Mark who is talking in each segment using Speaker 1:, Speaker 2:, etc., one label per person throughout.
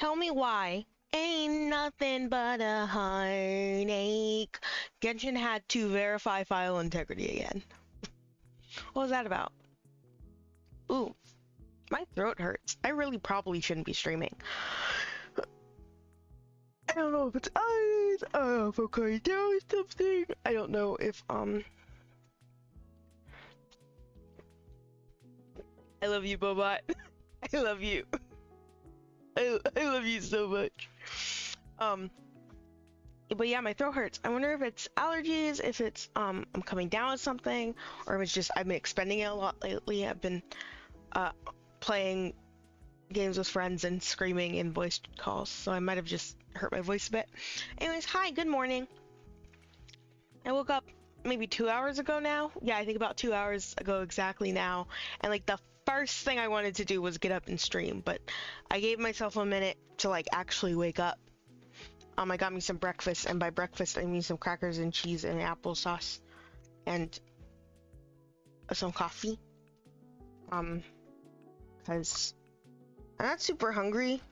Speaker 1: Tell me why. Ain't nothing but a heartache. Genshin had to verify file integrity again. What was that about? Ooh, my throat hurts. I really probably shouldn't be streaming. I don't know if it's eyes. I don't know if I'm going down with something. I don't know if I love you, Bobot. I love you. I love you so much. But yeah, my throat hurts. I wonder if it's allergies, if it's I'm coming down with something, or if it's just I've been expending it a lot lately. I've been playing games with friends and screaming in voice calls, so I might have just hurt my voice a bit. Anyways, hi, good morning. I woke up maybe 2 hours ago now. Yeah, I think about 2 hours ago exactly now. And like the first thing I wanted to do was get up and stream, but I gave myself a minute to like actually wake up. I got me some breakfast, and by breakfast I mean some crackers and cheese and applesauce and some coffee. Because I'm not super hungry,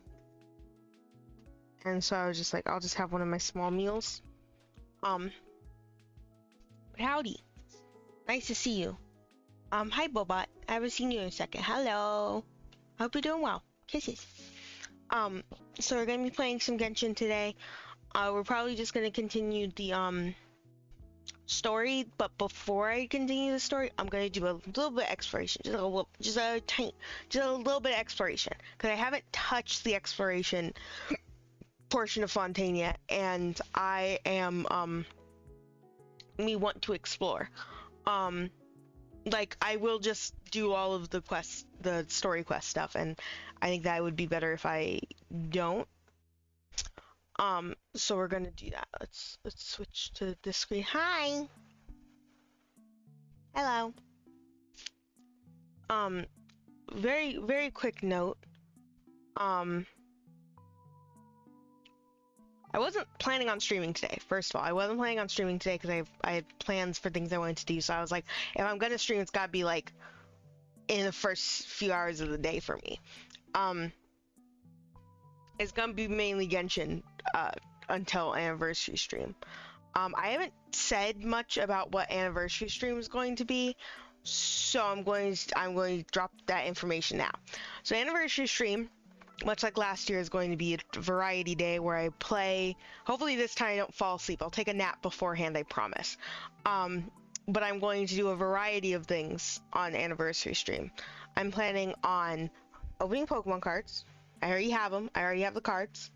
Speaker 1: and so I was just like, I'll just have one of my small meals. But howdy, nice to see you. Hi Bobot, I haven't seen you in a second. Hello, hope you're doing well. Kisses. So we're gonna be playing some Genshin today. We're probably just gonna continue the story, but before I continue the story, I'm gonna do a little bit of exploration, just a little bit of exploration, because I haven't touched the exploration portion of Fontaine yet, and I am me want to explore. Like I will just do all of the quests, the story quest stuff, and I think that would be better if I don't. So we're gonna do that. Let's switch to this screen. Hi. Hello. Very quick note. I wasn't planning on streaming today. First of all, I wasn't planning on streaming today because I had plans for things I wanted to do. So I was like, if I'm gonna stream, it's gotta be like in the first few hours of the day for me. It's gonna be mainly Genshin until anniversary stream. I haven't said much about what anniversary stream is going to be, so I'm going to drop that information now. So anniversary stream, much like last year, is going to be a variety day where I play. Hopefully this time I don't fall asleep. I'll take a nap beforehand, I promise. But I'm going to do a variety of things on anniversary stream. I'm planning on opening Pokemon cards. I already have them. I already have the cards.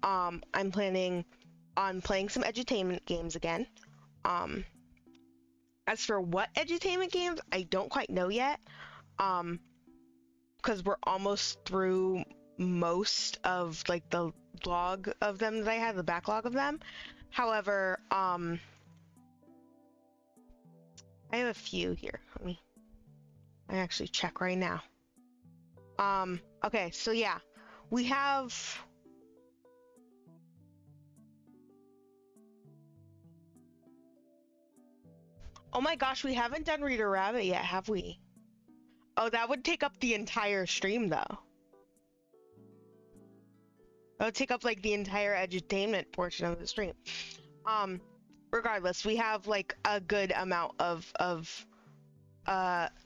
Speaker 1: I'm planning on playing some edutainment games again. As for what edutainment games, I don't quite know yet. Because we're almost through most of like the log of them that I have, the backlog of them. However, I have a few here. I actually check right now. Okay, so yeah, we have. Oh my gosh, we haven't done Reader Rabbit yet, have we? Oh, that would take up the entire stream, though. That would take up, like, the entire edutainment portion of the stream. Regardless, we have, like, a good amount of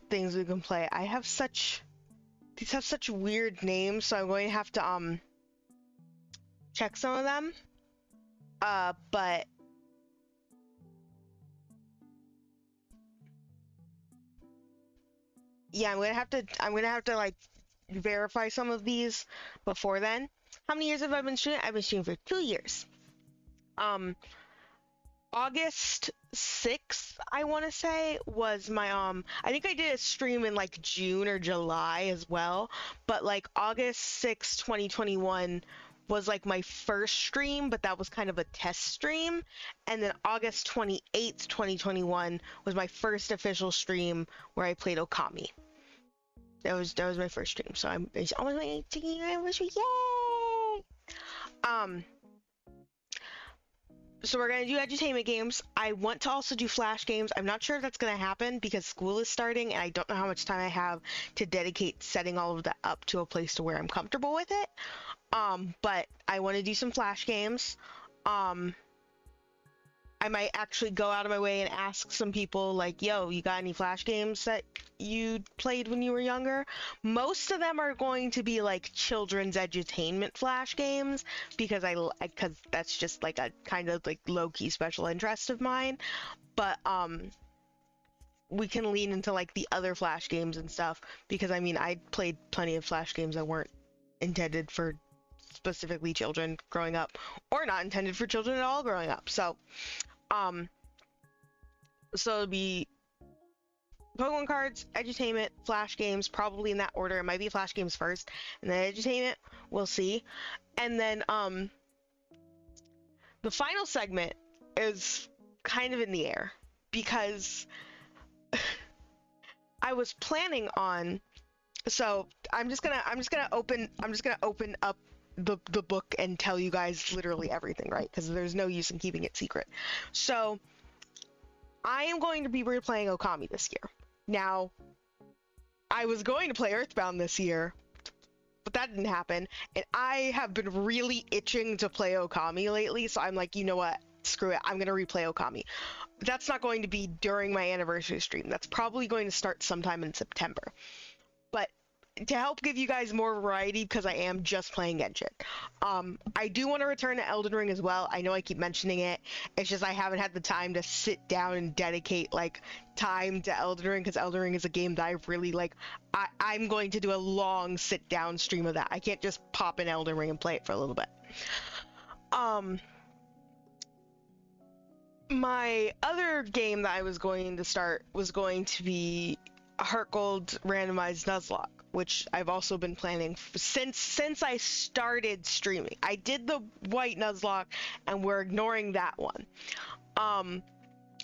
Speaker 1: things we can play. These have such weird names, so I'm going to have to, check some of them. But... yeah, I'm gonna have to like verify some of these before then. How many years have I been streaming? I've been streaming for 2 years. August 6th, I want to say, was my I think I did a stream in like June or July as well, but like August 6th, 2021 was like my first stream, but that was kind of a test stream. And then August 28th, 2021 was my first official stream where I played Okami. That was my first stream. So it's almost my 18th anniversary. Yay! So we're gonna do edutainment games. I want to also do flash games. I'm not sure if that's gonna happen because school is starting and I don't know how much time I have to dedicate setting all of that up to a place to where I'm comfortable with it. But I want to do some flash games. I might actually go out of my way and ask some people like, yo, you got any flash games that you played when you were younger? Most of them are going to be like children's edutainment flash games because because that's just like a kind of like low-key special interest of mine. But we can lean into like the other flash games and stuff because I mean I played plenty of flash games that weren't intended for specifically children growing up or not intended for children at all growing up. So it'll be Pokemon cards, edutainment, flash games, probably in that order. It might be flash games first, and then edutainment. We'll see. And then the final segment is kind of in the air because I was planning on. So I'm just gonna open up the book and tell you guys literally everything, right? Because there's no use in keeping it secret. So I am going to be replaying Okami this year. Now, I was going to play Earthbound this year, but that didn't happen. And I have been really itching to play Okami lately, so I'm like, you know what? Screw it. I'm going to replay Okami. But that's not going to be during my anniversary stream. That's probably going to start sometime in September. But to help give you guys more variety, because I am just playing Genshin, I do want to return to Elden Ring as well. I know I keep mentioning it. It's just I haven't had the time to sit down and dedicate like time to Elden Ring because Elden Ring is a game that I really like. I'm going to do a long sit down stream of that. I can't just pop in Elden Ring and play it for a little bit. My other game that I was going to start was going to be a Heart Gold randomized Nuzlocke, which I've also been planning since I started streaming. I did the white Nuzlocke and we're ignoring that one.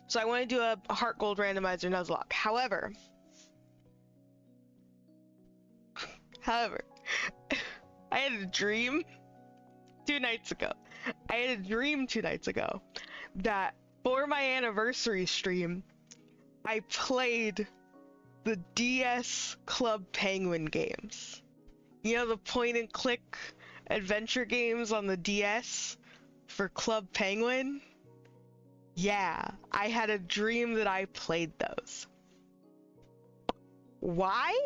Speaker 1: So I want to do a Heart Gold randomizer Nuzlocke. However, I had a dream 2 nights ago. That for my anniversary stream, I played the DS Club Penguin games. You know, the point and click adventure games on the DS for Club Penguin? Yeah, I had a dream that I played those. Why?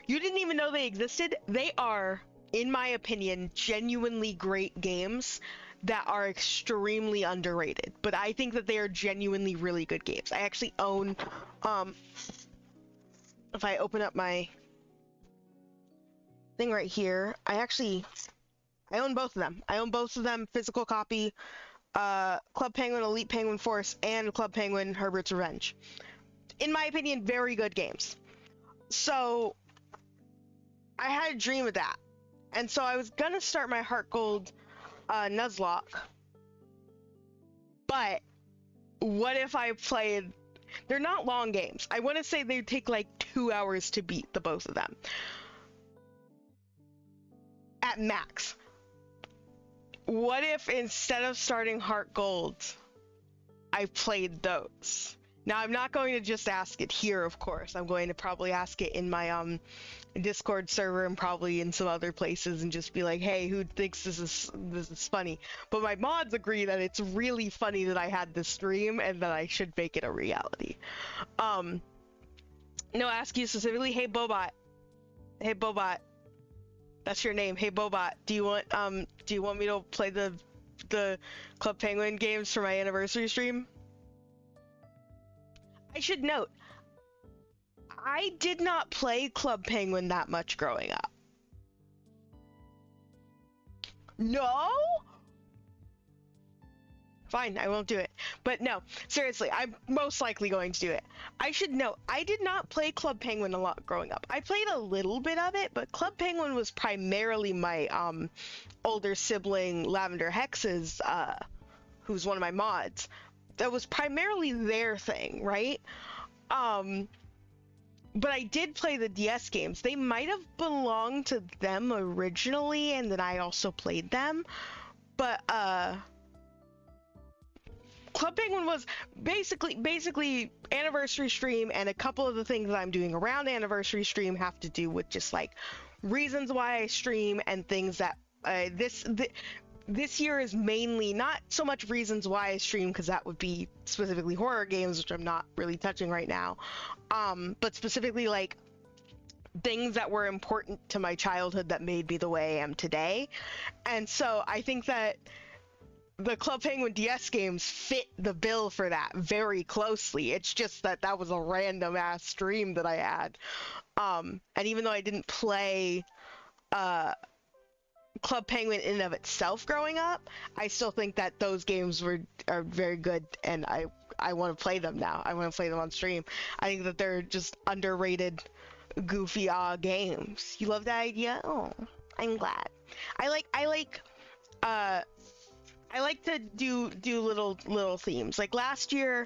Speaker 1: You didn't even know they existed? They are, in my opinion, genuinely great games that are extremely underrated, but I think that they are genuinely really good games. I actually own, if I open up my thing right here, I own both of them. I own both of them, physical copy, Club Penguin, Elite Penguin Force, and Club Penguin, Herbert's Revenge. In my opinion, very good games. So, I had a dream of that. And so I was gonna start my Heart Gold Nuzlocke, but what if I played, they're not long games. I want to say they take like 2 hours to beat the both of them at max. What if instead of starting Heart Gold, I played those? Now I'm not going to just ask it here, of course. I'm going to probably ask it in my Discord server and probably in some other places and just be like, hey, who thinks this is funny? But my mods agree that it's really funny that I had this stream and that I should make it a reality. No, ask you specifically, hey Bobot, that's your name. Hey Bobot, do you want me to play the Club Penguin games for my anniversary stream? I should note, I did not play Club Penguin that much growing up. No? Fine, I won't do it. But no, seriously, I'm most likely going to do it. I should note, I did not play Club Penguin a lot growing up. I played a little bit of it, but Club Penguin was primarily my older sibling, Lavender Hex's, who's one of my mods. That was primarily their thing, right? But I did play the DS games. They might have belonged to them originally, and then I also played them. But Club Penguin was basically anniversary stream, and a couple of the things that I'm doing around anniversary stream have to do with just like reasons why I stream and things that this year is mainly not so much reasons why I stream, because that would be specifically horror games, which I'm not really touching right now, but specifically like things that were important to my childhood that made me the way I am today. And so I think that the Club Penguin DS games fit the bill for that very closely. It's just that that was a random ass stream that I had. And even though I didn't play Club Penguin in and of itself growing up, I still think that those games are very good, and I want to play them now. I want to play them on stream. I think that they're just underrated, goofy games. You love that idea? Oh, I'm glad. I like to do little themes. Like last year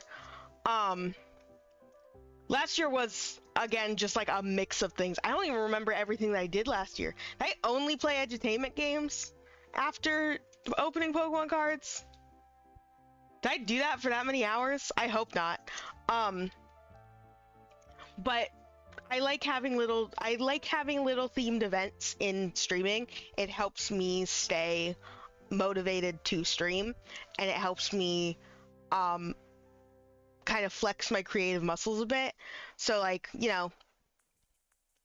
Speaker 1: was again just like a mix of things. I don't even remember everything that I did last year. Did I only play edutainment games after opening Pokemon cards? Did I do that for that many hours? I hope not. But I like having little themed events in streaming. It helps me stay motivated to stream, and it helps me kind of flex my creative muscles a bit. So like, you know,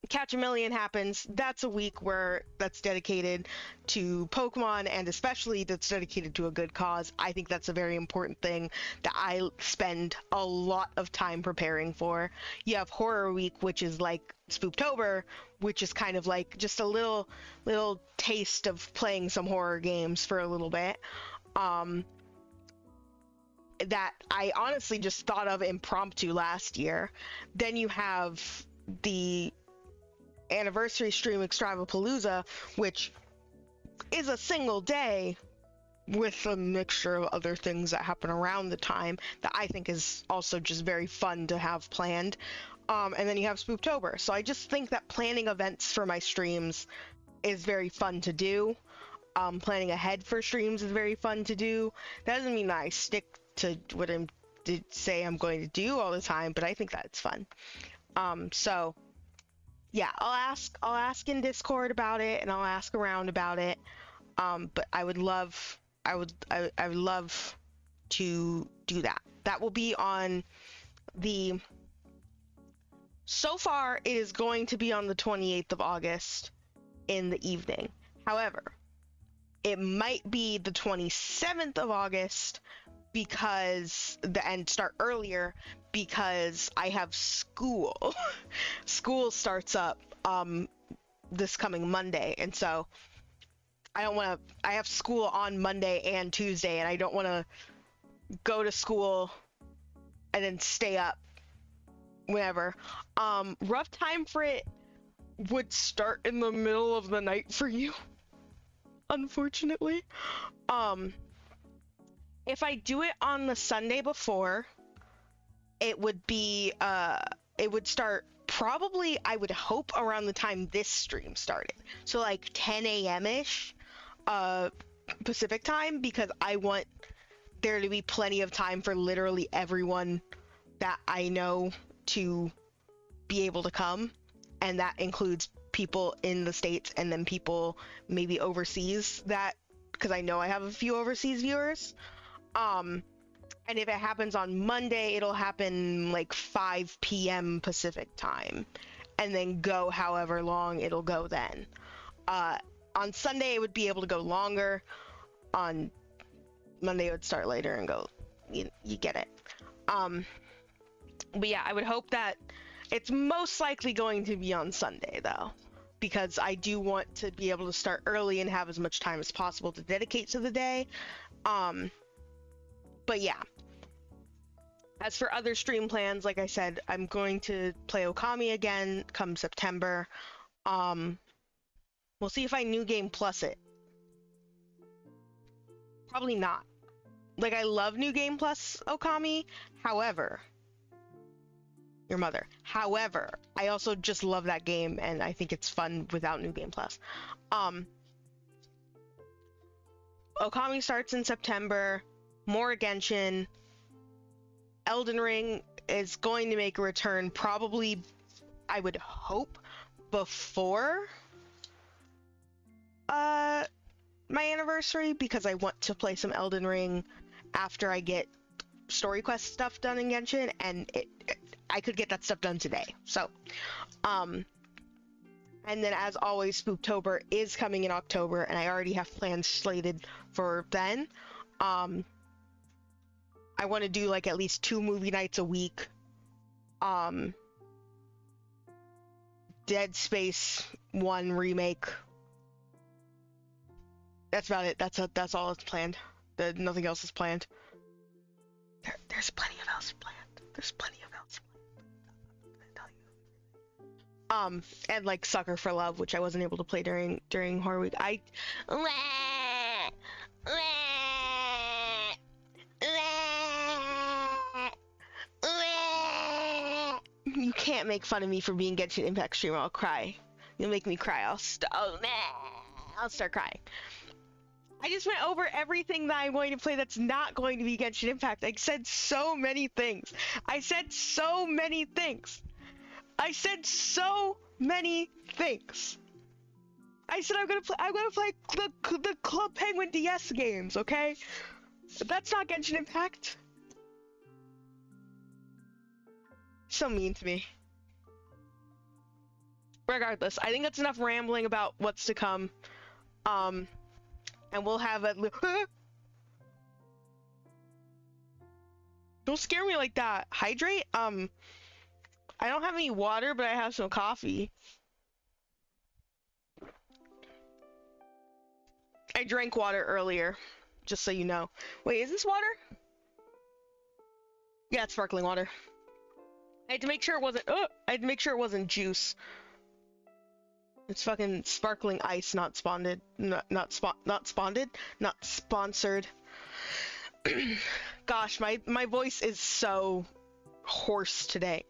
Speaker 1: Catch a Million happens, that's a week where that's dedicated to Pokemon, and especially that's dedicated to a good cause. I think that's a very important thing that I spend a lot of time preparing for. You have Horror Week, which is like Spooktober, which is kind of like just a little taste of playing some horror games for a little bit. That I honestly just thought of impromptu last year. Then you have the anniversary stream Extravapalooza, which is a single day with a mixture of other things that happen around the time that I think is also just very fun to have planned. And then you have Spooktober. So I just think that planning events for my streams is very fun to do. Planning ahead for streams is very fun to do. That doesn't mean that I stick to what I'm say I'm going to do all the time, but I think that it's fun. So yeah, I'll ask in Discord about it, and I'll ask around about it. But I would love to do that. That will be on the, so far it is going to be on the 28th of August in the evening. However, it might be the 27th of August and start earlier because I have school. School starts up this coming Monday, and so I have school on Monday and Tuesday, and I don't want to go to school and then stay up whenever. Rough time for it would start in the middle of the night for you, unfortunately. If I do it on the Sunday before, it would start probably, I would hope, around the time this stream started. So like 10 a.m.-ish Pacific time, because I want there to be plenty of time for literally everyone that I know to be able to come. And that includes people in the States and then people maybe overseas, because I know I have a few overseas viewers. And if it happens on Monday, it'll happen like 5 p.m. Pacific time, and then go however long it'll go then. On Sunday, it would be able to go longer. On Monday, it would start later and go, you get it. But yeah, I would hope that it's most likely going to be on Sunday, though, because I do want to be able to start early and have as much time as possible to dedicate to the day. But yeah, as for other stream plans, like I said, I'm going to play Okami again come September. We'll see if I New Game Plus it. Probably not. Like, I love New Game Plus Okami, however, your mother. However, I also just love that game, and I think it's fun without New Game Plus. Okami starts in September. More Genshin. Elden Ring is going to make a return, probably, I would hope, before my anniversary, because I want to play some Elden Ring after I get story quest stuff done in Genshin, and I could get that stuff done today. So, and then as always, Spooktober is coming in October, and I already have plans slated for then. I want to do like at least 2 movie nights a week. Dead Space 1 remake. That's about it. That's all that's planned. Nothing else is planned. There's plenty of else planned. There's plenty of else planned. I'm gonna tell you. And like Sucker for Love, which I wasn't able to play during Horror Week. You can't make fun of me for being Genshin Impact streamer. I'll cry. You'll make me cry. I'll start crying. I just went over everything that I'm going to play that's not going to be Genshin Impact. I said so many things. I said so many things. I said I'm gonna play the Club Penguin DS games, okay? That's not Genshin Impact. So mean to me. Regardless, I think that's enough rambling about what's to come. And we'll have a Don't scare me like that. Hydrate? I don't have any water, but I have some coffee. I drank water earlier, just so you know. Wait, is this water? Yeah, it's sparkling water. I had to make sure it wasn't juice. It's fucking sparkling ice, not sponsored. Gosh, my voice is so hoarse today.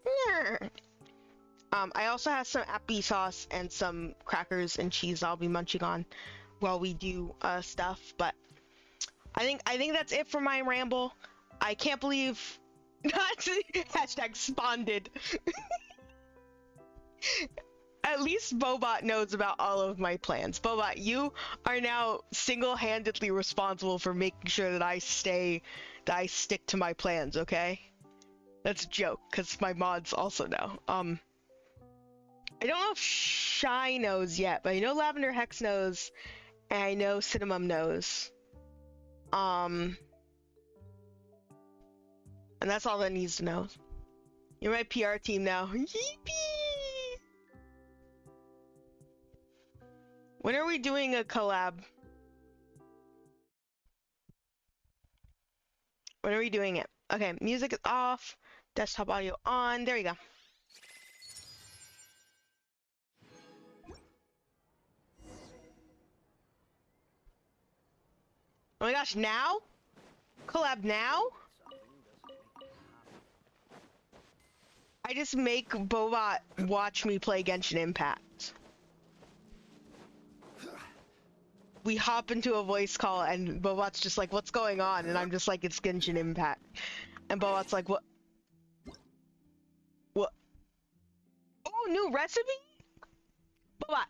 Speaker 1: I also have some appy sauce and some crackers and cheese I'll be munching on while we do stuff. But I think that's it for my ramble. I can't believe hashtag sponded. At least Bobot knows about all of my plans. Bobot, you are now single-handedly responsible for making sure that I stick to my plans, okay? That's a joke, because my mods also know. I don't know if Shy knows yet, but I know Lavender Hex knows, and I know Cinnamon knows. And that's all that needs to know. You're my PR team now. Yippee! When are we doing a collab? When are we doing it? Okay, music is off. Desktop audio on. There you go. Oh my gosh, now? Collab now? I just make Bobot watch me play Genshin Impact. We hop into a voice call and Bobot's just like, what's going on? And I'm just like, it's Genshin Impact. And Bobot's like, what? What? Oh, new recipe? Bobot,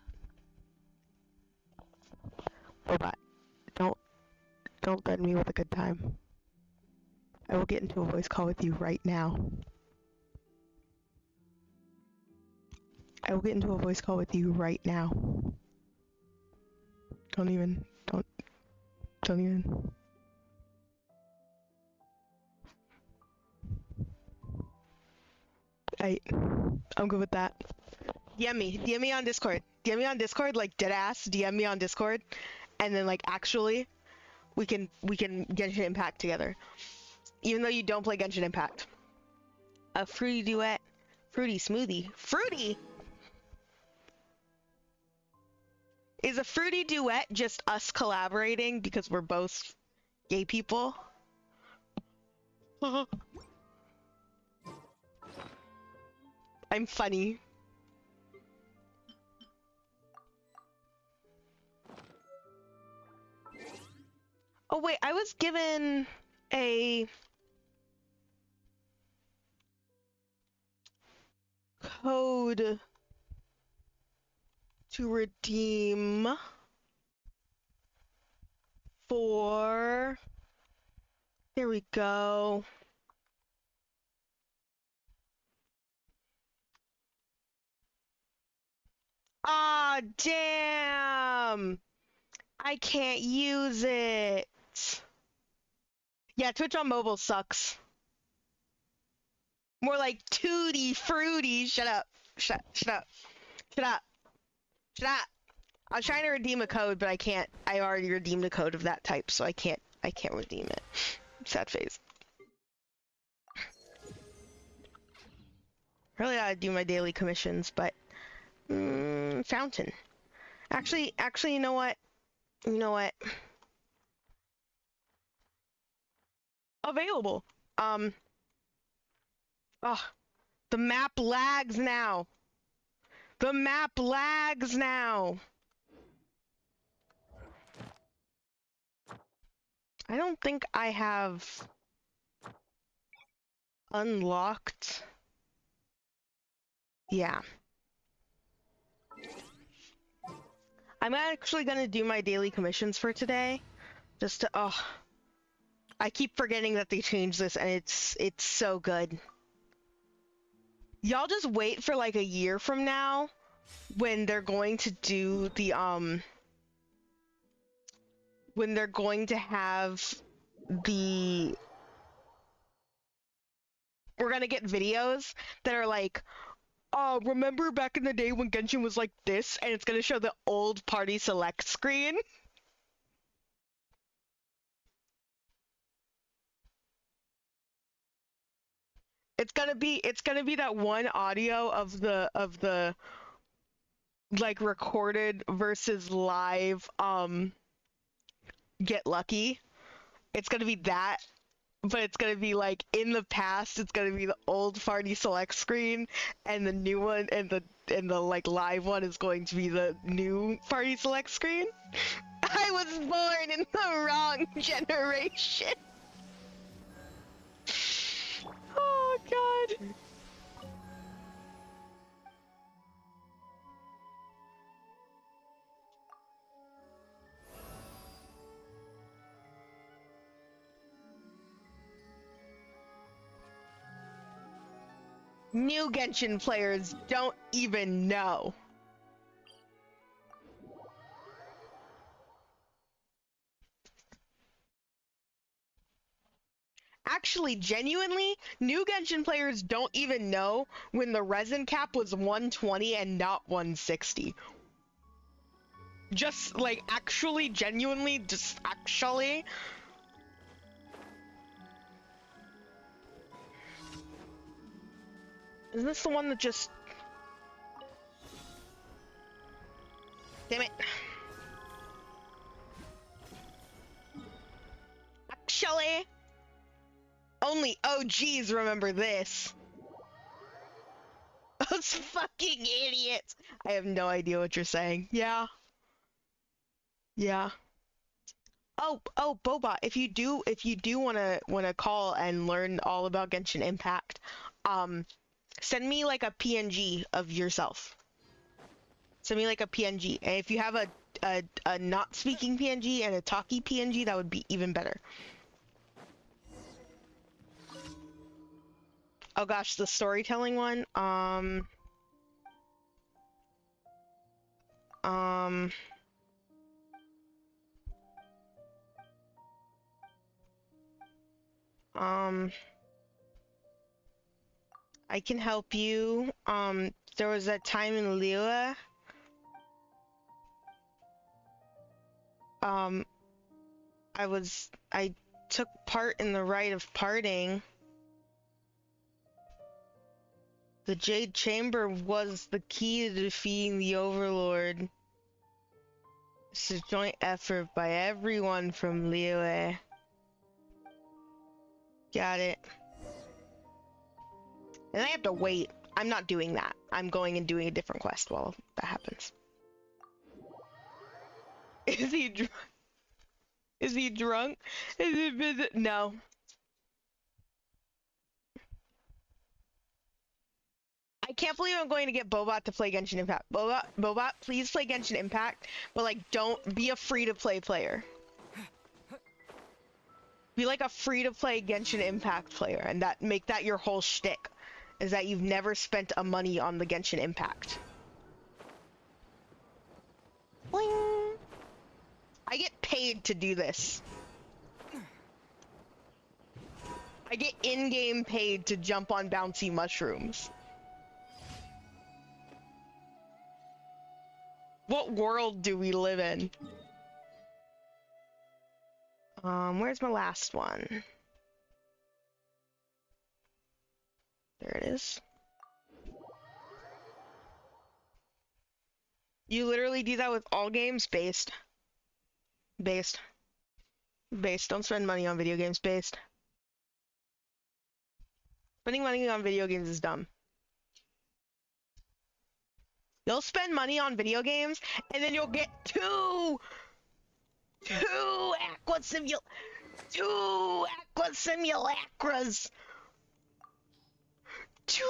Speaker 1: don't threaten me with a good time. I will get into a voice call with you right now. I will get into a voice call with you right now. Don't even. I'm good with that. DM me on Discord. DM me on Discord, like deadass. DM me on Discord, and then like actually, we can Genshin Impact together. Even though you don't play Genshin Impact. A fruity duet, fruity smoothie, fruity. Is a fruity duet just us collaborating because we're both gay people? I'm funny. Oh wait, I was given a code to redeem for, there we go. Ah, damn! I can't use it. Yeah, Twitch on mobile sucks. More like tutti fruity. Shut up. Shut up. Shut up. Shut up. I was trying to redeem a code, but I can't. I already redeemed a code of that type, so I can't redeem it. Sad face. Really gotta do my daily commissions, but Fountain. Actually, you know what? You know what? Available. Oh, the map lags now. The map lags now. I don't think I have unlocked. Yeah. I'm actually gonna do my daily commissions for today. Just to, oh. I keep forgetting that they changed this and it's so good. Y'all just wait for like a year from now when they're going to do the, when they're going to have the, we're gonna get videos that are like, oh, remember back in the day when Genshin was like this? And it's gonna show the old party select screen. It's gonna be that one audio of the like recorded versus live get lucky. It's gonna be that, but it's gonna be like in the past it's gonna be the old party select screen, and the new one and the like live one is going to be the new party select screen. I was born in the wrong generation. Oh god. New Genshin players don't even know. Actually, genuinely, new Genshin players don't even know when the resin cap was 120 and not 160. Just, like, actually, genuinely, just actually. Isn't this the one that just... Damn it. Actually... Only OGs remember this. Those fucking idiots. I have no idea what you're saying. Yeah. Yeah. Oh, Boba, if you do wanna call and learn all about Genshin Impact, send me like a PNG of yourself. Send me like a PNG, and if you have a not speaking PNG and a talkie PNG, that would be even better. Oh gosh, the storytelling one. I can help you. There was that time in Liyue. I took part in the rite of parting. The Jade Chamber was the key to defeating the Overlord. It's a joint effort by everyone from Liyue. Got it. And I have to wait. I'm not doing that. I'm going and doing a different quest while that happens. Is he drunk? Is he drunk? No. can't believe I'm going to get Bobot to play Genshin Impact. Bobot, please play Genshin Impact, but like, don't be a free-to-play player. Be like a free-to-play Genshin Impact player, and make that your whole shtick, is that you've never spent a money on the Genshin Impact. Boing. I get paid to do this. I get in-game paid to jump on bouncy mushrooms. What world do we live in? Where's my last one? There it is. You literally do that with all games? Based. Based. Based. Don't spend money on video games. Based. Spending money on video games is dumb. You'll spend money on video games, and then you'll get two aqua simulacras. Two.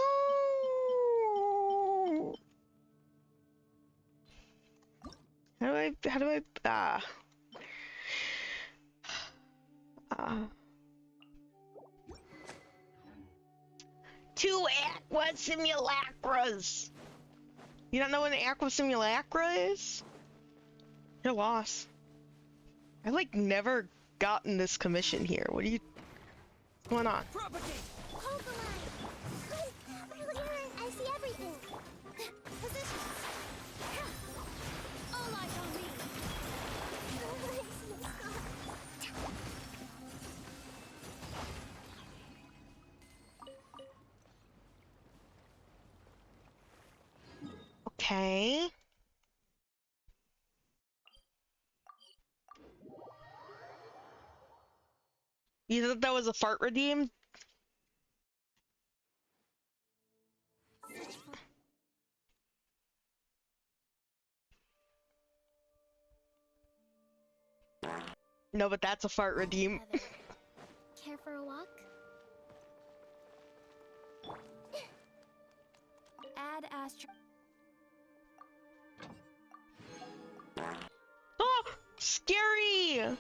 Speaker 1: How do I, two aqua simulacras. You don't know what an aqua simulacra is? Your loss. I've like never gotten this commission here. What's going on?
Speaker 2: I see everything. Position. All eyes on me.
Speaker 1: Okay. You thought that was a fart redeem? No, but that's a fart redeem.
Speaker 2: Care for a walk? Add Astro.
Speaker 1: Oh, scary! You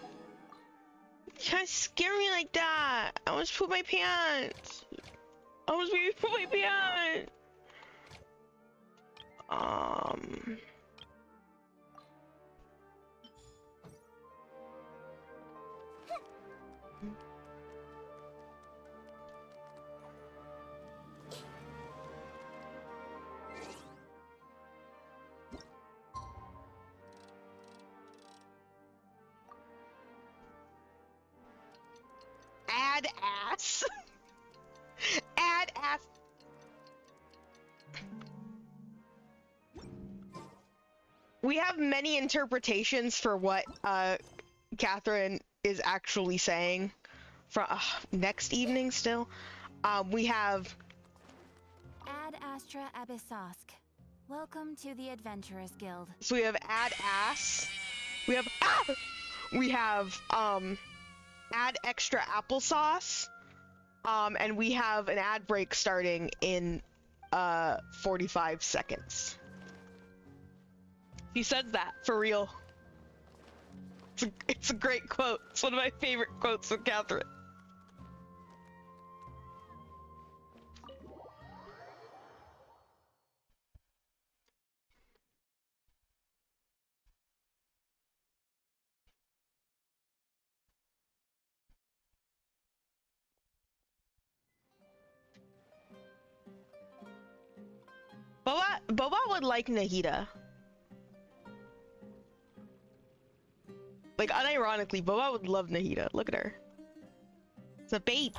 Speaker 1: can't scare me like that. I almost pooped my pants. I almost made me poop my pants. Add ass. Add ass. We have many interpretations for what Catherine is actually saying. For next evening still. We have
Speaker 2: Ad Astra Abyssosk. Welcome to the Adventurers Guild.
Speaker 1: So we have add ass. We have add extra applesauce. And we have an ad break starting in 45 seconds. He said that for real. It's a great quote. It's one of my favorite quotes of Catherine. Boba would like Nahida. Like, unironically, Boba would love Nahida. Look at her. It's a baby.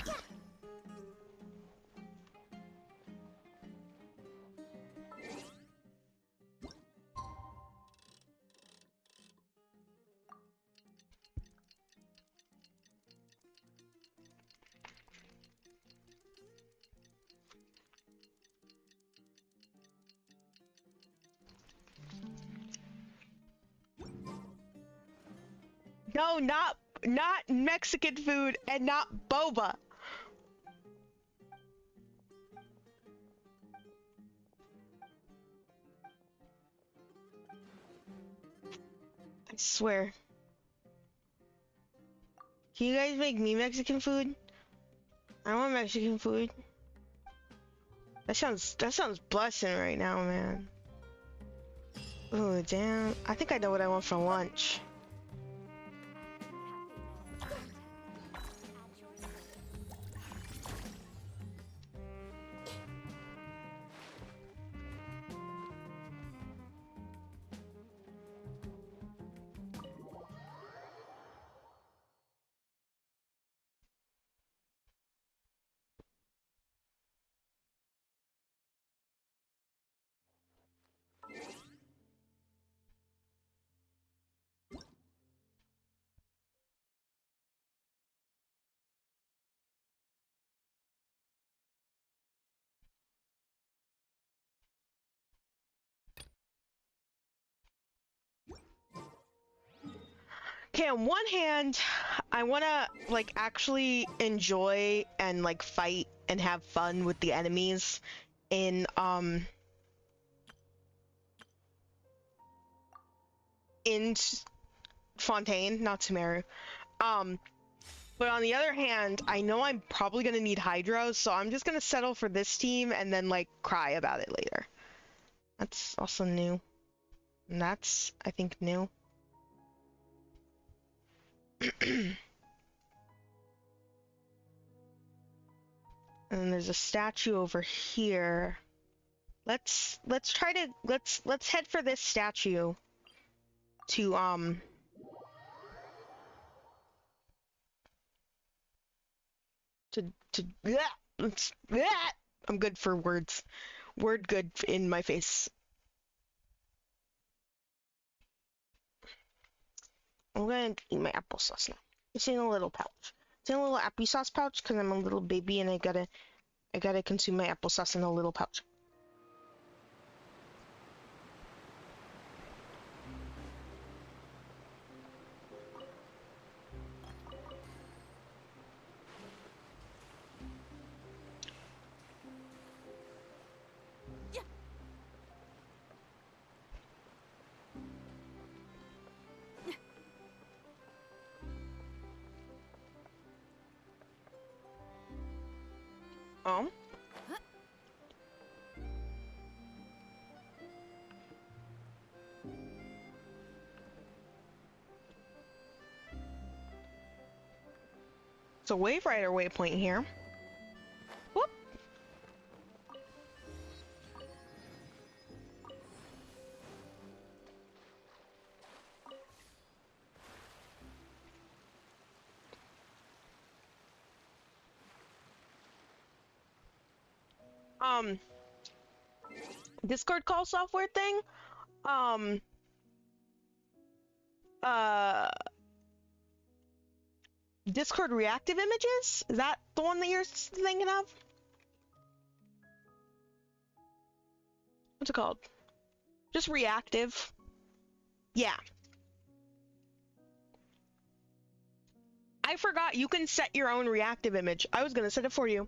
Speaker 1: No, not Mexican food and not boba. swear. Can you guys make me Mexican food? I want Mexican food. That sounds blessing right now, man. Oh damn. I think I know what I want for lunch. Okay, on one hand, I wanna like actually enjoy and like fight and have fun with the enemies in in Fontaine, not Sumeru. But on the other hand, I know I'm probably gonna need Hydros, so I'm just gonna settle for this team and then like cry about it later. That's also new. And that's, I think, new. And there's a statue over here. Let's try to let's head for this statue to bleh, bleh. I'm good for words. Word good in my face. I'm gonna eat my applesauce now. It's in a little pouch. It's in a little applesauce pouch because I'm a little baby and I gotta consume my applesauce in a little pouch. Oh. It's a Wave Rider waypoint here. Whoop. Discord call software thing. Um, uh, Discord reactive images? Is that the one that you're thinking of? What's it called? Just reactive. Yeah. I forgot you can set your own reactive image. I was gonna set it for you.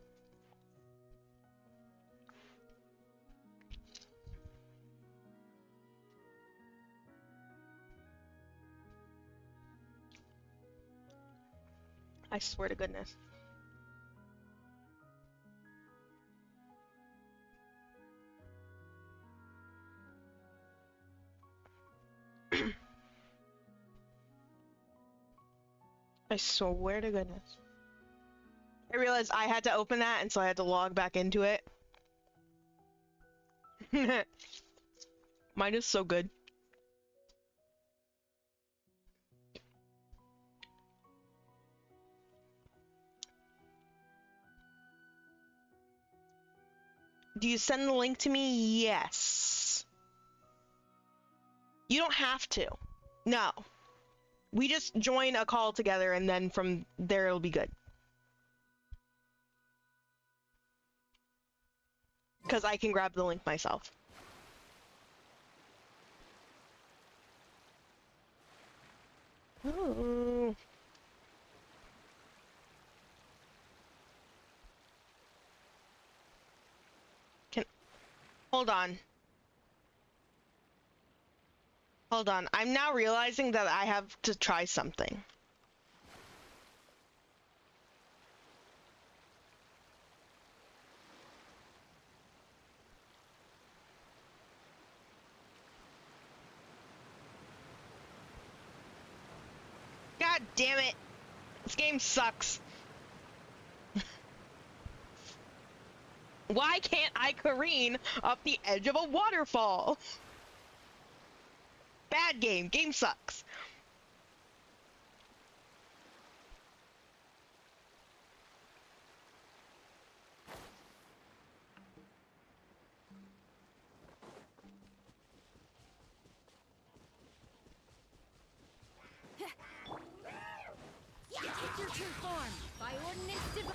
Speaker 1: I swear to goodness. I swear to goodness. I realized I had to open that, and so I had to log back into it. Mine is so good. Do you send the link to me? Yes. You don't have to. No. We just join a call together, and then from there it'll be good. Because I can grab the link myself. Ooh. Hold on. Hold on, I'm now realizing that I have to try something. God damn it! This game sucks. Why can't I careen up the edge of a waterfall? Bad game. Game sucks.
Speaker 2: Take your true form. By ordinance divine.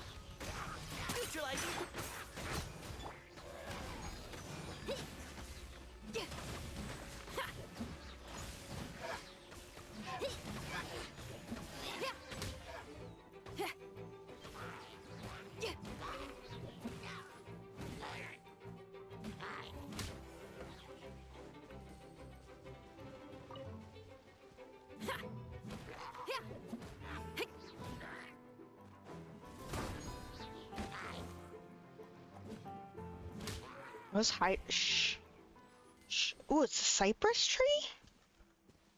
Speaker 3: Neutralizing.
Speaker 1: What's high? Shh. Shh. Ooh, it's a cypress tree?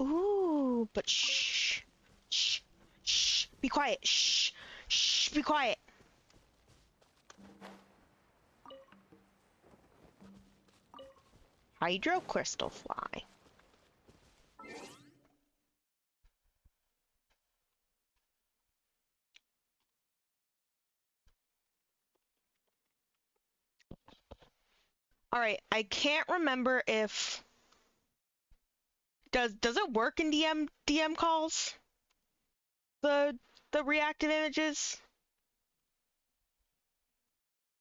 Speaker 1: Ooh, but shh. Shh. Shh. Be quiet. Shh. Shh. Be quiet. Hydro crystal fly. All right, I can't remember if does it work in DM calls? The reactive images?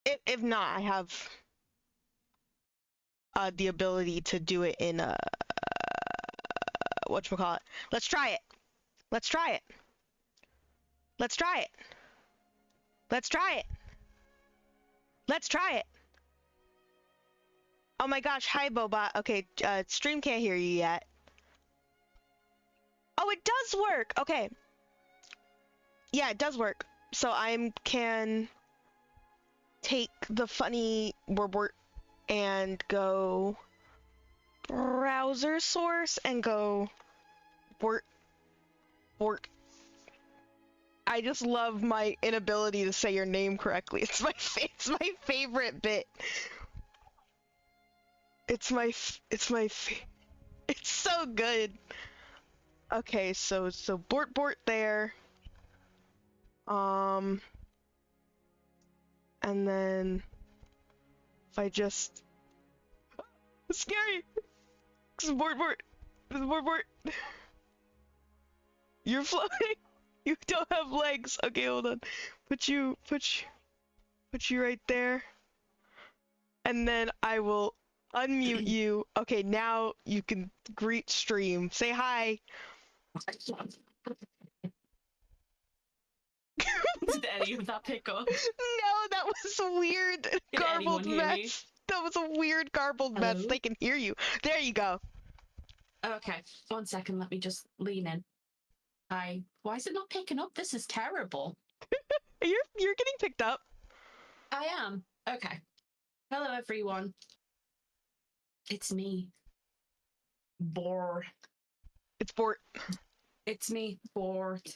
Speaker 1: If not, I have the ability to do it in whatchamacallit. Let's try it. Let's try it. Let's try it. Let's try it. Let's try it. Oh my gosh, hi Bobot. Okay, stream can't hear you yet. Oh, it does work. Okay. Yeah, it does work. So I can take the funny word and go browser source and go wort. I just love my inability to say your name correctly. It's my favorite bit. It's so good. Okay, so Bort there. And then if I just it's scary. Bort. You're floating. You don't have legs. Okay, hold on. Put you right there. And then I will unmute you. Okay, now you can greet stream. Say hi.
Speaker 3: Did any of that pick up?
Speaker 1: No, that was a weird garbled mess. That was a weird garbled mess. They can hear you. There you go.
Speaker 3: Okay, 1 second. Let me just lean in. Hi. Why is it not picking up? This is terrible.
Speaker 1: You're getting picked up.
Speaker 3: I am. Okay. Hello, everyone. It's me. Bort.
Speaker 1: It's Bort.
Speaker 3: It's me, Bort.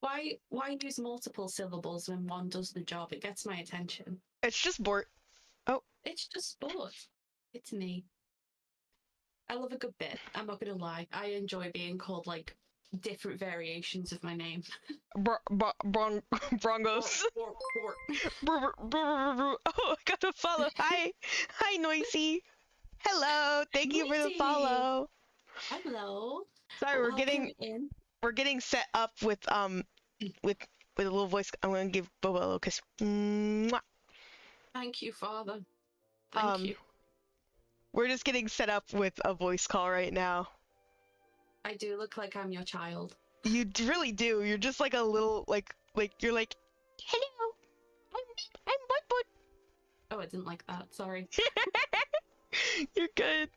Speaker 3: Why use multiple syllables when one does the job? It gets my attention.
Speaker 1: It's just Bort. Oh.
Speaker 3: It's just Bort. It's me. I love a good bit. I'm not gonna lie. I enjoy being called like different variations of my name.
Speaker 1: Brongos. Oh, I got a follow. Hi, Noisy. Hello. Thank you for the follow.
Speaker 3: Hello.
Speaker 1: Sorry, we're getting set up with a little voice. I'm gonna give Boba a little kiss. Mwah.
Speaker 3: Thank you, Father. Thank you.
Speaker 1: We're just getting set up with a voice call right now.
Speaker 3: I do look like I'm your child.
Speaker 1: You really do. You're just like a little like you're like, hello, I'm Bud.
Speaker 3: Oh, I didn't like that. Sorry.
Speaker 1: You're good.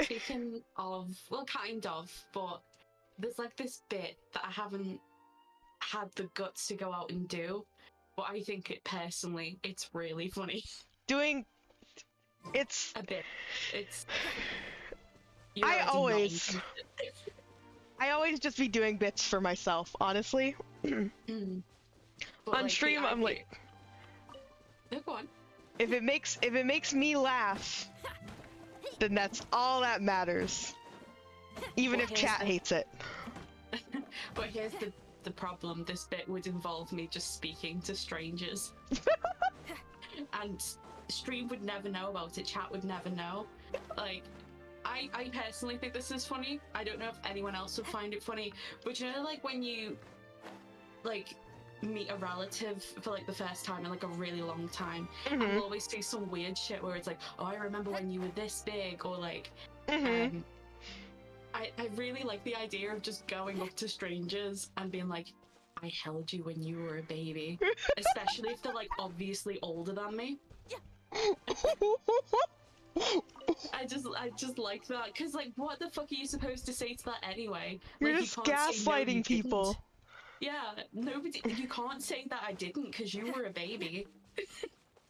Speaker 3: speaking of, well, kind of, but there's like this bit that I haven't had the guts to go out and do, but I think personally, it's really funny.
Speaker 1: It's
Speaker 3: a bit. It's.
Speaker 1: I always just be doing bits for myself, honestly.
Speaker 3: Mm.
Speaker 1: On stream, I'm like,
Speaker 3: no, go on.
Speaker 1: if it makes me laugh, then that's all that matters. Even if chat hates it.
Speaker 3: But here's the problem. This bit would involve me just speaking to strangers. And stream would never know about it, chat would never know. Like, I personally think this is funny. I don't know if anyone else would find it funny, but you know, like when you like meet a relative for like the first time in like a really long time, and we'll always do some weird shit where it's like, oh, I remember when you were this big, or like I really like the idea of just going up to strangers and being like, I held you when you were a baby, especially if they're like obviously older than me. I just like that, because like, what the fuck are you supposed to say to that anyway?
Speaker 1: You're
Speaker 3: like,
Speaker 1: just
Speaker 3: you can't say, no, you
Speaker 1: gaslighting people.
Speaker 3: didn't. Yeah, nobody. You can't say that I didn't because you were a baby.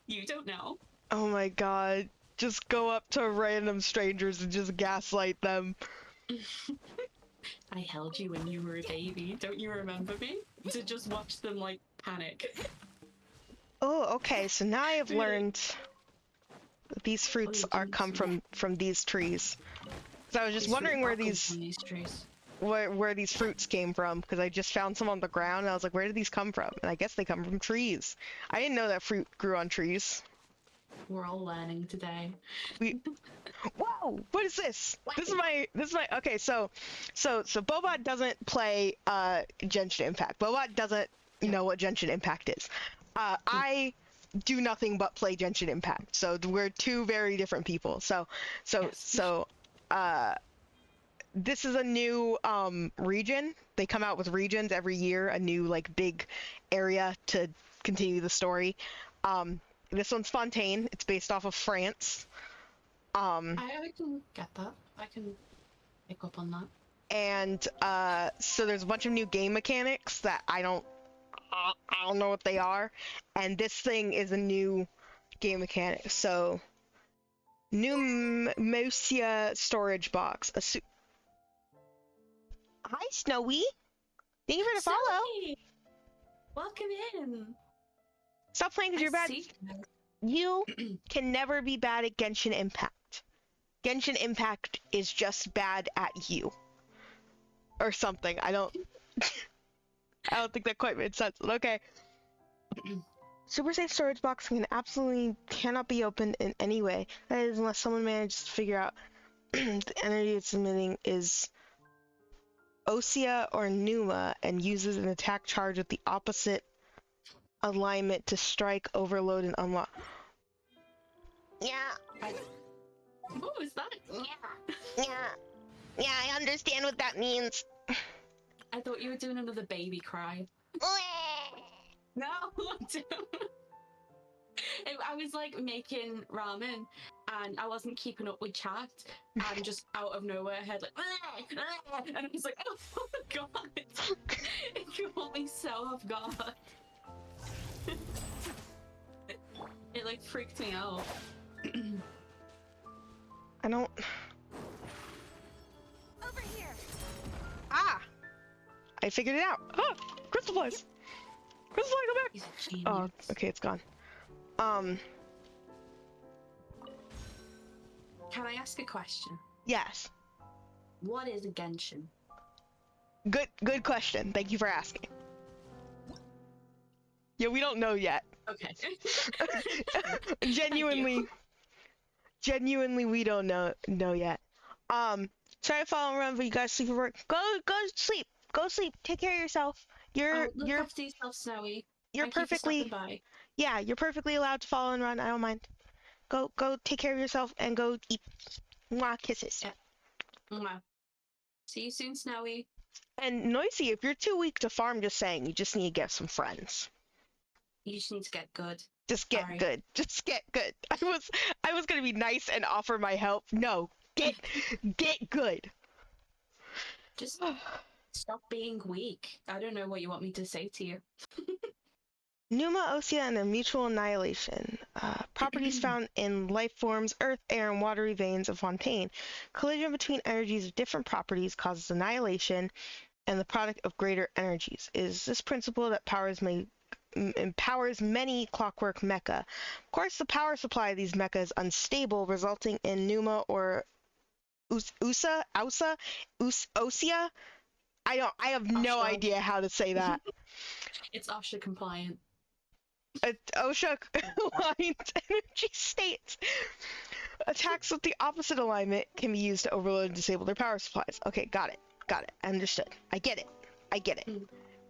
Speaker 3: You don't know.
Speaker 1: Oh my god! Just go up to random strangers and just gaslight them.
Speaker 3: I held you when you were a baby. Don't you remember me? To just watch them like panic.
Speaker 1: Oh, okay. So now I have learned that these fruits come from these trees. So I was just wondering where these
Speaker 3: trees.
Speaker 1: where these fruits came from, because I just found some on the ground and I was like, where did these come from? And I guess they come from trees. I didn't know that fruit grew on trees.
Speaker 3: We're all learning today.
Speaker 1: Whoa! What is this? This is my okay, so Bobot doesn't play Genshin Impact. Bobot doesn't know what Genshin Impact is. I do nothing but play Genshin Impact. So we're two very different people. So this is a new region. They come out with regions every year, a new like big area to continue the story. This one's Fontaine. It's based off of France.
Speaker 3: I can get that. I can pick up on that.
Speaker 1: And so there's a bunch of new game mechanics that I don't know what they are. And this thing is a new game mechanic. So new Mosia storage box. Hi, Snowy. Thank you for the follow.
Speaker 3: Welcome in.
Speaker 1: Stop playing because you're bad. You can never be bad at Genshin Impact. Genshin Impact is just bad at you. Or something. I don't think that quite made sense, but okay. Super safe storage box cannot be opened in any way. That is, unless someone manages to figure out the energy it's emitting is Osea or Numa and uses an attack charge with the opposite alignment to strike, overload, and unlock. Yeah.
Speaker 3: What was that?
Speaker 1: Yeah, I understand what that means.
Speaker 3: I thought you were doing another baby cry. No, I was like making ramen and I wasn't keeping up with chat and just out of nowhere I heard like and I was like, oh my god, it caught me so off guard. It like freaked me out.
Speaker 1: I don't.
Speaker 2: Over here.
Speaker 1: Ah! I figured it out. Ah! Crystal flies! Crystal fly, go back! Oh, okay, it's gone.
Speaker 3: Can I ask a question?
Speaker 1: Yes.
Speaker 3: What is a Genshin?
Speaker 1: Good question. Thank you for asking. Yeah, we don't know yet.
Speaker 3: Okay.
Speaker 1: Genuinely, we don't know yet. Try to follow around when you guys sleep or work. Go sleep. Go sleep. Take care of yourself.
Speaker 3: Look after yourself, Snowy.
Speaker 1: You're perfectly. Yeah, you're perfectly allowed to follow and run. I don't mind. Go take care of yourself and go eat. Mwah, kisses.
Speaker 3: Yeah. Mwah. See you soon, Snowy.
Speaker 1: And Noisy, if you're too weak to farm, just saying, you just need to get some friends.
Speaker 3: You just need to get good.
Speaker 1: Just get good. Just get good. I was gonna be nice and offer my help. No, Get good.
Speaker 3: Just stop being weak. I don't know what you want me to say to you.
Speaker 1: Pneuma Osea and their mutual annihilation. Properties found in life forms, earth, air, and watery veins of Fontaine. Collision between energies of different properties causes annihilation and the product of greater energies. Is this principle that empowers many clockwork mecha? Of course, the power supply of these mecha is unstable, resulting in pneuma or Osea? I have no
Speaker 3: OSHA.
Speaker 1: idea how to say that.
Speaker 3: It's OSHA compliant.
Speaker 1: OSHA aligned energy states. Attacks with the opposite alignment can be used to overload and disable their power supplies. Okay, got it. Understood. I get it.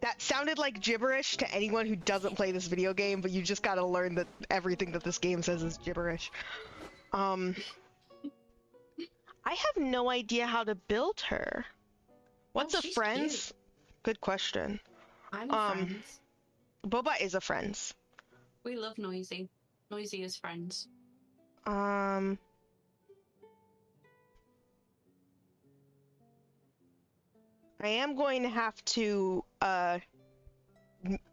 Speaker 1: That sounded like gibberish to anyone who doesn't play this video game, but you just gotta learn that everything that this game says is gibberish. I have no idea how to build her. What's a
Speaker 3: she's
Speaker 1: friends?
Speaker 3: cute.
Speaker 1: Good question.
Speaker 3: I'm a friends.
Speaker 1: Boba is a friends.
Speaker 3: We love Noisy. Noisy is friends.
Speaker 1: I am going to have to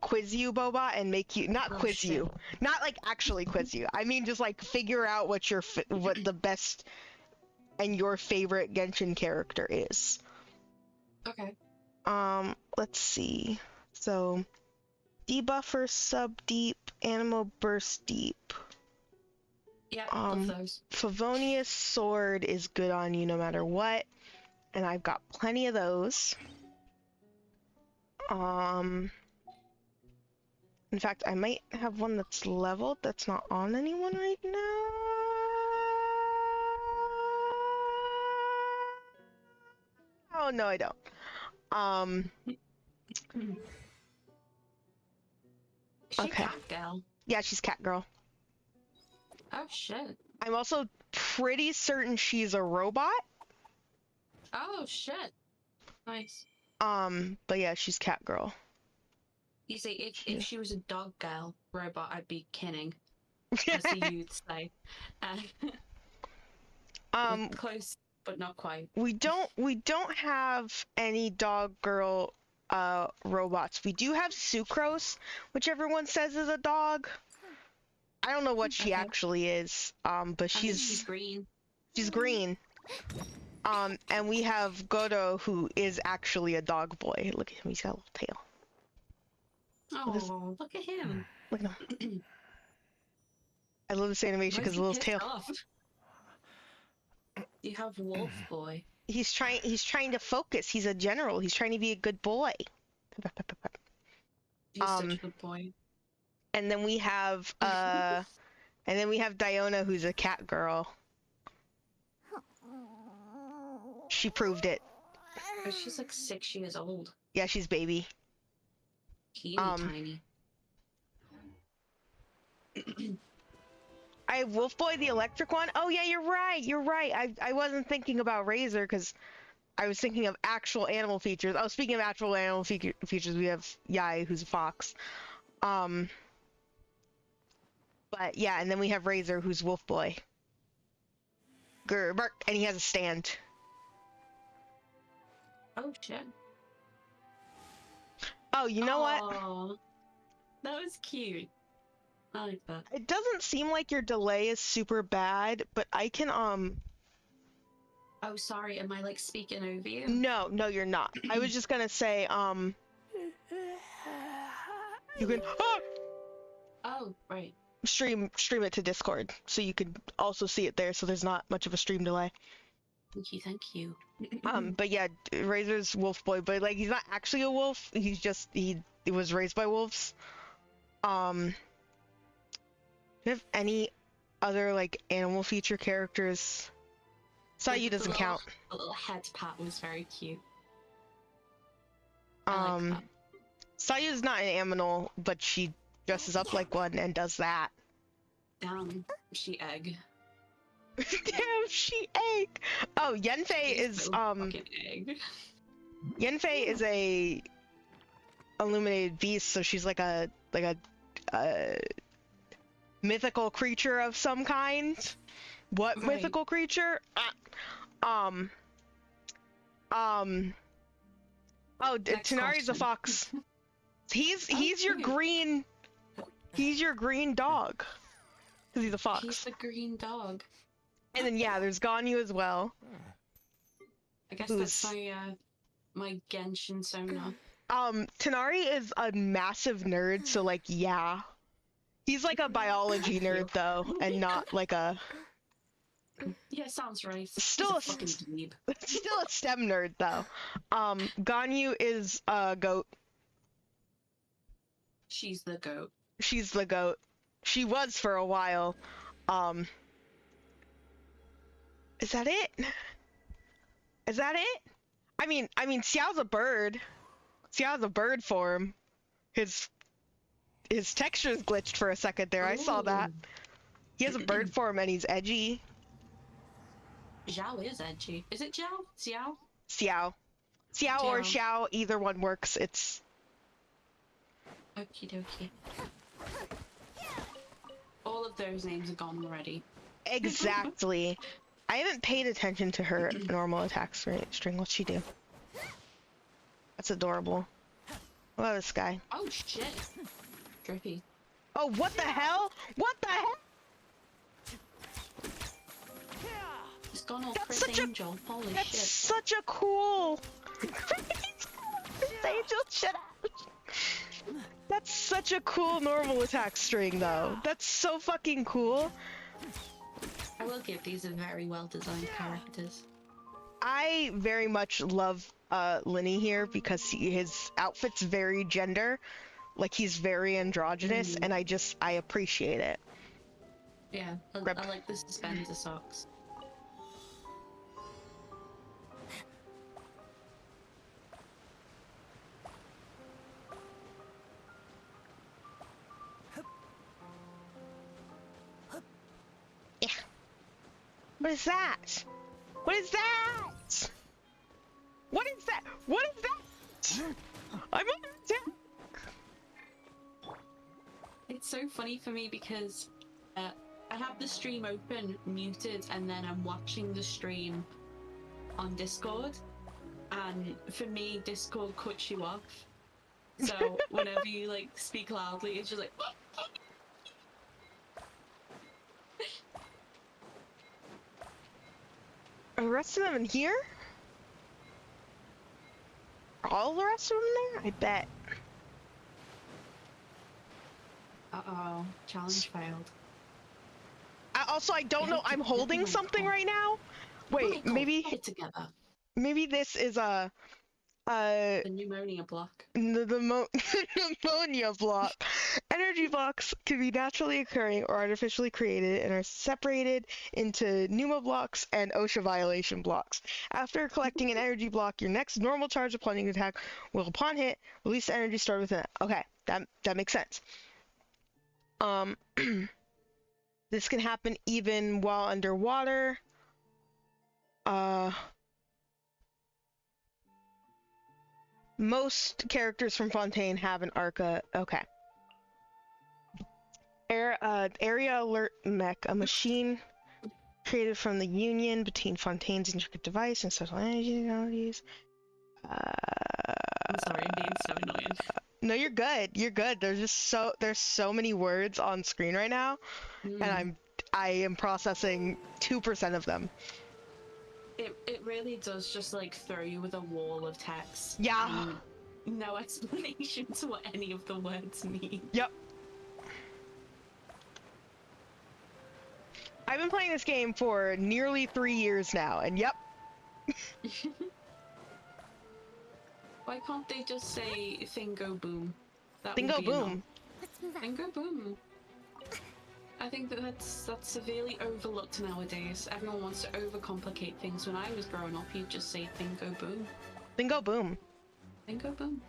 Speaker 1: quiz you, Boba, and make you not quiz you, not like actually quiz you. I mean, just like figure out what the best and your favorite Genshin character is.
Speaker 3: Okay.
Speaker 1: Let's see. So, debuffer, sub deep, animal burst deep.
Speaker 3: Yeah, love those.
Speaker 1: Favonius sword is good on you no matter what, and I've got plenty of those. In fact, I might have one that's leveled that's not on anyone right now. Oh no, I don't.
Speaker 3: Is she
Speaker 1: okay.
Speaker 3: cat girl?
Speaker 1: Yeah, she's cat girl.
Speaker 3: Oh shit.
Speaker 1: I'm also pretty certain she's a robot.
Speaker 3: Oh shit. Nice.
Speaker 1: But yeah, she's cat girl.
Speaker 3: You see, if she was a dog girl robot, I'd be kidding. As the youths say. Close, but not quite.
Speaker 1: We don't have any dog girl robots. We do have Sucrose, which everyone says is a dog. I don't know what she actually is. But she's
Speaker 3: green.
Speaker 1: She's green. And we have Godo, who is actually a dog boy. Look at him, he's got a little tail.
Speaker 3: Oh, look at him.
Speaker 1: Look at him. I love this animation because of the little tail.
Speaker 3: Off? You have Wolf Boy.
Speaker 1: He's trying to focus. He's a general. He's trying to be a good boy.
Speaker 3: He's such a good boy.
Speaker 1: And then we have Diona, who's a cat girl. She proved it.
Speaker 3: Oh, she's like 6 years old.
Speaker 1: Yeah, she's baby.
Speaker 3: Tiny.
Speaker 1: I have Wolf Boy, the electric one. Oh yeah, you're right. I wasn't thinking about Razor because I was thinking of actual animal features. Oh, speaking of actual animal features, we have Yai, who's a fox. But yeah, and then we have Razor, who's Wolf Boy. Grr, bark, and he has a stand.
Speaker 3: Oh shit.
Speaker 1: Oh, you know what?
Speaker 3: That was cute. I like that.
Speaker 1: It doesn't seem like your delay is super bad, but I can
Speaker 3: Oh, sorry. Am I like speaking over you?
Speaker 1: No, you're not. I was just gonna say you can
Speaker 3: Oh, right.
Speaker 1: stream it to Discord, so you could also see it there. So there's not much of a stream delay.
Speaker 3: Thank you.
Speaker 1: But yeah, Razor's Wolf Boy, but like he's not actually a wolf. He's just he was raised by wolves. Do you have any other like animal feature characters? Sayu doesn't count.
Speaker 3: The little head pat was very cute. I like that.
Speaker 1: Sayu's not an animal, but she dresses up like one and does that.
Speaker 3: Damn, she egg.
Speaker 1: Damn, she egg. Oh, Yenfei is
Speaker 3: fucking egg.
Speaker 1: Yenfei is a illuminated beast, so she's like a mythical creature of some kind. What mythical creature? Um, um, oh,
Speaker 3: Next
Speaker 1: Tanari's a
Speaker 3: question.
Speaker 1: fox. He's your
Speaker 3: cute.
Speaker 1: green, he's your green dog. Cause he's a fox.
Speaker 3: He's the green dog.
Speaker 1: And then yeah, there's Ganyu as well.
Speaker 3: I guess
Speaker 1: Who's-
Speaker 3: that's my Genshin Sona.
Speaker 1: Tanari is a massive nerd, so like yeah. He's like a biology nerd though, and not like a
Speaker 3: Yeah, sounds right.
Speaker 1: Still
Speaker 3: He's a
Speaker 1: a
Speaker 3: fucking dweeb.
Speaker 1: still a STEM nerd though. Ganyu is a goat.
Speaker 3: She's the goat.
Speaker 1: She's the goat. She was for a while. Is that it? Is that it? I mean, Xiao's a bird. Xiao's a bird form. His texture's glitched for a second there. I saw that.
Speaker 3: Ooh.
Speaker 1: He has a bird form and he's edgy.
Speaker 3: Zhao is edgy. Is it Zhao? Xiao?
Speaker 1: Xiao. Xiao or
Speaker 3: Xiao.
Speaker 1: Xiao, either one works. It's
Speaker 3: Okie dokie. All of those names are gone already.
Speaker 1: exactly. I haven't paid attention to her normal attack string. What's she do? That's adorable. What about this guy?
Speaker 3: Oh shit. Drippy.
Speaker 1: Oh, what the hell? What the hell?
Speaker 3: He's gone all
Speaker 1: That's
Speaker 3: Chris
Speaker 1: such a-
Speaker 3: Angel. Holy
Speaker 1: That's
Speaker 3: shit.
Speaker 1: such a cool. Chris Angel, shut up. That's such a cool normal attack string, though. That's so fucking cool.
Speaker 3: I will give these are very well designed characters.
Speaker 1: I very much love Linny here because his outfit's very gender. Like, he's very androgynous, and I appreciate it.
Speaker 3: Yeah, I like the suspender socks.
Speaker 1: Yeah. What is that? What is that? What is that? What is that? I'm under attack.
Speaker 3: It's so funny for me because I have the stream open, muted, and then I'm watching the stream on Discord. And for me, Discord cuts you off. So whenever you like speak loudly, it's just like.
Speaker 1: Are the rest of them in here? Are all the rest of them there? I bet.
Speaker 3: Uh-oh, challenge failed.
Speaker 1: I don't know. I'm holding something right now. Wait,
Speaker 3: Michael,
Speaker 1: maybe
Speaker 3: get it together.
Speaker 1: this is a
Speaker 3: The pneumonia block.
Speaker 1: the pneumonia block. Energy blocks can be naturally occurring or artificially created and are separated into pneuma blocks and OSHA violation blocks. After collecting an energy block, your next normal charge of plunging attack will, upon hit, release the energy stored within it. Okay, that makes sense. This can happen even while underwater. Most characters from Fontaine have an Arca. Okay. Area Alert Mech, a machine created from the union between Fontaine's intricate device and special energy technologies.
Speaker 3: I'm sorry, I'm being so annoying.
Speaker 1: No, you're good. You're good. There's so many words on screen right now, and I am processing 2% of them.
Speaker 3: It really does just like throw you with a wall of text.
Speaker 1: Yeah.
Speaker 3: And no explanation to what any of the words mean.
Speaker 1: Yep. I've been playing this game for nearly 3 years now, and yep.
Speaker 3: Why can't they just say Thingo Boom? That
Speaker 1: Thingo
Speaker 3: would be enough.
Speaker 1: Boom.
Speaker 2: Let's move out.
Speaker 3: Thingo Boom. I think that's severely overlooked nowadays. Everyone wants to overcomplicate things. When I was growing up, you'd just say Thingo Boom.
Speaker 1: Thingo Boom.
Speaker 3: Thingo Boom.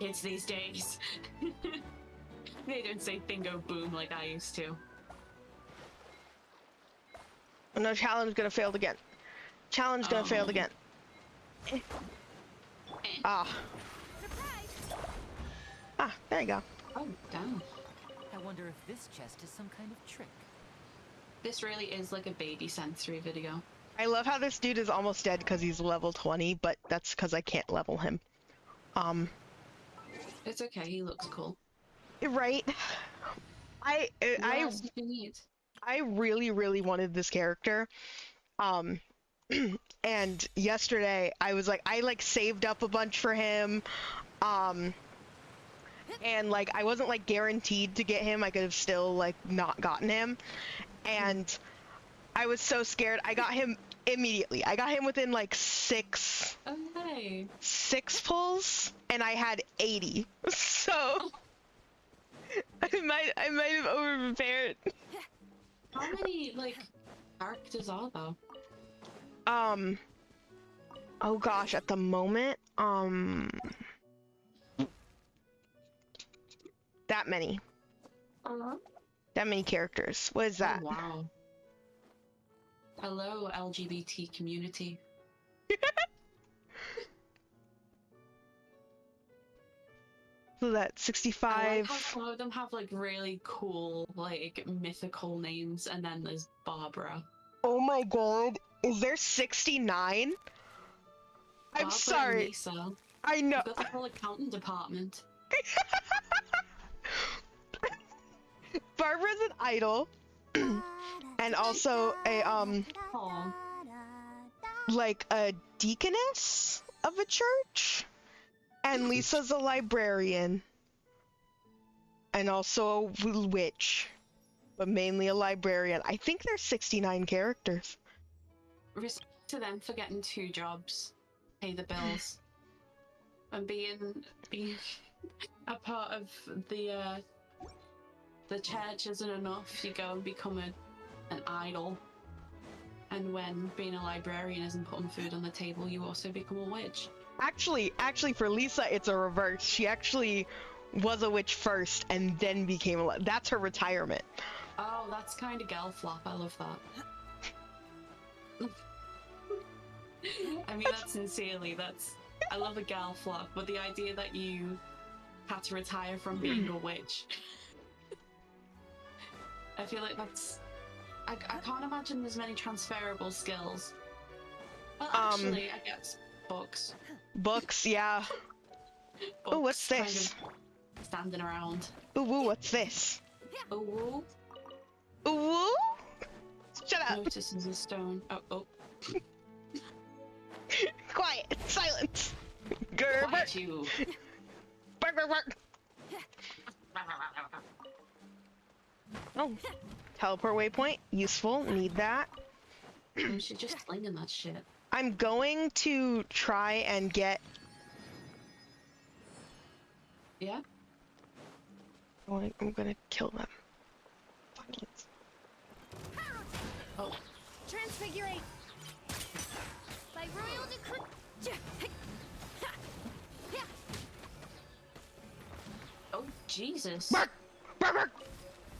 Speaker 3: Kids these days. They don't say Thingo Boom like I used to.
Speaker 1: Oh, no, challenge gonna fail again. Challenge gonna fail again. Ah. Ah, there you go.
Speaker 3: Oh, damn.
Speaker 4: I wonder if this chest is some kind of trick.
Speaker 3: This really is like a baby sensory video.
Speaker 1: I love how this dude is almost dead because he's level 20, but that's because I can't level him.
Speaker 3: It's okay, he looks cool.
Speaker 1: Right? I
Speaker 3: What
Speaker 1: I
Speaker 3: else do you need?
Speaker 1: I really really wanted this character. Um, and yesterday I was like, I like saved up a bunch for him. Um, and like I wasn't like guaranteed to get him. I could have still like not gotten him. And I was so scared. I got him immediately. I got him within like six
Speaker 3: Oh, hey.
Speaker 1: pulls, and I had 80. So I might have overprepared.
Speaker 3: How many, like, characters are there?
Speaker 1: Oh gosh, at the moment, that many.
Speaker 3: Uh-huh.
Speaker 1: That many characters. What is that?
Speaker 3: Oh, wow. Hello, LGBT community.
Speaker 1: So that
Speaker 3: I
Speaker 1: 65.
Speaker 3: like how some of them have like really cool, like mythical names, and then there's Barbara.
Speaker 1: Oh my god. Is there 69? I'm
Speaker 3: Barbara
Speaker 1: sorry.
Speaker 3: And Lisa.
Speaker 1: I know.
Speaker 3: You've got the whole accounting department.
Speaker 1: Barbara's an idol. And also a
Speaker 3: Aw.
Speaker 1: like a deaconess of a church. And Lisa's a librarian. And also a witch. But mainly a librarian. I think there's 69 characters.
Speaker 3: Respect to them for getting 2 jobs, pay the bills, and being a part of the church isn't enough. You go and become an idol, and when being a librarian isn't putting food on the table, you also become a witch.
Speaker 1: Actually, for Lisa, it's a reverse. She actually was a witch first and then became a. That's her retirement.
Speaker 3: Oh, that's kind of gal flop. I love that. I mean that sincerely. I love a gal flop, but the idea that you had to retire from being a witch, I feel like that's. I can't imagine there's many transferable skills. Well, actually, I guess books.
Speaker 1: Books, yeah. Oh, what's
Speaker 3: Books
Speaker 1: this?
Speaker 3: Kind of standing around.
Speaker 1: Ooh, what's this?
Speaker 3: Oh,
Speaker 1: Ooh, shut up.
Speaker 3: notices a stone. Oh.
Speaker 1: Quiet, silence.
Speaker 3: Quiet you.
Speaker 1: Bark. Oh, teleport waypoint, useful. Need that.
Speaker 3: She's just slinging that shit.
Speaker 1: I'm going to try and get.
Speaker 3: Yeah.
Speaker 1: I'm gonna kill them. Silence.
Speaker 3: Oh.
Speaker 2: Transfigurate. By royal decree.
Speaker 3: Oh, Jesus.
Speaker 1: Bark.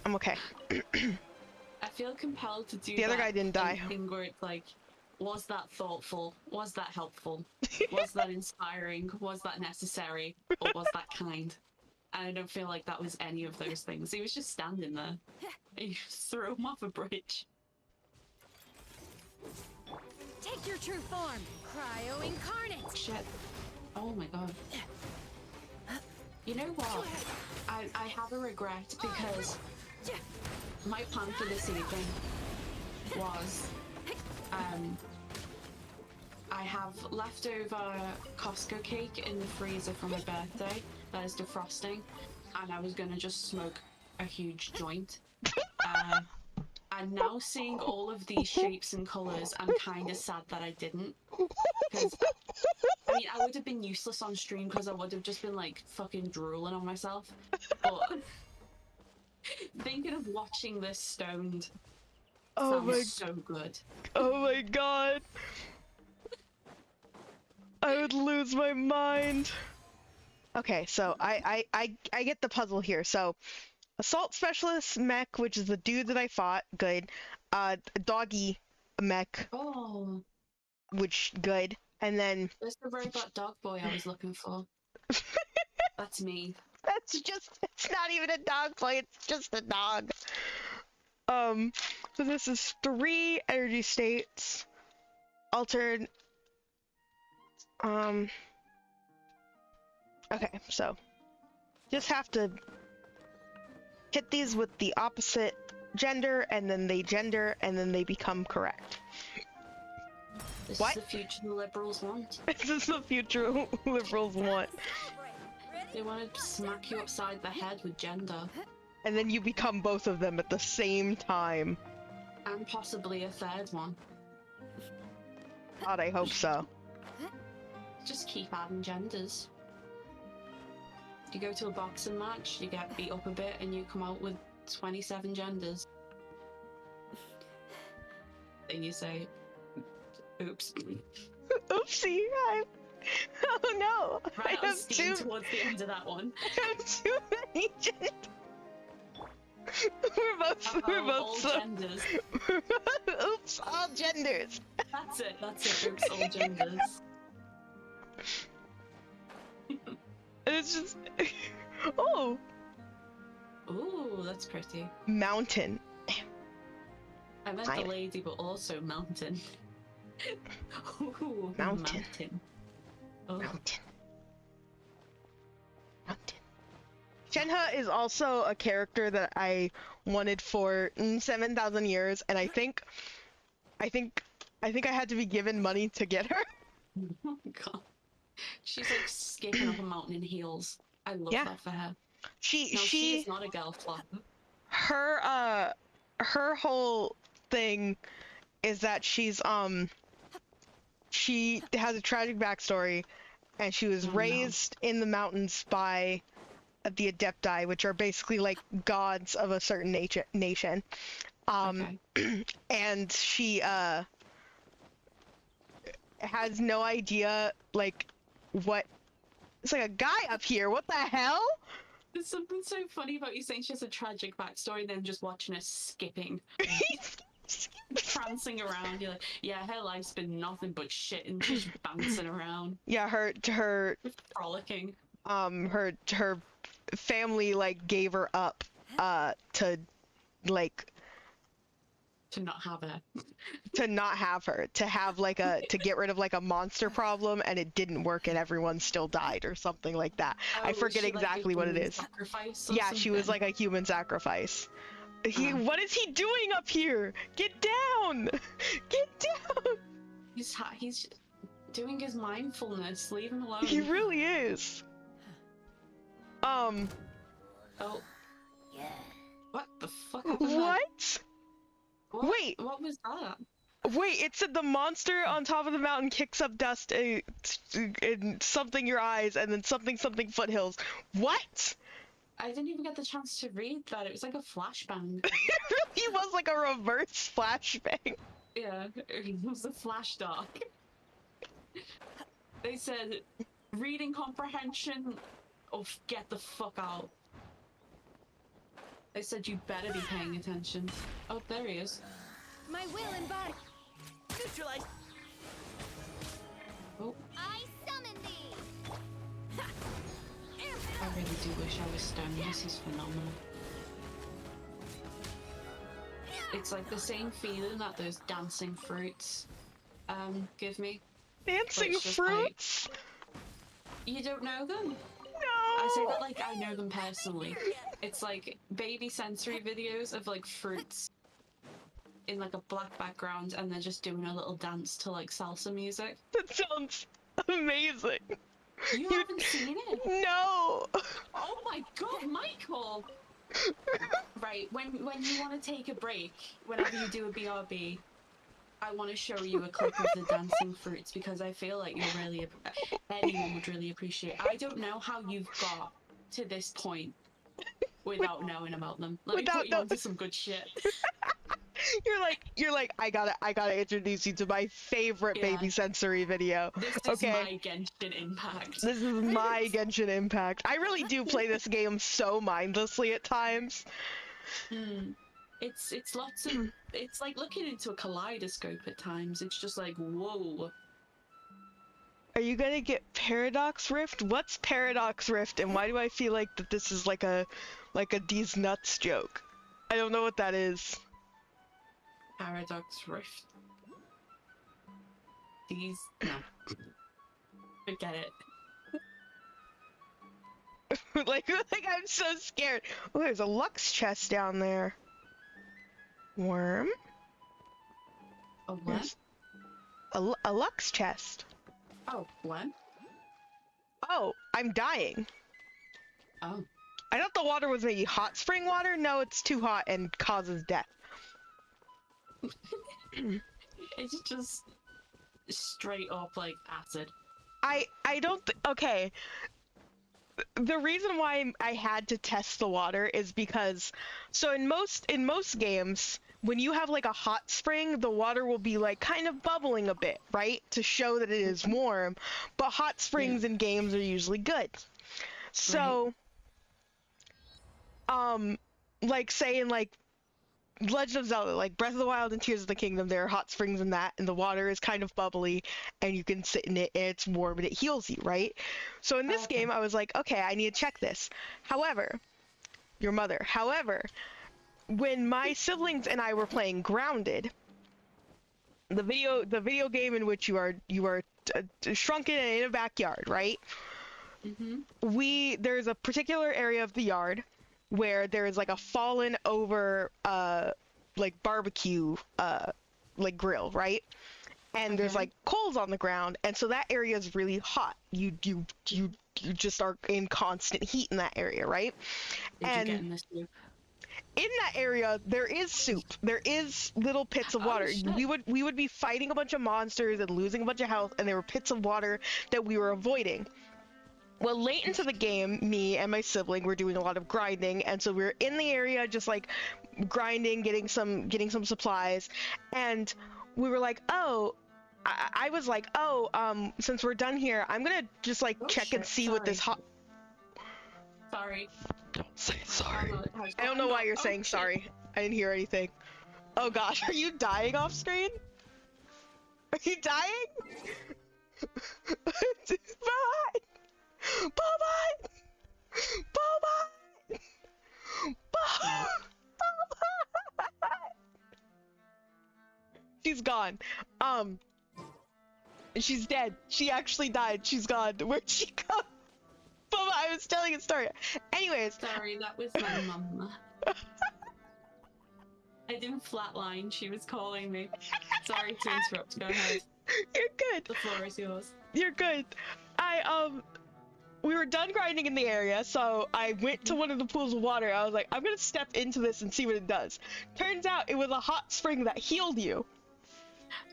Speaker 1: I'm okay.
Speaker 3: I feel compelled to do
Speaker 1: The other
Speaker 3: that
Speaker 1: guy didn't die.
Speaker 3: thing where it's like, was that thoughtful? Was that helpful? Was that inspiring? Was that necessary? Or was that kind? And I don't feel like that was any of those things. He was just standing there. You just threw him off a bridge.
Speaker 2: Take your true form, Cryo Incarnate.
Speaker 3: Shit. Oh my god. You know what? I have a regret because my plan for this evening was I have leftover Costco cake in the freezer from my birthday that is defrosting, and I was gonna just smoke a huge joint. And now seeing all of these shapes and colours, I'm kind of sad that I didn't. Because, I mean, I would have been useless on stream because I would have just been like fucking drooling on myself. But thinking of watching this stoned sounds so good.
Speaker 1: Oh my god. I would lose my mind. Okay, so I get the puzzle here. So, assault specialist mech, which is the dude that I fought, good. Doggy mech,
Speaker 3: Oh,
Speaker 1: which good. And then
Speaker 3: there's the robot dog boy I was looking for. That's me.
Speaker 1: it's not even a dog boy, it's just a dog. So this is 3 energy states. altered. Okay, so just have to hit these with the opposite gender, and then they gender, and then they become correct.
Speaker 3: This
Speaker 1: What?
Speaker 3: is the future the liberals want.
Speaker 1: This is the future liberals want.
Speaker 3: They want to smack you upside the head with gender.
Speaker 1: And then you become both of them at the same time.
Speaker 3: And possibly a third one.
Speaker 1: God, I hope so.
Speaker 3: Just keep adding genders. You go to a boxing match, you get beat up a bit, and you come out with 27 genders. Then you say, oops.
Speaker 1: Oopsie, oh no!
Speaker 3: Right,
Speaker 1: I
Speaker 3: I
Speaker 1: have
Speaker 3: was steaming towards the end of that one.
Speaker 1: I have too many genders. We're both
Speaker 3: all
Speaker 1: so...
Speaker 3: genders.
Speaker 1: Oops, all genders.
Speaker 3: That's it, oops, all genders.
Speaker 1: It's just... Oh!
Speaker 3: Ooh, that's pretty.
Speaker 1: Mountain.
Speaker 3: I meant the lady, but also mountain. Ooh,
Speaker 1: Mountain.
Speaker 3: Oh.
Speaker 1: Mountain. Mountain. Shenhe is also a character that I wanted for 7,000 years, and I think I had to be given money to get her.
Speaker 3: Oh my god. She's like skipping up a mountain in heels. I love that for her. She is not a girl flop.
Speaker 1: Her whole thing is that she has a tragic backstory, and she was raised in the mountains by the Adepti, which are basically like gods of a certain nation. And she has no idea like what. It's like a guy up here. What the hell?
Speaker 3: There's something so funny about you saying she has a tragic backstory and then just watching her skipping. Prancing around. You're like, yeah, her life's been nothing but shit and she's bouncing around.
Speaker 1: Yeah, her
Speaker 3: frolicking.
Speaker 1: Her family like gave her up to like
Speaker 3: to not have her.
Speaker 1: To have like to get rid of like a monster problem, and it didn't work and everyone still died or something like that. I forget exactly what it is. Yeah, she was like a human sacrifice. What is he doing up here? Get down! Get down!
Speaker 3: He's doing his mindfulness. Leave him alone.
Speaker 1: He really is.
Speaker 3: Oh. Yeah. What the fuck happened there?
Speaker 1: What? Wait.
Speaker 3: What was that?
Speaker 1: Wait, it said the monster on top of the mountain kicks up dust and something your eyes, and then something foothills. What?
Speaker 3: I didn't even get the chance to read that. It was like a flashbang.
Speaker 1: It really was like a reverse flashbang.
Speaker 3: Yeah, it was a flash doc. They said, reading comprehension, get the fuck out. They said you better be paying attention. Oh, there he is.
Speaker 2: My will and body.
Speaker 4: Neutralize.
Speaker 3: Oh.
Speaker 2: I summon thee.
Speaker 3: I really do wish I was stoned. This is phenomenal. It's like the same feeling that those dancing fruits give me.
Speaker 1: Dancing fruits?
Speaker 3: Like, you don't know them?
Speaker 1: No!
Speaker 3: I say that like I know them personally. It's like baby sensory videos of like fruits in like a black background, and they're just doing a little dance to like salsa music.
Speaker 1: That sounds amazing.
Speaker 3: You haven't seen it?
Speaker 1: No!
Speaker 3: Oh my god, Michael! Right, when you want to take a break, whenever you do a BRB, I want to show you a clip of the dancing fruits, because I feel like anyone would really appreciate it. I don't know how you've got to this point without knowing about them. Let me put you onto some good shit.
Speaker 1: You're like, I gotta introduce you to my favorite baby sensory video.
Speaker 3: This is my Genshin Impact.
Speaker 1: This is my Genshin Impact. I really do play this game so mindlessly at times.
Speaker 3: It's lots of, it's like looking into a kaleidoscope at times. It's just like, whoa.
Speaker 1: Are you gonna get Paradox Rift? What's Paradox Rift, and why do I feel like that this is like a D's nuts joke? I don't know what that is.
Speaker 3: Paradox Rift. These no. Forget it.
Speaker 1: like I'm so scared. Oh, there's a Lux chest down there. Worm?
Speaker 3: A what?
Speaker 1: A Lux chest.
Speaker 3: Oh, what?
Speaker 1: Oh, I'm dying.
Speaker 3: Oh.
Speaker 1: I thought the water was maybe hot spring water. No, it's too hot and causes death.
Speaker 3: It's just straight up like acid.
Speaker 1: I don't okay. The reason why I had to test the water is because so in most games when you have like a hot spring, the water will be like kind of bubbling a bit, right? To show that it is warm. But hot springs in games are usually good. So like say in like Legend of Zelda, like Breath of the Wild and Tears of the Kingdom, there are hot springs in that, and the water is kind of bubbly, and you can sit in it, and it's warm, and it heals you, right? So in this game, I was like, okay, I need to check this. However, when my siblings and I were playing Grounded, the video game in which you are shrunken and in a backyard, right? There's a particular area of the yard where there is like a fallen over like barbecue like grill, right? And there's like coals on the ground, and so that area is really hot. You just are in constant heat in that area, right?
Speaker 3: Did you get in this soup?
Speaker 1: In that area there is soup. There is little pits of water. We would be fighting a bunch of monsters and losing a bunch of health, and there were pits of water that we were avoiding. Well, late into the game, me and my sibling were doing a lot of grinding, and so we were in the area just like grinding, getting some supplies, and we were like, oh, I was like, oh, since we're done here, I'm gonna just like check and see what this hot.
Speaker 3: Sorry.
Speaker 1: Don't say sorry. I don't know why you're saying sorry. I didn't hear anything. Oh gosh, are you dying off screen? Are you dying? Bye! Bye-bye! Bye-bye! Bye-bye! She's gone. She's dead. She actually died. She's gone. Where'd she go? Bye-bye. I was telling a story. Anyways.
Speaker 3: Sorry, that was my mum. I didn't flatline. She was calling me. Sorry to interrupt. Go ahead.
Speaker 1: You're good.
Speaker 3: The floor is yours.
Speaker 1: You're good. We were done grinding in the area, so I went to one of the pools of water. I was like, I'm gonna step into this and see what it does. Turns out it was a hot spring that healed you.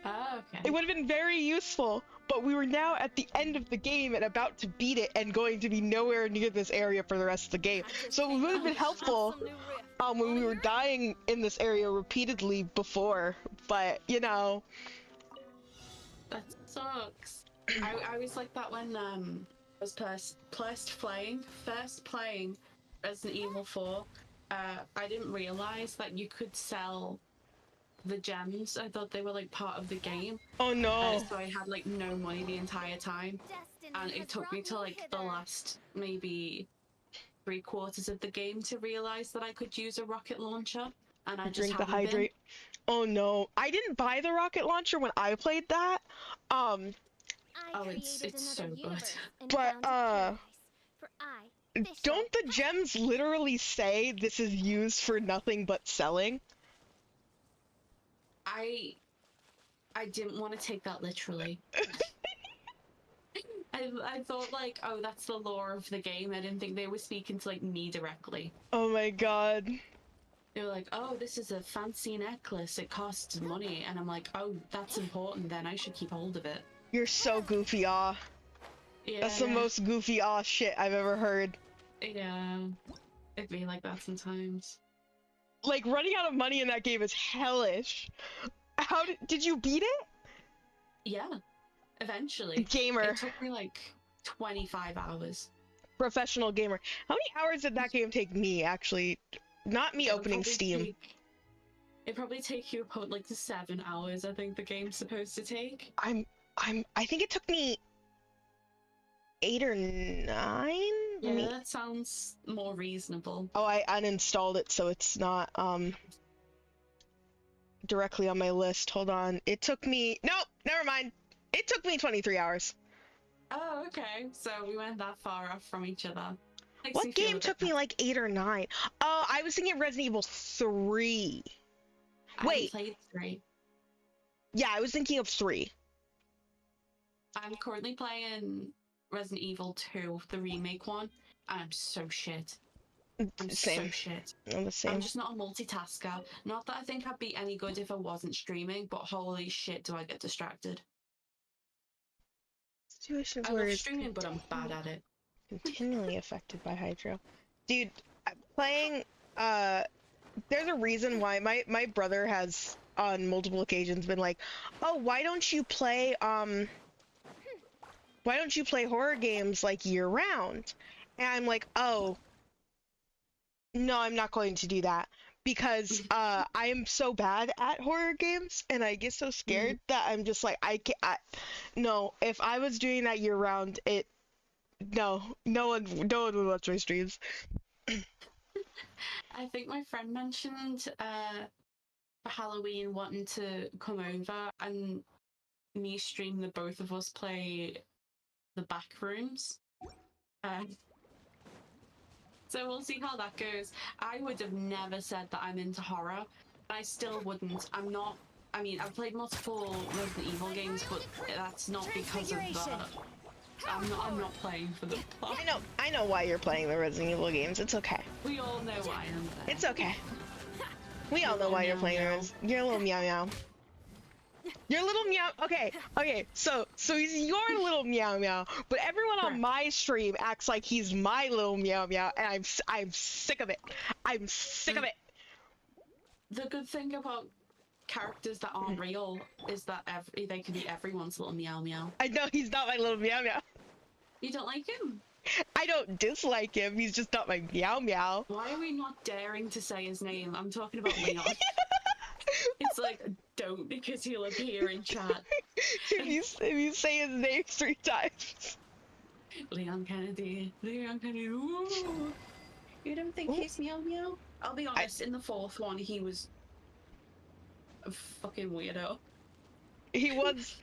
Speaker 3: Oh, okay.
Speaker 1: It would have been very useful, but we were now at the end of the game and about to beat it and going to be nowhere near this area for the rest of the game. So it would have been helpful when we were dying in this area repeatedly before, but you know.
Speaker 3: That sucks. I was like that when I was first playing Resident Evil 4. I didn't realize that you could sell the gems. I thought they were like part of the game.
Speaker 1: Oh no.
Speaker 3: So I had like no money the entire time, and it took me to like the last maybe 3/4 of the game to realize that I could use a rocket launcher, and I just
Speaker 1: drink the
Speaker 3: haven't
Speaker 1: hydrate. Oh no, I didn't buy the rocket launcher when I played that.
Speaker 3: Oh, it's so good.
Speaker 1: But don't the gems literally say this is used for nothing but selling?
Speaker 3: I didn't want to take that literally. I thought like, oh, that's the lore of the game. I didn't think they were speaking to like me directly.
Speaker 1: Oh my god.
Speaker 3: They were like, oh, this is a fancy necklace. It costs money. And I'm like, oh, that's important then. I should keep hold of it.
Speaker 1: You're so goofy, ah.
Speaker 3: Yeah.
Speaker 1: That's the most goofy shit I've ever heard.
Speaker 3: Yeah. It'd be like that sometimes.
Speaker 1: Like, running out of money in that game is hellish. How did you beat it?
Speaker 3: Yeah. Eventually.
Speaker 1: Gamer.
Speaker 3: It took me like 25 hours.
Speaker 1: Professional gamer. How many hours did that game take me, actually? Not me opening Steam.
Speaker 3: It'd probably take you about like 7 hours, I think the game's supposed to take.
Speaker 1: I think it took me 8 or 9?
Speaker 3: Yeah, that sounds more reasonable.
Speaker 1: Oh, I uninstalled it, so it's not directly on my list. Hold on. It took me... Nope! Never mind! It took me 23 hours.
Speaker 3: Oh, okay. So we weren't that far off from each other. Makes me
Speaker 1: What
Speaker 3: feel a
Speaker 1: game
Speaker 3: bit
Speaker 1: took me like 8 or 9? Oh, I was thinking Resident Evil 3.
Speaker 3: I haven't
Speaker 1: Wait.
Speaker 3: played 3.
Speaker 1: Yeah, I was thinking of 3.
Speaker 3: I'm currently playing Resident Evil 2, the remake one, and I'm so shit. I'm
Speaker 1: Same.
Speaker 3: so shit.
Speaker 1: I'm the same.
Speaker 3: I'm just not a multitasker. Not that I think I'd be any good if I wasn't streaming, but holy shit do I get distracted.
Speaker 1: Situations
Speaker 3: I
Speaker 1: where
Speaker 3: love
Speaker 1: it's
Speaker 3: streaming, but I'm bad at it.
Speaker 1: continually affected by hydro. Dude, playing, there's a reason why my brother has on multiple occasions been like, oh, why don't you play horror games like year round? And I'm like, oh, no, I'm not going to do that because I am so bad at horror games and I get so scared that I'm just like, no, if I was doing that year round, no one would watch my streams.
Speaker 3: I think my friend mentioned for Halloween wanting to come over and me stream the both of us play the back rooms. So we'll see how that goes. I would have never said that I'm into horror. I still wouldn't. I'm not. I mean, I've played multiple Resident Evil games, but that's not because of the. I'm not playing for the plot.
Speaker 1: I know why you're playing the Resident Evil games. It's okay.
Speaker 3: We all know why I'm there.
Speaker 1: It's okay. We all know why you're playing yours. You're a little meow meow. Your little meow. Okay. So he's your little meow meow, but everyone on my stream acts like he's my little meow meow, and I'm sick of it. I'm sick of it.
Speaker 3: The good thing about characters that aren't real is that they can be everyone's little meow meow.
Speaker 1: I know he's not my little meow meow.
Speaker 3: You don't like him?
Speaker 1: I don't dislike him. He's just not my meow meow.
Speaker 3: Why are we not daring to say his name? I'm talking about Leon. It's like, don't, because he'll appear in chat.
Speaker 1: if you say his name 3 times.
Speaker 3: Leon Kennedy. Ooh. You don't think he's meow meow? I'll be honest, in the 4th one, he was a fucking weirdo.
Speaker 1: He was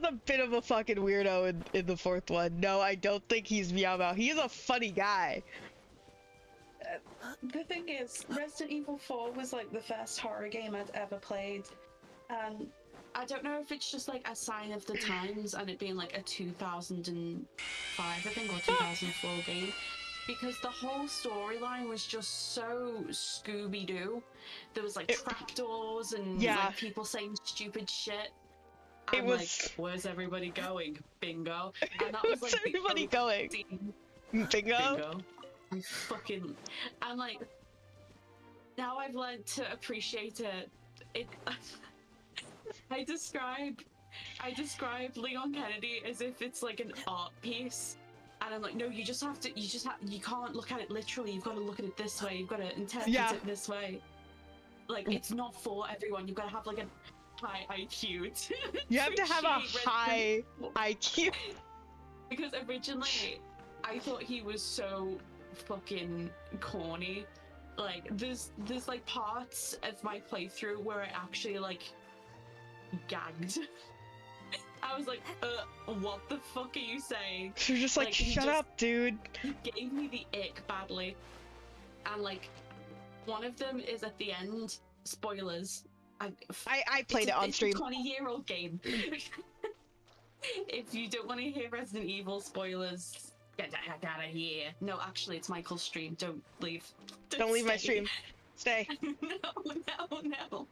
Speaker 1: a bit of a fucking weirdo in the 4th one. No, I don't think he's meow meow. He's a funny guy.
Speaker 3: The thing is, Resident Evil 4 was like the first horror game I'd ever played, and I don't know if it's just like a sign of the times and it being like a 2005, I think, or 2004 game, because the whole storyline was just so Scooby-Doo. There was like trapdoors and like people saying stupid shit. And like, where's everybody going? Bingo. And that was like,
Speaker 1: where's everybody going? Bingo. I'm like, now I've learned to appreciate it. I describe Leon Kennedy as if it's like an art piece, and I'm like, no, you can't look at it literally. You've got to look at it this way. You've got to interpret it this way. Like, it's not for everyone. You've got to have like a high IQ. You have to have a high IQ.
Speaker 3: Because originally, I thought he was so fucking corny. Like, there's like parts of my playthrough where I actually like gagged. I was like, what the fuck are you saying?
Speaker 1: You're just like shut up, dude.
Speaker 3: He gave me the ick badly. And like, one of them is at the end. Spoilers.
Speaker 1: I played it on stream.
Speaker 3: It's a 20-year-old game. If you don't want to hear Resident Evil spoilers, get out of here. No, actually, it's Michael's stream. Don't leave.
Speaker 1: Don't leave my stream. Stay.
Speaker 3: No.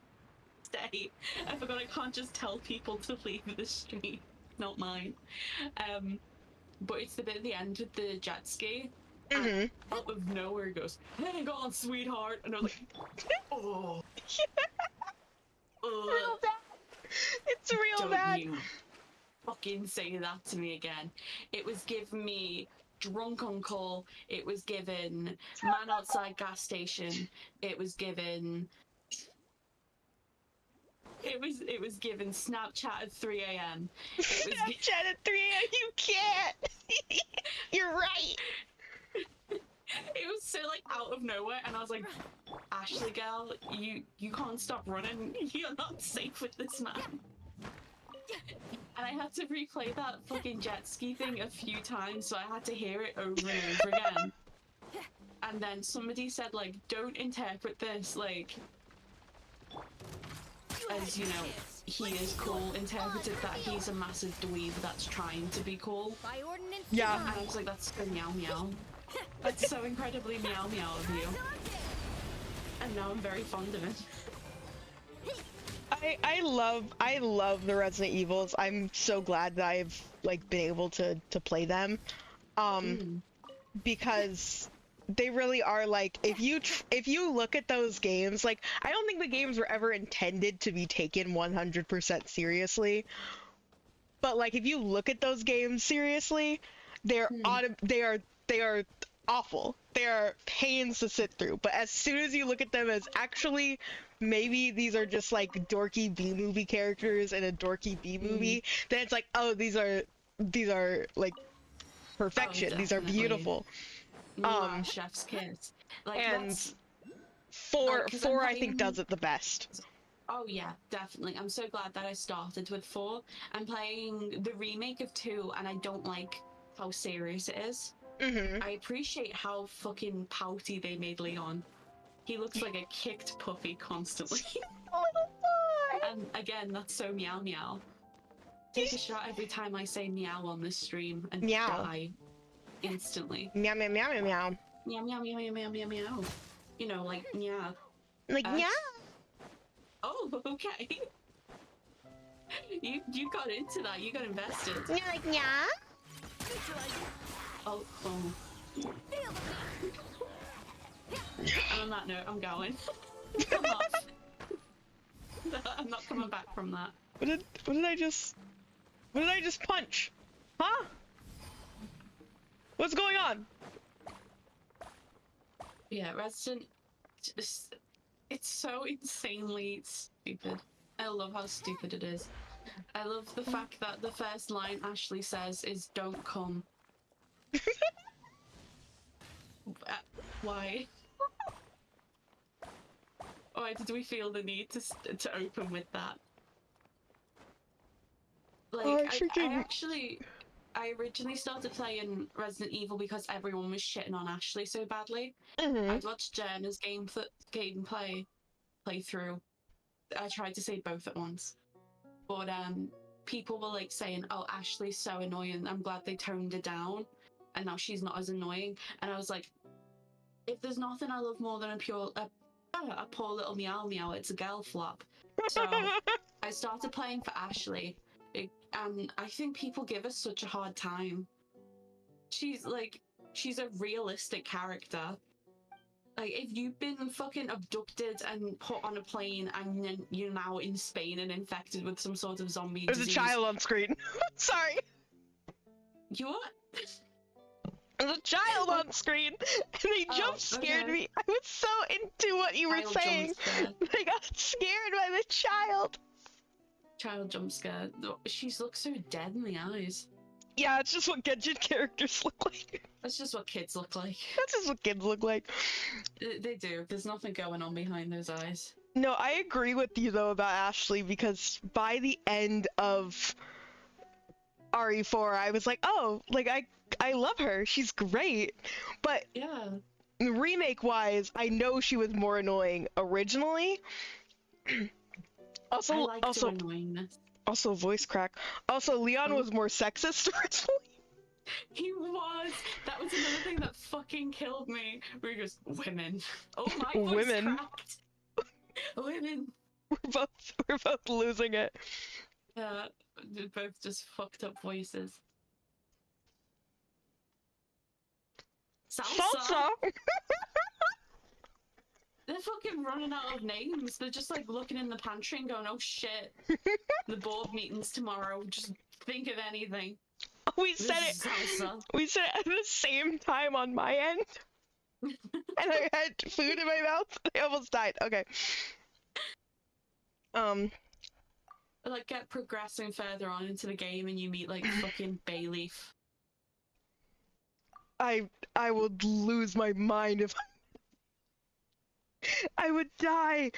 Speaker 3: Stay. I forgot I can't just tell people to leave the stream. Not mine. But it's the bit at the end with the jet ski. And out of nowhere it goes, hang on, sweetheart. And I'm like, oh.
Speaker 1: Real bad. It's real bad.
Speaker 3: Don't you fucking say that to me again. It was giving me drunk uncle. It was given man outside gas station. It was given given Snapchat at 3 a.m.
Speaker 1: Snapchat at 3 a.m. You can't. You're right.
Speaker 3: It was so like out of nowhere, and I was like, Ashley girl, you can't stop running. You're not safe with this man. And I had to replay that fucking jet ski thing a few times, so I had to hear it over and over again. And then somebody said, like, don't interpret this, like, as, you know, he is cool. Interpreted that he's a massive dweeb that's trying to be cool.
Speaker 2: By ordinance,
Speaker 1: Yeah.
Speaker 3: And I was like, that's so meow meow. That's so incredibly meow meow of you. And now I'm very fond of it.
Speaker 1: I love the Resident Evils. I'm so glad that I've like been able to play them, because they really are like, if you look at those games, like I don't think the games were ever intended to be taken 100% seriously, but like if you look at those games seriously, they are awful. They are pains to sit through. But as soon as you look at them as actually, maybe these are just like dorky B movie characters in a dorky B movie, then it's like, oh, these are like perfection.
Speaker 3: Oh,
Speaker 1: these are
Speaker 3: definitely.
Speaker 1: beautiful.
Speaker 3: Chef's kiss. Like,
Speaker 1: And
Speaker 3: that's,
Speaker 1: four
Speaker 3: like,
Speaker 1: I think does it the best.
Speaker 3: oh yeah, definitely. I'm so glad that I started with 4. I'm playing the remake of 2, and I don't like how serious it is. I appreciate how fucking pouty they made Leon. He looks like a kicked puppy constantly. And again, that's so meow meow. Take a shot every time I say meow on this stream and
Speaker 1: Meow.
Speaker 3: die instantly.
Speaker 1: Meow meow meow meow meow.
Speaker 3: Meow meow meow meow meow meow meow. You know, like meow.
Speaker 1: Like meow.
Speaker 3: Oh, okay. You got into that. You got invested.
Speaker 1: You're like meow.
Speaker 3: Oh. And on that note, I'm going. Come off. I'm not coming back from that.
Speaker 1: What did I just punch? Huh? What's going on?
Speaker 3: Yeah, Resident. It's so insanely stupid. I love how stupid it is. I love the fact that the first line Ashley says is "Don't come." Why? Why did we feel the need to open with that? Like, I originally started playing Resident Evil because everyone was shitting on Ashley so badly. I'd watched Jenna's gameplay playthrough. I tried to say both at once, but people were like saying, "Oh, Ashley's so annoying. I'm glad they toned her down, and now she's not as annoying." And I was like, if there's nothing I love more than a poor little meow meow, it's a girl flop. So I started playing for Ashley, and I think people give us such a hard time. She's a realistic character. Like, if you've been fucking abducted and put on a plane and then you're now in Spain and infected with some sort of zombie
Speaker 1: There's
Speaker 3: disease.
Speaker 1: a child on screen. Sorry.
Speaker 3: You what?
Speaker 1: There's a child on screen, and they jump scared me. I was so into what you were saying. I got scared by the child.
Speaker 3: Child jump scare. She looks so dead in the eyes.
Speaker 1: Yeah, it's just what Genshin characters look like.
Speaker 3: That's just what kids look like.
Speaker 1: That's just what kids look like.
Speaker 3: They do. There's nothing going on behind those eyes.
Speaker 1: No, I agree with you though about Ashley, because by the end of RE4, I was like, oh, like I love her. She's great. But
Speaker 3: yeah,
Speaker 1: remake-wise, I know she was more annoying originally.
Speaker 3: I like her annoyingness.
Speaker 1: Also, voice crack. Also, Leon was more sexist originally.
Speaker 3: He was. That was another thing that fucking killed me. Where he goes, women. Oh my voice
Speaker 1: Women.
Speaker 3: cracked. Women.
Speaker 1: We're both losing it.
Speaker 3: Yeah, they're both just fucked up voices.
Speaker 1: Salsa.
Speaker 3: They're fucking running out of names. They're just like looking in the pantry and going, oh shit. The board meeting's tomorrow. Just think of anything.
Speaker 1: We said it.
Speaker 3: Salsa.
Speaker 1: We said it at the same time on my end. And I had food in my mouth. I almost died. Okay.
Speaker 3: Like, get progressing further on into the game and you meet like fucking Bayleaf.
Speaker 1: I would lose my mind if I would die.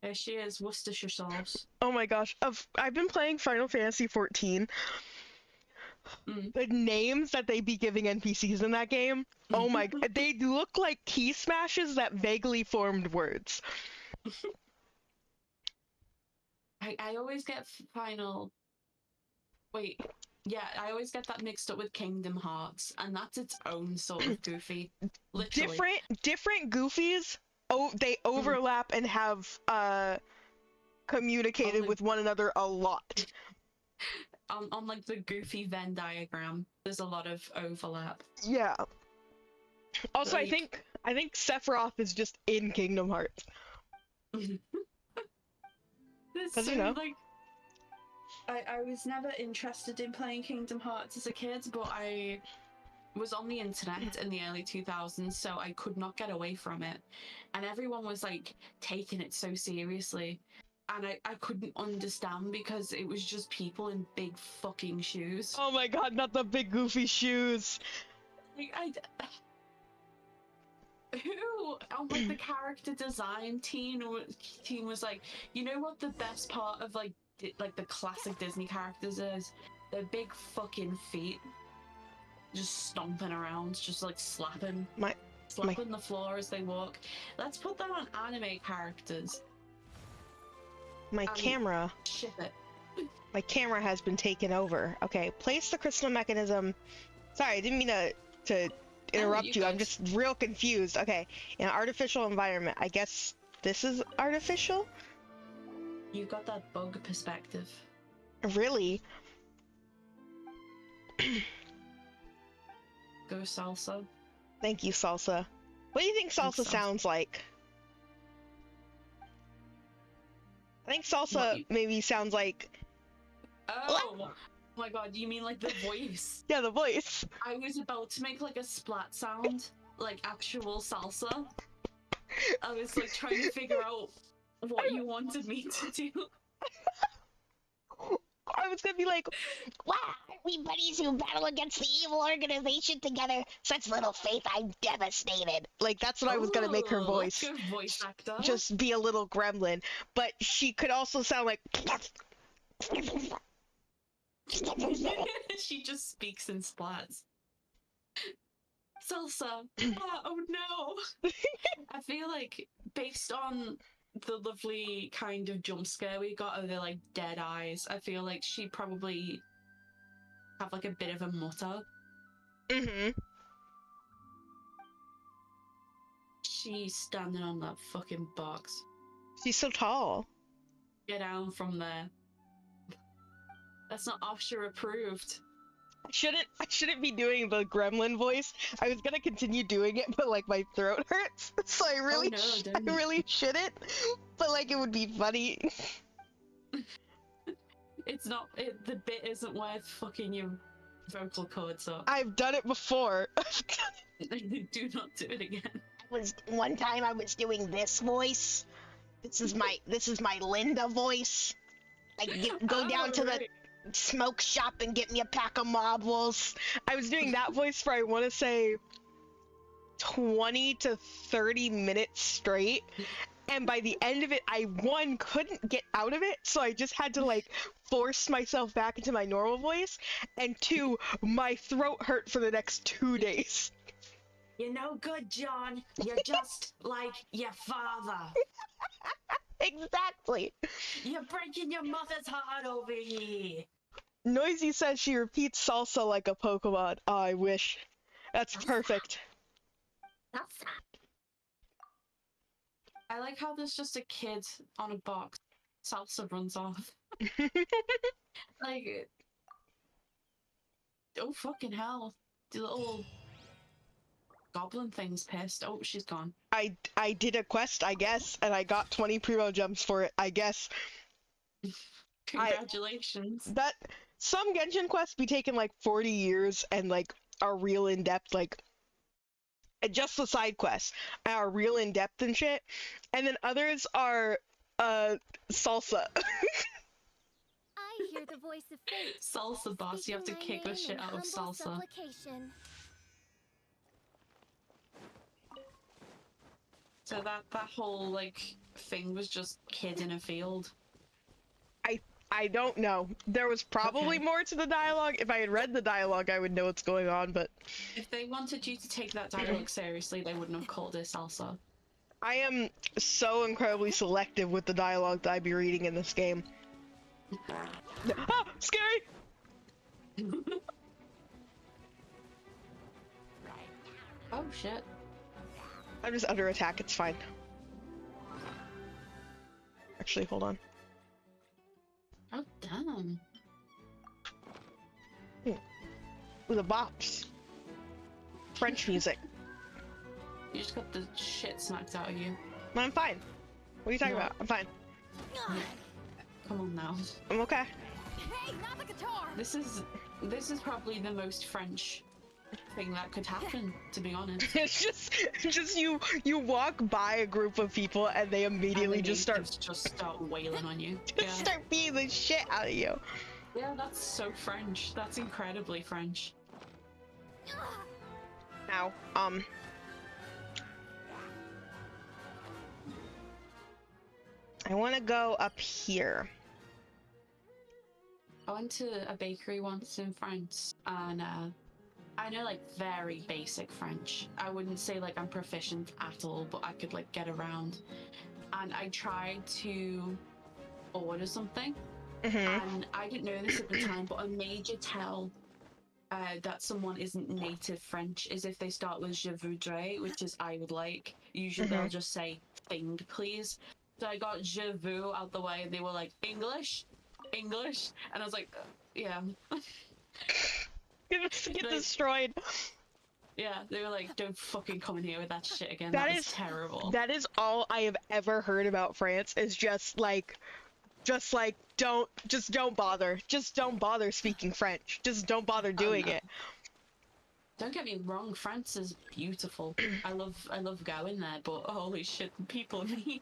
Speaker 3: There she is, Worcestershire sauce.
Speaker 1: Oh my gosh, I've been playing Final Fantasy 14.
Speaker 3: Mm.
Speaker 1: The names that they be giving NPCs in that game, oh my, they look like key smashes that vaguely formed words.
Speaker 3: I always get Final. Wait, yeah, I always get that mixed up with Kingdom Hearts, and that's its own sort of goofy. Literally.
Speaker 1: Different goofies. Oh, they overlap and have communicated with one another a lot.
Speaker 3: On like the goofy Venn diagram, there's a lot of overlap.
Speaker 1: Yeah. Also,
Speaker 3: Like...
Speaker 1: I think Sephiroth is just in Kingdom Hearts.
Speaker 3: So,
Speaker 1: you know.
Speaker 3: like, I was never interested in playing Kingdom Hearts as a kid, but I was on the internet in the early 2000s, so I could not get away from it. And everyone was like taking it so seriously. And I couldn't understand because it was just people in big fucking shoes.
Speaker 1: Oh my god, not the big goofy shoes.
Speaker 3: Like, who on like the character design team was like, you know what the best part of like the classic Disney characters is? Their big fucking feet, just stomping around, just like slapping the floor as they walk. Let's put that on anime characters.
Speaker 1: My camera.
Speaker 3: Ship it.
Speaker 1: My camera has been taken over. Okay, place the crystal mechanism. Sorry, I didn't mean to interrupt you. I'm just real confused. Okay, in an artificial environment, I guess this is artificial?
Speaker 3: You've got that bug perspective.
Speaker 1: Really?
Speaker 3: Go Salsa.
Speaker 1: Thank you, Salsa. What do you think Salsa sounds like? I think Salsa maybe sounds like...
Speaker 3: Oh my god, you mean like the voice?
Speaker 1: Yeah, the voice.
Speaker 3: I was about to make like a splat sound, like actual salsa. I was like trying to figure out what you wanted me to do.
Speaker 1: I was gonna be like,
Speaker 4: wow, we buddies who battle against the evil organization together. Such little faith, I'm devastated.
Speaker 1: Like, that's what I was gonna make her voice.
Speaker 3: Good voice actor.
Speaker 1: Just be a little gremlin. But she could also sound like...
Speaker 3: She just speaks in splats. Salsa. Oh no. I feel like based on the lovely kind of jump scare we got of the like dead eyes, I feel like she probably have like a bit of a mutter.
Speaker 1: Mm-hmm.
Speaker 3: She's standing on that fucking box.
Speaker 1: She's so tall.
Speaker 3: Get down from there. That's not Offshore approved.
Speaker 1: I shouldn't be doing the gremlin voice. I was gonna continue doing it, but like my throat hurts, so I really, I really shouldn't. But like it would be funny.
Speaker 3: It's not. The bit isn't worth fucking your vocal cords up.
Speaker 1: I've done it before.
Speaker 3: Do not do it again.
Speaker 4: One time I was doing this voice. This is my Linda voice. Like go down to the smoke shop and get me a pack of marbles.
Speaker 1: I was doing that voice for, I want to say, 20 to 30 minutes straight, and by the end of it I couldn't get out of it, so I just had to like force myself back into my normal voice, and 2, my throat hurt for the next 2 days.
Speaker 3: You're no good, John. You're just like your father.
Speaker 1: Exactly.
Speaker 3: You're breaking your mother's heart over here.
Speaker 1: Noisy says she repeats salsa like a Pokemon. Oh, I wish. That's perfect.
Speaker 3: I like how there's just a kid on a box. Salsa runs off. Like, oh fucking hell. The little goblin thing's pissed. Oh, she's gone.
Speaker 1: I did a quest, I guess, and I got 20 primo jumps for it, I guess.
Speaker 3: Congratulations.
Speaker 1: Some Genshin quests be taking like 40 years and like are real in depth, like just the side quests are real in depth and shit, and then others are salsa.
Speaker 2: I hear the voice of fate.
Speaker 3: Salsa boss, you have to kick the shit out of salsa.
Speaker 2: Supplication.
Speaker 3: So that whole like thing was just kid in a field?
Speaker 1: I don't know. There was probably
Speaker 3: Okay.
Speaker 1: more to the dialogue. If I had read the dialogue, I would know what's going on, but
Speaker 3: If they wanted you to take that dialogue seriously, they wouldn't have called it salsa.
Speaker 1: I am so incredibly selective with the dialogue that I be reading in this game. Ah! Scary!
Speaker 3: Oh shit.
Speaker 1: I'm just under attack, it's fine. Actually, hold on.
Speaker 3: Oh damn.
Speaker 1: Ooh, the bops. French music.
Speaker 3: You just got the shit smacked out of you.
Speaker 1: No, I'm fine. What are you talking
Speaker 3: No.
Speaker 1: about? I'm fine.
Speaker 3: Come on now.
Speaker 1: I'm okay.
Speaker 2: Hey, not the guitar!
Speaker 3: This is probably the most French thing that could happen, to be honest.
Speaker 1: It's just you walk by a group of people and they immediately
Speaker 3: And the
Speaker 1: just start
Speaker 3: natives start wailing on you.
Speaker 1: start beating the shit out of you.
Speaker 3: Yeah, that's so French. That's incredibly French.
Speaker 1: Now, I want to go up here.
Speaker 3: I went to a bakery once in France, and I know like very basic French. I wouldn't say like I'm proficient at all, but I could like get around. And I tried to order something, and I didn't know this at the time, but a major tell that someone isn't native French is if they start with je voudrais, which is I would like. Usually they'll just say thing, please. So I got je veux out the way, and they were like, English? English? And I was like, yeah.
Speaker 1: Get destroyed.
Speaker 3: Yeah, they were like, don't fucking come in here with that shit again.
Speaker 1: That
Speaker 3: That
Speaker 1: is
Speaker 3: was terrible.
Speaker 1: That is all I have ever heard about France is just like don't bother. Just don't bother speaking French. Just don't bother doing
Speaker 3: no.
Speaker 1: it.
Speaker 3: Don't get me wrong, France is beautiful. I love going there, but holy shit, the people are mean.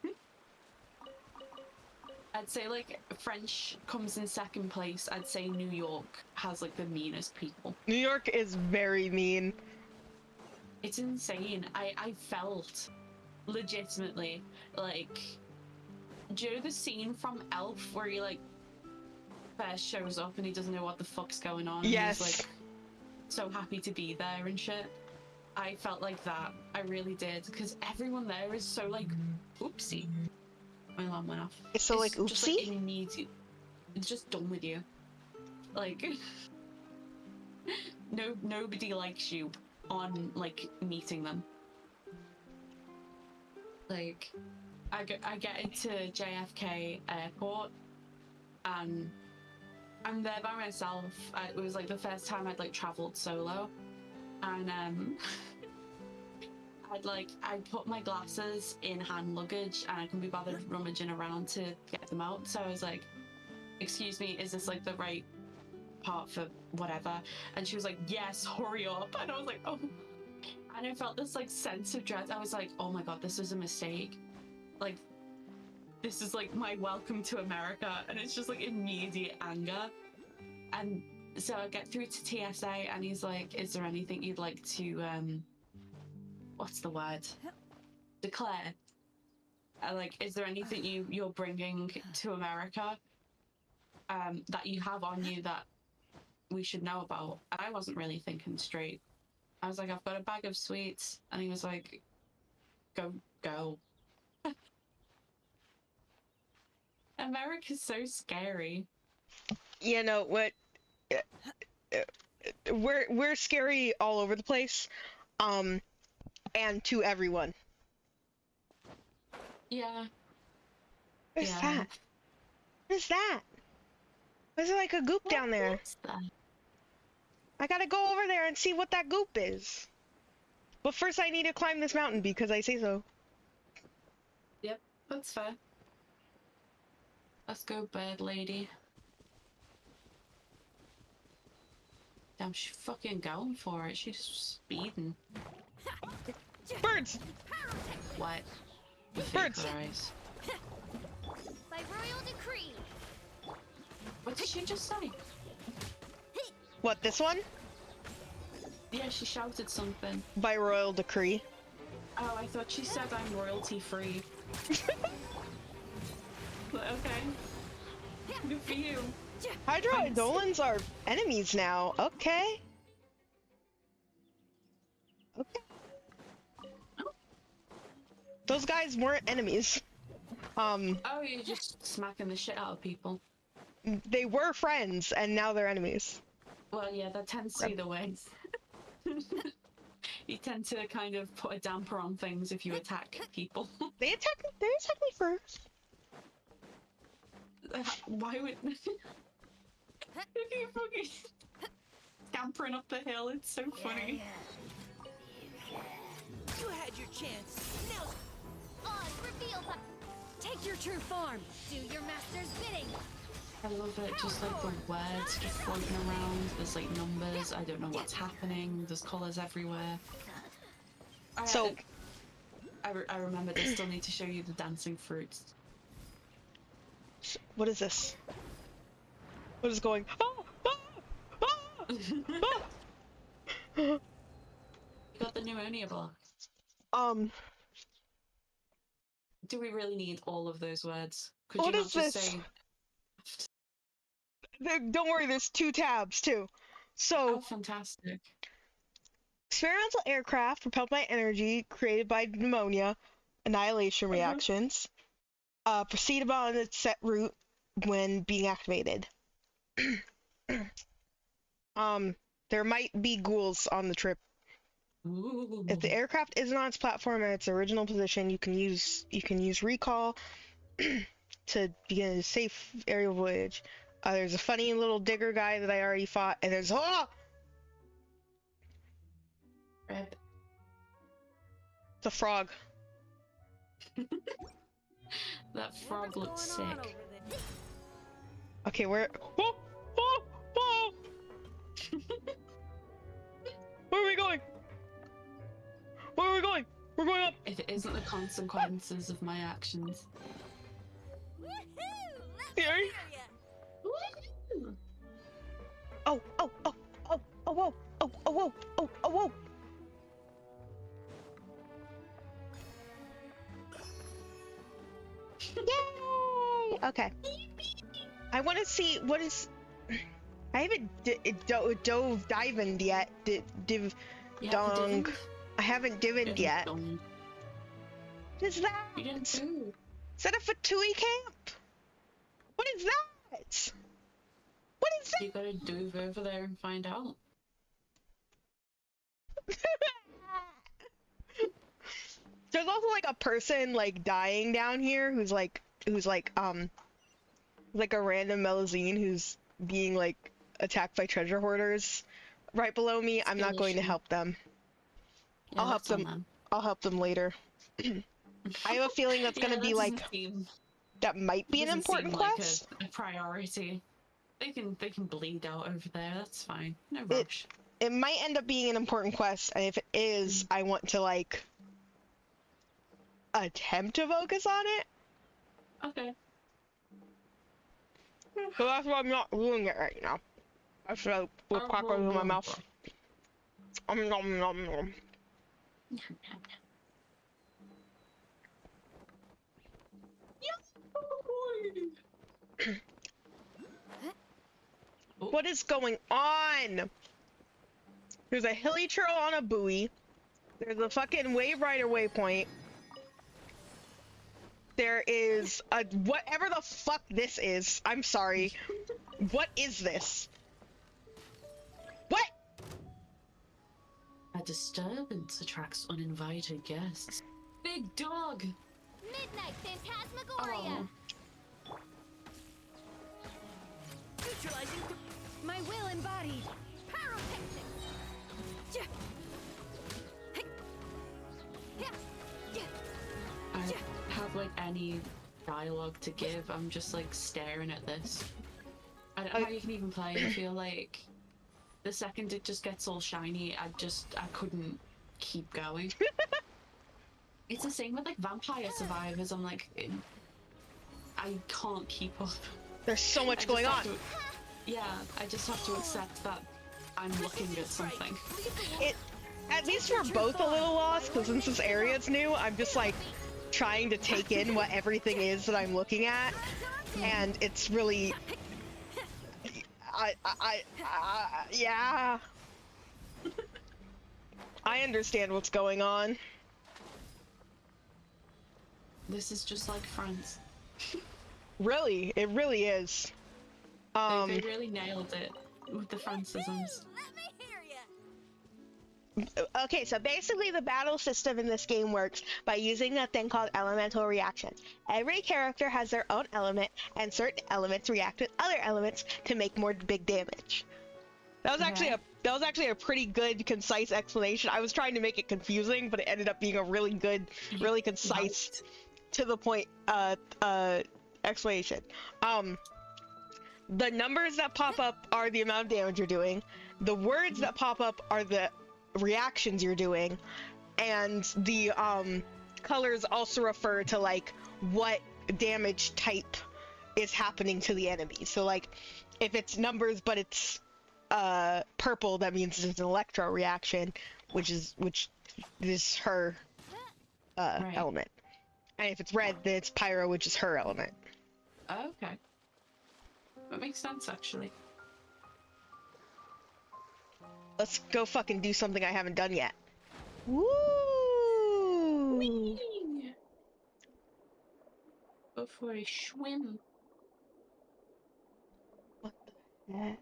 Speaker 3: I'd say like French comes in second place. I'd say New York has like the meanest people.
Speaker 1: New York is very mean.
Speaker 3: It's insane. I felt legitimately like, do you know the scene from Elf where he like first shows up and he doesn't know what the fuck's going on? And
Speaker 1: Yes.
Speaker 3: he's like so happy to be there and shit. I felt like that. I really did, because everyone there is so like, oopsie. My alarm went off.
Speaker 1: It's so like
Speaker 3: Just, like,
Speaker 1: oopsie.
Speaker 3: immediate. It's just done with you. Like, nobody likes you on like meeting them. Like, I get into JFK airport and I'm there by myself. It was like the first time I'd like traveled solo, and I'd put my glasses in hand luggage and I couldn't be bothered rummaging around to get them out. So I was like, excuse me, is this like the right part for whatever? And she was like, yes, hurry up. And I was like, oh. And I felt this like sense of dread. I was like, oh my god, this was a mistake. Like, this is like my welcome to America. And it's just like immediate anger. And so I get through to TSA and he's like, is there anything you'd like to, what's the word? Declare. Like, is there anything you're bringing to America that you have on you that we should know about? And I wasn't really thinking straight. I was like, I've got a bag of sweets. And he was like, go. America's so scary.
Speaker 1: You know what? We're scary all over the place, and to everyone.
Speaker 3: Yeah.
Speaker 1: What's
Speaker 3: Yeah.
Speaker 1: that? What's that? There's like a goop down there.
Speaker 3: What's that?
Speaker 1: I gotta go over there and see what that goop is. But first I need to climb this mountain because I say so.
Speaker 3: Yep, that's fair. Let's go, bird lady. Damn, she's fucking going for it. She's speeding.
Speaker 1: Birds!
Speaker 3: What? The
Speaker 1: Birds!
Speaker 3: fake eyes.
Speaker 2: By royal decree.
Speaker 3: What did she just say?
Speaker 1: What, this one?
Speaker 3: Yeah, she shouted something.
Speaker 1: By royal decree.
Speaker 3: Oh, I thought she said I'm royalty free. Okay. Good for you.
Speaker 1: Hydroidolins are enemies now. Okay. Okay. Those guys weren't enemies.
Speaker 3: Oh, you're just smacking the shit out of people.
Speaker 1: They were friends, and now they're enemies.
Speaker 3: Well, yeah, that tends to be the way. You tend to kind of put a damper on things if you attack people.
Speaker 1: They attacked me first.
Speaker 3: Why would... If you fucking... scampering up the hill, it's so funny.
Speaker 2: You had your chance. Now, on reveal. Take your true form. Do your master's bidding.
Speaker 3: I love it, just like the words just floating around. There's like numbers, I don't know what's happening. There's colours everywhere.
Speaker 1: So...
Speaker 3: I remembered I still need to show you the dancing fruits.
Speaker 1: What is this? What is going? Oh! Oh! Oh!
Speaker 3: You got the pneumonia block. Do we really need all of those words? Could
Speaker 1: What
Speaker 3: you not
Speaker 1: is
Speaker 3: just
Speaker 1: this?
Speaker 3: say...
Speaker 1: Don't worry, there's 2 tabs too. So,
Speaker 3: Oh, fantastic.
Speaker 1: experimental aircraft propelled by energy created by pneumonia, annihilation reactions, proceed about its set route when being activated. There might be ghouls on the trip.
Speaker 3: Ooh.
Speaker 1: If the aircraft isn't on its platform in its original position, you can use recall to begin a safe aerial voyage. There's a funny little digger guy that I already fought, and there's
Speaker 3: Red.
Speaker 1: It's a frog.
Speaker 3: That frog looks sick.
Speaker 1: Okay, where? Where are we going? Where are we going? We're going up.
Speaker 3: If it isn't the consequences of my actions.
Speaker 1: Here. Oh, oh, oh, oh, oh, whoa, oh, oh, whoa, oh, oh, whoa. Yay! Okay. I want to see what is. I haven't dove diving yet. Div dong. I haven't dived yet. What is that?
Speaker 3: You didn't do.
Speaker 1: Is that a Fatui camp? What is that? What is that?
Speaker 3: You gotta dove over there and find out.
Speaker 1: There's also like a person like dying down here who's like a random Melusine who's being like attacked by treasure hoarders right below me. I'm not going to help them.
Speaker 3: Yeah,
Speaker 1: I'll help them. I'll help them later. I have a feeling that's gonna be like that might be an important quest.
Speaker 3: Like a priority. They can bleed out over there. That's fine. No rush.
Speaker 1: It might end up being an important quest, and if it is, I want to like attempt to focus on it.
Speaker 3: Okay.
Speaker 1: So that's why I'm not doing it right now. I should have put crackers in my mouth. Nom nom nom. What is going on? There's a hilly trail on a buoy. There's a fucking wave rider waypoint. There is a whatever the fuck this is. I'm sorry. What is this? What?
Speaker 3: A disturbance attracts uninvited guests. Big dog!
Speaker 2: Midnight Phantasmagoria!
Speaker 3: Oh.
Speaker 2: Neutralizing my will embodied. Pyrotechnics!
Speaker 3: I have like any dialogue to give. I'm just like staring at this. I don't know how you can even play. I feel like the second it just gets all shiny, I couldn't keep going. It's the same with like Vampire Survivors. I'm like, I can't keep up.
Speaker 1: There's so much going on.
Speaker 3: I just have to accept that I'm looking at something.
Speaker 1: At least we're both a little lost, because since this area is new, I'm just like trying to take in what everything is that I'm looking at, and it's really, yeah. I understand what's going on.
Speaker 3: This is just like France.
Speaker 1: Really, it really is.
Speaker 3: They really nailed it with the Francisms.
Speaker 2: Let me hear ya.
Speaker 1: Okay, so basically the battle system in this game works by using a thing called elemental reaction. Every character has their own element, and certain elements react with other elements to make more big damage. That was actually a pretty good, concise explanation. I was trying to make it confusing, but it ended up being a really good, really concise, to the point explanation. The numbers that pop up are the amount of damage you're doing. The words that pop up are the reactions you're doing, and the colors also refer to like what damage type is happening to the enemy. So like if it's numbers but it's purple, that means it's an electro reaction, which is her
Speaker 3: Right.
Speaker 1: element. And if it's red, then it's pyro, which is her element.
Speaker 3: Okay. That makes sense, actually.
Speaker 1: Let's go fucking do something I haven't done yet. Woo!
Speaker 3: Whee! Go for a swim.
Speaker 1: What the heck?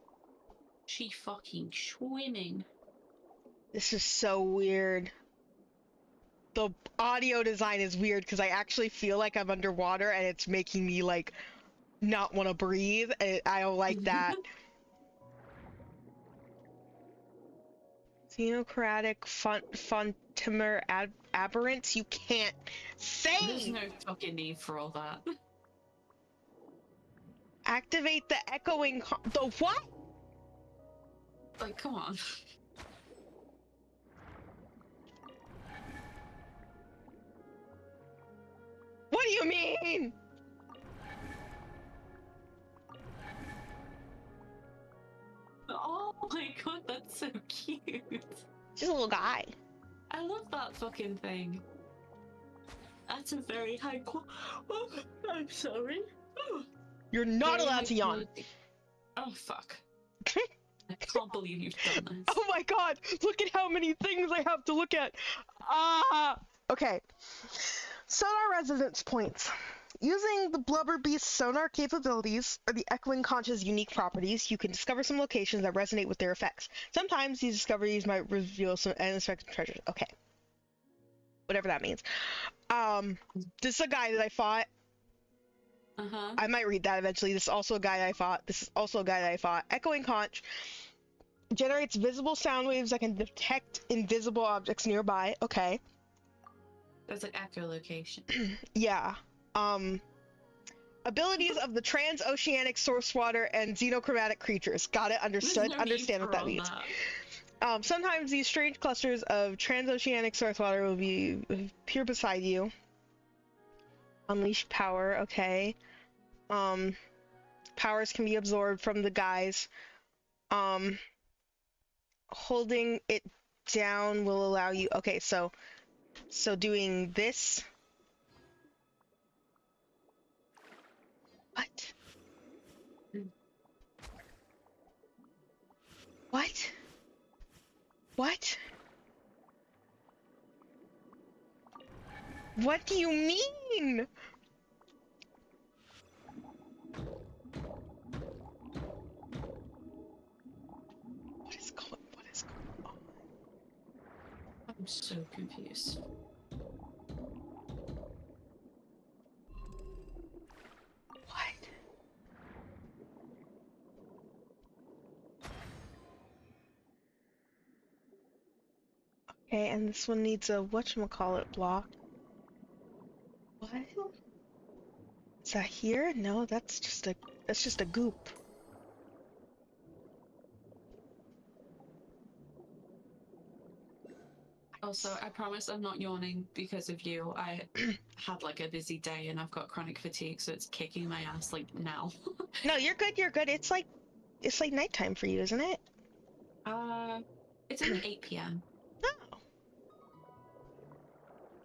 Speaker 3: She fucking swimming.
Speaker 1: This is so weird. The audio design is weird because I actually feel like I'm underwater and it's making me like not want to breathe. I don't like that. Xenocratic Fontimer aberrants? You can't say!
Speaker 3: There's no fucking need for all that.
Speaker 1: Activate the echoing the what?
Speaker 3: Like, come on.
Speaker 1: What do you mean?
Speaker 3: Oh my god, that's so cute.
Speaker 1: Just a little guy.
Speaker 3: I love that fucking thing. That's a very high Oh, I'm sorry. Oh.
Speaker 1: You're not
Speaker 3: Very
Speaker 1: allowed
Speaker 3: high
Speaker 1: to yawn.
Speaker 3: quality. Oh, fuck. I can't believe you've done this.
Speaker 1: Oh my god! Look at how many things I have to look at! Okay. Sonar resonance points. Using the Blubber Beast's sonar capabilities, or the Echoing Conch's unique properties, you can discover some locations that resonate with their effects. Sometimes these discoveries might reveal some unexpected treasures. Okay. Whatever that means. This is a guy that I fought.
Speaker 3: Uh-huh.
Speaker 1: I might read that eventually. This is also a guy that I fought. This is also a guy that I fought. Echoing Conch generates visible sound waves that can detect invisible objects nearby. Okay.
Speaker 3: There's like echolocation.
Speaker 1: Yeah. Abilities of the transoceanic source water and xenochromatic creatures. Got it. Understood.
Speaker 3: There's no
Speaker 1: Understand
Speaker 3: need
Speaker 1: what
Speaker 3: for
Speaker 1: that means.
Speaker 3: that.
Speaker 1: Sometimes these strange clusters of transoceanic source water will be appear beside you. Unleash power. Okay. Powers can be absorbed from the guys. Holding it down will allow you. Okay, so doing this. What? What? What? What do you mean? What is going on?
Speaker 3: I'm so confused.
Speaker 1: What? Okay, and this one needs a whatchamacallit block. What? Is that here? No, that's just a goop.
Speaker 3: Also, I promise I'm not yawning because of you. I had like a busy day and I've got chronic fatigue, so it's kicking my ass like now.
Speaker 1: No, you're good, you're good. It's like nighttime for you, isn't it?
Speaker 3: It's only 8 p.m.
Speaker 1: Oh.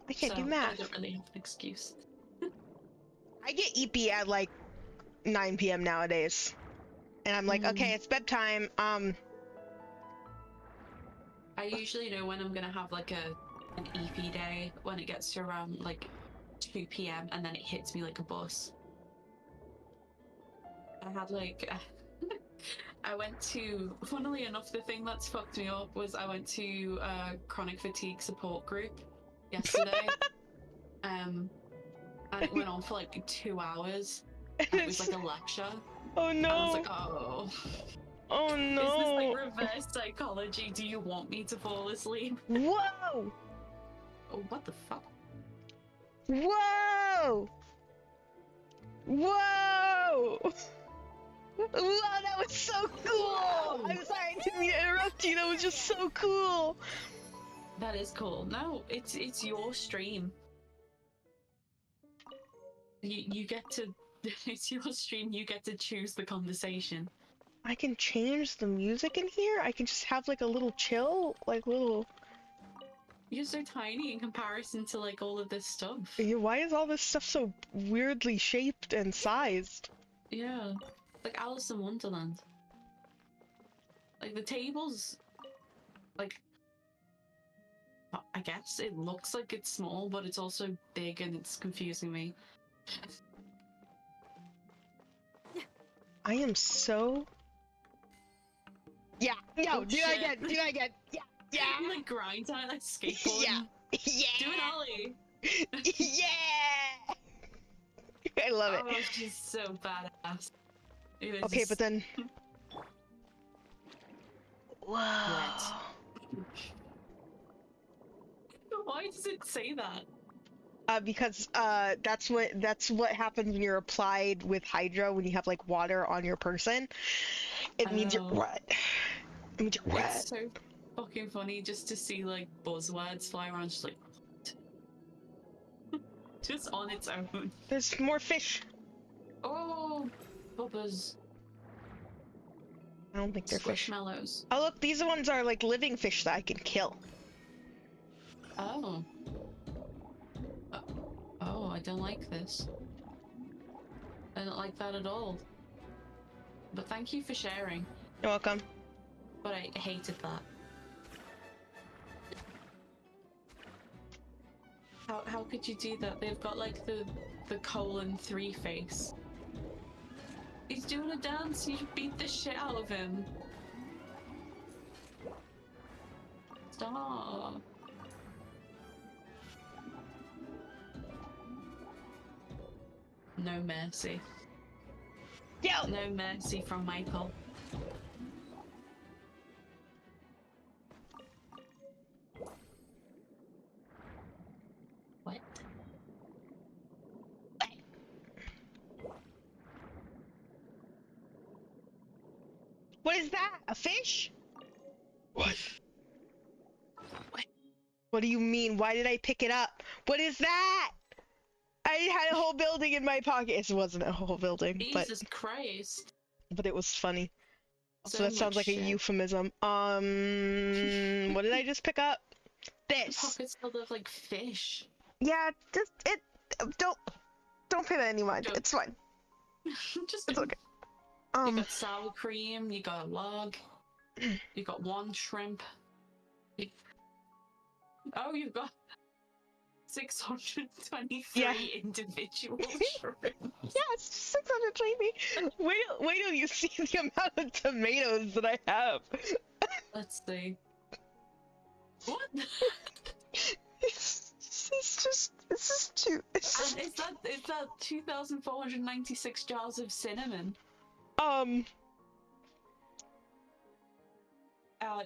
Speaker 1: I can't
Speaker 3: so
Speaker 1: do
Speaker 3: I
Speaker 1: math.
Speaker 3: don't really have an excuse.
Speaker 1: I get EP at like 9 p.m. nowadays. And I'm like, okay, it's bedtime.
Speaker 3: I usually know when I'm gonna have like an EP day when it gets to around like 2 p.m. and then it hits me like a bus. I had like I went to, funnily enough, the thing that's fucked me up was I went to a chronic fatigue support group yesterday. And it went on for like 2 hours. And it was like a lecture.
Speaker 1: Oh
Speaker 3: And I was
Speaker 1: no.
Speaker 3: like, oh.
Speaker 1: Oh
Speaker 3: Is this like
Speaker 1: no.
Speaker 3: reverse psychology? Do you want me to fall asleep?
Speaker 1: Whoa.
Speaker 3: Oh, what the fuck?
Speaker 1: Whoa. Whoa. Wow, that was so cool!
Speaker 3: Whoa.
Speaker 1: I'm sorry, I didn't mean to interrupt you. That was just so cool.
Speaker 3: That is cool. No, it's your stream. You get to. It's your stream. You get to choose the conversation.
Speaker 1: I can change the music in here? I can just have like a little chill, like little...
Speaker 3: You're so tiny in comparison to like all of this stuff.
Speaker 1: Yeah, why is all this stuff so weirdly shaped and sized?
Speaker 3: Yeah. Like Alice in Wonderland. Like the tables, like, I guess it looks like it's small, but it's also big and it's confusing me.
Speaker 1: I am so... Yeah, no,
Speaker 3: Oh,
Speaker 1: do that
Speaker 3: shit.
Speaker 1: again, do that again. Yeah, yeah,
Speaker 3: Like grind time, like skateboarding.
Speaker 1: yeah, yeah,
Speaker 3: Do an ollie.
Speaker 1: yeah! I love it.
Speaker 3: Oh, she's so badass. It is
Speaker 1: Okay, but then... Whoa.
Speaker 3: Why does it say that?
Speaker 1: Because that's what happens when you're applied with Hydra when you have like water on your person. It means you're
Speaker 3: Oh.
Speaker 1: wet. It means you're wet.
Speaker 3: It's so fucking funny just to see like buzzwords fly around, just like just on its own.
Speaker 1: There's more fish.
Speaker 3: Oh, bubbas,
Speaker 1: I don't think they're fish.
Speaker 3: squishmallows.
Speaker 1: Oh look, these ones are like living fish that I can kill.
Speaker 3: Oh. Oh, I don't like this. I don't like that at all. But thank you for sharing.
Speaker 1: You're welcome.
Speaker 3: But I hated that. How could you do that? They've got like the :3 face. He's doing a dance, you beat the shit out of him. Stop. No mercy.
Speaker 1: Yo!
Speaker 3: No mercy from Michael. What?
Speaker 1: What is that? A fish?
Speaker 3: What?
Speaker 1: What do you mean? Why did I pick it up? What is that? I had a whole building in my pocket. It wasn't a whole building,
Speaker 3: Jesus Christ.
Speaker 1: but it was funny. So
Speaker 3: So
Speaker 1: that sounds
Speaker 3: much
Speaker 1: like a
Speaker 3: shit.
Speaker 1: euphemism. What did I just pick up? This.
Speaker 3: Pockets filled with like fish.
Speaker 1: Yeah, just don't pay that any mind.
Speaker 3: Don't.
Speaker 1: It's fine.
Speaker 3: Just
Speaker 1: It's okay.
Speaker 3: You got sour cream, you got a log, you got one shrimp. Oh, you've got 623
Speaker 1: Yeah.
Speaker 3: individual shrimp.
Speaker 1: Yeah, it's 620. Wait till you see the amount of tomatoes that I have.
Speaker 3: Let's see. What?
Speaker 1: It's just too. It's
Speaker 3: And
Speaker 1: just,
Speaker 3: is that 2,496 jars of cinnamon?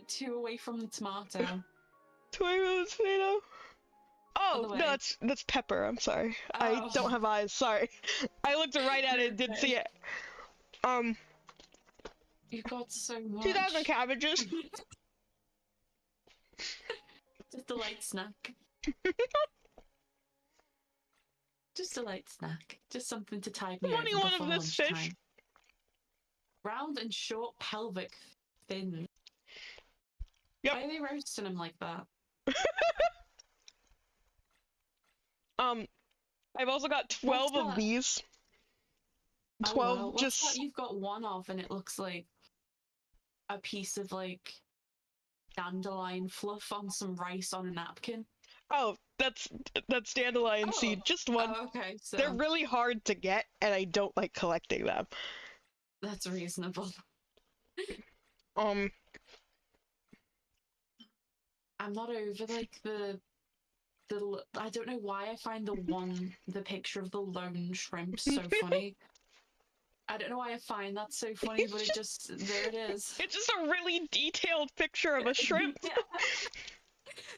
Speaker 3: 2 away from the tomato.
Speaker 1: tomato. Oh
Speaker 3: the way.
Speaker 1: no, that's pepper. I'm sorry. I
Speaker 3: Oh.
Speaker 1: don't have eyes. Sorry. I looked right at it and didn't see it.
Speaker 3: You've got so much.
Speaker 1: 2,000 cabbages.
Speaker 3: Just a light snack. Just a light snack. Just something to tide me over
Speaker 1: 21
Speaker 3: before
Speaker 1: of this fish.
Speaker 3: lunchtime. Round and short pelvic fin.
Speaker 1: Yep.
Speaker 3: Why are they roasting him like that?
Speaker 1: Um, I've also got
Speaker 3: What's
Speaker 1: 12 of
Speaker 3: that?
Speaker 1: these.
Speaker 3: Oh
Speaker 1: 12
Speaker 3: wow, what's that
Speaker 1: just.
Speaker 3: you've got one of and it looks like a piece of like dandelion fluff on some rice on a napkin?
Speaker 1: Oh, that's dandelion
Speaker 3: Oh,
Speaker 1: seed. Just one.
Speaker 3: oh okay,
Speaker 1: They're
Speaker 3: so
Speaker 1: really hard to get, and I don't like collecting them.
Speaker 3: that's reasonable.
Speaker 1: Um,
Speaker 3: I'm not over like I don't know why I find the picture of the lone shrimp so funny. I don't know why I find that so funny, but
Speaker 1: it's
Speaker 3: it
Speaker 1: just
Speaker 3: just there it is.
Speaker 1: it's just a really detailed picture of a shrimp.
Speaker 3: Yeah.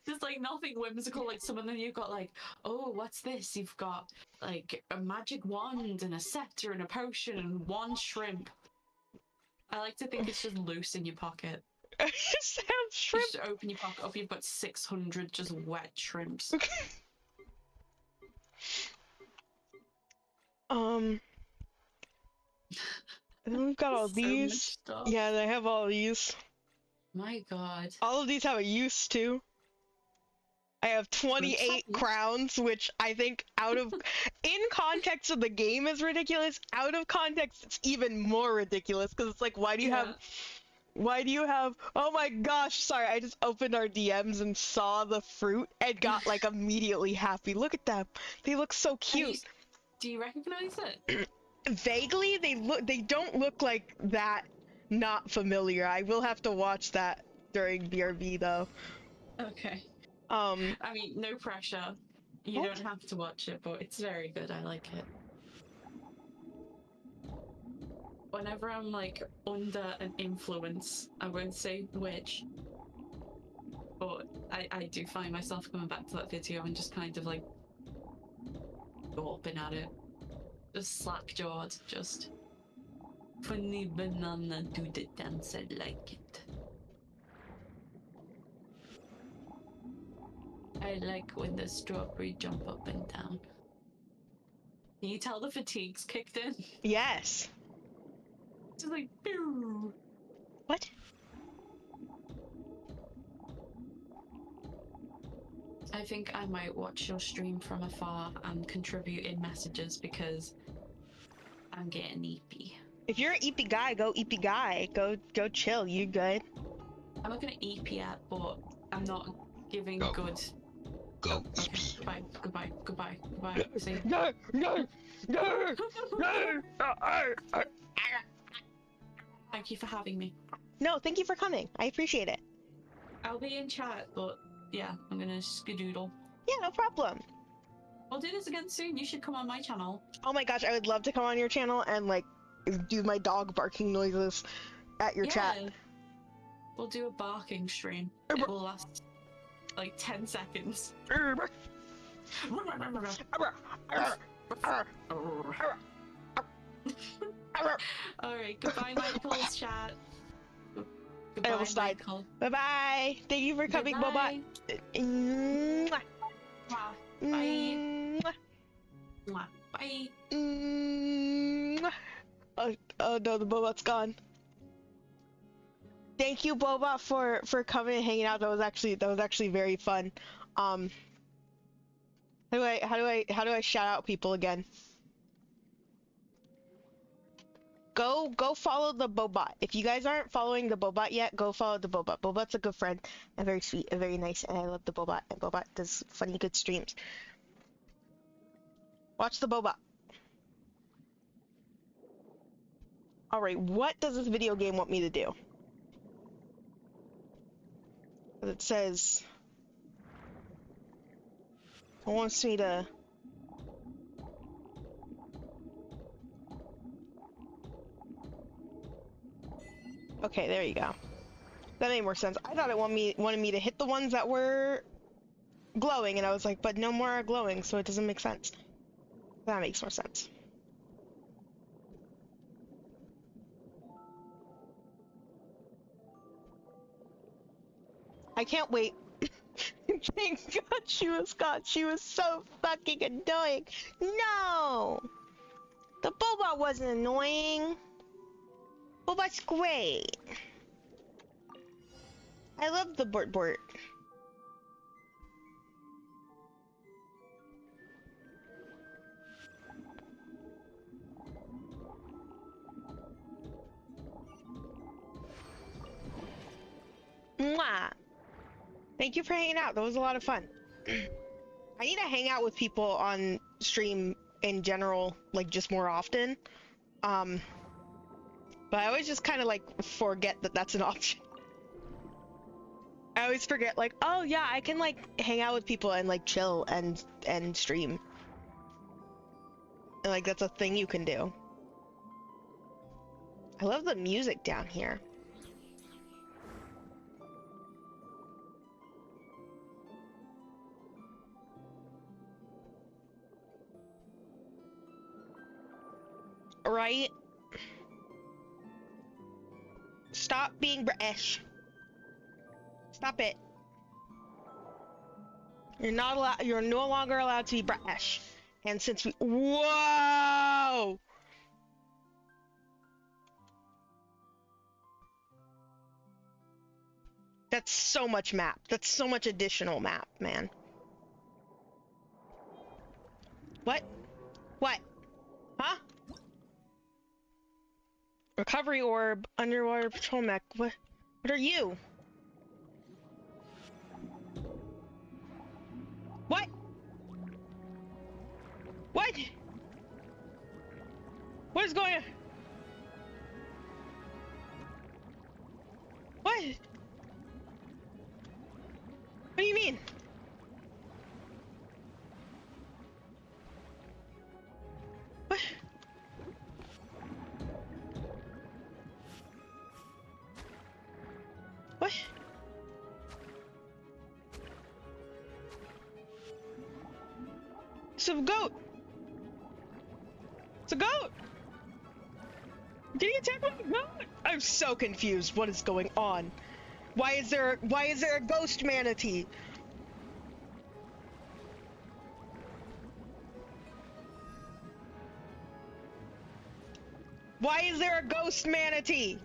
Speaker 3: There's like nothing whimsical. Like some of them you've got like, oh, what's this? You've got like a magic wand and a scepter and a potion and one shrimp. I like to think it's just loose in your pocket.
Speaker 1: Just have
Speaker 3: You
Speaker 1: shrimp.
Speaker 3: just open your pocket up, you've got 600 just wet shrimps.
Speaker 1: Um, and then we've got all
Speaker 3: So much
Speaker 1: these.
Speaker 3: stuff.
Speaker 1: Yeah, they have all these.
Speaker 3: My god.
Speaker 1: All of these have a use too. I have 28
Speaker 3: Fruit
Speaker 1: crowns, which I think in context of the game is ridiculous. Out of context, it's even more ridiculous because it's like, why do you have, oh my gosh, sorry, I just opened our DMs and saw the fruit and got like immediately happy. Look at them. They look so cute.
Speaker 3: Do you recognize it?
Speaker 1: Vaguely, they don't look like that not familiar. I will have to watch that during BRB though.
Speaker 3: Okay.
Speaker 1: Um,
Speaker 3: I mean, no pressure. You
Speaker 1: what?
Speaker 3: don't have to watch it, but it's very good. I like it. Whenever I'm like under an influence, I won't say which, but I do find myself coming back to that video and just kind of like gawping at it. Just slack jawed, just funny banana do the dance, I like it. I like when the strawberry jump up and down. Can you tell the fatigue's kicked in?
Speaker 1: Yes.
Speaker 3: Just like, pew.
Speaker 1: What?
Speaker 3: I think I might watch your stream from afar and contribute in messages because I'm getting eepy.
Speaker 1: If you're an eepy guy, go eepy guy. Go chill. You good?
Speaker 3: I'm not gonna EP yet, but I'm not giving
Speaker 5: Go.
Speaker 3: good.
Speaker 5: Go.
Speaker 3: Oh, okay. Goodbye. Goodbye. Goodbye. Goodbye. See.
Speaker 1: No, no, no, no.
Speaker 3: Thank you for having me.
Speaker 1: No, thank you for coming. I appreciate it.
Speaker 3: I'll be in chat, but yeah, I'm gonna skedoodle.
Speaker 1: Yeah, no problem.
Speaker 3: We'll do this again soon. You should come on my channel.
Speaker 1: Oh my gosh, I would love to come on your channel and like do my dog barking noises at your chat.
Speaker 3: We'll do a barking stream. It will last like 10 seconds. Alright, goodbye, Michael's chat. Goodbye,
Speaker 1: almost died.
Speaker 3: Michael.
Speaker 1: Bye bye. Thank you for coming, Bobot.
Speaker 3: Goodbye.
Speaker 1: Mwah.
Speaker 3: Mwah. Bye.
Speaker 1: Mwah.
Speaker 3: Mwah. Bye.
Speaker 1: Mwah. Oh no, the Bobot's gone. Thank you, Bobot, for coming and hanging out. That was actually very fun. How do I shout out people again? Go follow the Bobot. If you guys aren't following the Bobot yet, go follow the Bobot. Bobot's a good friend and very sweet and very nice, and I love the Bobot. And Bobot does funny, good streams. Watch the Bobot. All right, what does this video game want me to do? It says it wants me to. Okay, there you go. That made more sense. I thought it wanted me to hit the ones that were glowing, and I was like, but no more are glowing, so it doesn't make sense. That makes more sense. I can't wait. Thank God she was gone. She was so fucking annoying. No! The Bobot wasn't annoying. Bobot's great. I love the Bort Bort. Mwah. Thank you for hanging out. That was a lot of fun. I need to hang out with people on stream in general, like just more often. But I always just kind of like forget that that's an option. I always forget, like, oh yeah, I can like hang out with people and like chill and stream. And like that's a thing you can do. I love the music down here. Right? Stop being British. Stop it. You're not allowed. You're no longer allowed to be British. And since we, whoa! That's so much map. That's so much additional map, man. What? What? Huh? Recovery orb, underwater patrol mech. What are you? What? What? What is going on? What? What do you mean? What? What? It's a goat! It's a goat! I'm getting attacked by a goat! I'm so confused. What is going on? Why is there a ghost manatee? Why is there a ghost manatee?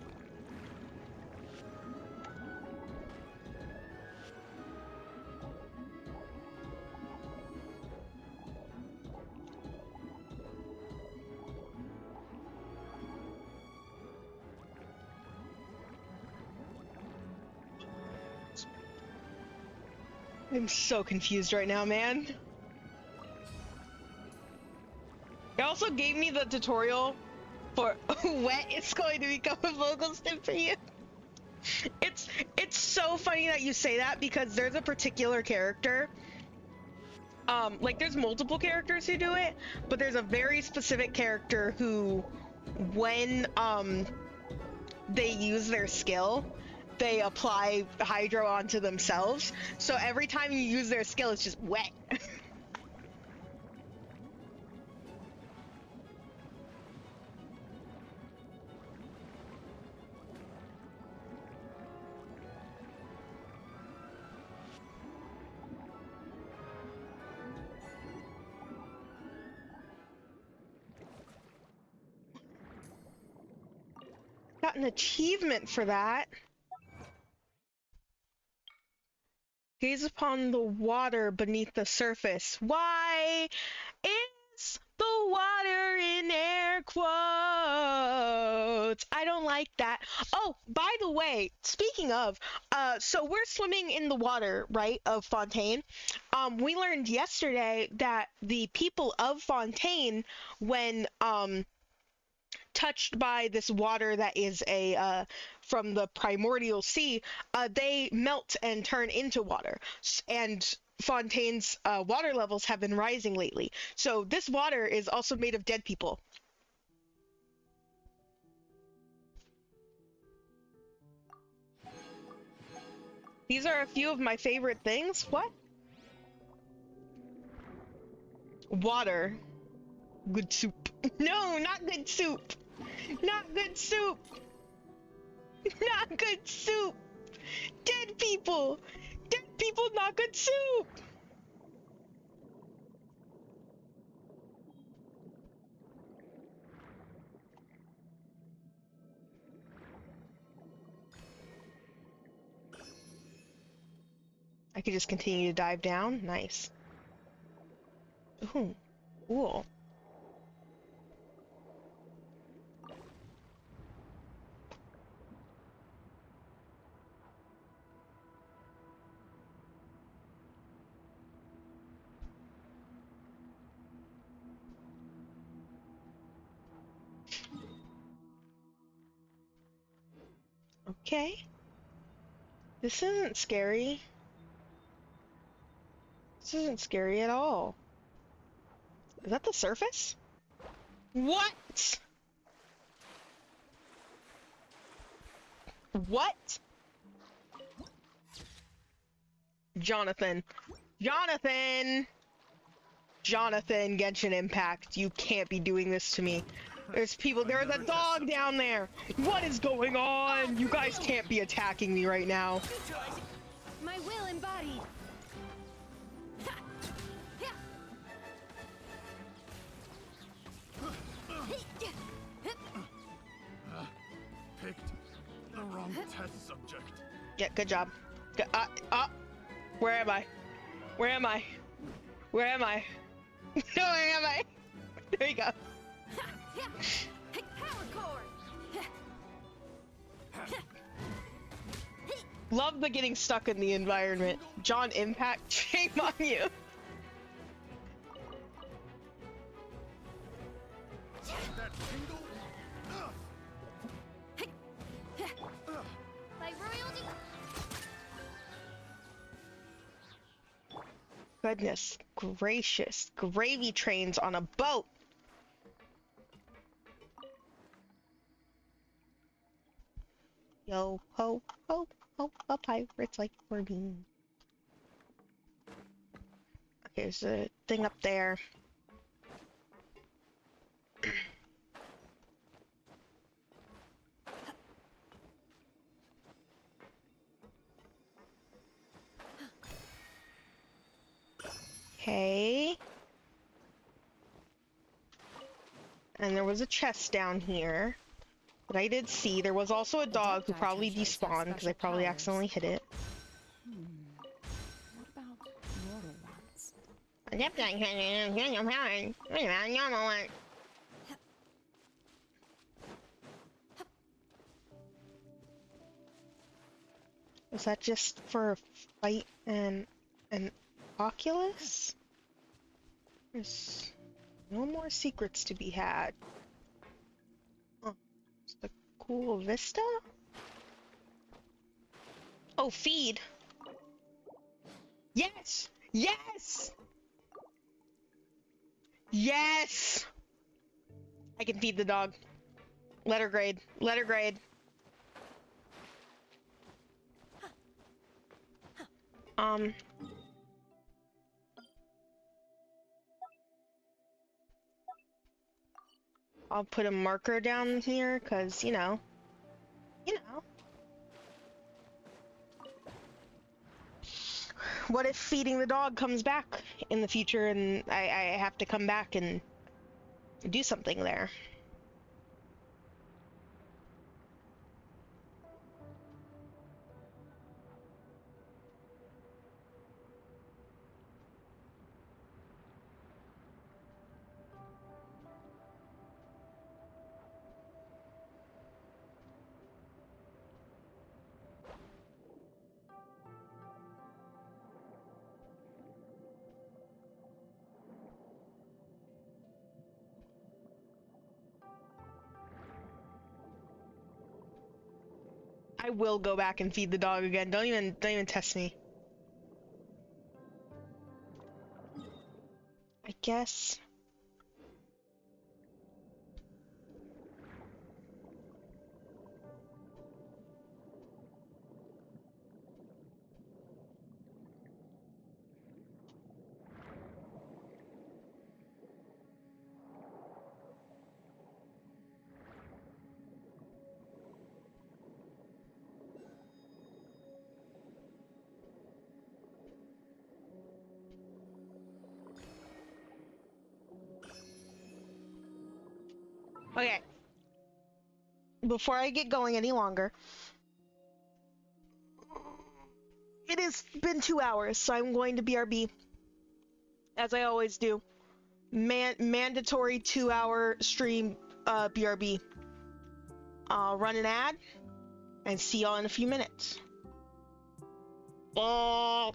Speaker 1: I'm so confused right now, man. It also gave me the tutorial for wet is going to become a vocal stim for you. It's so funny that you say that because there's a particular character. Like there's multiple characters who do it, but there's a very specific character who, when they use their skill, they apply hydro onto themselves. So every time you use their skill, it's just wet. Got an achievement for that. Gaze upon the water beneath the surface. Why is the water in air quotes? I don't like that. Oh, by the way, speaking of, so we're swimming in the water, right, of Fontaine. We learned yesterday that the people of Fontaine, when touched by this water that is from the primordial sea, they melt and turn into water. And Fontaine's water levels have been rising lately. So this water is also made of dead people. These are a few of my favorite things. What? Water. Good soup. No, not good soup. Not good soup. Not good soup. Dead people. Dead people, not good soup. I could just continue to dive down. Nice. Ooh, cool. Okay. This isn't scary. This isn't scary at all. Is that the surface? What? What? Jonathan. Jonathan! Jonathan, Genshin Impact, you can't be doing this to me. There's a dog down there! What is going on? You guys can't be attacking me right now.
Speaker 2: My will embodied.
Speaker 5: Picked the wrong test subject.
Speaker 1: Yeah, good job. Where am I? Where am I? Where am I? No, where am I? There you go.
Speaker 2: Power core.
Speaker 1: Love the getting stuck in the environment. John Impact, shame on you.
Speaker 5: That tingle?
Speaker 2: By royalty.
Speaker 1: Goodness gracious. Gravy trains on a boat. Yo ho ho ho, a pirate's like for me. Okay, there's a thing up there. Okay. And there was a chest down here that I did see. There was also a dog who probably despawned because I probably accidentally hit it.
Speaker 2: What about mortal ones?
Speaker 1: Is that just for a fight and an Oculus? There's no more secrets to be had. Oh, it's the cool vista? Oh, feed! Yes! Yes! Yes! I can feed the dog. Letter grade. Letter grade. I'll put a marker down here, cause, you know. What if feeding the dog comes back in the future and I have to come back and do something there? I will go back and feed the dog again. Don't even test me. I guess. Okay. Before I get going any longer, it has been 2 hours, so I'm going to BRB, as I always do. Mandatory 2-hour stream BRB. I'll run an ad and see y'all in a few minutes. Oh.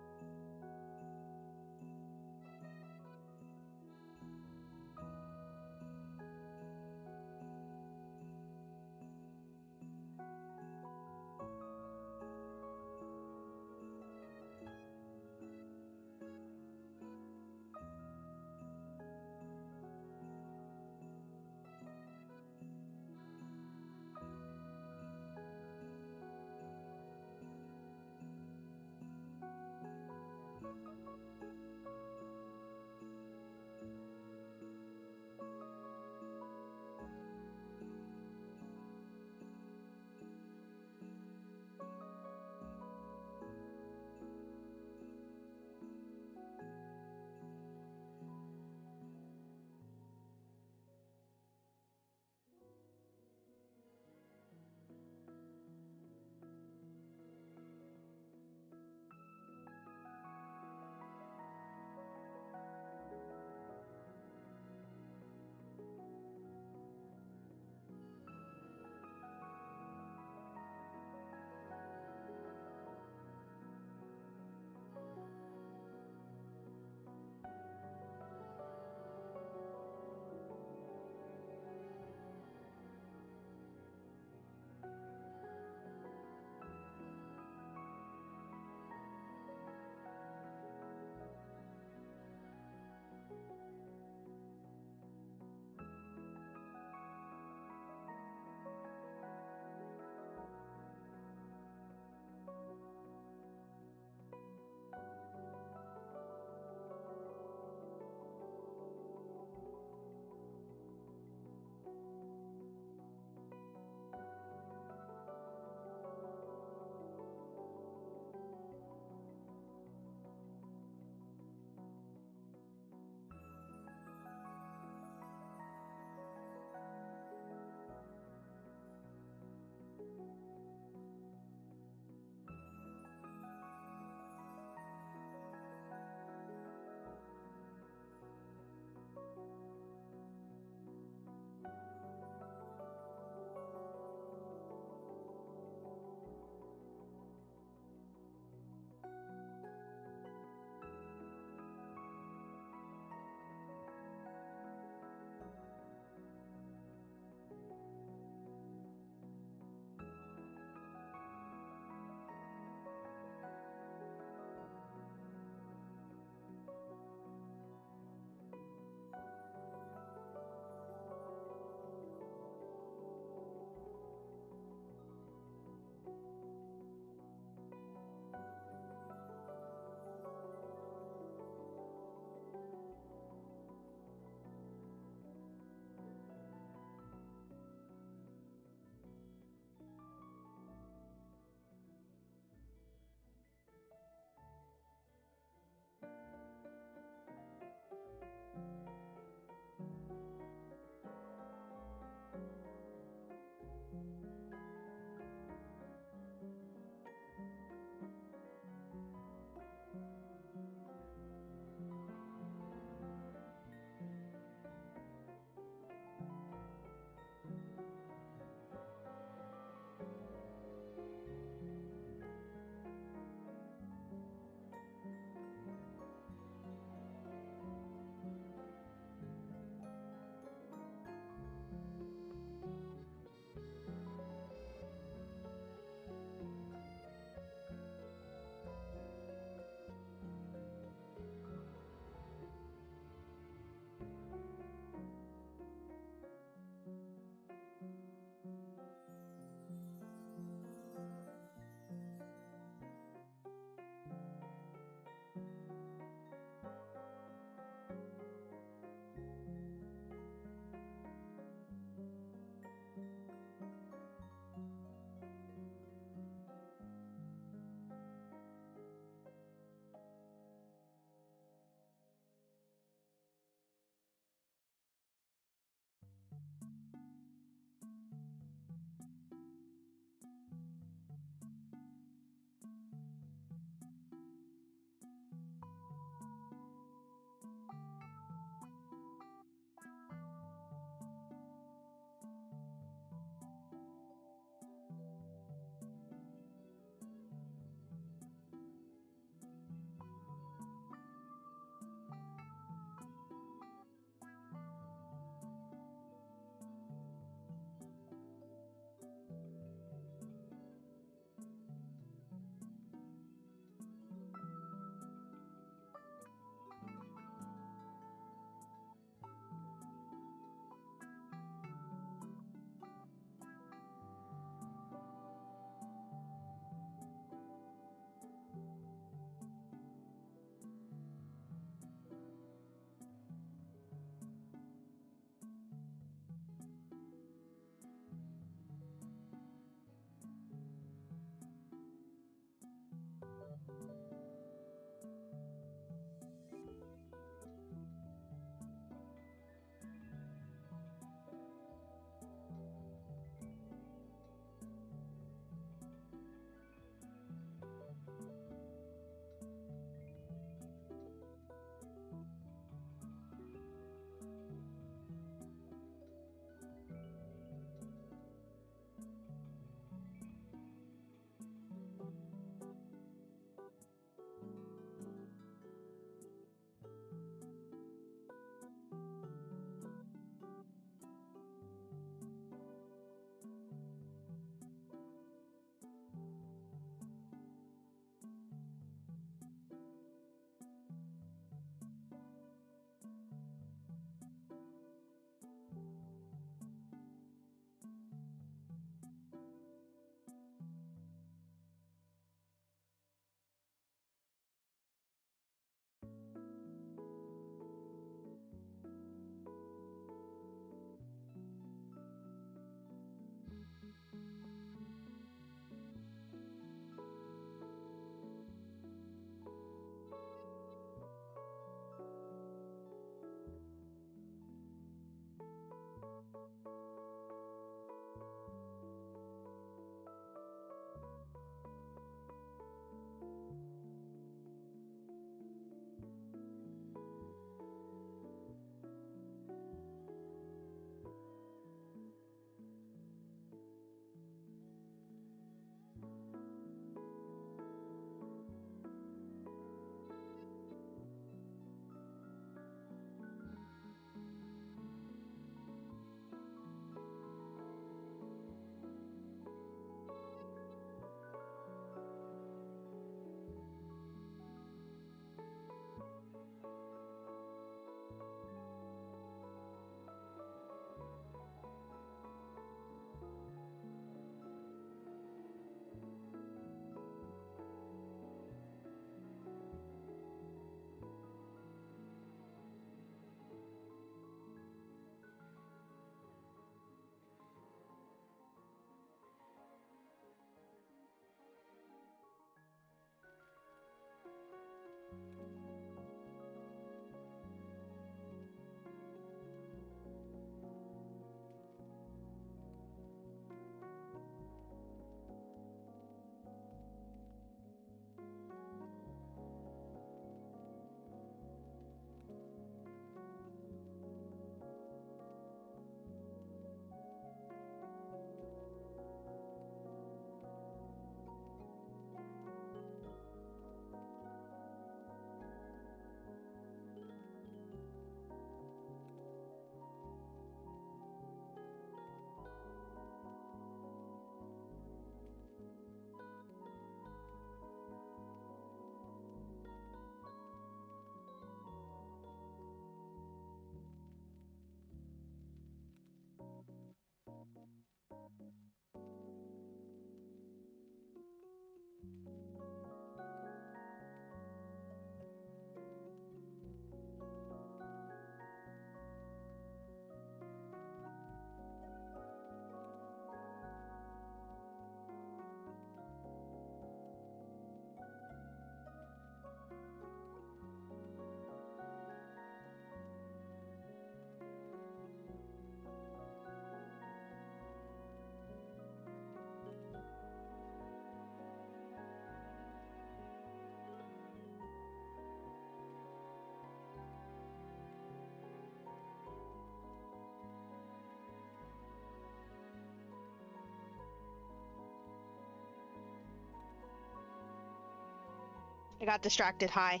Speaker 1: I got distracted. Hi.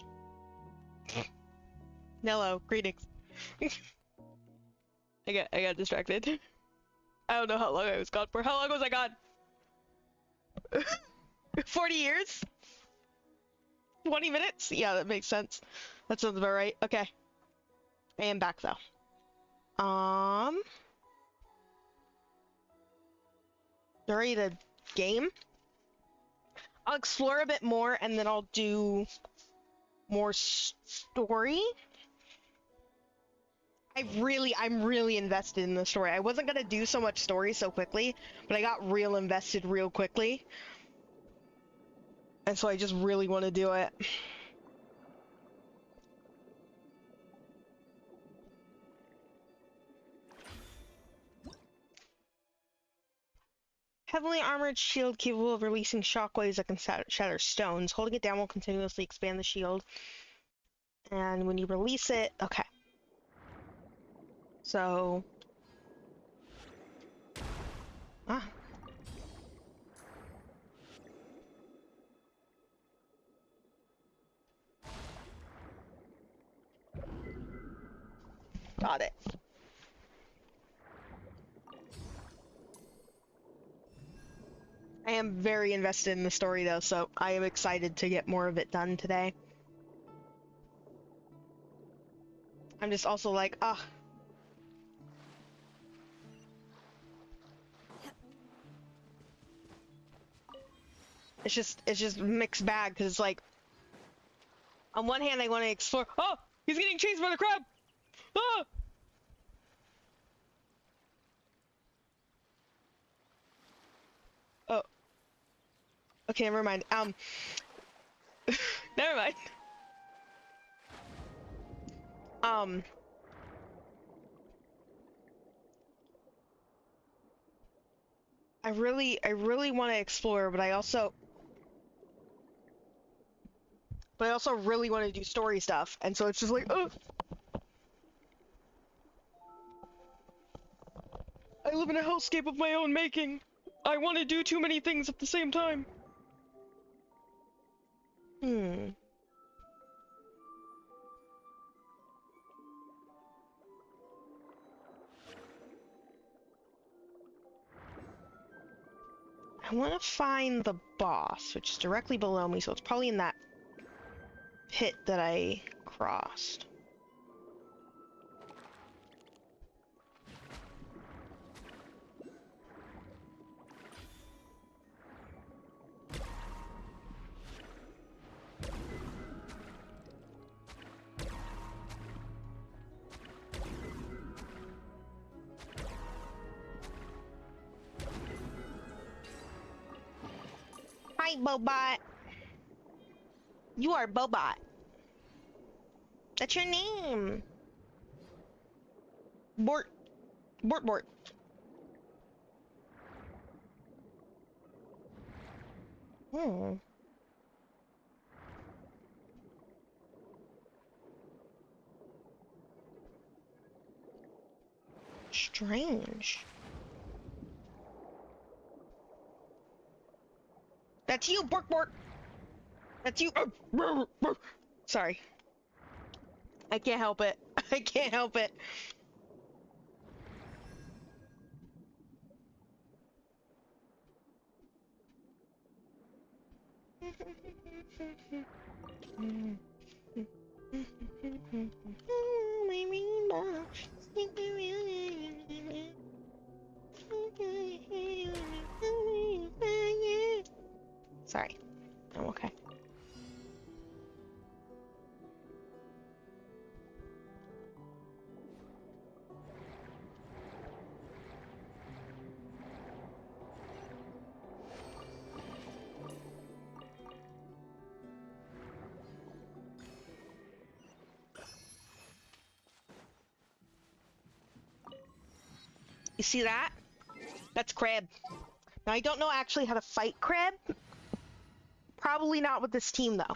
Speaker 1: Hello. Greetings. I got distracted. I don't know how long I was gone for. How long was I gone? 40 years? 20 minutes? Yeah, that makes sense. That sounds about right. Okay. I am back though. During the game? I'll explore a bit more and then I'll do more story. I'm really invested in the story. I wasn't gonna do so much story so quickly, but I got real invested real quickly. And so I just really want to do it. Heavily armored shield capable of releasing shockwaves that can shatter stones. Holding it down will continuously expand the shield. And when you release it, okay. So... Ah. Got it. I am very invested in the story though, so I am excited to get more of it done today. I'm just also like, ah. It's just mixed bag, because it's like, on one hand I want to explore. Oh! He's getting chased by the crab! Ah! Oh. Okay, never mind. Never mind. I really want to explore, but I also really want to do story stuff, and so it's just like, oh! I live in a hellscape of my own making. I want to do too many things at the same time. I want to find the boss, which is directly below me, so it's probably in that pit that I crossed. Hi, Bobot. You are Bobot. That's your name. Bort. Bort. Hmm. Strange. That's you, Bort. That's you. Sorry. I can't help it. I can't help it. My rainbow. Sorry. I'm okay. You see that? That's Crab. Now I don't know actually how to fight Crab. Probably not with this team though.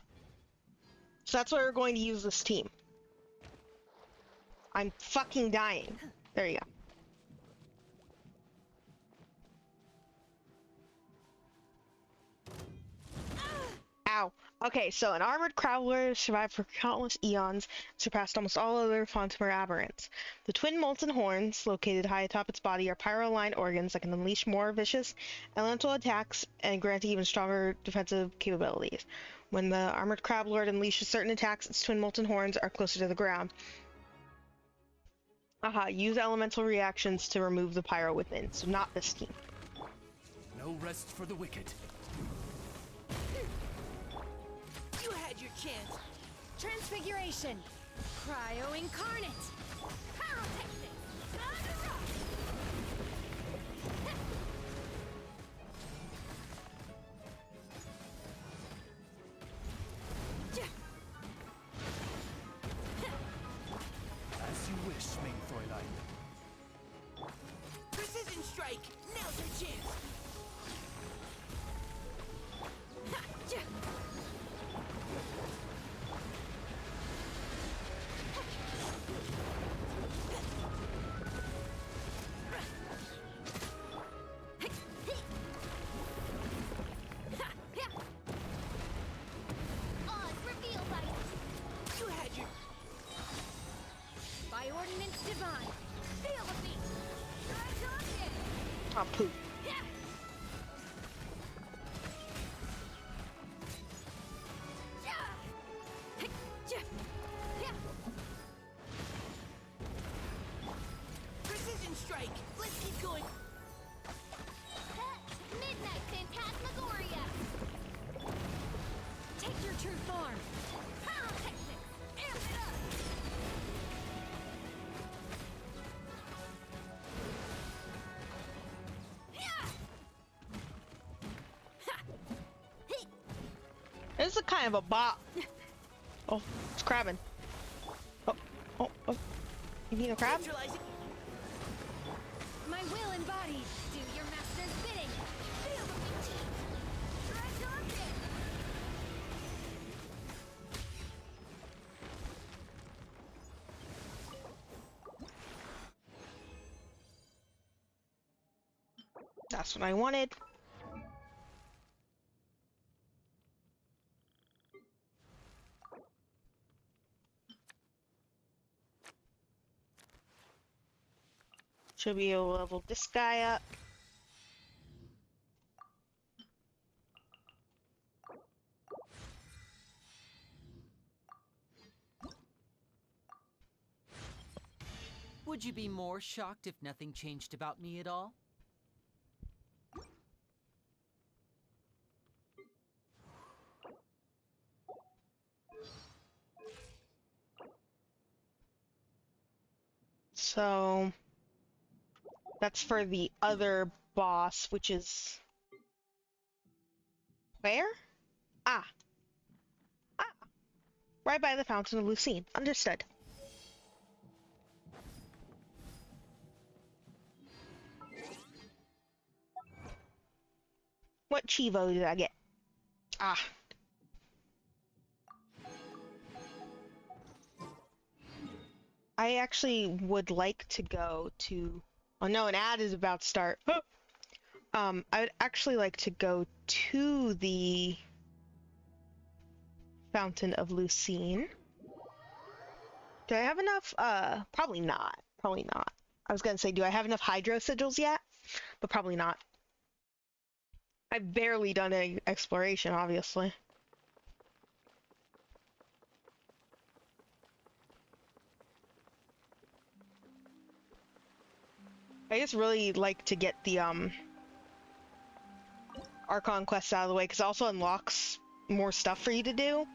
Speaker 1: So that's why we're going to use this team. I'm fucking dying. There you go. Ow. Okay, so an armored crawler survived for countless eons, surpassed almost all other Fontaine aberrants. The twin molten horns, located high atop its body, are pyro-aligned organs that can unleash more vicious elemental attacks and grant even stronger defensive capabilities. When the armored crab lord unleashes certain attacks, its twin molten horns are closer to the ground. Aha, use elemental reactions to remove the pyro within, so not this team.
Speaker 5: No rest for the wicked.
Speaker 2: You had your chance. Transfiguration. Cryo incarnate. Pyrotechnic. Thunder
Speaker 5: As you wish, main Fräulein.
Speaker 2: Precision strike. Now's your chance. You had your by ordinance divine. Feel the beat.
Speaker 1: Ah, poop.
Speaker 2: Precision strike. Let's keep going. Midnight Phantasmagoria. Take your true form. Pyrotechnic. Amp it up.
Speaker 1: This is a kind of a bot. Oh, it's crabbing. Oh. You need a crab?
Speaker 2: Neutralizing. My will embodied. Do your master's bidding. Feel the beat. Resurrected.
Speaker 1: That's what I wanted. Should be able to level this guy up.
Speaker 6: Would you be more shocked if nothing changed about me at all?
Speaker 1: So that's for the other boss, which is where? Ah. Right by the Fountain of Lucine. Understood. What Chivo did I get? Ah. I actually would like to go to... Oh no, an ad is about to start. I would actually like to go to the Fountain of Lucine. Do I have enough? Probably not. Probably not. I was gonna say, do I have enough hydro sigils yet? But probably not. I've barely done any exploration, obviously. I just really like to get the Archon quests out of the way, because it also unlocks more stuff for you to do.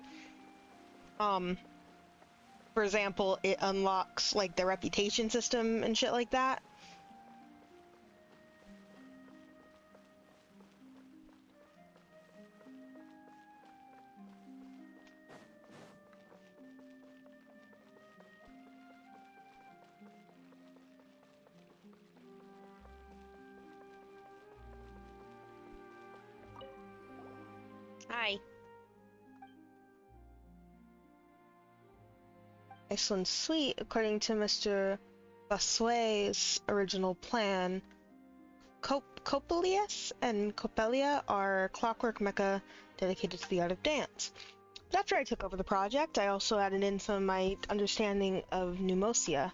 Speaker 1: For example, it unlocks like the reputation system and shit like that. Hi. Iceland's sweet, according to Mr. Bossuet's original plan. Coppelius and Coppelia are clockwork mecha dedicated to the art of dance. After I took over the project, I also added in some of my understanding of pneumosia.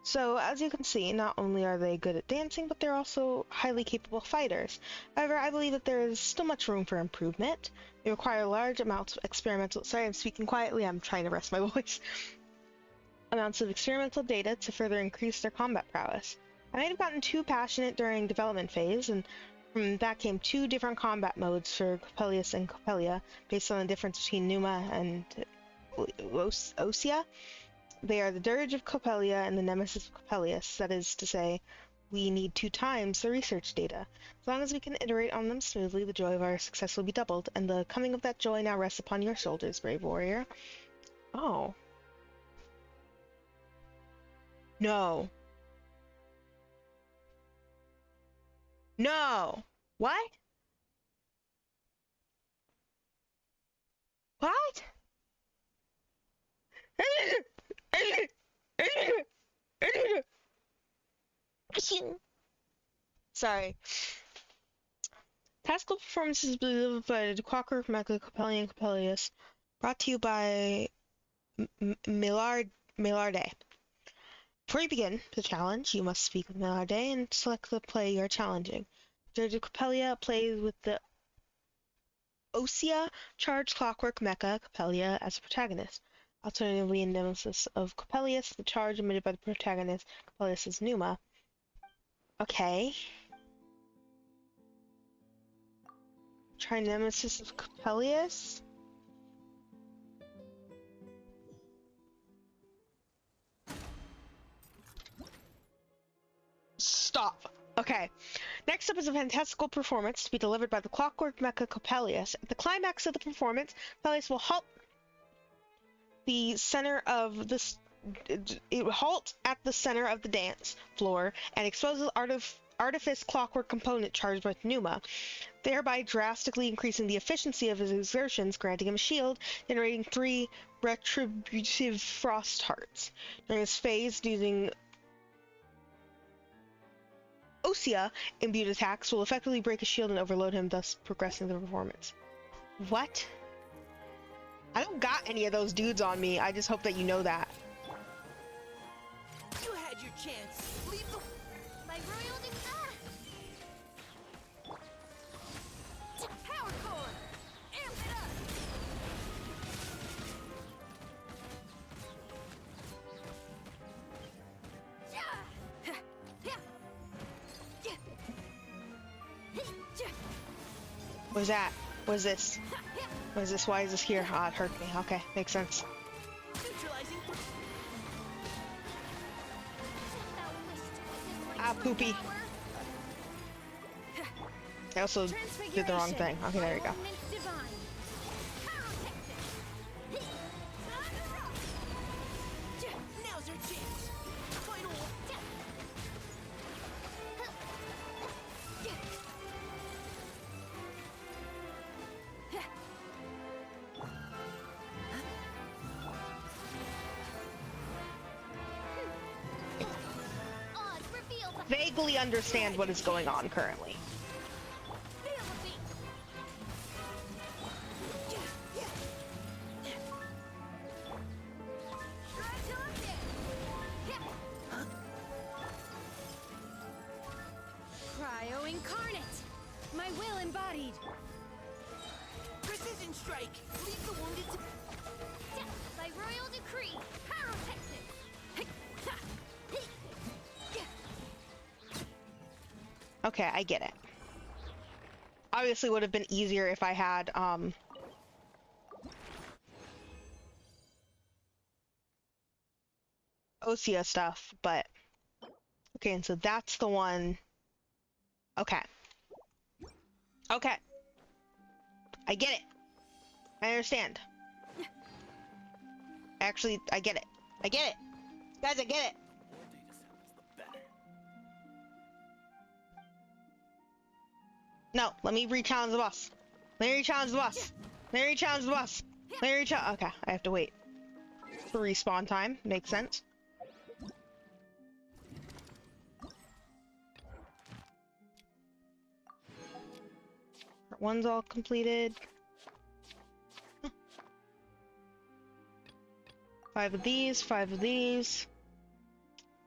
Speaker 1: So, as you can see, not only are they good at dancing, but they're also highly capable fighters. However, I believe that there is still much room for improvement. They require large amounts of experimental— sorry, I'm speaking quietly, I'm trying to rest my voice. Amounts of experimental data to further increase their combat prowess. I might have gotten too passionate during development phase, and from that came two different combat modes for Coppelius and Coppelia, based on the difference between Numa and Osea. They are the Dirge of Coppelia and the Nemesis of Coppelius, that is to say, we need 2 times the research data. As long as we can iterate on them smoothly, the joy of our success will be doubled, and the coming of that joy now rests upon your shoulders, brave warrior. Oh. No. No! What? What? Sorry. Tactical performances delivered by Quacker, Mecha, Coppelian, and Coppelius. Brought to you by Millarde. Before you begin the challenge, you must speak with Millarde and select the play you are challenging. Dirge of Coppelia plays with the Osea charged clockwork mecha Coppelia as a protagonist. Alternatively, in Nemesis of Coppelius, the charge emitted by the protagonist Coppelius is Numa. Okay. Try Nemesis of Coppelius. Stop. Okay. Next up is a fantastical performance to be delivered by the clockwork mecha Coppelius. At the climax of the performance, Coppelius will halt the center of this. It will halt at the center of the dance floor and expose the artifice clockwork component charged with Numa, thereby drastically increasing the efficiency of his exertions, granting him a shield, generating 3 retributive frost hearts. During this phase, using Osea imbued attacks will effectively break his shield and overload him, thus progressing the performance. What? I don't got any of those dudes on me. I just hope that you know that.
Speaker 6: You had your chance. Leave the...
Speaker 2: My royal power core! Amp it up!
Speaker 1: What was that? What is this? What is this? Why is this here? Ah, it hurt me. Okay, makes sense.
Speaker 6: Neutralizing...
Speaker 1: Ah, poopy. I also did the wrong thing. Okay, there you go.
Speaker 6: Now's your chance. Final...
Speaker 1: Vaguely understand what is going on currently.
Speaker 2: Cryo incarnate! My will embodied!
Speaker 6: Precision strike. Leave the wounded to...
Speaker 2: By royal decree, pyrotechnic!
Speaker 1: Okay, I get it. Obviously would have been easier if I had, Osea stuff, but... Okay, and so that's the one... Okay. Okay. I get it. I understand. Actually, I get it. I get it. Guys, I get it. No, let me re-challenge the boss. Let me re-challenge the boss. Let me re-challenge the boss. Let me re-challenge... Okay, I have to wait. For respawn time. Makes sense. Part 1's all completed. 5 of these, 5 of these.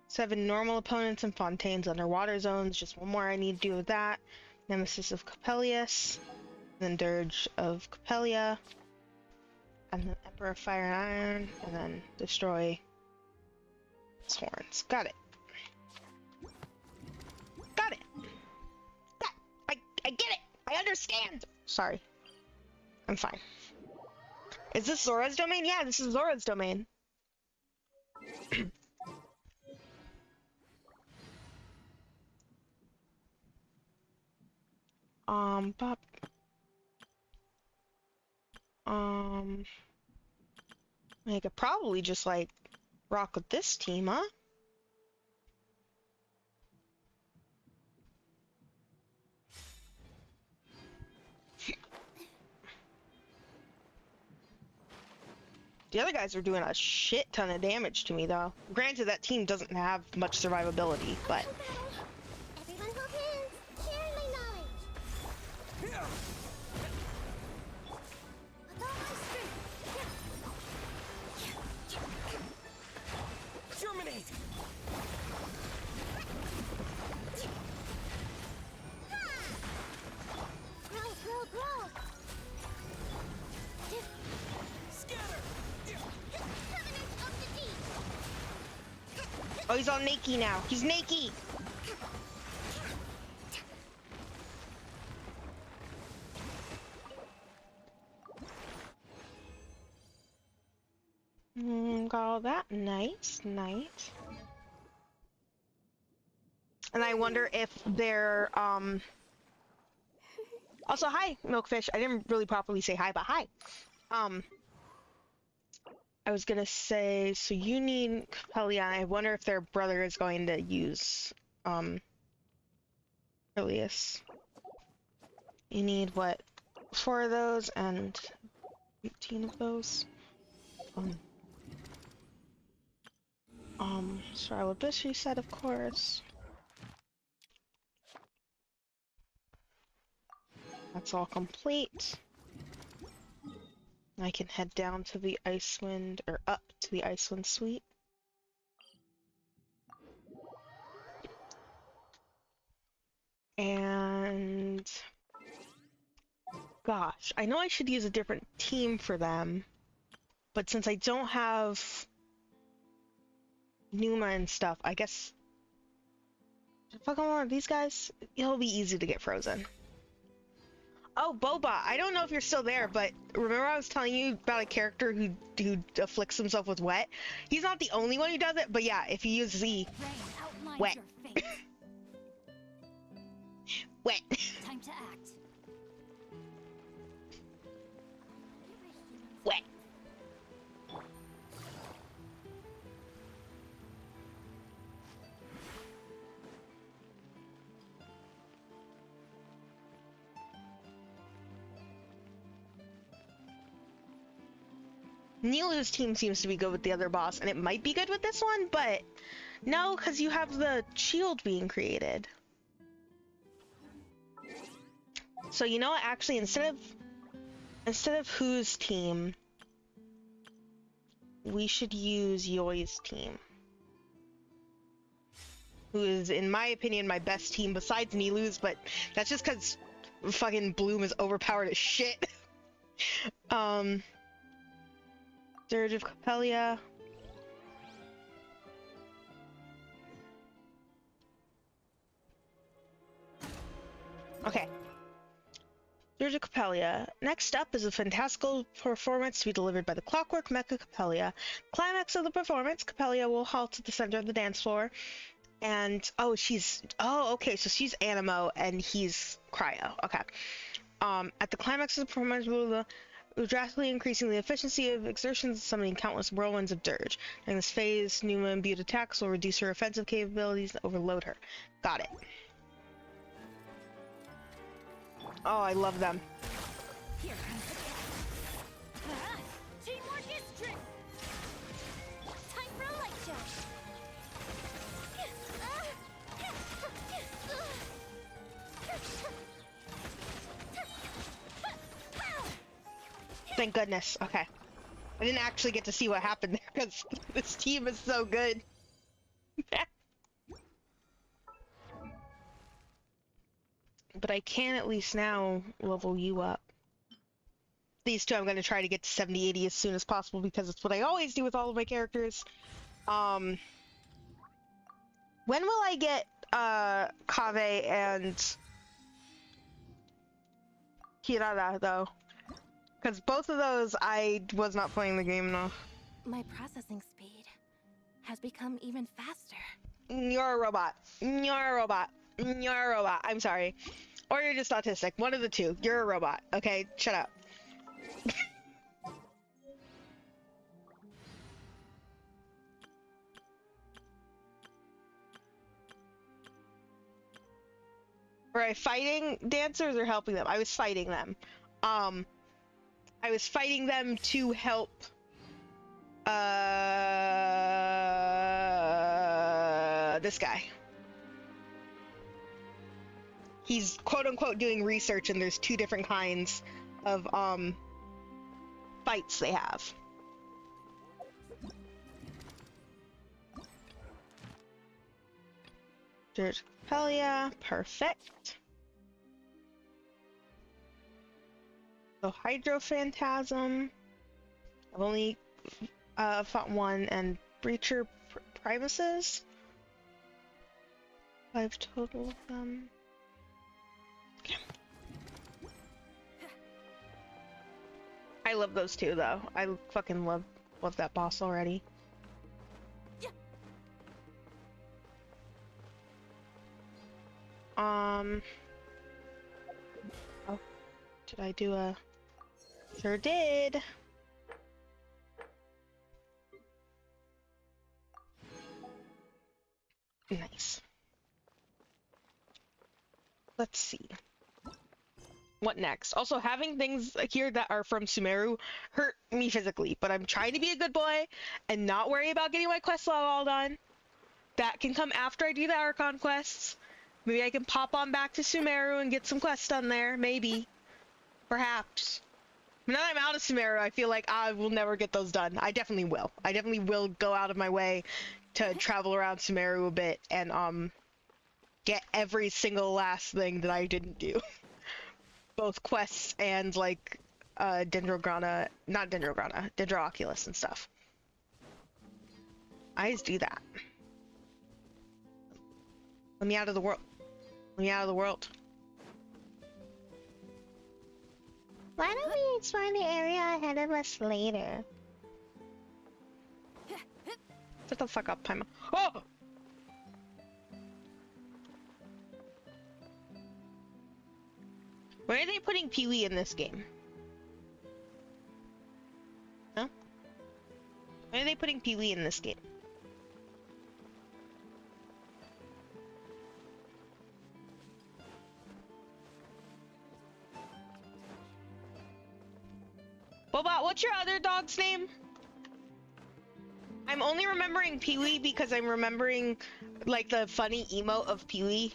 Speaker 1: 7 normal opponents and Fontaine's underwater zones. Just one more I need to do with that. Nemesis of Coppelius. Then Dirge of Coppelia. And then Emperor of Fire and Iron. And then destroy its horns. Got it. Got it! I get it! I understand! Sorry. I'm fine. Is this Zora's domain? Yeah, this is Zora's domain. Pop. I could probably just, like, rock with this team, huh? The other guys are doing a shit ton of damage to me, though. Granted, that team doesn't have much survivability, but...
Speaker 2: Everyone hold hands. Share my knowledge. With all my strength.
Speaker 6: Germinate!
Speaker 2: Grow. Covenant of the deep.
Speaker 1: Oh, he's all naked now. He's naked! Got all that. Nice. And I wonder if they're, Also, hi, Milkfish. I didn't really properly say hi, but hi. I was gonna say, so you need Coppelia. I wonder if their brother is going to use, Ilias. You need, what, 4 of those and 18 of those? Sorry, this you said, of course. That's all complete. I can head down to the Icewind, or up to the Icewind Suite. And... gosh, I know I should use a different team for them, but since I don't have Numa and stuff, I guess... fucking one of these guys, it'll be easy to get frozen. Oh, Boba, I don't know if you're still there, but remember I was telling you about a character who afflicts himself with wet? He's not the only one who does it, but yeah, if you use Z.
Speaker 2: Rain outlines
Speaker 1: Wet.
Speaker 2: your fate.
Speaker 1: Wet.
Speaker 2: Time to act.
Speaker 1: Wet. Nilu's team seems to be good with the other boss, and it might be good with this one, but no, because you have the shield being created. So you know what? Actually, instead of whose team, we should use Yoi's team, who is, in my opinion, my best team besides Nilu's, but that's just because fucking Bloom is overpowered as shit. Dirge of Coppelia. Okay. Dirge of Coppelia. Next up is a fantastical performance to be delivered by the Clockwork Mecha Coppelia. Climax of the performance, Coppelia will halt at the center of the dance floor. And, okay, so she's Animo and he's Cryo. Okay. At the climax of the performance, drastically increasing the efficiency of exertions and summoning countless whirlwinds of Dirge. During this phase, Numa imbued attacks will reduce her offensive capabilities and overload her. Got it. Oh, I love them.
Speaker 2: Here comes the Teamwork is strength. Time for a light show.
Speaker 1: Thank goodness. Okay. I didn't actually get to see what happened there because this team is so good. But I can at least now level you up. These two I'm going to try to get to 70, 80 as soon as possible because it's what I always do with all of my characters. When will I get Kave and Kirara though? Because both of those I was not playing the game enough.
Speaker 2: My processing speed has become even faster.
Speaker 1: You're a robot. You're a robot. You're a robot. I'm sorry. Or you're just autistic. One of the two. You're a robot. Okay, shut up. Were I fighting dancers or helping them? I was fighting them. I was fighting them to help this guy. He's quote unquote doing research and there's two different kinds of fights they have. There's hell yeah, perfect. So Hydro Phantasm. I've only fought one, and Breacher Primuses. 5 total of them. Okay. I love those two though. I fucking love that boss already. Oh, did I do a? Sure did. Nice. Let's see. What next? Also, having things here that are from Sumeru hurt me physically, but I'm trying to be a good boy and not worry about getting my quest log all done. That can come after I do the Archon quests. Maybe I can pop on back to Sumeru and get some quests done there. Maybe. Perhaps. Now that I'm out of Sumeru, I feel like I will never get those done. I definitely will. I definitely will go out of my way to travel around Sumeru a bit and get every single last thing that I didn't do. Both quests and like Dendroculus and stuff. I always do that. Let me out of the world. Let me out of the world.
Speaker 4: Why don't we explore the area ahead of us later?
Speaker 1: Shut the fuck up, Paimon. Oh! Where are they putting Pee-wee in this game? Huh? Where are they putting Pee-wee in this game? Boba, what's your other dog's name? I'm only remembering Pee-wee because I'm remembering, like, the funny emote of Pee-wee.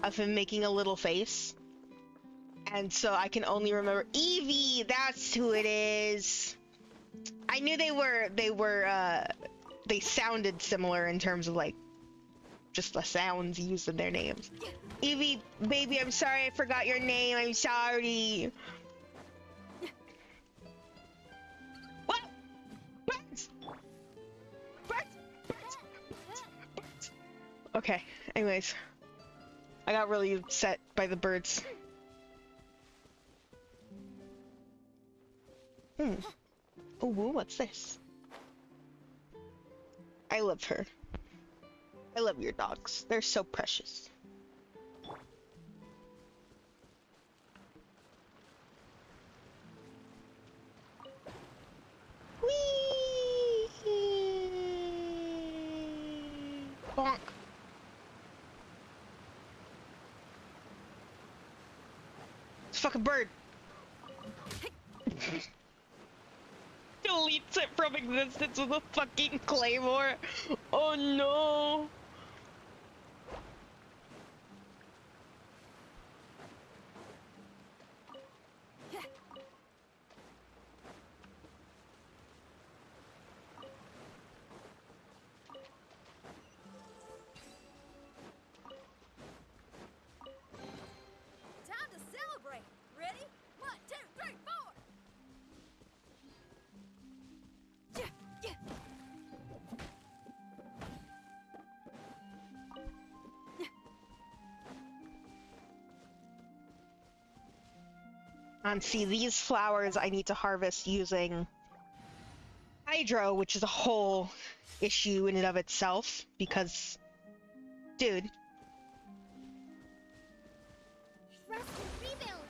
Speaker 1: Of him making a little face. And so I can only remember Eevee, that's who it is. I knew they sounded similar in terms of, like, just the sounds used in their names. Eevee, baby, I'm sorry I forgot your name, I'm sorry. What? Birds! Birds! Okay, anyways. I got really upset by the birds. Oh, what's this? I love her. I love your dogs. They're so precious. Whee! Bonk. It's a fucking bird. Deletes it from existence with a fucking claymore. Oh no. And see, these flowers I need to harvest using hydro, which is a whole issue in and of itself, because, dude.
Speaker 2: Rest and rebuild.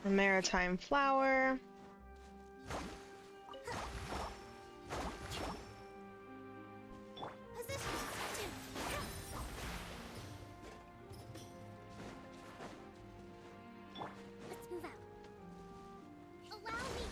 Speaker 1: A maritime flower.
Speaker 2: Position. Let's move out. Allow me.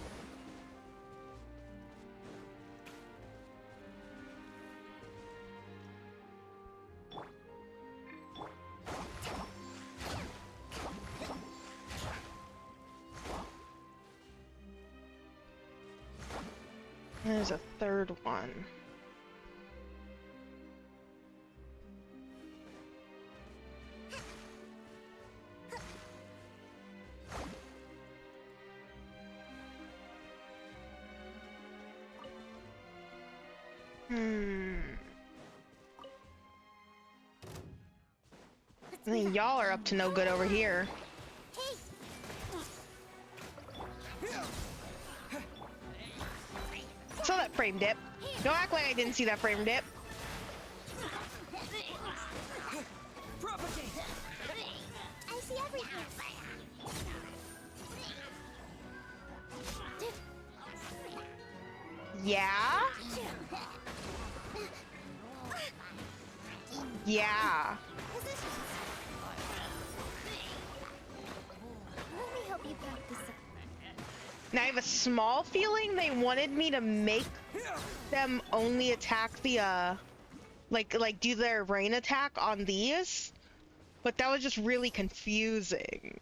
Speaker 1: There's a third one. I think y'all are up to no good over here. Saw that frame dip. Don't act like I didn't see that frame dip.
Speaker 2: I see everything.
Speaker 1: Yeah? Yeah.
Speaker 2: Positions. Let me help you back this up.
Speaker 1: Now I have a small feeling they wanted me to make them only attack the like do their rain attack on these, but that was just really confusing.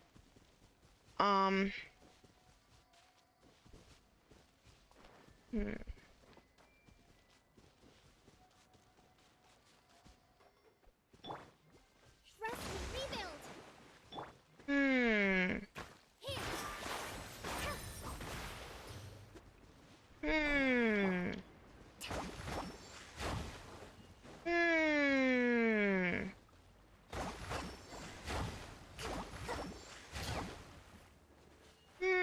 Speaker 2: Rest and rebuild.
Speaker 1: Hmm.
Speaker 2: Here.
Speaker 1: Hmm. Hmm. Hmm. Hmm.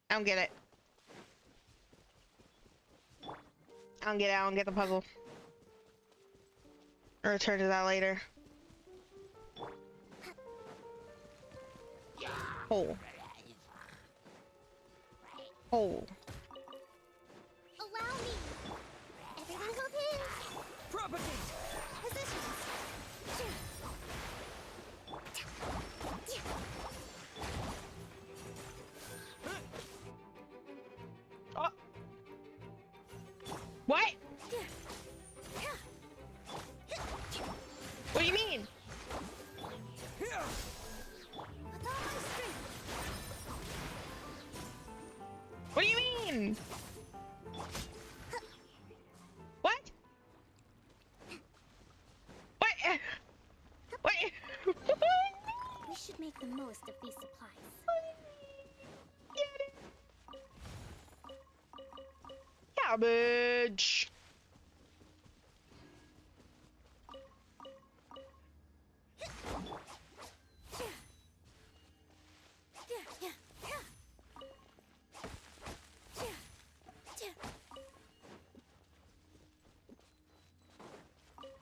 Speaker 1: I don't get it. I don't get it. I don't get the puzzle. I'll return to that later. Hole. Hole.
Speaker 2: Allow me. Everything's okay.
Speaker 6: Propagate!
Speaker 2: Positions.
Speaker 1: Oh. What? What do you mean?
Speaker 2: With all my strength.
Speaker 1: What do you mean? What? What? What?
Speaker 2: We should make the most of these supplies.
Speaker 1: Cabbage.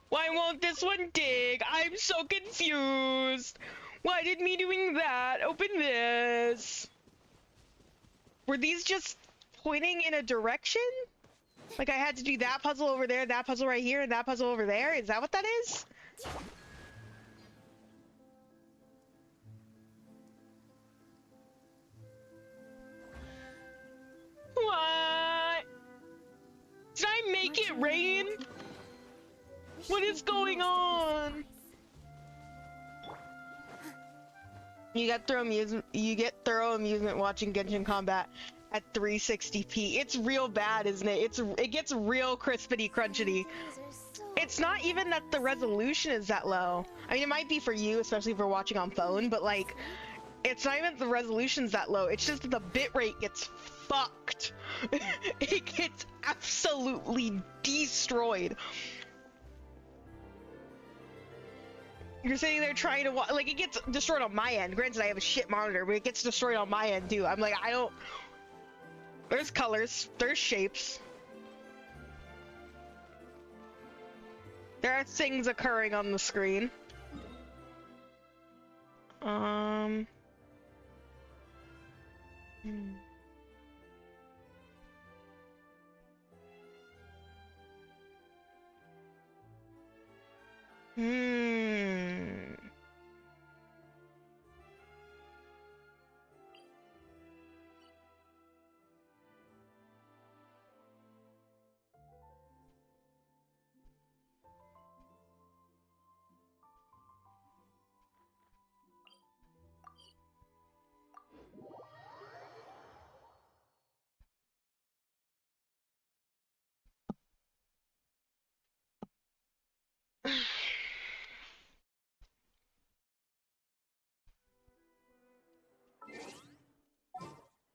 Speaker 1: Why won't this one dig? I'm so confused. Why did me doing that open this? Were these just pointing in a direction? Like I had to do that puzzle over there, that puzzle right here, and that puzzle over there? Is that what that is? What? Did I make it rain? What is going on? You get thorough amusement watching Genshin combat at 360p. It's real bad, isn't it? It gets real crispity crunchity. It's not even that the resolution is that low. I mean, it might be for you, especially if we're watching on phone, but like It's not even the resolution's that low. It's just that the bitrate gets fucked. It gets absolutely destroyed. You're sitting there trying to watch, like, it gets destroyed on my end. Granted, I have a shit monitor, but it gets destroyed on my end too. I'm like, I don't. There's colors. There's shapes. There are things occurring on the screen. Hmm.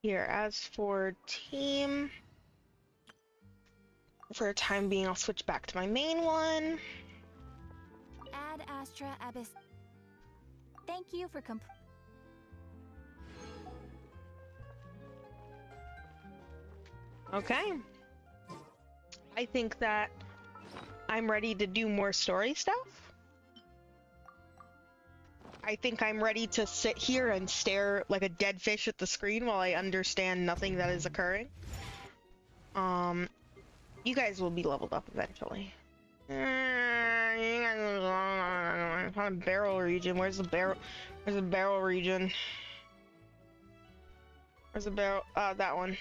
Speaker 1: Here, as for team, for the time being, I'll switch back to my main one.
Speaker 2: Ad Astra Abyss. Thank you for
Speaker 1: Okay. I think that I'm ready to do more story stuff. I think I'm ready to sit here and stare like a dead fish at the screen while I understand nothing that is occurring. You guys will be leveled up eventually. You guys found a barrel region. Where's the barrel? Where's the barrel region? Where's the barrel? That one.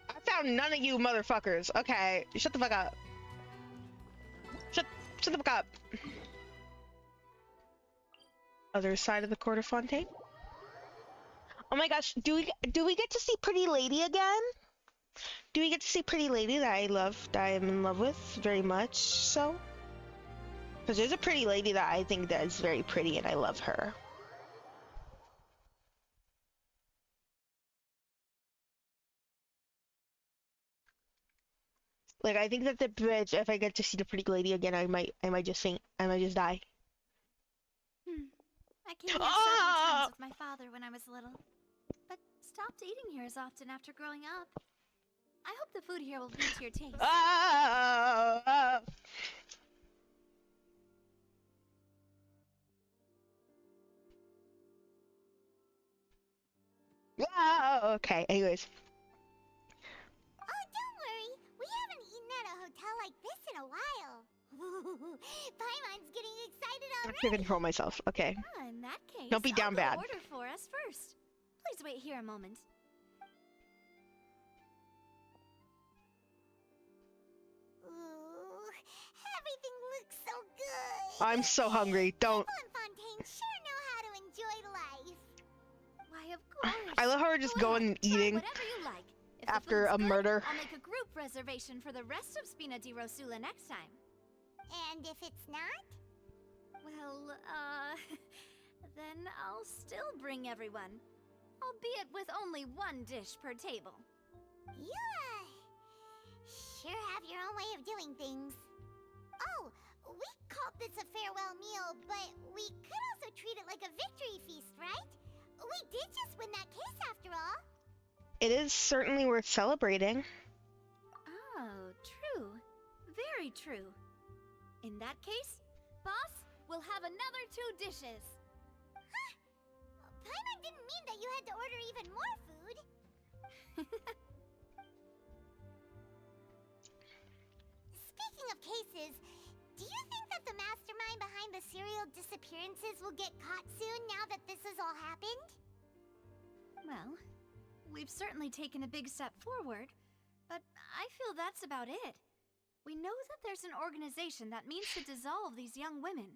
Speaker 1: I found none of you motherfuckers. Okay, shut the fuck up. Shut the fuck up. Other side of the court of Fontaine. Oh my gosh, do we get to see Pretty Lady again? Do we get to see Pretty Lady that I love, that I am in love with very much so? Because there's a Pretty Lady that I think that is very pretty and I love her. Like, I think that the bridge, if I get to see the Pretty Lady again, I might just faint. I might just die.
Speaker 2: I came here several times with my father when I was little, but stopped eating here as often after growing up. I hope the food here will be to your taste.
Speaker 1: Okay, anyways.
Speaker 7: Oh, don't worry. We haven't eaten at a hotel like this in a while. Paimon's getting excited
Speaker 1: I have
Speaker 7: already.
Speaker 1: to control myself. Okay.
Speaker 2: Ah, in that case,
Speaker 1: Don't be down
Speaker 2: I'll go
Speaker 1: bad.
Speaker 2: order for us first. Please wait here a moment.
Speaker 7: Ooh, everything looks so good.
Speaker 1: I'm so hungry. Don't.
Speaker 7: People in Fontaine sure know how to enjoy life.
Speaker 2: Why, of course.
Speaker 1: I love how we're just
Speaker 2: Go
Speaker 1: going
Speaker 2: ahead,
Speaker 1: and
Speaker 2: try
Speaker 1: eating
Speaker 2: whatever you like. If the
Speaker 1: after
Speaker 2: food's
Speaker 1: a
Speaker 2: good,
Speaker 1: murder.
Speaker 2: I'll make a group reservation for the rest of Spina di Rosula next time.
Speaker 7: And if it's not?
Speaker 2: Well, then I'll still bring everyone. Albeit with only one dish per table.
Speaker 7: You, sure have your own way of doing things. Oh, we called this a farewell meal, but we could also treat it like a victory feast, right? We did just win that case after all.
Speaker 1: It is certainly worth celebrating.
Speaker 2: Oh, true. Very true. In that case, boss, we'll have another 2 dishes.
Speaker 7: Huh? Paimon didn't mean that you had to order even more food. Speaking of cases, do you think that the mastermind behind the serial disappearances will get caught soon now that this has all happened?
Speaker 2: Well, we've certainly taken a big step forward, but I feel that's about it. We know that there's an organization that means to dissolve these young women,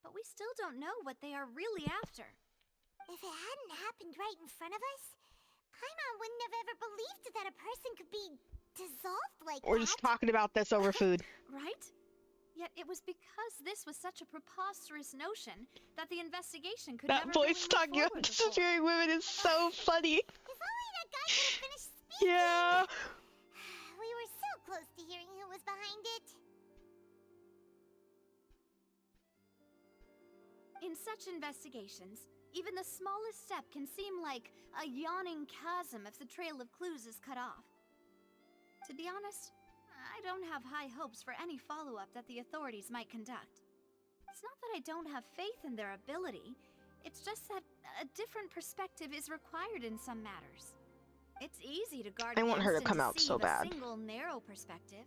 Speaker 2: but we still don't know what they are really after.
Speaker 7: If it hadn't happened right in front of us, Paimon wouldn't have ever believed that a person could be dissolved like
Speaker 1: We're
Speaker 7: that.
Speaker 1: just talking about this over food.
Speaker 2: Right? Yet it was because this was such a preposterous notion that the investigation could
Speaker 1: That
Speaker 2: never
Speaker 1: voice
Speaker 2: really move
Speaker 1: talking about
Speaker 2: forward before.
Speaker 1: disappearing women is so funny.
Speaker 7: If only that guy could have finished speaking!
Speaker 1: Yeah.
Speaker 7: We were so close to hearing who was behind it.
Speaker 2: In such investigations, even the smallest step can seem like a yawning chasm if the trail of clues is cut off. To be honest, I don't have high hopes for any follow-up that the authorities might conduct. It's not that I don't have faith in their ability, it's just that a different perspective is required in some matters. It's easy to guard
Speaker 1: I want her to
Speaker 2: against
Speaker 1: come
Speaker 2: and
Speaker 1: out so
Speaker 2: deceive
Speaker 1: bad.
Speaker 2: a single narrow perspective.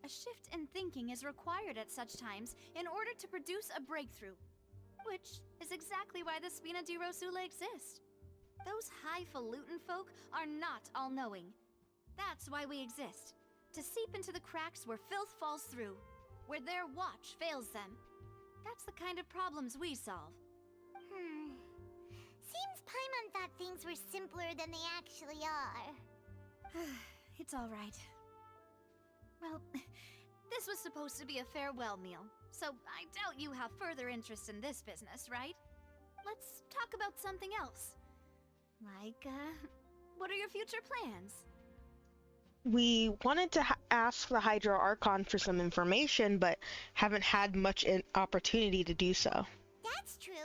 Speaker 2: A shift in thinking is required at such times in order to produce a breakthrough, which is exactly why the Spina di Rosula exist. Those highfalutin folk are not all-knowing. That's why we exist. To seep into the cracks where filth falls through, where their watch fails them. That's the kind of problems we solve.
Speaker 7: Seems Paimon thought things were simpler than they actually are.
Speaker 2: It's all right. Well, this was supposed to be a farewell meal, so I doubt you have further interest in this business, right? Let's talk about something else. Like, what are your future plans?
Speaker 1: We wanted to ask the Hydro Archon for some information, but haven't had much opportunity to do so.
Speaker 7: That's true.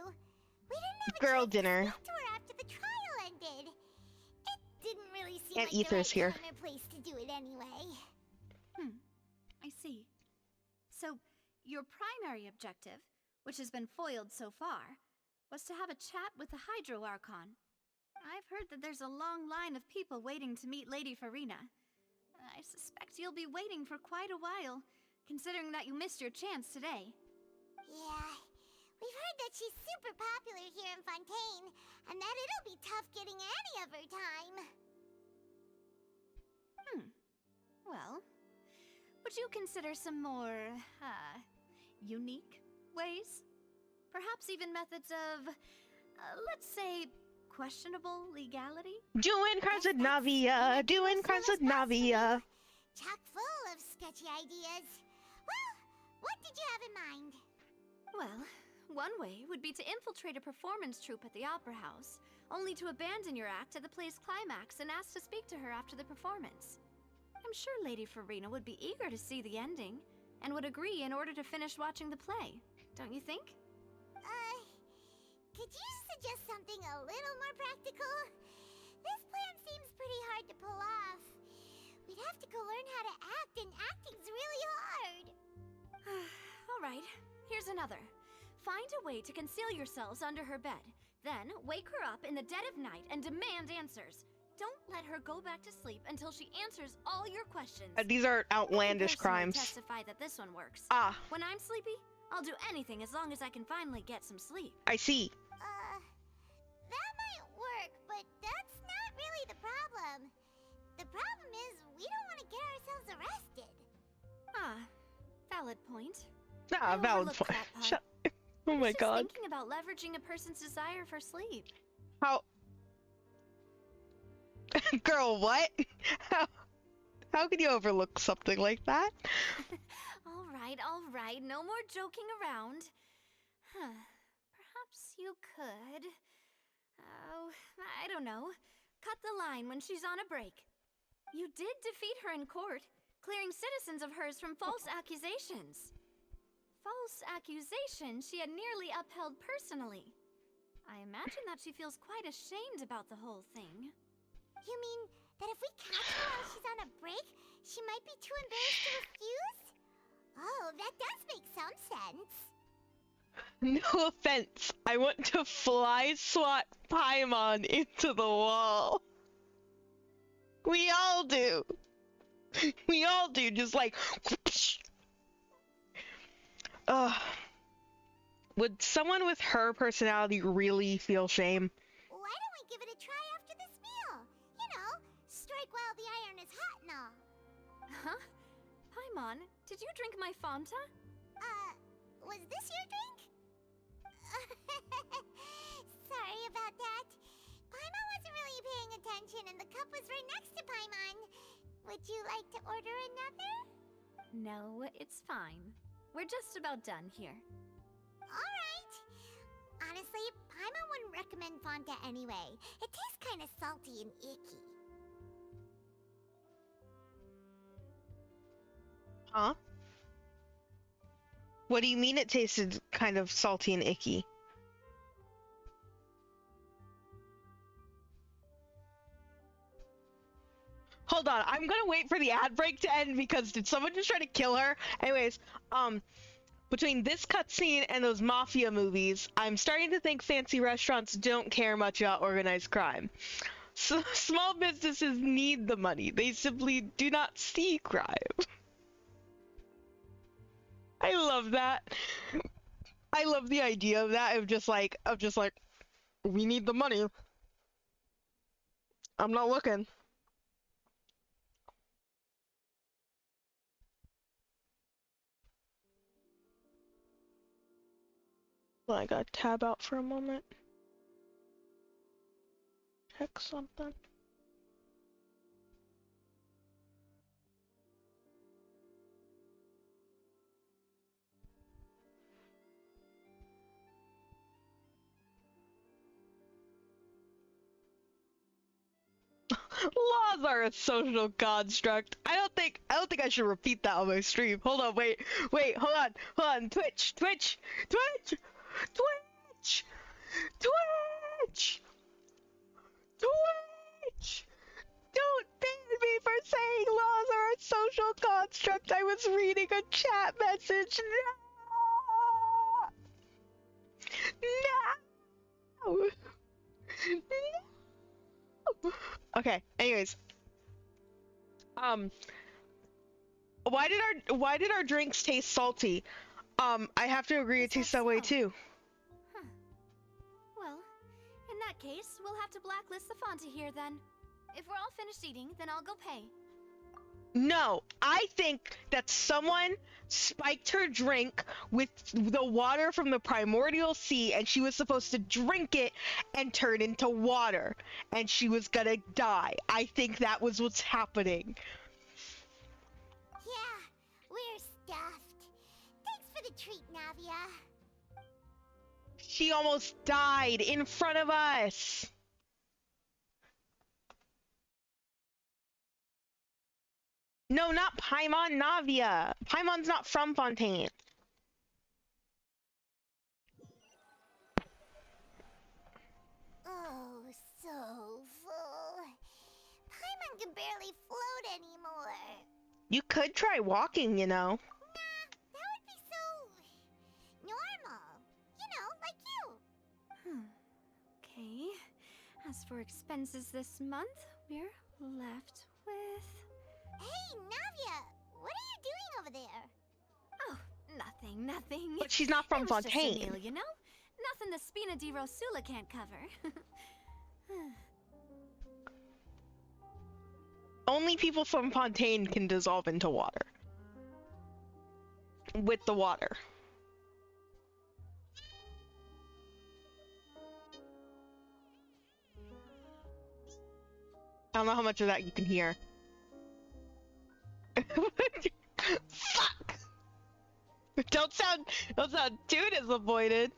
Speaker 7: We didn't have a
Speaker 1: Girl
Speaker 7: chance
Speaker 1: dinner.
Speaker 7: to speak to her after the trial ended. It didn't really seem
Speaker 1: And
Speaker 7: like
Speaker 1: Ether's
Speaker 7: the right
Speaker 1: here.
Speaker 7: time or place to do it anyway.
Speaker 2: I see. So, your primary objective, which has been foiled so far, was to have a chat with the Hydro Archon. I've heard that there's a long line of people waiting to meet Lady Farina. I suspect you'll be waiting for quite a while, considering that you missed your chance today.
Speaker 7: Yeah, we've heard that she's super popular here in Fontaine, and that it'll be tough getting any of her time.
Speaker 2: Well, would you consider some more, unique ways? Perhaps even methods of, let's say, questionable legality?
Speaker 1: Doing crimes with Navia, doing crimes with Navia.
Speaker 7: Chock full of sketchy ideas. Well, what did you have in mind?
Speaker 2: Well, one way would be to infiltrate a performance troupe at the Opera House, only to abandon your act at the play's climax and ask to speak to her after the performance. I'm sure Lady Farina would be eager to see the ending, and would agree in order to finish watching the play, don't you think?
Speaker 7: Could you suggest something a little more practical? This plan seems pretty hard to pull off. We'd have to go learn how to act, and acting's really hard.
Speaker 2: Alright, here's another. Find a way to conceal yourselves under her bed. Then, wake her up in the dead of night and demand answers. Don't let her go back to sleep until she answers all your questions.
Speaker 1: These are outlandish
Speaker 2: I can personally
Speaker 1: crimes.
Speaker 2: testify that this one works.
Speaker 1: Ah,
Speaker 2: When I'm sleepy, I'll do anything as long as I can finally get some sleep.
Speaker 1: I see.
Speaker 7: That might work, but that's not really the problem. The problem is we don't want to get ourselves arrested.
Speaker 2: Valid point.
Speaker 1: Ah,
Speaker 2: I
Speaker 1: valid
Speaker 2: overlooked
Speaker 1: point.
Speaker 2: that part.
Speaker 1: Shut. Oh
Speaker 2: I was
Speaker 1: my
Speaker 2: just
Speaker 1: god.
Speaker 2: thinking about leveraging a person's desire for sleep.
Speaker 1: How? Girl, what? How could you overlook something like that?
Speaker 2: All right, no more joking around. Perhaps you could... Oh, I don't know. Cut the line when she's on a break. You did defeat her in court, clearing citizens of hers from false accusations. False accusations she had nearly upheld personally. I imagine that she feels quite ashamed about the whole thing.
Speaker 7: You mean that if we catch her while she's on a break, she might be too embarrassed to refuse? Oh, that does make some sense.
Speaker 1: No offense. I want to fly swat Paimon into the wall. We all do. We all do. Just like. Would someone with her personality really feel shame?
Speaker 7: Why don't we give it a try after this meal? You know, strike while the iron is hot and all.
Speaker 2: Huh? Paimon, did you drink my Fanta?
Speaker 7: Was this your drink? Sorry about that. Paimon wasn't really paying attention and the cup was right next to Paimon. Would you like to order another?
Speaker 2: No, it's fine. We're just about done here.
Speaker 7: Alright. Honestly, Paimon wouldn't recommend Fonta anyway. It tastes kind of salty and icky.
Speaker 1: Huh? What do you mean it tasted kind of salty and icky? Hold on, I'm gonna wait for the ad break to end because did someone just try to kill her? Anyways, between this cutscene and those mafia movies, I'm starting to think fancy restaurants don't care much about organized crime. So small businesses need the money. They simply do not see crime. I love that. I love the idea of that, of just like, we need the money. I'm not looking. Well, I gotta tab out for a moment. Check something. Laws are a social construct. I don't think I should repeat that on my stream. Hold on, wait, hold on. Twitch. Don't ban me for saying laws are a social construct. I was reading a chat message. No. No. Okay, anyways. Why did our drinks taste salty? I have to agree it tastes that way too.
Speaker 2: Huh. Well, in that case, we'll have to blacklist the Fonta here then. If we're all finished eating, then I'll go pay.
Speaker 1: No, I think that someone spiked her drink with the water from the primordial sea and she was supposed to drink it and turn into water and she was gonna die. I think that was what's happening.
Speaker 7: Yeah, we're stuffed. Thanks for the treat, Navia.
Speaker 1: She almost died in front of us. No, not Paimon, Navia. Paimon's not from Fontaine.
Speaker 7: Oh, so full. Paimon can barely float anymore.
Speaker 1: You could try walking, you know.
Speaker 7: Nah, that would be so normal. You know, like you.
Speaker 2: Okay. As for expenses this month, we're left with...
Speaker 7: Hey, Navia, what are you doing over there?
Speaker 2: Oh, nothing.
Speaker 1: But she's not from
Speaker 2: It was just a
Speaker 1: Fontaine.
Speaker 2: meal, you know? Nothing the Spina di Rosula can't cover.
Speaker 1: Only people from Fontaine can dissolve into water. With the water. I don't know how much of that you can hear. Fuck! Don't sound too disappointed.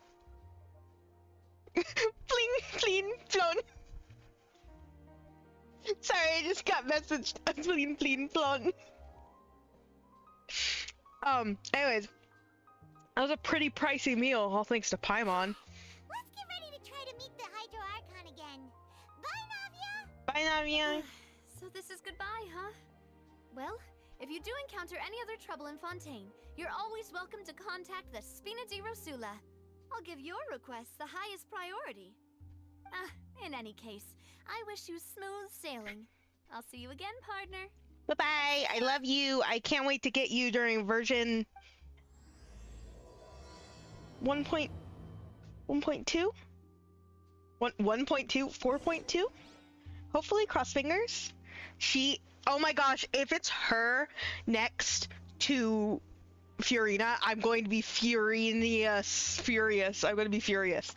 Speaker 1: Pling, plon. Sorry, I just got messaged. Pling, plon. Anyways. That was a pretty pricey meal, all thanks to Paimon.
Speaker 7: Let's get ready to try to meet the Hydro Archon again. Bye, Navia!
Speaker 1: Bye, Navia.
Speaker 2: So this is goodbye, huh? Well, if you do encounter any other trouble in Fontaine, you're always welcome to contact the Spina di Rosula. I'll give your request the highest priority. In any case, I wish you smooth sailing. I'll see you again, partner.
Speaker 1: Bye-bye. I love you. I can't wait to get you during version 1.2? 1.2? 4.2? Hopefully, cross fingers. Oh my gosh, if it's her next to Fiorina, I'm going to be furious. I'm going to be furious.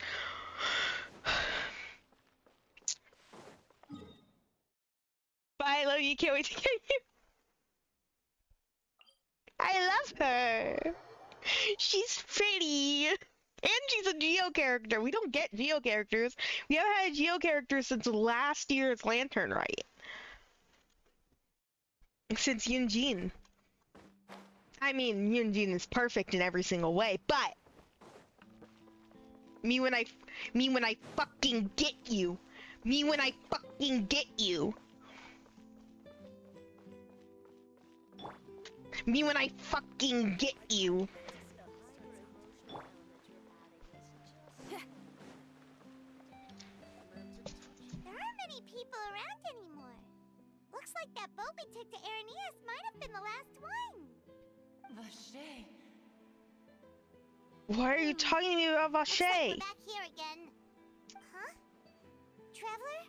Speaker 1: Bye, I love you. Can't wait to get you. I love her. She's pretty. And she's a Geo character. We don't get Geo characters. We haven't had a Geo character since last year's Lantern Rite. Since Yunjin. I mean, Yunjin is perfect in every single way, but me when I fucking get you. Me when I fucking get you. Me when I fucking get you.
Speaker 7: There aren't many people around anymore. Looks like that boat we took to Araneas might have been the last one.
Speaker 8: Vache.
Speaker 1: Why are you talking to me about
Speaker 7: Looks like
Speaker 1: Vache?
Speaker 7: we're back here again. Huh? Traveler?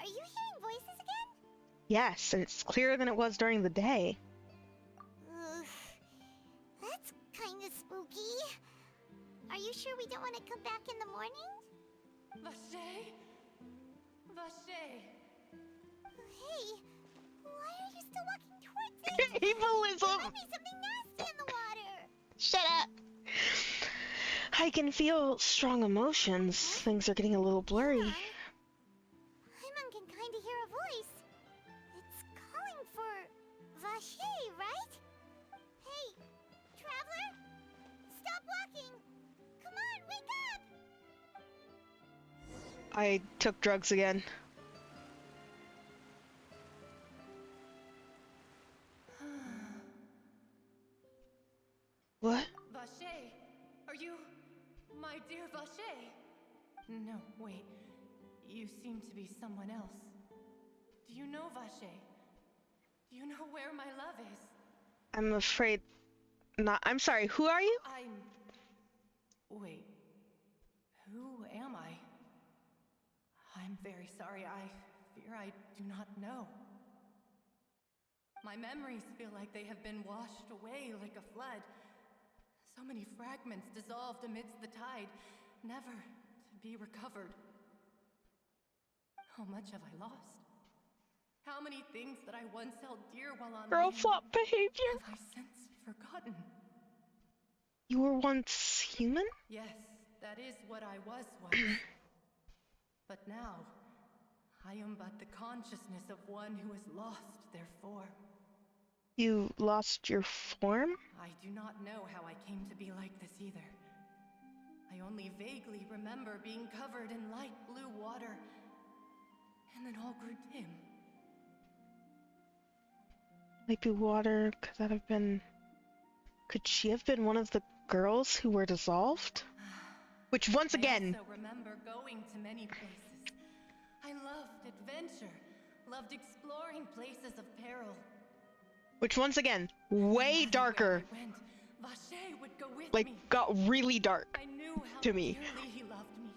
Speaker 7: Are you hearing voices again?
Speaker 1: Yes, and it's clearer than it was during the day.
Speaker 7: Ugh. That's kinda spooky. Are you sure we don't want to come back in the morning?
Speaker 8: Vache. Vache.
Speaker 7: Hey, why are you still walking towards it? There
Speaker 1: Ableism!
Speaker 7: might be something nasty in the water.
Speaker 1: Shut up! I can feel strong emotions. Things are getting a little blurry.
Speaker 7: Paimon can kinda hear a voice. It's calling for Vache, right? Hey, traveler? Stop walking! Come on, wake up!
Speaker 1: I took drugs again. What?
Speaker 8: Vache. Are you my dear Vache? No, wait. You seem to be someone else. Do you know Vache? Do you know where my love is?
Speaker 1: I'm afraid not. I'm sorry, who are you?
Speaker 8: Wait. Who am I? I'm very sorry. I fear I do not know. My memories feel like they have been washed away like a flood. So many fragments dissolved amidst the tide, never to be recovered. How much have I lost? How many things that I once held dear while on
Speaker 1: Girl
Speaker 8: land
Speaker 1: flop behavior.
Speaker 8: have I since forgotten?
Speaker 1: You were once human?
Speaker 8: Yes, that is what I was once. But now, I am but the consciousness of one who is lost, therefore.
Speaker 1: You lost your form?
Speaker 8: I do not know how I came to be like this either. I only vaguely remember being covered in light blue water, and then all grew dim.
Speaker 1: Might be water. Could that have been... Could she have been one of the girls who were dissolved? Which, once again...
Speaker 8: I also remember going to many places. I loved adventure, loved exploring places of peril.
Speaker 1: Which, once again, way darker.
Speaker 8: I went, Vache would go with
Speaker 1: Like,
Speaker 8: me.
Speaker 1: got really dark
Speaker 8: I knew how
Speaker 1: to me.
Speaker 8: dearly he loved me.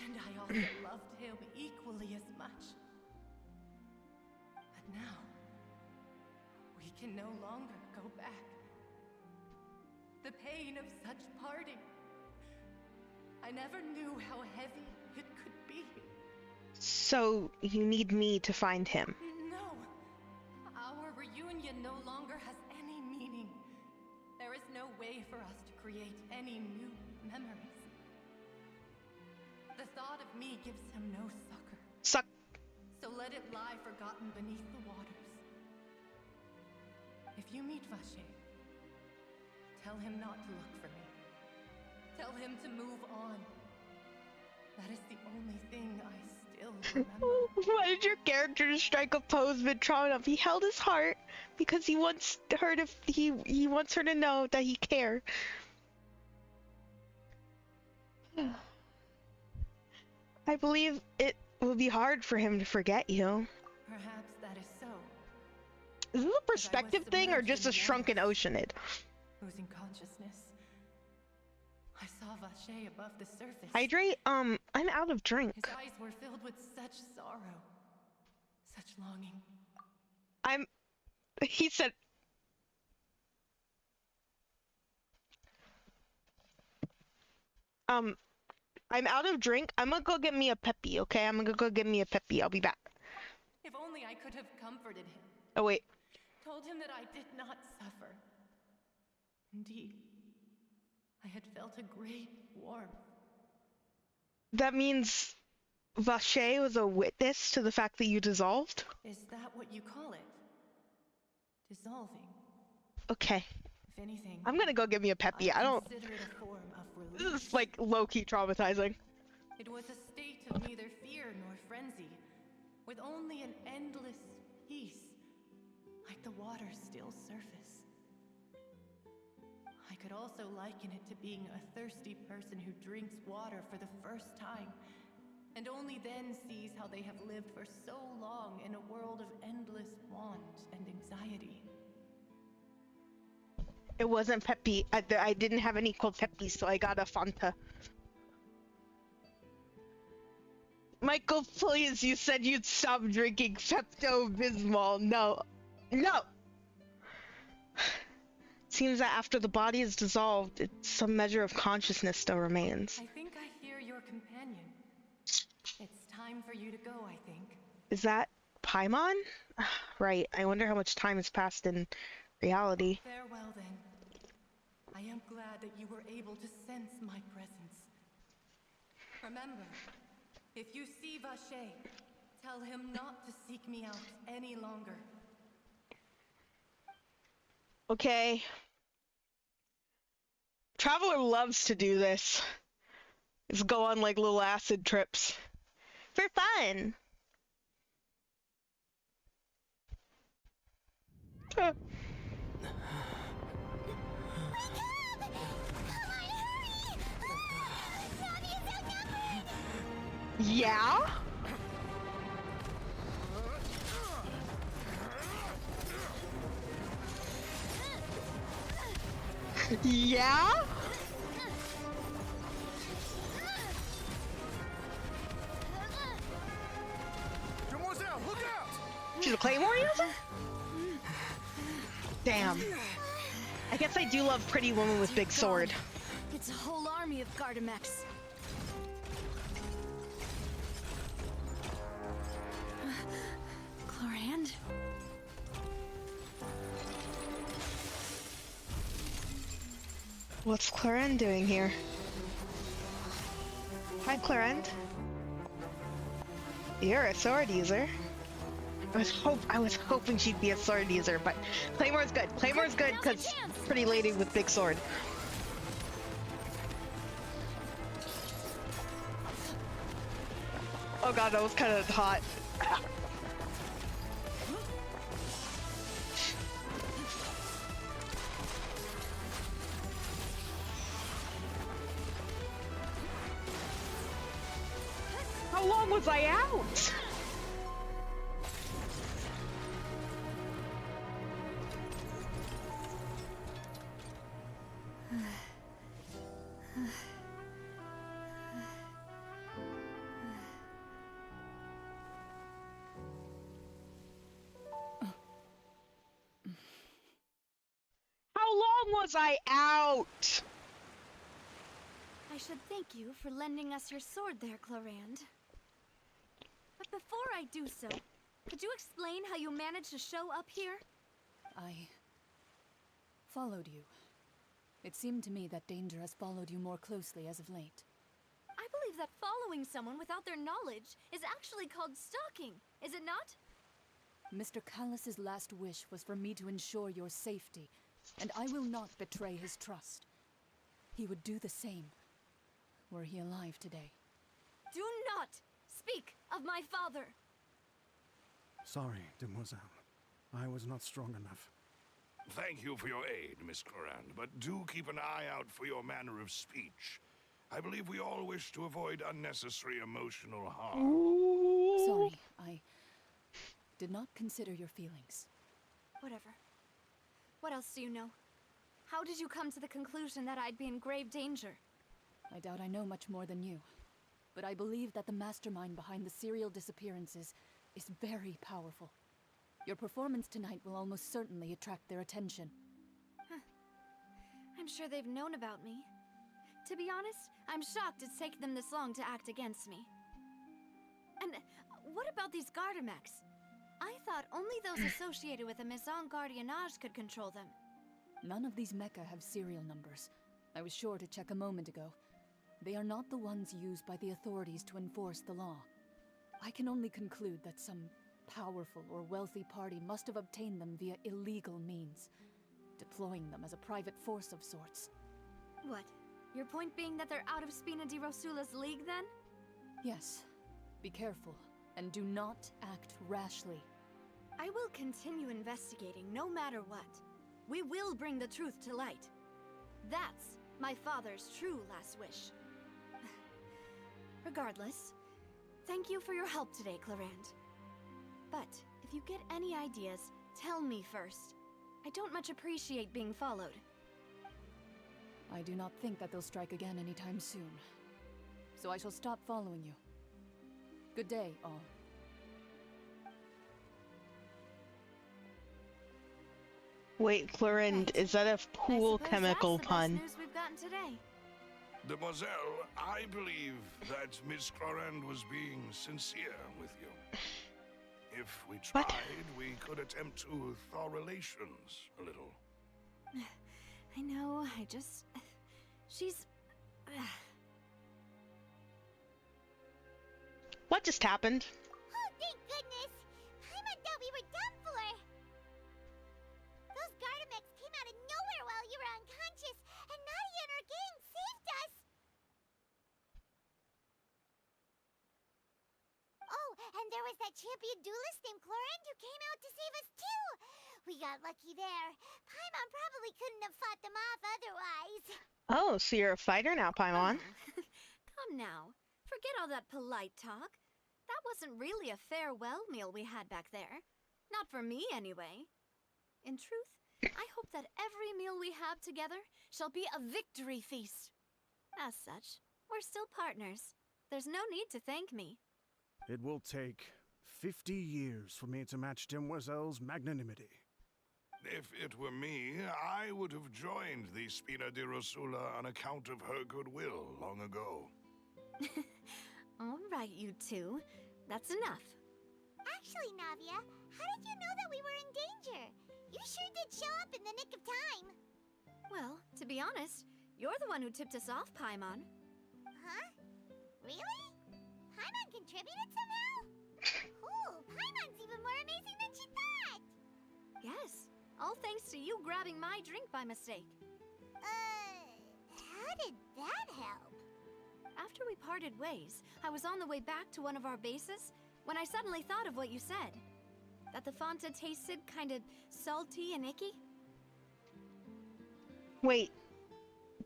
Speaker 8: And I also loved him equally as much. But now, we can no longer go back. The pain of such parting. I never knew how heavy it could be.
Speaker 1: So, you need me to find him.
Speaker 8: No. Our reunion no longer has any meaning. There is no way for us to create any new memories. The thought of me gives him no succor. So let it lie forgotten beneath the waters. If you meet Vache, tell him not to look for me. Tell him to move on. That is the only thing I still remember.
Speaker 1: Why did your character strike a pose mid-trauma enough? He held his heart because he wants her to he wants her to know that he cares. I believe it will be hard for him to forget you.
Speaker 8: Perhaps that is so.
Speaker 1: Is this a perspective thing or just a shrunken oceanid?
Speaker 8: Losing consciousness. I saw Vache above the surface.
Speaker 1: Hydrate? I'm out of drink.
Speaker 8: His eyes were filled with such sorrow, such longing.
Speaker 1: He said... I'm out of drink. I'm gonna go get me a Peppy, okay? I'm gonna go get me a Peppy. I'll be back.
Speaker 8: If only I could have comforted him.
Speaker 1: Oh, wait.
Speaker 8: Told him that I did not suffer. Indeed, I had felt a great warmth.
Speaker 1: That means Vache was a witness to the fact that you dissolved?
Speaker 8: Is that what you call it? Dissolving.
Speaker 1: Okay.
Speaker 8: If anything,
Speaker 1: I'm gonna go get me a peppy. I don't.
Speaker 8: consider it a form of
Speaker 1: This
Speaker 8: release.
Speaker 1: is like low-key traumatizing.
Speaker 8: It was a state of neither fear nor frenzy, with only an endless peace, like the water's still surface. I could also liken it to being a thirsty person who drinks water for the first time, and only then sees how they have lived for so long in a world of endless want and anxiety.
Speaker 1: It wasn't peppy. I didn't have any cold peppy, so I got a Fanta. Michael, please, you said you'd stop drinking Pepto-Bismol. No. No! Seems that after the body is dissolved, some measure of consciousness still remains.
Speaker 8: I think I hear your companion. It's time for you to go, I think.
Speaker 1: Is that Paimon? Right, I wonder how much time has passed in reality.
Speaker 8: Farewell, then. I am glad that you were able to sense my presence. Remember, if you see Vache, tell him not to seek me out any longer.
Speaker 1: Okay. Traveler loves to do this. Is go on like little acid trips. For fun. Yeah? Yeah?
Speaker 5: Demoiselle, look out!
Speaker 1: She's a claymore user? Damn. I guess I do love pretty woman with big sword.
Speaker 2: It's a whole army of Gardamex. Chlorand?
Speaker 1: What's Clarend doing here? Hi, Clarend. You're a sword user. I was hoping she'd be a sword user, but Claymore's good. Claymore's good because pretty lady with big sword. Oh god, that was kind of hot. How long was I out? How long was I out?
Speaker 2: I should thank you for lending us your sword there, Chlorand. But before I do so, could you explain how you managed to show up here?
Speaker 9: I followed you. It seemed to me that danger has followed you more closely as of late.
Speaker 2: I believe that following someone without their knowledge is actually called stalking, is it not?
Speaker 9: Mr. Callus's last wish was for me to ensure your safety, and I will not betray his trust. He would do the same, were he alive today.
Speaker 2: Do not speak of my father!
Speaker 5: Sorry, Demoiselle. I was not strong enough.
Speaker 10: Thank you for your aid, Miss Clorand, but do keep an eye out for your manner of speech. I believe we all wish to avoid unnecessary emotional harm.
Speaker 9: Sorry, I did not consider your feelings.
Speaker 2: Whatever. What else do you know? How did you come to the conclusion that I'd be in grave danger?
Speaker 9: I doubt I know much more than you, but I believe that the mastermind behind the serial disappearances is very powerful. Your performance tonight will almost certainly attract their attention.
Speaker 2: Huh. I'm sure they've known about me. To be honest, I'm shocked it's taken them this long to act against me. And what about these Gardamex? I thought only those associated with a Maison Gardiennage could control them.
Speaker 9: None of these mecha have serial numbers. I was sure to check a moment ago. They are not the ones used by the authorities to enforce the law. I can only conclude that some powerful or wealthy party must have obtained them via illegal means, deploying them as a private force of sorts.
Speaker 2: What? Your point being that they're out of Spina di Rosula's league, then?
Speaker 9: Yes. Be careful, and do not act rashly.
Speaker 2: I will continue investigating no matter what. We will bring the truth to light. That's my father's true last wish. Regardless, thank you for your help today, Clarand. But if you get any ideas, tell me first. I don't much appreciate being followed.
Speaker 9: I do not think that they'll strike again anytime soon. So I shall stop following you. Good day, all.
Speaker 1: Wait, Florend, is that a pool chemical pun?
Speaker 2: That's the best news we've gotten today.
Speaker 10: Demoiselle, I believe that Miss Clorand was being sincere with you. If we tried, we could attempt to thaw relations a little.
Speaker 2: I know, she's...
Speaker 1: What just happened?
Speaker 7: Oh, thank goodness! Paimon thought we were done for! Those Gardamex came out of nowhere while you were unconscious, and Nadia and her gang saved us! Oh, and there was that champion duelist named Clorand who came out to save us too! We got lucky there. Paimon probably couldn't have fought them off otherwise.
Speaker 1: Oh, so you're a fighter now, Paimon.
Speaker 2: Come now. Forget all that polite talk. That wasn't really a farewell meal we had back there. Not for me, anyway. In truth, I hope that every meal we have together shall be a victory feast. As such, we're still partners. There's no need to thank me.
Speaker 5: It will take 50 years for me to match Demoiselle's magnanimity.
Speaker 10: If it were me, I would have joined the Spina di Rosula on account of her goodwill long ago.
Speaker 2: All right, you two. That's enough.
Speaker 7: Actually, Navia, how did you know that we were in danger? You sure did show up in the nick of time.
Speaker 2: Well, to be honest, you're the one who tipped us off, Paimon.
Speaker 7: Huh? Really? Paimon contributed somehow? Ooh, Paimon's even more amazing than she thought!
Speaker 2: Yes, all thanks to you grabbing my drink by mistake.
Speaker 7: How did that help?
Speaker 2: After we parted ways, I was on the way back to one of our bases when I suddenly thought of what you said. That the Fanta tasted kind of salty and icky.
Speaker 1: Wait,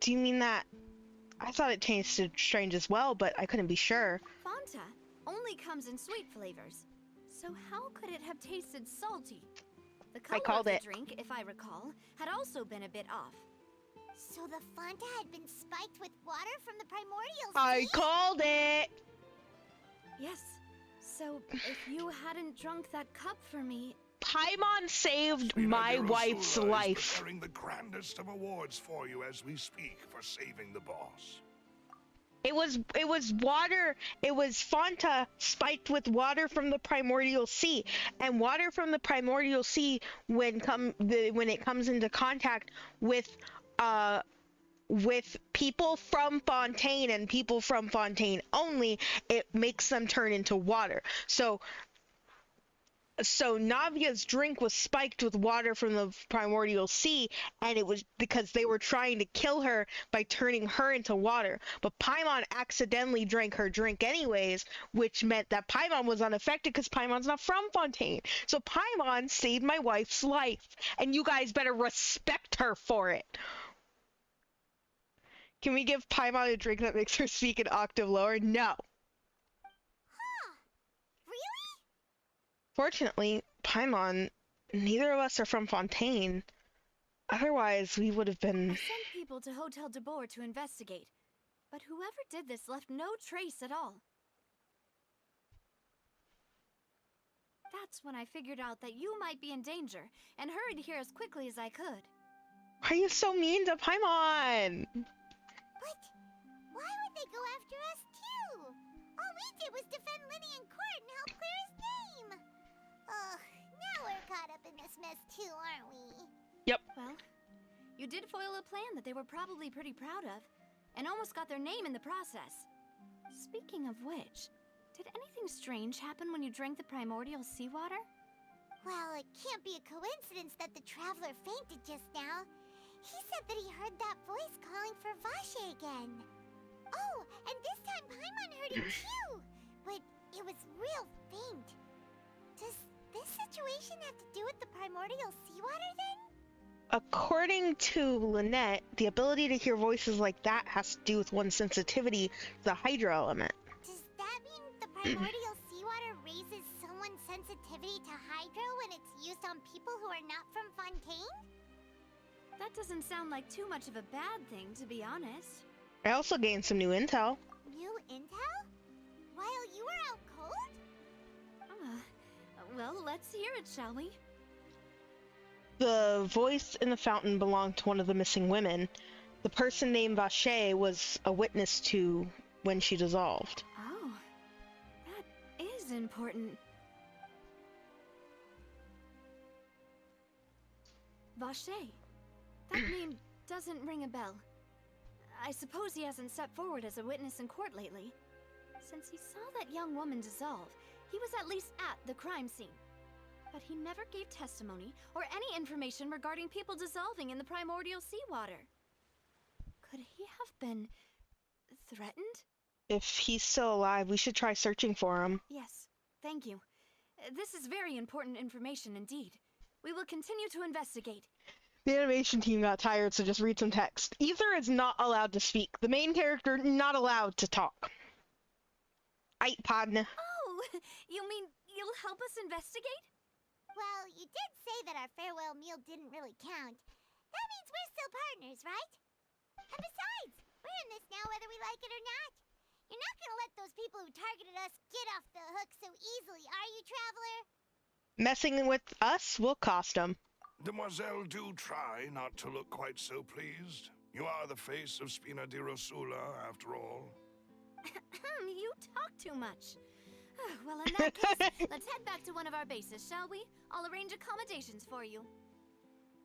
Speaker 1: do you mean that? I thought it tasted strange as well, but I couldn't be sure.
Speaker 2: Fanta only comes in sweet flavors. So how could it have tasted salty? The color of the drink, if I recall, had also been a bit off.
Speaker 7: So the Fanta had been spiked with water from the primordial sea?
Speaker 1: I called it!
Speaker 2: Yes. So, if you hadn't drunk that cup for me...
Speaker 1: Paimon saved
Speaker 10: Spina
Speaker 1: my
Speaker 10: di Rosula
Speaker 1: wife's
Speaker 10: is
Speaker 1: life.
Speaker 10: preparing the grandest of awards for you as we speak for saving the boss.
Speaker 1: It was water. It was Fanta spiked with water from the primordial sea, and water from the primordial sea when it comes into contact with people from Fontaine and people from Fontaine only, it makes them turn into water. So Navia's drink was spiked with water from the primordial sea, and it was because they were trying to kill her by turning her into water. But Paimon accidentally drank her drink anyways, which meant that Paimon was unaffected because Paimon's not from Fontaine. So Paimon saved my wife's life, and you guys better respect her for it. Can we give Paimon a drink that makes her speak an octave lower? No.
Speaker 7: Huh. Really?
Speaker 1: Fortunately, Paimon, neither of us are from Fontaine. Otherwise, we would have been...
Speaker 2: I sent people to Hotel de Boer to investigate, but whoever did this left no trace at all. That's when I figured out that you might be in danger, and hurried here as quickly as I could.
Speaker 1: Why are you so mean to Paimon?
Speaker 7: But why would they go after us too? All we did was defend Linny in court and help clear his name. Ugh, now we're caught up in this mess too, aren't we?
Speaker 1: Yep.
Speaker 2: Well, You did foil a plan that they were probably pretty proud of, and almost got their name in the process. Speaking of which, did anything strange happen when you drank the primordial seawater?
Speaker 7: Well, it can't be a coincidence that the traveler fainted just now. He said that he heard that voice calling for Vache again. Oh, and this time Paimon heard it too, but it was real faint. Does this situation have to do with the primordial seawater then?
Speaker 1: According to Lynette, the ability to hear voices like that has to do with one's sensitivity to the hydro element.
Speaker 7: Does that mean the primordial seawater raises someone's sensitivity to hydro when it's used on people who are not from Fontaine?
Speaker 2: That doesn't sound like too much of a bad thing, to be honest.
Speaker 1: I also gained some new intel.
Speaker 7: New intel? While you were out cold?
Speaker 2: Well, let's hear it, shall we?
Speaker 1: The voice in the fountain belonged to one of the missing women. The person named Vache was a witness to when she dissolved.
Speaker 2: Oh, that is important. Vache. That name doesn't ring a bell. I suppose he hasn't stepped forward as a witness in court lately. Since he saw that young woman dissolve, he was at least at the crime scene. But he never gave testimony or any information regarding people dissolving in the primordial seawater. Could he have been threatened?
Speaker 1: If he's still alive, we should try searching for him.
Speaker 2: Yes, thank you. This is very important information indeed. We will continue to investigate.
Speaker 1: The animation team got tired, so just read some text. Ether is not allowed to speak. The main character not allowed to talk. Aight, partner.
Speaker 2: Oh, you mean you'll help us investigate?
Speaker 7: Well, you did say that our farewell meal didn't really count. That means we're still partners, right? And besides, we're in this now whether we like it or not. You're not gonna let those people who targeted us get off the hook so easily, are you, Traveler?
Speaker 1: Messing with us will cost him.
Speaker 10: Demoiselle, do try not to look quite so pleased. You are the face of Spina di Rosula, after all.
Speaker 2: You talk too much. Well, in that case, let's head back to one of our bases, shall we? I'll arrange accommodations for you.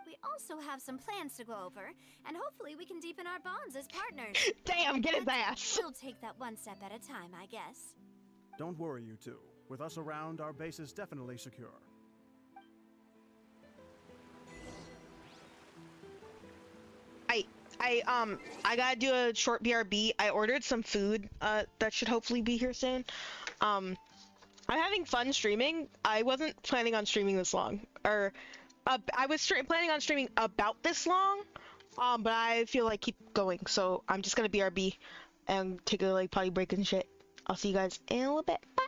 Speaker 2: We also have some plans to go over, and hopefully we can deepen our bonds as partners.
Speaker 1: Damn, get his ass!
Speaker 2: We'll take that one step at a time, I guess.
Speaker 5: Don't worry, you two. With us around, our base is definitely secure.
Speaker 1: I gotta do a short BRB. I ordered some food that should hopefully be here soon. I'm having fun streaming. I wasn't planning on streaming this long, or I was planning on streaming about this long, but I feel like keep going, so I'm just gonna BRB and take a like potty break and shit. I'll see you guys in a little bit. Bye.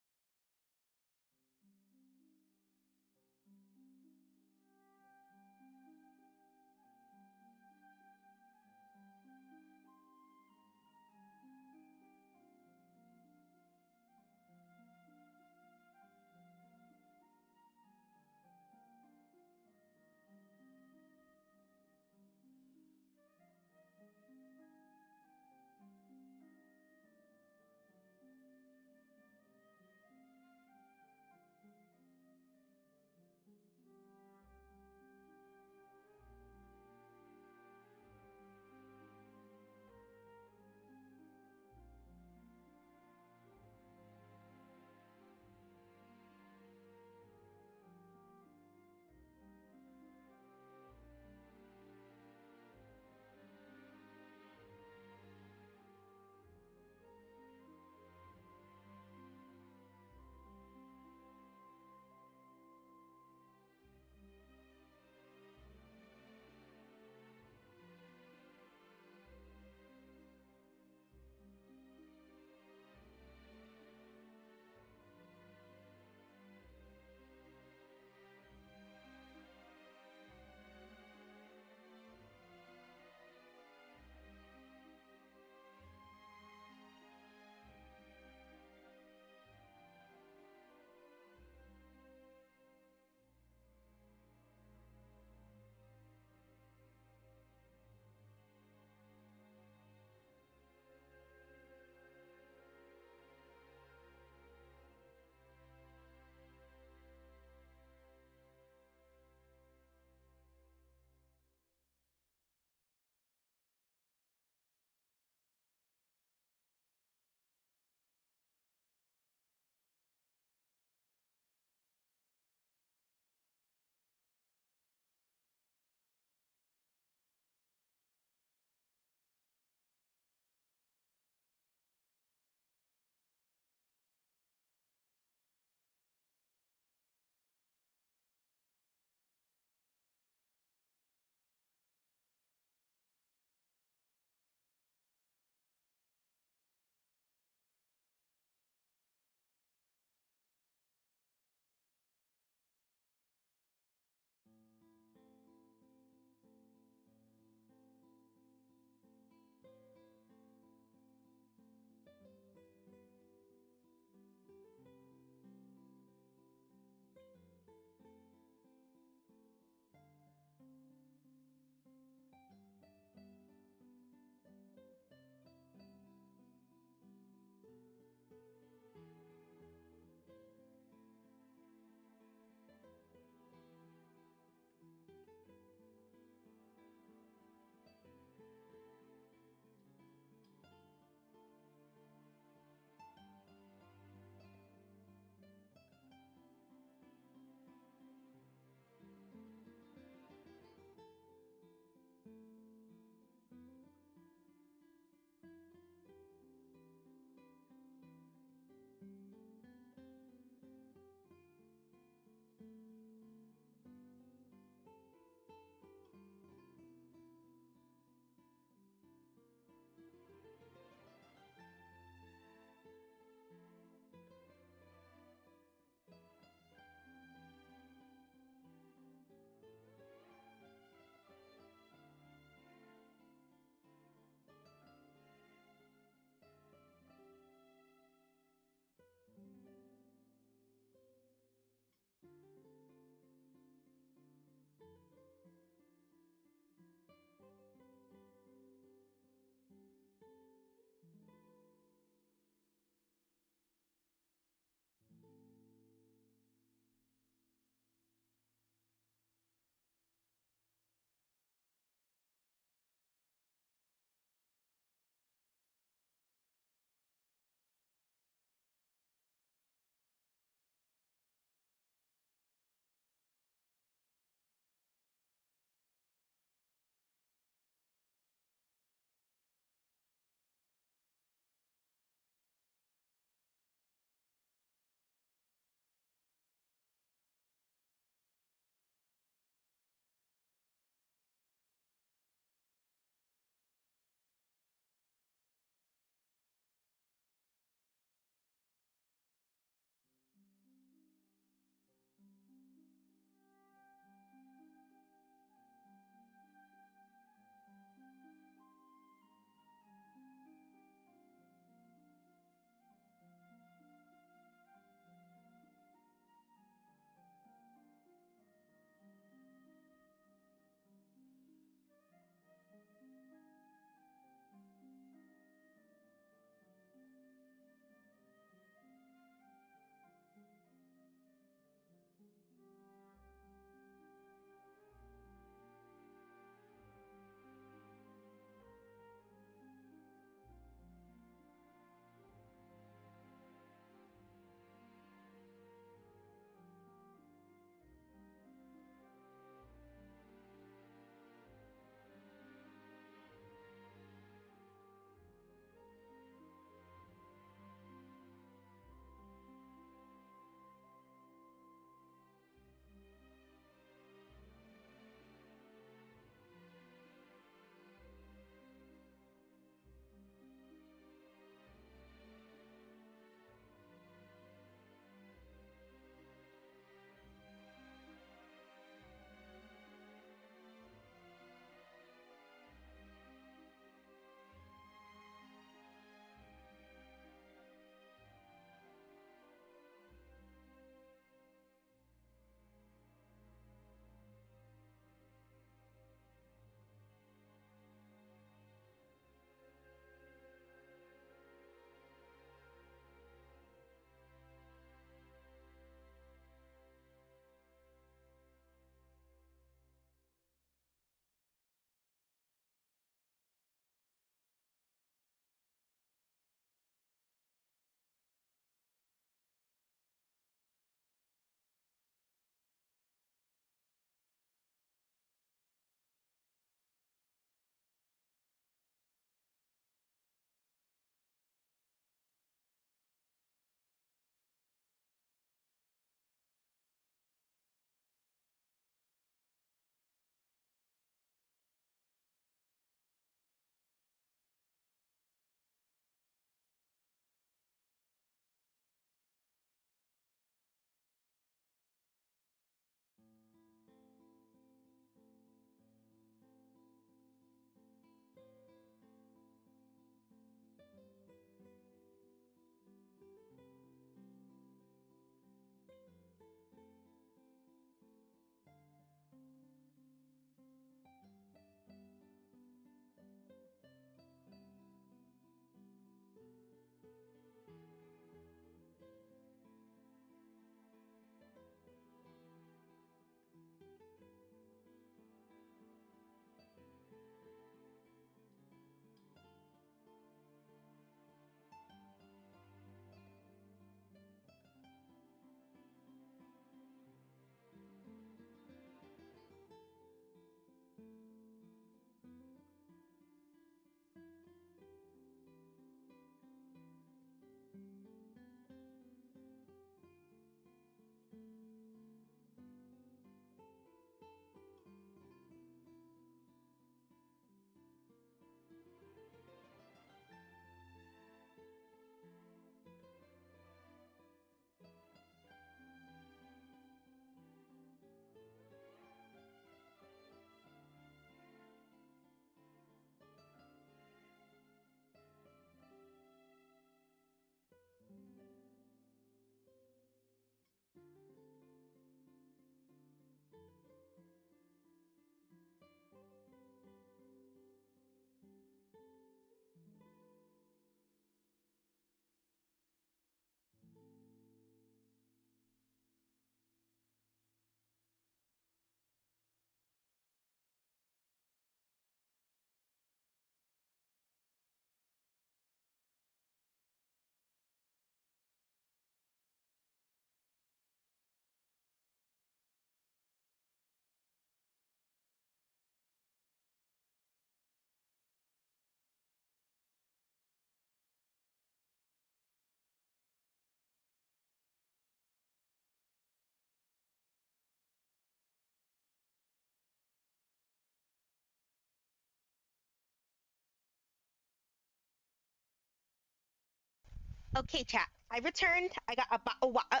Speaker 4: Okay, chat. I returned. I got a bottle of water,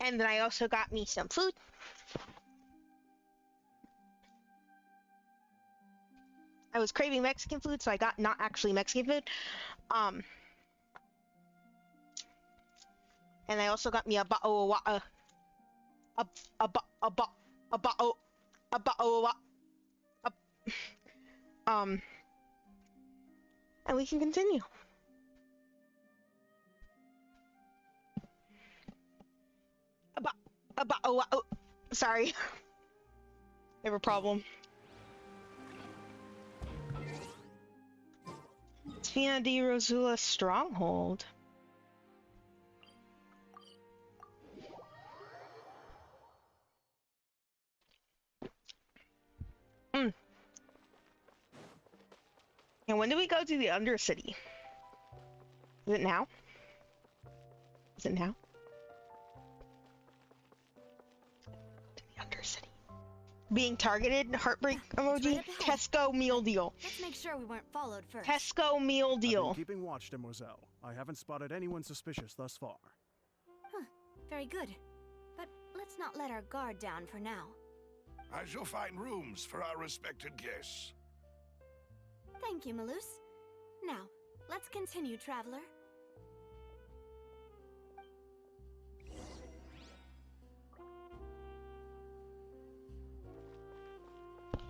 Speaker 4: and then I also got me some food. I was craving Mexican food, so I got not actually Mexican food. And I also got me a bottle of water. A bottle of water. And we can continue. Sorry. I have a problem. Tina di Rosula stronghold. And when do we go to the Undercity? Is it now? Is it now? To the Undercity. Being targeted, heartbreak emoji,
Speaker 2: right
Speaker 4: Tesco meal deal.
Speaker 2: Let's make sure we weren't followed first.
Speaker 4: Tesco meal
Speaker 5: I've
Speaker 4: deal.
Speaker 5: been keeping watch, demoiselle. I haven't spotted anyone suspicious thus far.
Speaker 2: Huh, very good. But let's not let our guard down for now.
Speaker 10: I shall find rooms for our respected guests.
Speaker 2: Thank you, Malus. Now, let's continue, traveler.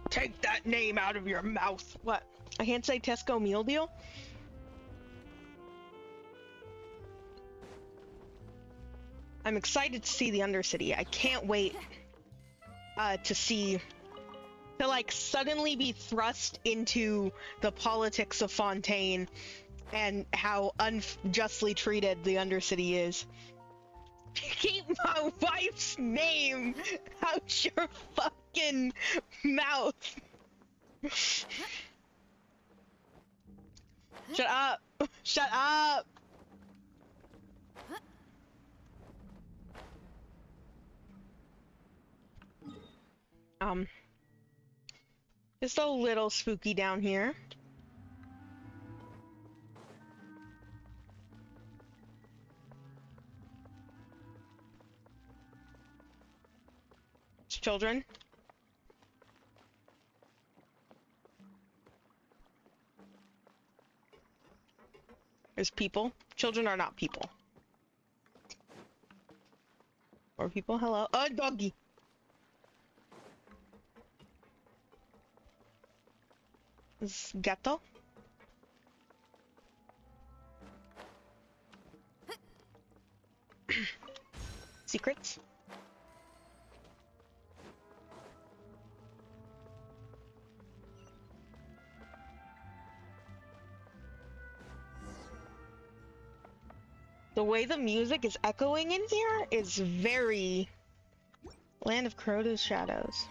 Speaker 4: Take that name out of your mouth. What? I can't say Tesco meal deal? I'm excited to see the Undercity. I can't wait to like suddenly be thrust into the politics of Fontaine and how unjustly treated the Undercity is. Keep my wife's name out your fucking mouth. Shut up. Shut up. Just a little spooky down here. It's children. There's people. Children are not people. Or people, hello. Oh, doggy. This is gato. Secrets. The way the music is echoing in here is very Land of Crota's Shadows.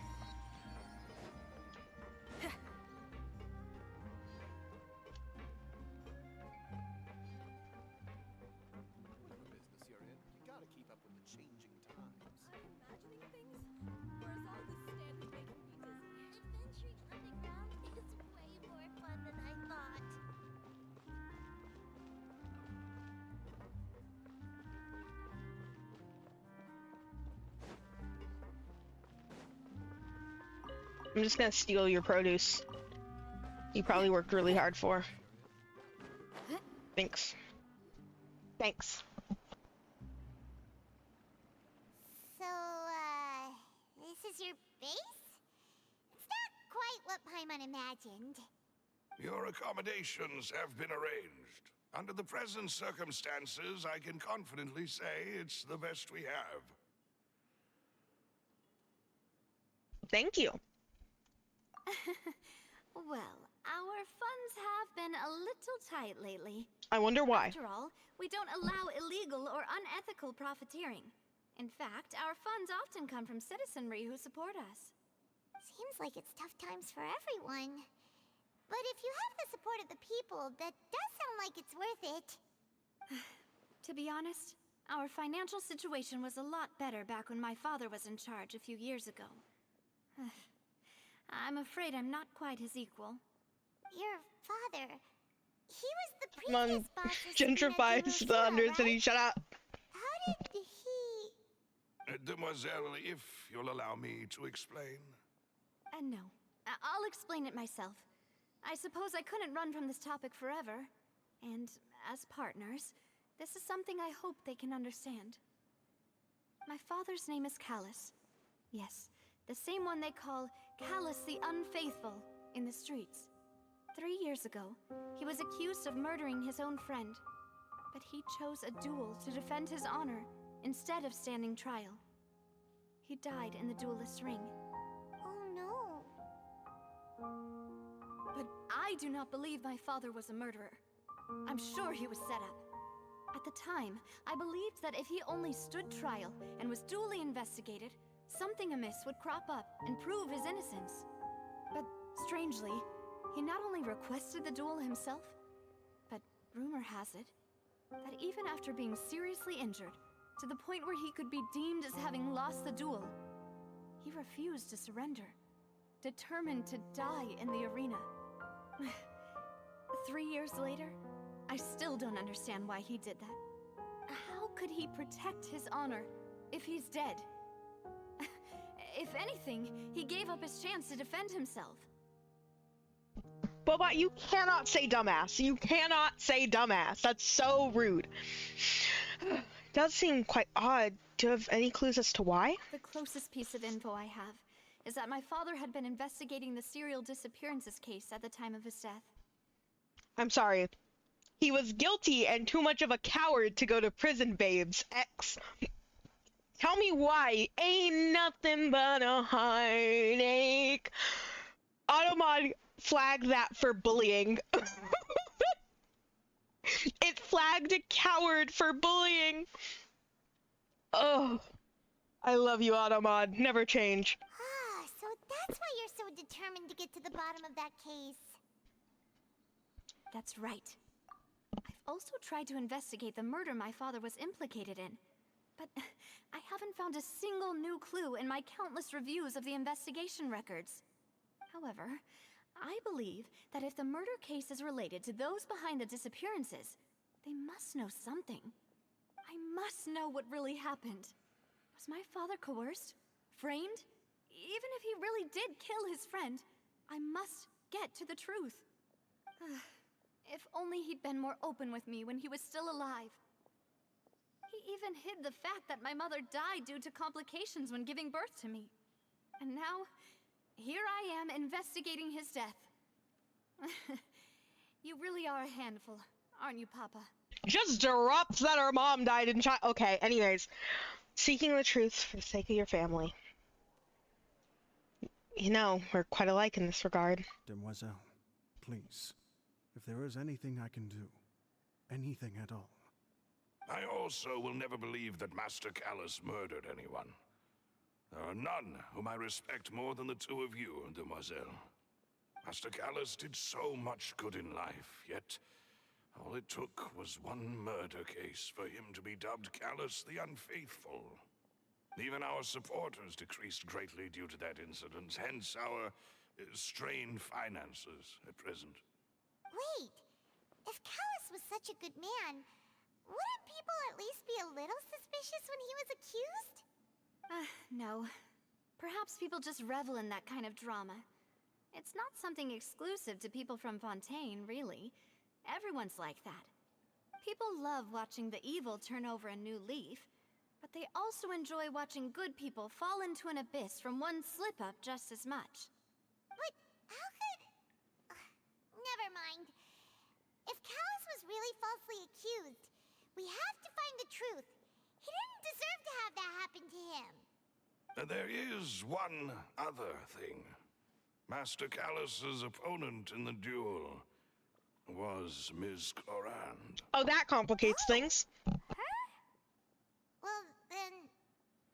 Speaker 4: I'm just gonna steal your produce. You probably worked really hard for. Thanks. Thanks.
Speaker 7: So, this is your base? It's not quite what Paimon imagined.
Speaker 10: Your accommodations have been arranged. Under the present circumstances, I can confidently say it's the best we have.
Speaker 4: Thank you.
Speaker 2: Well, our funds have been a little tight lately.
Speaker 4: I wonder why.
Speaker 2: After all, we don't allow illegal or unethical profiteering. In fact, our funds often come from citizenry who support us.
Speaker 7: Seems like it's tough times for everyone. But if you have the support of the people, that does sound like it's worth it.
Speaker 2: To be honest, our financial situation was a lot better back when my father was in charge a few years ago. I'm afraid I'm not quite his equal.
Speaker 7: Your father... He was the
Speaker 4: Come on,
Speaker 7: previous boss of
Speaker 4: gentrifies the Undercity.
Speaker 7: right?
Speaker 4: Shut up.
Speaker 7: How did he...
Speaker 10: Demoiselle, if you'll allow me to explain.
Speaker 2: No. I'll explain it myself. I suppose I couldn't run from this topic forever. And as partners, this is something I hope they can understand. My father's name is Callus. Yes, the same one they call Callus the Unfaithful in the streets. 3 years ago, he was accused of murdering his own friend. But he chose a duel to defend his honor instead of standing trial. He died in the duelist's ring.
Speaker 7: Oh no.
Speaker 2: But I do not believe my father was a murderer. I'm sure he was set up. At the time, I believed that if he only stood trial and was duly investigated, something amiss would crop up and prove his innocence. But strangely, he not only requested the duel himself, but rumor has it that even after being seriously injured, to the point where he could be deemed as having lost the duel, he refused to surrender, determined to die in the arena. 3 years later, I still don't understand why he did that. How could he protect his honor if he's dead? If anything, he gave up his chance to defend himself.
Speaker 4: Boba, you cannot say dumbass. You cannot say dumbass. That's so rude. Does seem quite odd. Do you have any clues as to why?
Speaker 2: The closest piece of info I have is that my father had been investigating the serial disappearances case at the time of his death.
Speaker 4: I'm sorry. He was guilty and too much of a coward to go to prison, babes. X. Tell me why. Ain't nothing but a heartache. Automod flagged that for bullying. It flagged a coward for bullying. Oh, I love you, Automod. Never change.
Speaker 7: Ah, so that's why you're so determined to get to the bottom of that case.
Speaker 2: That's right. I've also tried to investigate the murder my father was implicated in, but I haven't found a single new clue in my countless reviews of the investigation records. However, I believe that if the murder case is related to those behind the disappearances, they must know something. I must know what really happened. Was my father coerced? Framed? Even if he really did kill his friend, I must get to the truth. If only he'd been more open with me when he was still alive. He even hid the fact that my mother died due to complications when giving birth to me. And now, here I am investigating his death. You really are a handful, aren't you, Papa?
Speaker 4: Just drops that her mom died in child. Okay, anyways. Seeking the truth for the sake of your family. You know, we're quite alike in this regard.
Speaker 5: Demoiselle, please. If there is anything I can do, anything at all.
Speaker 10: I also will never believe that Master Callus murdered anyone. There are none whom I respect more than the two of you, Demoiselle. Master Callus did so much good in life, yet all it took was one murder case for him to be dubbed Callus the Unfaithful. Even our supporters decreased greatly due to that incident, hence our strained finances at present.
Speaker 7: Wait, if Callus was such a good man, wouldn't people at least be a little suspicious when he was accused?
Speaker 2: No. Perhaps people just revel in that kind of drama. It's not something exclusive to people from Fontaine, really. Everyone's like that. People love watching the evil turn over a new leaf, but they also enjoy watching good people fall into an abyss from one slip-up just as much.
Speaker 7: But how could... never mind. If Callus was really falsely accused, we have to find the truth. He didn't deserve to have that happen to him.
Speaker 10: There is one other thing. Master Callus's opponent in the duel was Ms. Clorand.
Speaker 4: Oh, that complicates things.
Speaker 7: Her? Well, then,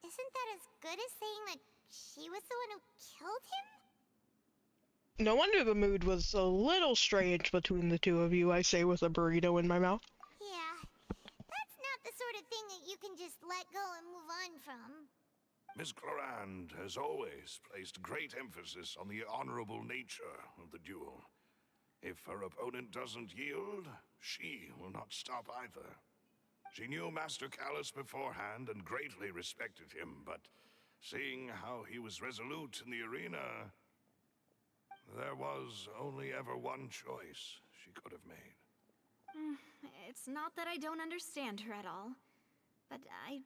Speaker 7: isn't that as good as saying that she was the one who killed him?
Speaker 4: No wonder the mood was a little strange between the two of you, I say with a burrito in my mouth.
Speaker 7: Yeah, that's not the sort of thing that you can just let go and move on from.
Speaker 10: Ms. Clorand has always placed great emphasis on the honorable nature of the duel. If her opponent doesn't yield, she will not stop either. She knew Master Callus beforehand and greatly respected him, but seeing how he was resolute in the arena, there was only ever one choice she could have made.
Speaker 2: It's not that I don't understand her at all, but I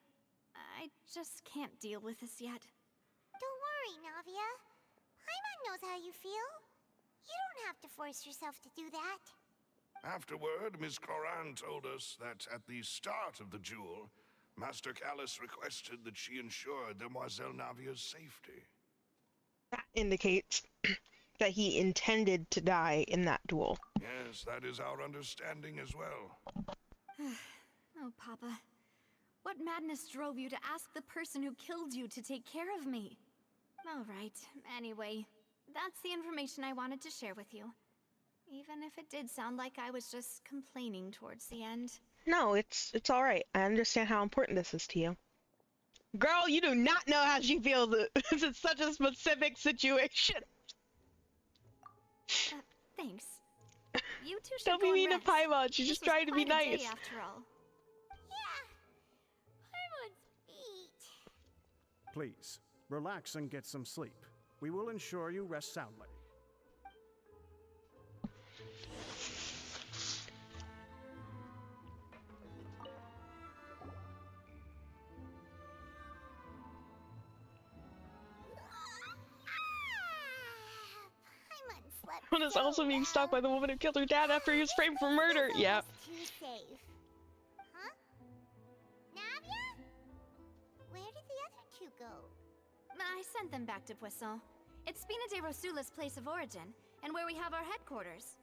Speaker 2: just can't deal with this yet.
Speaker 7: Don't worry, Navia. Paimon knows how you feel. You don't have to force yourself to do that.
Speaker 10: Afterward, Miss Cloran told us that at the start of the duel, Master Callus requested that she ensure Demoiselle Navia's safety.
Speaker 4: That indicates that he intended to die in that duel.
Speaker 10: Yes, that is our understanding as well.
Speaker 2: Oh, Papa. What madness drove you to ask the person who killed you to take care of me? All right, anyway, that's the information I wanted to share with you. Even if it did sound like I was just complaining towards the end.
Speaker 4: No, it's all right. I understand how important this is to you. Girl, you do not know how she feels. It's such a specific situation.
Speaker 2: Thanks. You two should
Speaker 4: Don't
Speaker 2: go
Speaker 4: be
Speaker 2: and
Speaker 4: mean to
Speaker 2: rest.
Speaker 4: Paimon. She's just trying to be
Speaker 2: Quite a day,
Speaker 4: nice.
Speaker 2: after all.
Speaker 7: Yeah. Paimon's feet.
Speaker 5: Please, relax and get some sleep. We will ensure you rest soundly.
Speaker 7: Paimon slept
Speaker 4: But is
Speaker 7: so
Speaker 4: also being stalked by the woman who killed her dad after he was framed for murder.
Speaker 7: Feels
Speaker 4: Yep.
Speaker 7: almost too safe. Huh? Navia? Where did the other two go?
Speaker 2: I sent them back to Poisson. It's Spina de Rosula's place of origin, and where we have our headquarters.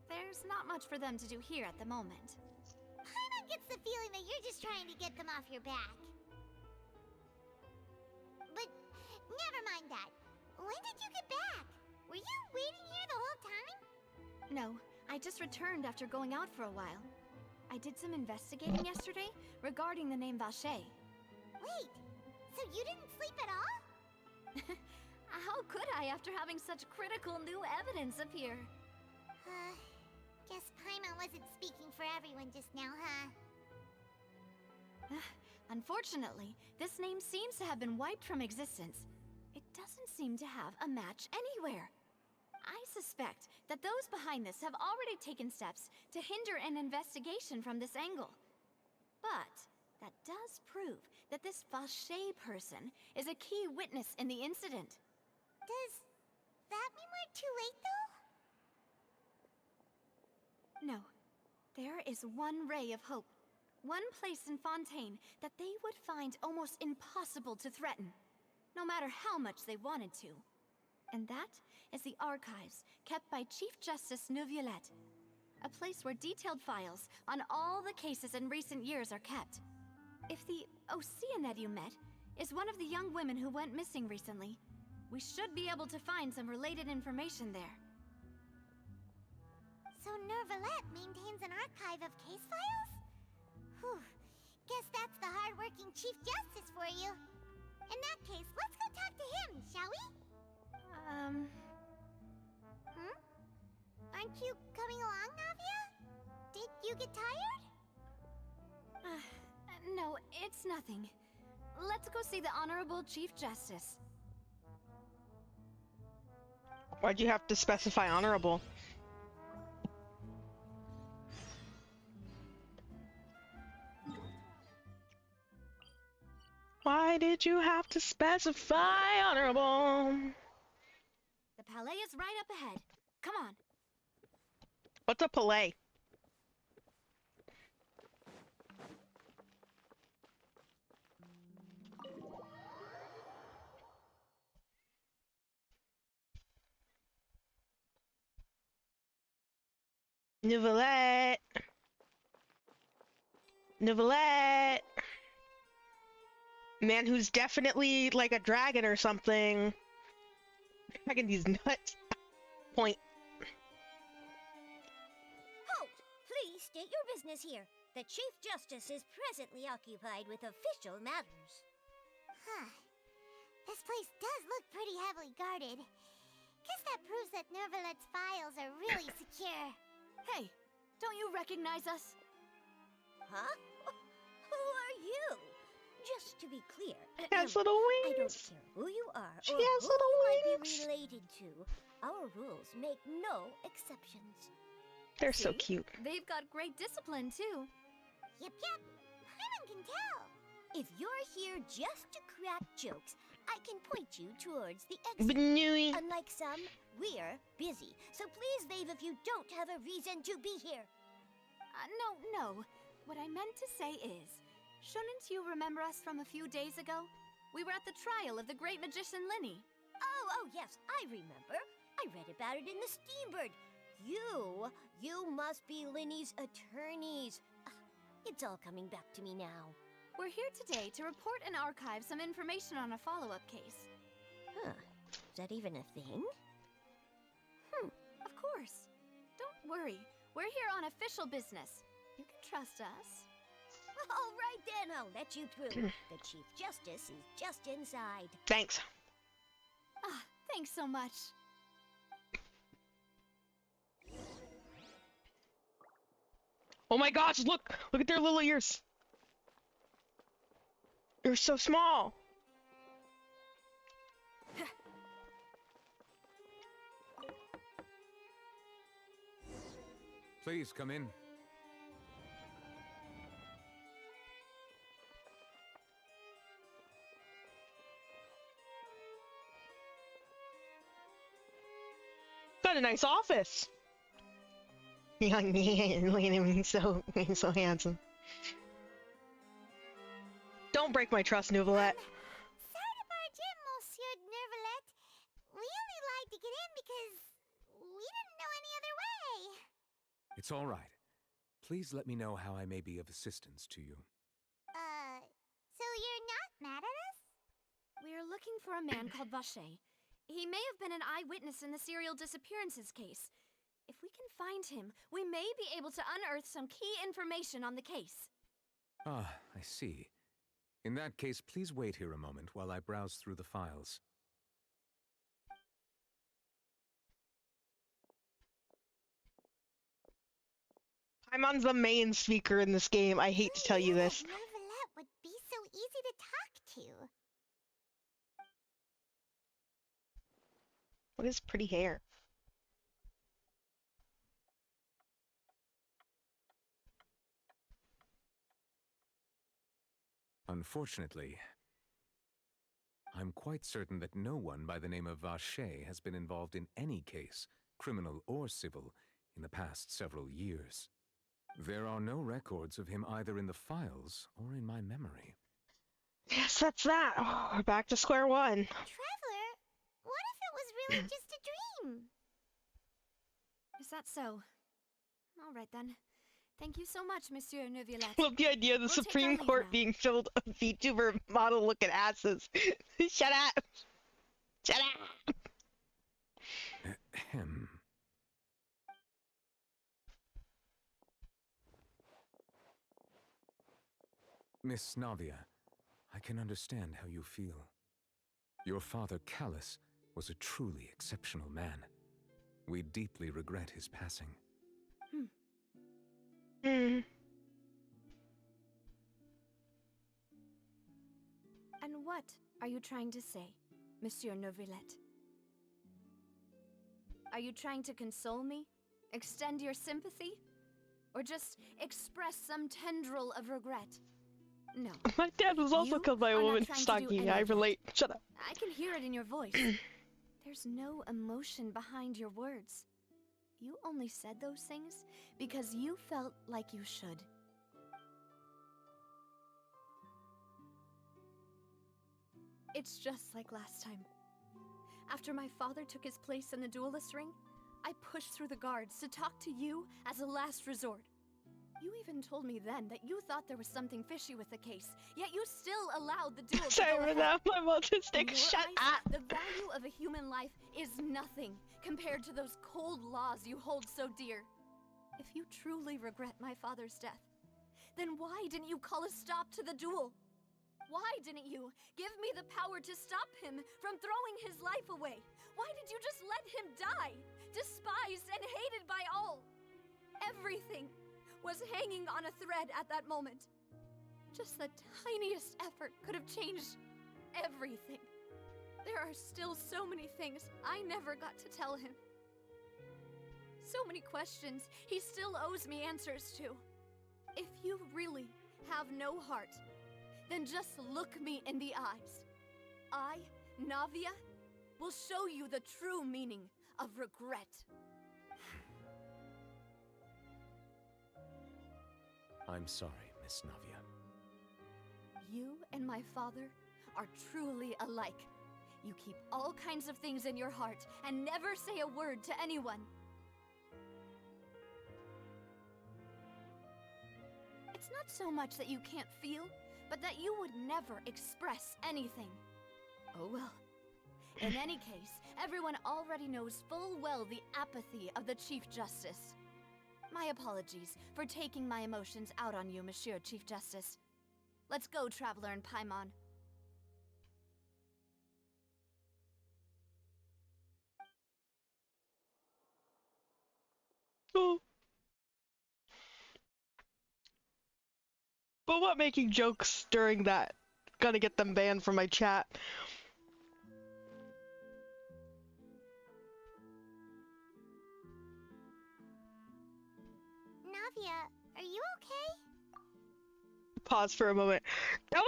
Speaker 2: There's not much for them to do here at the moment.
Speaker 7: Paimon gets the feeling that you're just trying to get them off your back. But never mind that. When did you get back? Were you waiting here the whole time?
Speaker 2: No, I just returned after going out for a while. I did some investigating yesterday regarding the name Vacher.
Speaker 7: Wait, so you didn't sleep at all?
Speaker 2: How could I after having such critical new evidence appear?
Speaker 7: Guess Paimon wasn't speaking for everyone just now, huh?
Speaker 2: Unfortunately, this name seems to have been wiped from existence. It doesn't seem to have a match anywhere. I suspect that those behind this have already taken steps to hinder an investigation from this angle. But that does prove that this Vacher person is a key witness in the incident.
Speaker 7: Does that mean we're too late, though?
Speaker 2: No. There is one ray of hope. One place in Fontaine that they would find almost impossible to threaten, no matter how much they wanted to. And that is the archives kept by Chief Justice Neuvillette. A place where detailed files on all the cases in recent years are kept. If the Oceanid you met is one of the young women who went missing recently, we should be able to find some related information there.
Speaker 7: So Neuvillette maintains an archive of case files? Whew. Guess that's the hard-working Chief Justice for you. In that case, let's go talk to him, shall we? Aren't you coming along, Navia? Did you get tired?
Speaker 2: No, it's nothing. Let's go see the Honorable Chief Justice.
Speaker 4: Why'd you have to specify honorable? Why did you have to specify honorable?
Speaker 2: The Palais is right up ahead. Come on.
Speaker 4: What's a palais? Neuvillette. Neuvillette. Man who's definitely like a dragon or something. Dragging these nuts. Point.
Speaker 11: Halt! Please state your business here. The Chief Justice is presently occupied with official matters.
Speaker 7: Huh. This place does look pretty heavily guarded. Guess that proves that Nervalet's files are really secure.
Speaker 2: Hey, don't you recognize us?
Speaker 11: Huh? Who are you? Just to be clear,
Speaker 4: Has little
Speaker 11: I don't
Speaker 4: wings.
Speaker 11: care who you are
Speaker 4: She
Speaker 11: or
Speaker 4: has
Speaker 11: who
Speaker 4: little
Speaker 11: you might be
Speaker 4: wings.
Speaker 11: related to. Our rules make no exceptions.
Speaker 4: They're so
Speaker 2: See?
Speaker 4: cute.
Speaker 2: They've got great discipline, too.
Speaker 7: Yep. Paimon can tell.
Speaker 11: If you're here just to crack jokes, I can point you towards the exit.
Speaker 4: Bnooey.
Speaker 11: Unlike some, we're busy, so please leave if you don't have a reason to be here.
Speaker 2: No. What I meant to say is, shouldn't you remember us from a few days ago? We were at the trial of the great magician Linny.
Speaker 11: Oh, yes, I remember. I read about it in the Steambird. You must be Linny's attorneys. It's all coming back to me now.
Speaker 2: We're here today to report and archive some information on a follow-up case.
Speaker 11: Huh. Is that even a thing?
Speaker 2: Of course. Don't worry. We're here on official business. You can trust us.
Speaker 11: All right then, I'll let you through. The Chief Justice is just inside.
Speaker 4: Thanks.
Speaker 2: Thanks so much.
Speaker 4: Oh my gosh, look at their little ears. They're so small.
Speaker 12: Please come in.
Speaker 4: Got a nice office. Young man, look at him, he's so handsome. Don't break my trust, Nouvellette.
Speaker 7: Sorry to barge in, Monsieur Nervalet. We only lied to get in because we didn't know any other way.
Speaker 12: It's all right. Please let me know how I may be of assistance to you.
Speaker 7: So you're not mad at us?
Speaker 2: We're looking for a man called Vacher. He may have been an eyewitness in the serial disappearances case. If we can find him, we may be able to unearth some key information on the case.
Speaker 12: Ah, I see. In that case, please wait here a moment while I browse through the files.
Speaker 4: Paimon's the main speaker in this game. I hate to tell you this.
Speaker 7: Nervalet would be so easy to talk to.
Speaker 4: Look at his pretty hair.
Speaker 12: Unfortunately, I'm quite certain that no one by the name of Vacher has been involved in any case, criminal or civil, in the past several years. There are no records of him either in the files or in my memory.
Speaker 4: Yes, that's that. Oh, we're back to square one.
Speaker 7: Traveler, what if it was really just a dream?
Speaker 2: Is that so? All right then. Thank you so much, Monsieur Neuvillette.
Speaker 4: Love the idea of the
Speaker 2: We'll take our
Speaker 4: Supreme
Speaker 2: leave
Speaker 4: Court
Speaker 2: now.
Speaker 4: being filled of VTuber model-looking asses. Shut up! Shut up!
Speaker 12: Ahem. Miss Navia, I can understand how you feel. Your father, Callus, was a truly exceptional man. We deeply regret his passing.
Speaker 4: Hmm.
Speaker 2: And what are you trying to say, Monsieur Neuvillette? Are you trying to console me? Extend your sympathy? Or just express some tendril of regret? No.
Speaker 4: My dad was also
Speaker 2: You
Speaker 4: killed by a
Speaker 2: are not
Speaker 4: woman
Speaker 2: trying to do
Speaker 4: stalking.
Speaker 2: any
Speaker 4: I
Speaker 2: of that.
Speaker 4: relate. Shut up.
Speaker 2: I can hear it in your voice. There's no emotion behind your words. You only said those things because you felt like you should. It's just like last time. After my father took his place in the duelist ring, I pushed through the guards to talk to you as a last resort. You even told me then that you thought there was something fishy with the case, yet you still allowed the duel to
Speaker 4: Sorry
Speaker 2: go
Speaker 4: for
Speaker 2: ahead.
Speaker 4: that. I'm autistic.
Speaker 2: In your
Speaker 4: Shut
Speaker 2: eyes,
Speaker 4: up.
Speaker 2: The value of a human life is nothing compared to those cold laws you hold so dear. If you truly regret my father's death, then why didn't you call a stop to the duel?
Speaker 9: Why didn't you give me the power to stop him from throwing his life away? Why did you just let him die? Despised and hated by all. Everything was hanging on a thread at that moment. Just the tiniest effort could have changed everything. There are still so many things I never got to tell him. So many questions he still owes me answers to. If you really have no heart, then just look me in the eyes. I, Navia, will show you the true meaning of regret.
Speaker 12: I'm sorry, Miss Navia.
Speaker 9: You and my father are truly alike. You keep all kinds of things in your heart and never say a word to anyone. It's not so much that you can't feel, but that you would never express anything. Oh well. In any case, everyone already knows full well the apathy of the Chief Justice. My apologies for taking my emotions out on you, Monsieur Chief Justice. Let's go, Traveler and Paimon.
Speaker 4: Oh. But what making jokes during that? Gotta get them banned from my chat.
Speaker 7: Navia, are you okay?
Speaker 4: Pause for a moment. That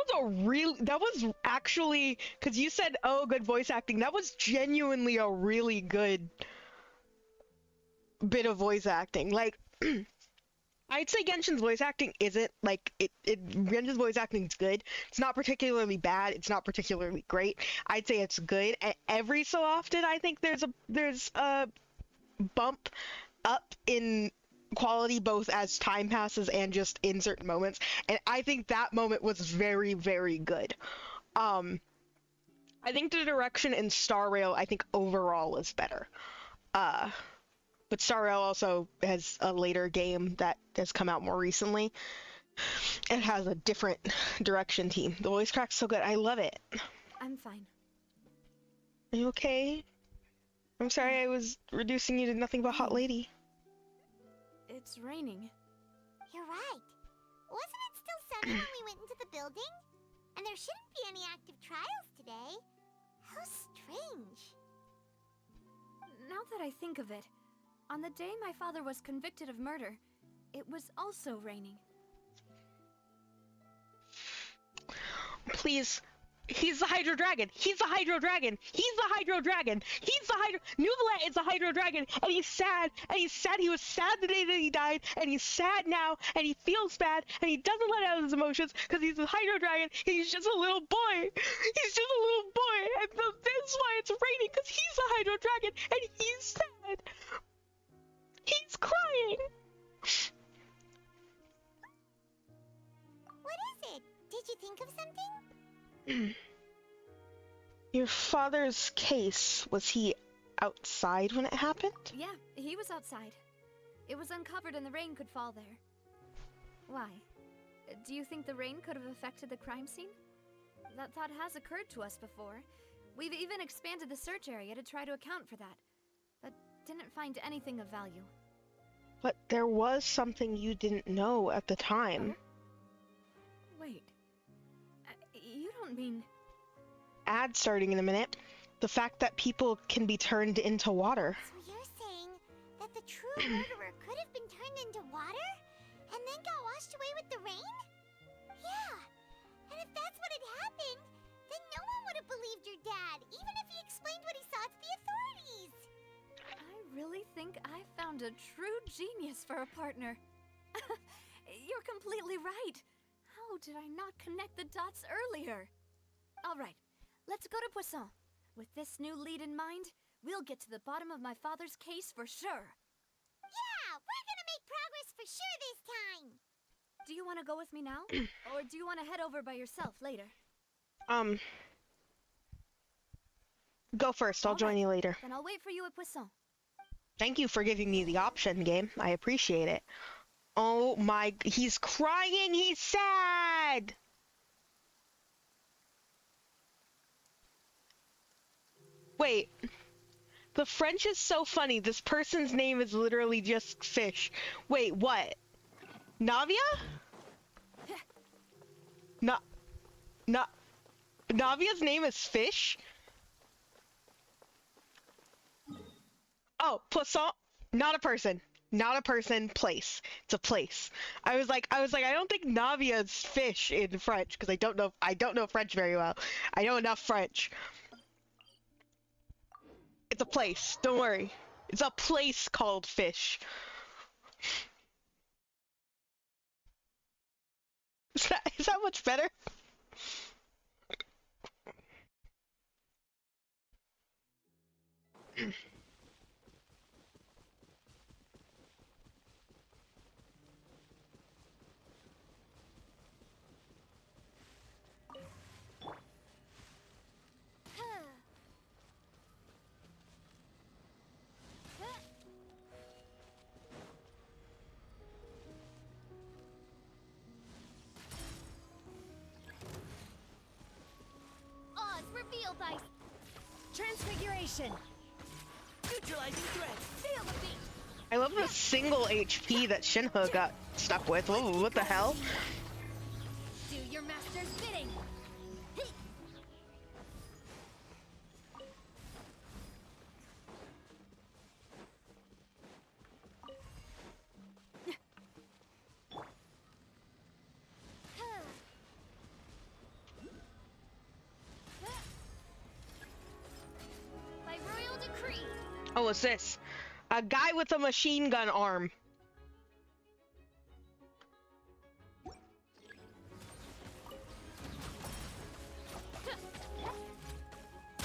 Speaker 4: was actually, because you said, oh, good voice acting. That was genuinely a really good bit of voice acting. Like, I'd say Genshin's voice acting isn't, like, Genshin's voice acting is good. It's not particularly bad. It's not particularly great. I'd say it's good. And every so often, I think there's a bump up in quality, both as time passes and just in certain moments. And I think that moment was very, very good. I think the direction in Star Rail, I think overall is better. But Star Rail also has a later game that has come out more recently. It has a different direction team. The voice crack's so good. I love it.
Speaker 9: I'm fine.
Speaker 4: Are you okay? I'm sorry I was reducing you to nothing but hot lady.
Speaker 9: It's raining.
Speaker 7: You're right. Wasn't it still sunny when we went into the building? And there shouldn't be any active trials today. How strange.
Speaker 9: Now that I think of it, on the day my father was convicted of murder, it was also raining.
Speaker 4: Please. He's the Hydro Dragon. He's the Hydro Dragon. He's the Hydro Dragon. He's the Hydro. Nuvalet is the Hydro Dragon, and he's sad. And he's sad. He was sad the day that he died, and he's sad now, and he feels bad, and he doesn't let out his emotions because he's the Hydro Dragon. He's just a little boy. He's just a little boy, and that's why it's raining, because he's the Hydro Dragon, and he's sad. He's crying.
Speaker 7: What is it? Did you think of something?
Speaker 4: Your father's case, was he outside when it happened?
Speaker 9: Yeah, he was outside. It was uncovered and the rain could fall there. Why? Do you think the rain could have affected the crime scene? That thought has occurred to us before. We've even expanded the search area to try to account for that, but didn't find anything of value.
Speaker 4: But there was something you didn't know at the time.
Speaker 9: Wait. You don't mean...
Speaker 4: Ad starting in a minute. The fact that people can be turned into water.
Speaker 7: So you're saying that the true murderer could have been turned into water? And then got washed away with the rain? Yeah. And if that's what had happened, then no one would have believed your dad, even if he explained what he saw to the authorities.
Speaker 9: I really think I found a true genius for a partner. You're completely right. How did I not connect the dots earlier? All right, let's go to Poisson. With this new lead in mind, we'll get to the bottom of my father's case for sure.
Speaker 7: Yeah, we're gonna make progress for sure this time.
Speaker 9: Do you want to go with me now? Or do you want to head over by yourself later?
Speaker 4: Go first, I'll join you later.
Speaker 9: Then I'll wait for you at Poisson.
Speaker 4: Thank you for giving me the option, game. I appreciate it. Oh my, he's crying, he's sad! Wait. The French is so funny. This person's name is literally just fish. Wait, what? Navia? Na... Na... Navia's name is fish? Oh, poisson? Not a person. Not a person, place. It's a place. I was like, I don't think Navia is fish in French, because I don't know French very well. I know enough French. It's a place. Don't worry. It's a place called Fish. Is that much better?
Speaker 11: Oz, reveal thy transfiguration. Neutralizing threat. Feel the beat.
Speaker 4: I love the single HP that Shinho got stuck with. Whoa, what the hell?
Speaker 11: Do your master's bidding. By royal decree.
Speaker 4: Oh, what's this? A guy with a machine gun arm.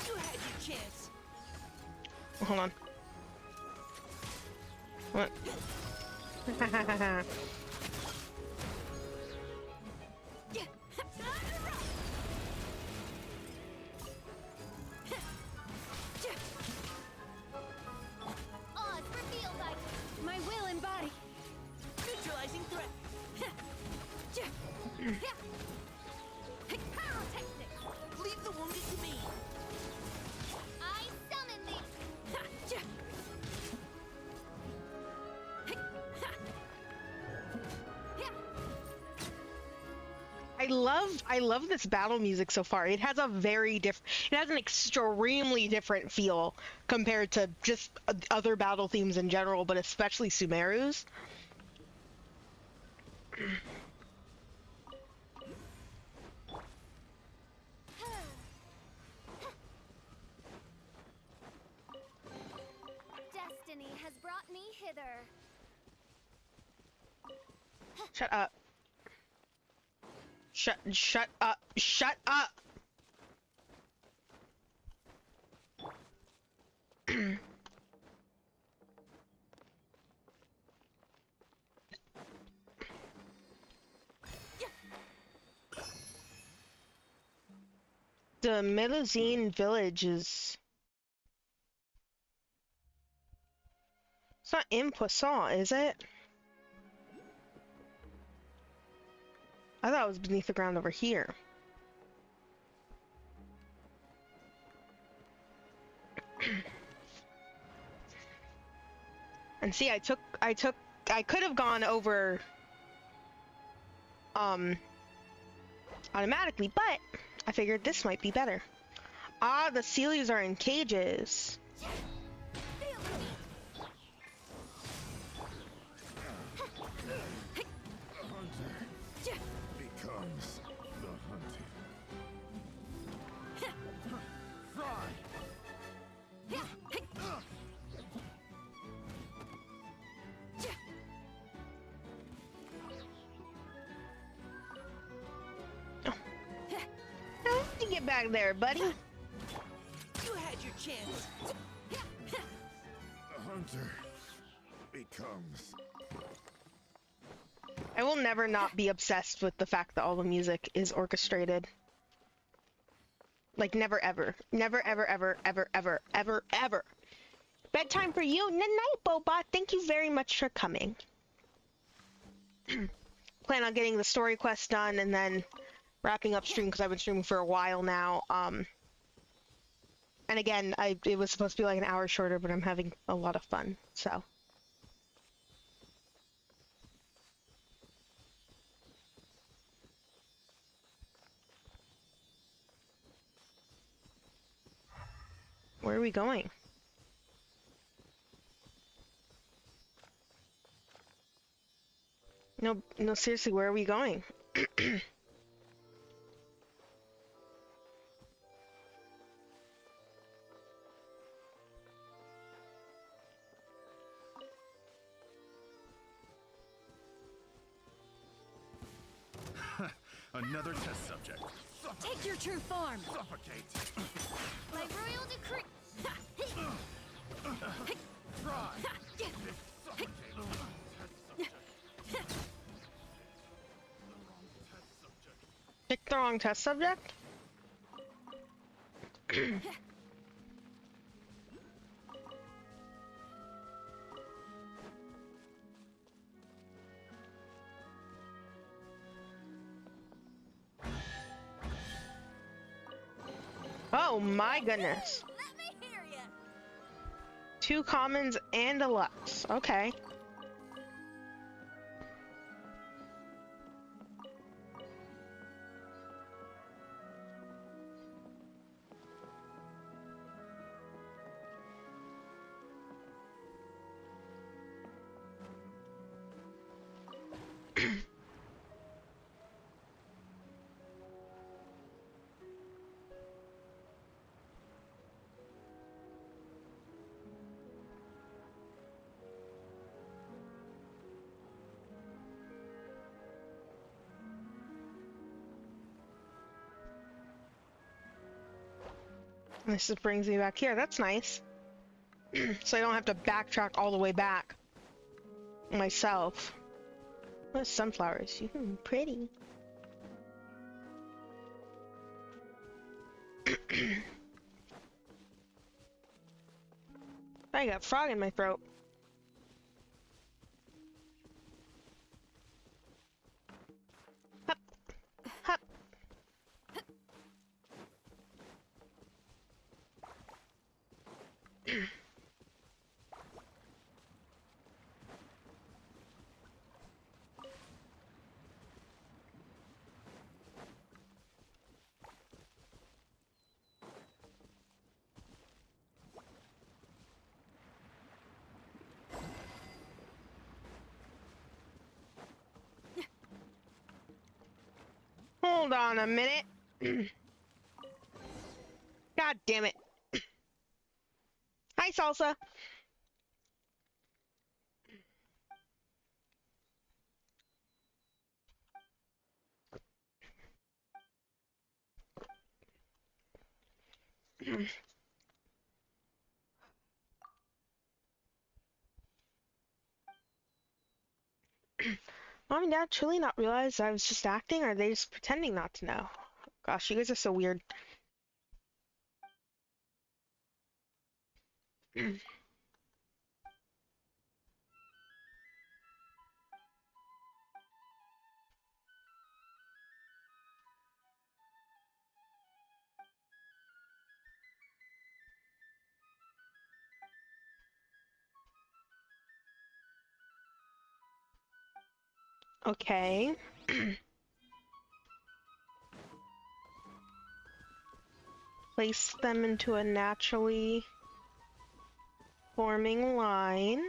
Speaker 11: You had your chance.
Speaker 4: Hold on. What?
Speaker 11: Oz, reveal thy my will embody. Neutralizing threat. Pyrotechnics. Leave the wounded to me. I summon thee.
Speaker 4: I love this battle music so far. It has a it has an extremely different feel compared to just other battle themes in general, but especially Sumeru's.
Speaker 11: Destiny has brought me hither.
Speaker 4: Shut up. Shut up. Shut up. The Melusine village is... It's not in Poisson, is it? I thought it was beneath the ground over here. And see, I could have gone over automatically, but I figured this might be better. Ah, the Celius are in cages.
Speaker 5: Becomes the hunted. Fry!
Speaker 4: How did you get back there, buddy?
Speaker 11: You had your chance.
Speaker 5: The hunter becomes...
Speaker 4: I will never not be obsessed with the fact that all the music is orchestrated. Like, never ever. Never ever ever ever ever ever ever. Bedtime for you. Night, Boba. Thank you very much for coming. Plan on getting the story quest done and then wrapping up stream because I've been streaming for a while now. And again, it was supposed to be like an hour shorter, but I'm having a lot of fun, so. Where are we going? No, no, seriously, where are we going?
Speaker 5: Another test subject.
Speaker 9: Take your true form!
Speaker 5: Suffocate.
Speaker 2: By royal decree.
Speaker 5: Try.
Speaker 4: Pick the wrong test subject? Oh my goodness.
Speaker 11: Let me hear ya.
Speaker 4: 2 commons and a Lux. Okay. This just brings me back here. That's nice. So I don't have to backtrack all the way back myself. What sunflowers? Pretty. I got frog in my throat. Hup. Hup. Hold on a minute. God damn it. Hi, Salsa. Mom and Dad truly not realize I was just acting, or are they just pretending not to know? Gosh, you guys are so weird. Okay. Place them into a naturally forming line.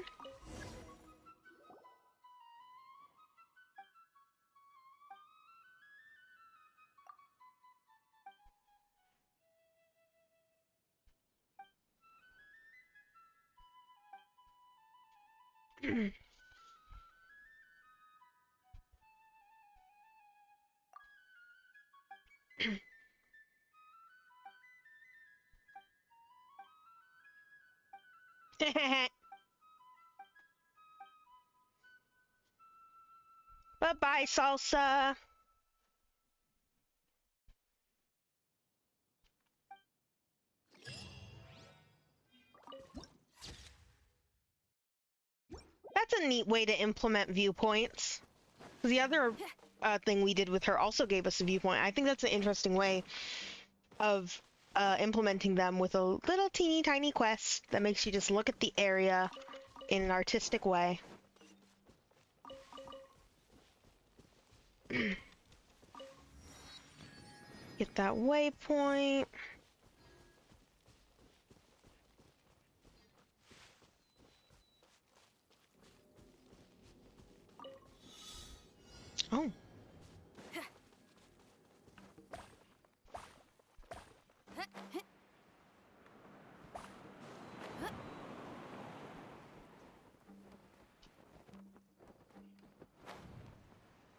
Speaker 4: Bye-bye, Salsa. That's a neat way to implement viewpoints. The other thing we did with her also gave us a viewpoint. I think that's an interesting way of implementing them with a little teeny tiny quest that makes you just look at the area in an artistic way. Get that waypoint. Oh.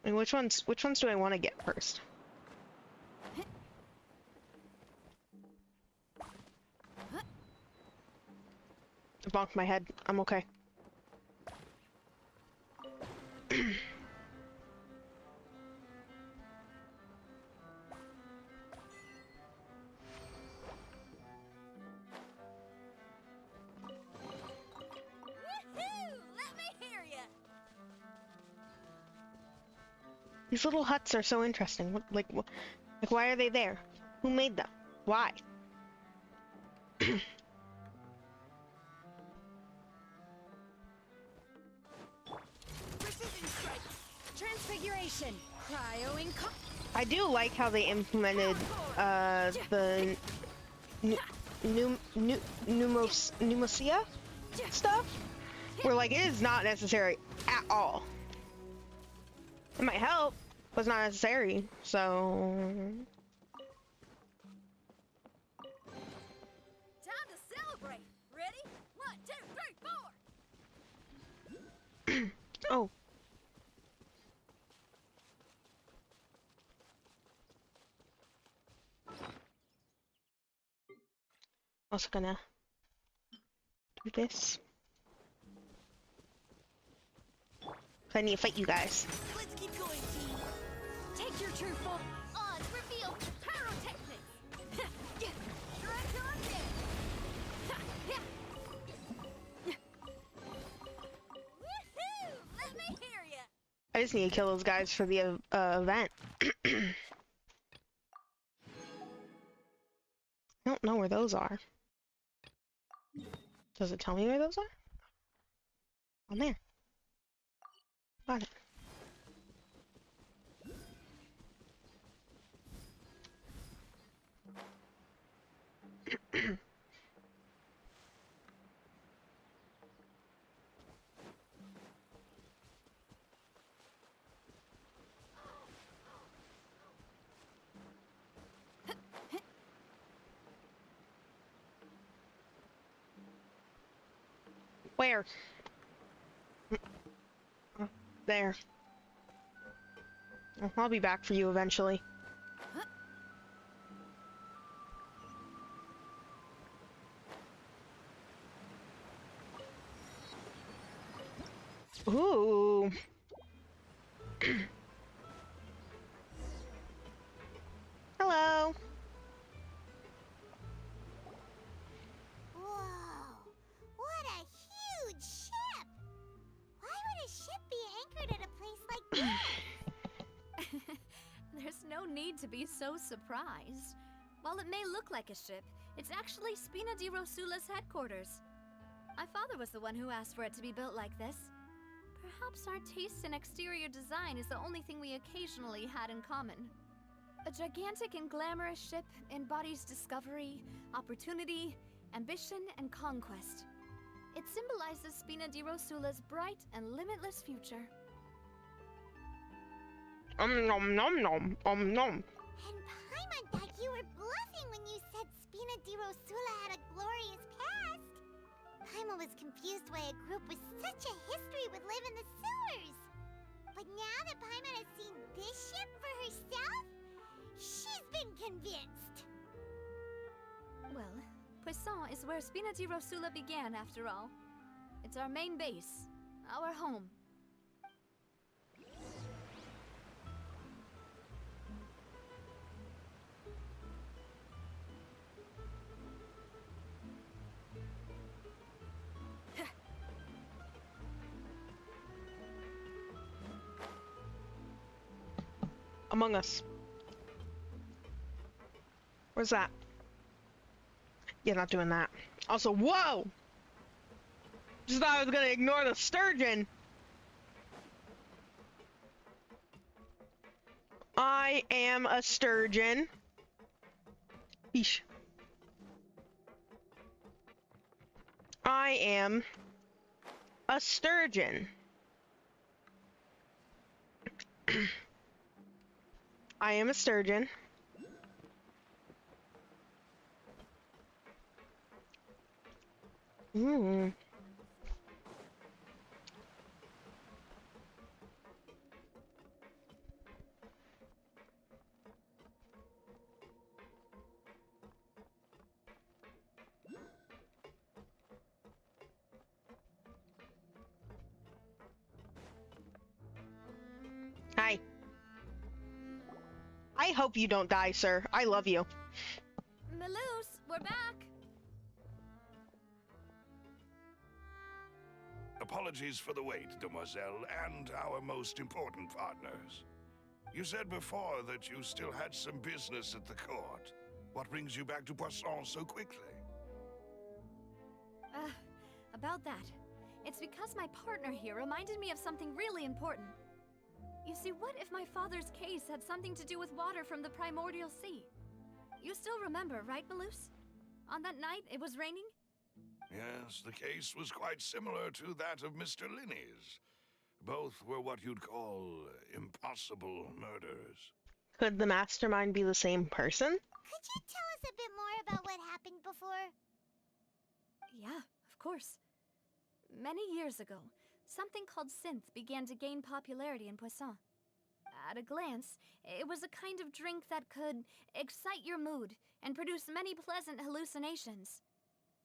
Speaker 4: And which ones do I want to get first? I bonked my head. I'm okay. These little huts are so interesting. Like, why are they there? Who made them? Why?
Speaker 11: Precision strike. Transfiguration. Cryoing.
Speaker 4: I do like how they implemented the pneumosia stuff, where like it is not necessary at all. It might help, but it's not necessary. So
Speaker 11: Time to celebrate. Ready? 1, 2, 3, 4.
Speaker 4: oh. Also gonna do this. I need to fight you guys.
Speaker 11: Let's keep going, team. Take your true form. Odds reveal. Pyrotechnics. Direct on Woohoo! Let me hear ya.
Speaker 4: I just need to kill those guys for the event. I don't know where those are. Does it tell me where those are? On there. Got it. Where? There. I'll be back for you eventually. Ooh. Hello.
Speaker 7: Whoa! What a huge ship! Why would a ship be anchored at a place like this?
Speaker 2: There's no need to be so surprised. While it may look like a ship, it's actually Spina di Rosula's headquarters. My father was the one who asked for it to be built like this. Perhaps our taste in exterior design is the only thing we occasionally had in common. A gigantic and glamorous ship embodies discovery, opportunity, ambition, and conquest. It symbolizes Spina di Rosula's bright and limitless future.
Speaker 4: Nom nom nom nom.
Speaker 7: And Paimon thought you were bluffing when you said Spina di Rosula had a glorious past. Paimon was confused why a group with such a history would live in the sewers. But now that Paimon has seen this ship for herself, she's been convinced.
Speaker 2: Well, Poisson is where Spina di Rosula began, after all. It's our main base, our home.
Speaker 4: Among Us. Where's that? Yeah, not doing that. Also, whoa! Just thought I was gonna ignore the sturgeon. I am a sturgeon. Eesh. I am a sturgeon. I am a sturgeon. Hmm. Hi. I hope you don't die, sir. I love you.
Speaker 2: Maloose, we're back.
Speaker 10: Apologies for the wait, demoiselle, and our most important partners. You said before that you still had some business at the court. What brings you back to Poisson so quickly?
Speaker 2: About that. It's because my partner here reminded me of something really important. You see, what if my father's case had something to do with water from the primordial sea? You still remember, right, Maloose? On that night, it was raining?
Speaker 10: Yes, the case was quite similar to that of Mr. Linney's. Both were what you'd call impossible murders.
Speaker 4: Could the mastermind be the same person?
Speaker 7: Could you tell us a bit more about what happened before?
Speaker 2: Yeah, of course. Many years ago, something called synth began to gain popularity in Poisson. At a glance, it was a kind of drink that could excite your mood and produce many pleasant hallucinations.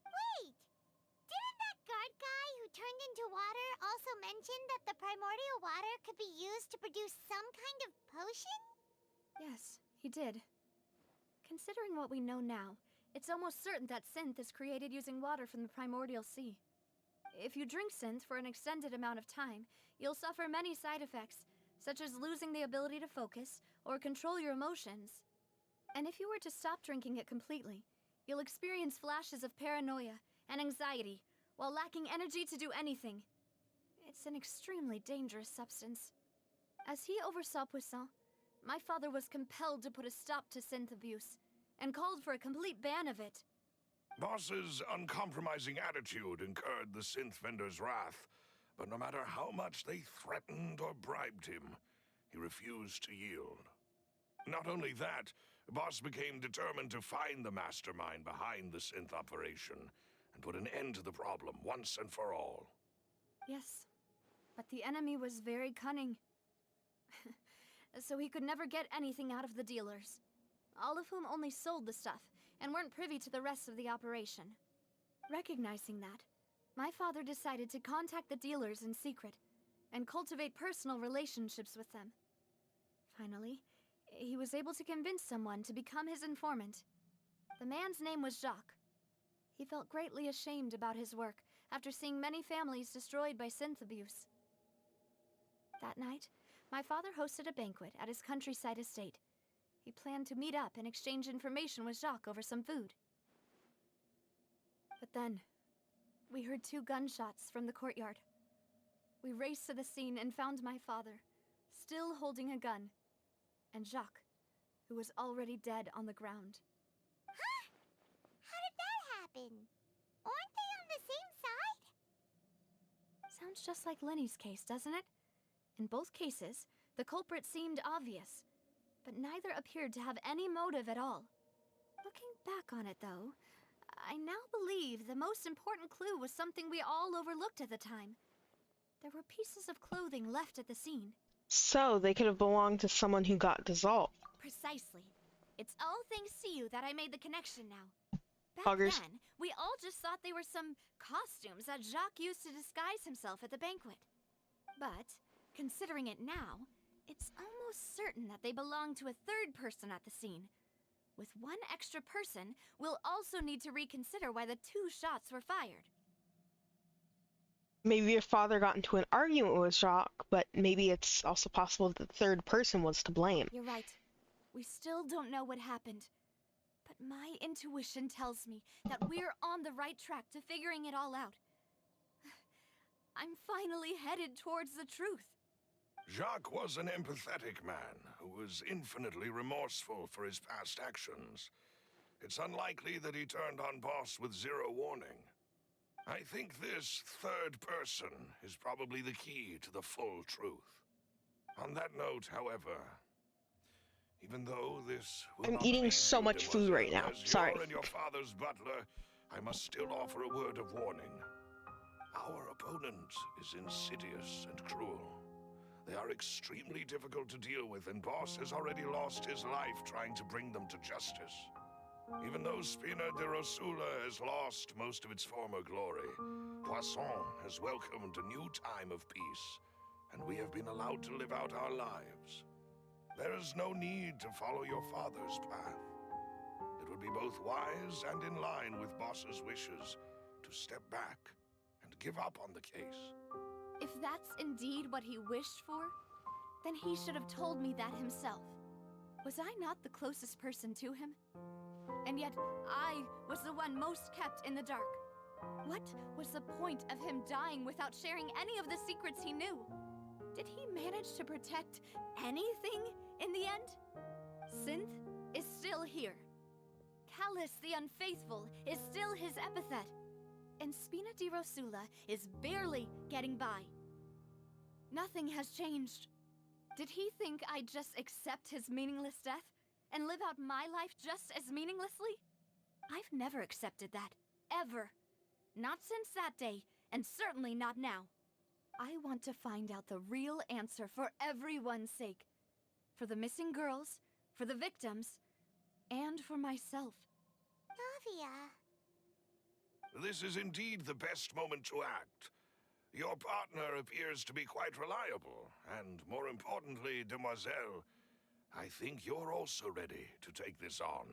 Speaker 7: Wait! Didn't that guard guy who turned into water also mention that the primordial water could be used to produce some kind of potion?
Speaker 2: Yes, he did. Considering what we know now, it's almost certain that synth is created using water from the primordial sea. If you drink synth for an extended amount of time, you'll suffer many side effects, such as losing the ability to focus or control your emotions. And if you were to stop drinking it completely, you'll experience flashes of paranoia and anxiety while lacking energy to do anything. It's an extremely dangerous substance. As he oversaw Poisson, my father was compelled to put a stop to synth abuse and called for a complete ban of it.
Speaker 10: Boss's uncompromising attitude incurred the synth vendor's wrath, but no matter how much they threatened or bribed him, he refused to yield. Not only that, Boss became determined to find the mastermind behind the synth operation and put an end to the problem once and for all.
Speaker 2: Yes, but the enemy was very cunning. So he could never get anything out of the dealers, all of whom only sold the stuff and weren't privy to the rest of the operation. Recognizing that, my father decided to contact the dealers in secret and cultivate personal relationships with them. Finally, he was able to convince someone to become his informant. The man's name was Jacques. He felt greatly ashamed about his work after seeing many families destroyed by synth abuse. That night, my father hosted a banquet at his countryside estate. He planned to meet up and exchange information with Jacques over some food. But then, we heard 2 gunshots from the courtyard. We raced to the scene and found my father, still holding a gun, and Jacques, who was already dead on the ground.
Speaker 7: Huh? How did that happen? Aren't they on the same side?
Speaker 2: Sounds just like Lenny's case, doesn't it? In both cases, the culprit seemed obvious, but neither appeared to have any motive at all. Looking back on it, though, I now believe the most important clue was something we all overlooked at the time. There were pieces of clothing left at the scene.
Speaker 4: So, they could have belonged to someone who got dissolved.
Speaker 2: Precisely. It's all thanks to you that I made the connection now. Back
Speaker 4: Augers.
Speaker 2: then, we all just thought they were some costumes that Jacques used to disguise himself at the banquet. But, considering it now, it's almost certain that they belong to a third person at the scene. With one extra person, we'll also need to reconsider why the 2 shots were fired.
Speaker 4: Maybe your father got into an argument with Jacques, but maybe it's also possible that the third person was to blame.
Speaker 2: You're right. We still don't know what happened. But my intuition tells me that we're on the right track to figuring it all out. I'm finally headed towards the truth.
Speaker 10: Jacques was an empathetic man who was infinitely remorseful for his past actions. It's unlikely that he turned on Boss with zero warning. I think this third person is probably the key to the full truth. On that note, however, even though this will
Speaker 4: I'm
Speaker 10: not
Speaker 4: eating
Speaker 10: please
Speaker 4: so
Speaker 10: you,
Speaker 4: much food right
Speaker 10: Demoiselle,
Speaker 4: now.
Speaker 10: as
Speaker 4: Sorry.
Speaker 10: you're and your father's butler, I must still offer a word of warning. Our opponent is insidious and cruel. They are extremely difficult to deal with, and Boss has already lost his life trying to bring them to justice. Even though Spina de Rosula has lost most of its former glory, Poisson has welcomed a new time of peace, and we have been allowed to live out our lives. There is no need to follow your father's path. It would be both wise and in line with Boss's wishes to step back and give up on the case.
Speaker 2: If that's indeed what he wished for, then he should have told me that himself. Was I not the closest person to him? And yet, I was the one most kept in the dark. What was the point of him dying without sharing any of the secrets he knew? Did he manage to protect anything in the end? Synth is still here. Callus the Unfaithful is still his epithet. And Spina di Rosula is barely getting by. Nothing has changed. Did he think I'd just accept his meaningless death and live out my life just as meaninglessly? I've never accepted that. Ever. Not since that day, and certainly not now. I want to find out the real answer for everyone's sake. For the missing girls, for the victims, and for myself.
Speaker 7: Navia.
Speaker 10: This is indeed the best moment to act. Your partner appears to be quite reliable, and more importantly, Demoiselle, I think you're also ready to take this on.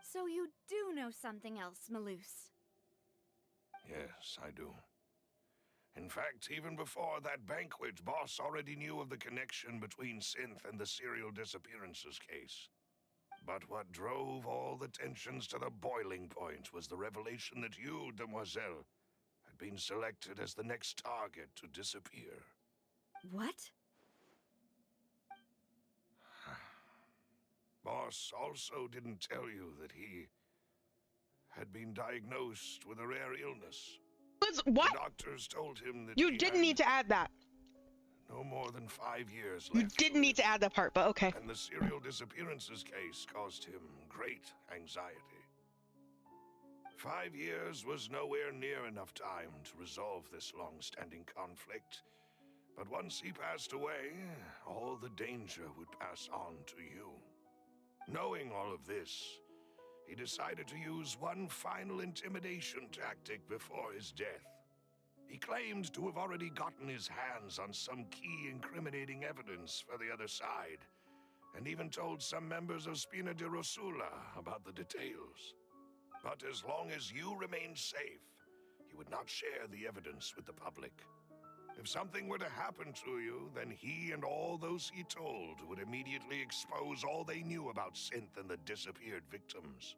Speaker 2: So you do know something else, Malus?
Speaker 10: Yes, I do. In fact, even before that banquet, Boss already knew of the connection between Synth and the serial disappearances case. But what drove all the tensions to the boiling point was the revelation that you, Demoiselle, had been selected as the next target to disappear.
Speaker 2: What?
Speaker 10: Boss also didn't tell you that he had been diagnosed with a rare illness.
Speaker 4: What?
Speaker 10: The doctors told him that
Speaker 4: You
Speaker 10: he
Speaker 4: didn't
Speaker 10: had
Speaker 4: need to add that.
Speaker 10: no more than 5 years
Speaker 4: You
Speaker 10: left.
Speaker 4: didn't need to add that part, but okay.
Speaker 10: And the serial disappearances case caused him great anxiety. 5 years was nowhere near enough time to resolve this long-standing conflict. But once he passed away, all the danger would pass on to you. Knowing all of this, he decided to use one final intimidation tactic before his death. He claimed to have already gotten his hands on some key incriminating evidence for the other side, and even told some members of Spina de Rosula about the details. But as long as you remained safe, he would not share the evidence with the public. If something were to happen to you, then he and all those he told would immediately expose all they knew about Synth and the disappeared victims.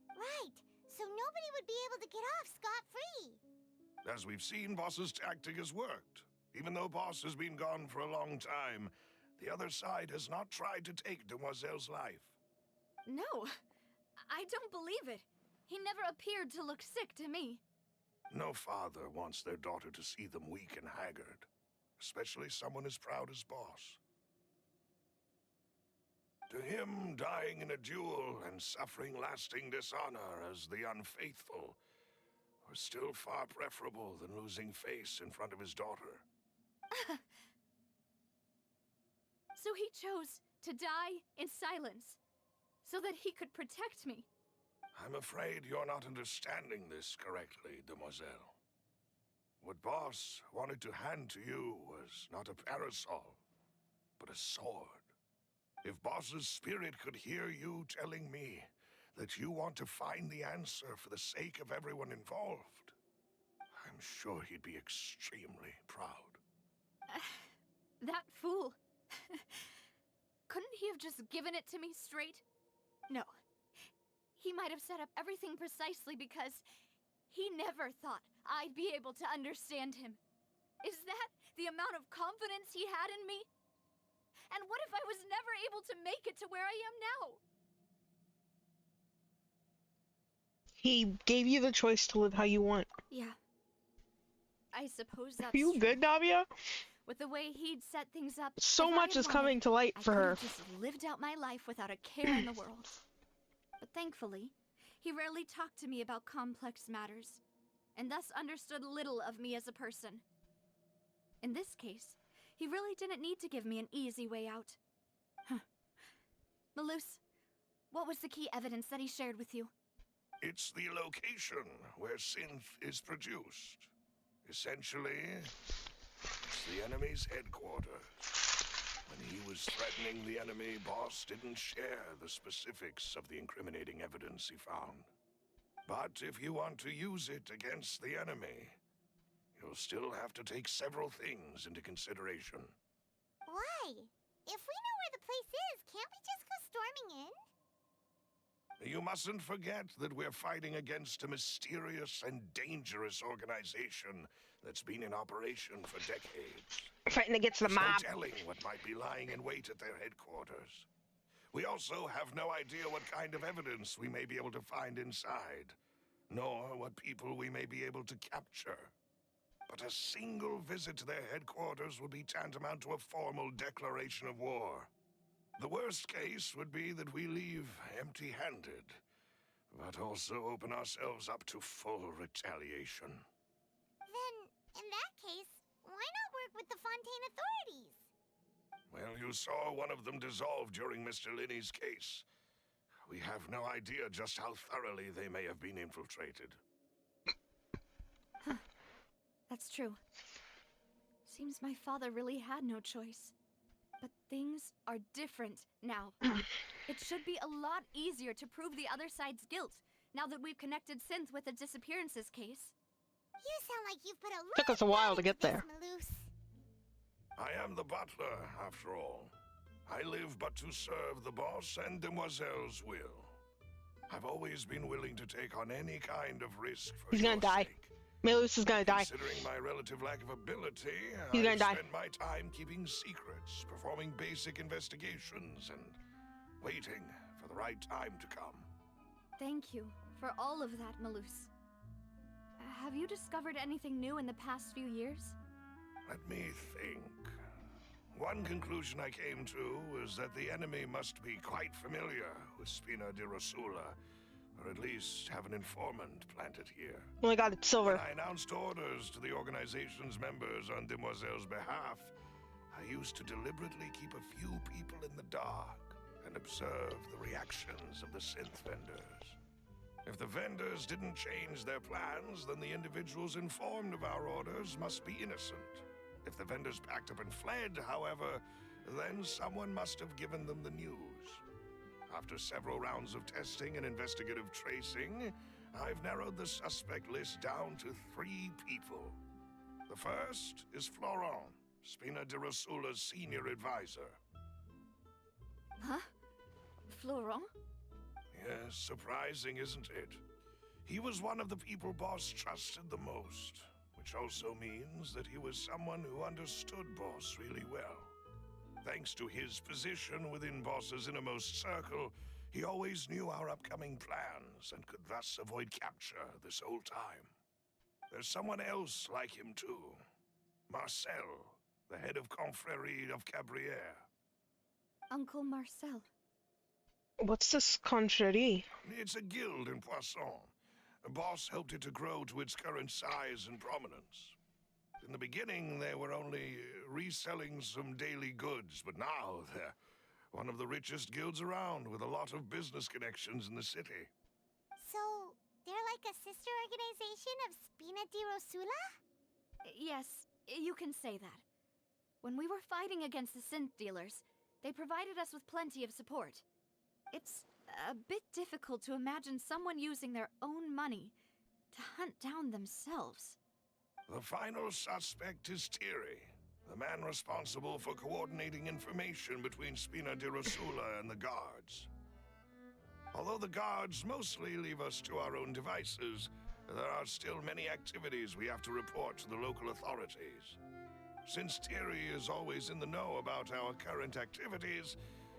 Speaker 7: Right, so nobody would be able to get off scot-free.
Speaker 10: As we've seen, Boss's tactic has worked. Even though Boss has been gone for a long time, the other side has not tried to take Demoiselle's life.
Speaker 2: No, I don't believe it. He never appeared to look sick to me.
Speaker 10: No father wants their daughter to see them weak and haggard, especially someone as proud as Boss. To him, dying in a duel and suffering lasting dishonor as the unfaithful was still far preferable than losing face in front of his daughter.
Speaker 2: So he chose to die in silence, so that he could protect me.
Speaker 10: I'm afraid you're not understanding this correctly, Demoiselle. What Boss wanted to hand to you was not a parasol, but a sword. If Boss's spirit could hear you telling me that you want to find the answer for the sake of everyone involved, I'm sure he'd be extremely proud.
Speaker 2: That fool. Couldn't he have just given it to me straight? No. he might have set up everything precisely because he never thought I'd be able to understand him. Is that the amount of confidence he had in me? And what if I was never able to make it to where I am now?
Speaker 4: He gave you the choice to live how you want.
Speaker 2: Yeah. I suppose that's
Speaker 4: Are you
Speaker 2: true.
Speaker 4: good, Navia?
Speaker 2: With the way he'd set things up,
Speaker 4: So
Speaker 2: if
Speaker 4: much
Speaker 2: I had
Speaker 4: is coming
Speaker 2: wanted,
Speaker 4: to light
Speaker 2: I
Speaker 4: for
Speaker 2: could
Speaker 4: her.
Speaker 2: have just lived out my life without a care in the world. But thankfully, he rarely talked to me about complex matters, and thus understood little of me as a person. In this case, he really didn't need to give me an easy way out. Malus, what was the key evidence that he shared with you?
Speaker 10: It's the location where synth is produced. Essentially, it's the enemy's headquarters. When he was threatening the enemy, boss didn't share the specifics of the incriminating evidence he found. But if you want to use it against the enemy, you'll still have to take several things into consideration.
Speaker 7: Why? If we know where the place is, can't we just go storming in?
Speaker 10: You mustn't forget that we're fighting against a mysterious and dangerous organization that's been in operation for decades.
Speaker 4: Fighting against the
Speaker 10: There's no
Speaker 4: mob.
Speaker 10: telling what might be lying in wait at their headquarters. We also have no idea what kind of evidence we may be able to find inside, nor what people we may be able to capture. But a single visit to their headquarters would be tantamount to a formal declaration of war. The worst case would be that we leave empty-handed, but also open ourselves up to full retaliation.
Speaker 7: Then, in that case, why not work with the Fontaine authorities?
Speaker 10: Well, you saw one of them dissolve during Mr. Linney's case. We have no idea just how thoroughly they may have been infiltrated.
Speaker 2: That's true. Seems my father really had no choice. But things are different now. It should be a lot easier to prove the other side's guilt, now that we've connected Synth with the disappearances case.
Speaker 7: You sound like you've put a lot
Speaker 4: Took us a while to get there.
Speaker 7: Malus.
Speaker 10: I am the butler, after all. I live but to serve the boss and Demoiselle's will. I've always been willing to take on any kind of risk for
Speaker 4: He's gonna
Speaker 10: your
Speaker 4: die.
Speaker 10: sake.
Speaker 4: Malus is gonna die.
Speaker 10: Considering my relative lack of ability,
Speaker 4: He's gonna
Speaker 10: I
Speaker 4: die.
Speaker 10: spend my time keeping secrets, performing basic investigations, and waiting for the right time to come.
Speaker 2: Thank you for all of that, Malus. Have you discovered anything new in the past few years?
Speaker 10: Let me think. One conclusion I came to was that the enemy must be quite familiar with Spina di Rosula, or at least have an informant planted here.
Speaker 4: Only got it silver.
Speaker 10: When I announced orders to the organization's members on Demoiselle's behalf, I used to deliberately keep a few people in the dark and observe the reactions of the synth vendors. If the vendors didn't change their plans, then the individuals informed of our orders must be innocent. If the vendors packed up and fled, however, then someone must have given them the news. After several rounds of testing and investigative tracing, I've narrowed the suspect list down to 3 people. The first is Florent, Spina di Rosula's senior advisor.
Speaker 2: Huh? Florent?
Speaker 10: Yes, surprising, isn't it? He was one of the people Boss trusted the most, which also means that he was someone who understood Boss really well. Thanks to his position within Boss's innermost circle, he always knew our upcoming plans and could thus avoid capture this whole time. There's someone else like him too. Marcel, the head of Confrérie of Cabrières.
Speaker 2: Uncle Marcel.
Speaker 4: What's this confrérie?
Speaker 10: It's a guild in Poisson. Boss helped it to grow to its current size and prominence. In the beginning, they were only reselling some daily goods, but now they're one of the richest guilds around with a lot of business connections in the city.
Speaker 7: So, they're like a sister organization of Spina di Rosula?
Speaker 2: Yes, you can say that. When we were fighting against the synth dealers, they provided us with plenty of support. It's a bit difficult to imagine someone using their own money to hunt down themselves.
Speaker 10: The final suspect is Thierry, the man responsible for coordinating information between Spina di Rosula and the guards. Although the guards mostly leave us to our own devices, there are still many activities we have to report to the local authorities. Since Thierry is always in the know about our current activities,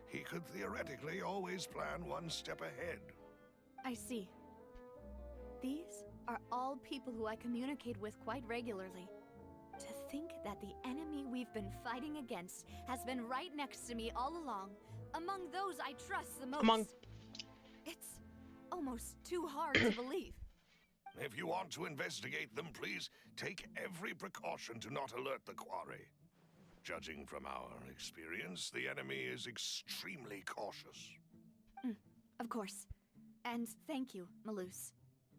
Speaker 10: he could theoretically always plan one step ahead.
Speaker 2: I see. These are all people who I communicate with quite regularly. To think that the enemy we've been fighting against has been right next to me all along, among those I trust the most. It's almost too hard to believe.
Speaker 10: If you want to investigate them, please take every precaution to not alert the quarry. Judging from our experience, the enemy is extremely cautious.
Speaker 2: Of course. And thank you, Malus.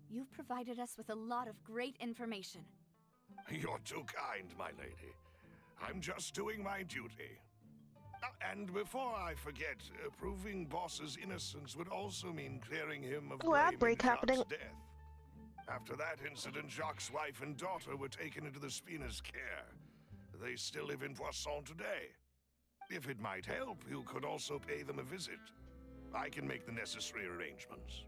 Speaker 2: You've provided us with a lot of great information.
Speaker 10: You're too kind, my lady. I'm just doing my duty. And before I forget, proving Boss's innocence would also mean clearing him of blame in Jacques' death. After that incident, Jacques' wife and daughter were taken into the Spina's care. They still live in Poisson today. If it might help, you could also pay them a visit. I can make the necessary arrangements.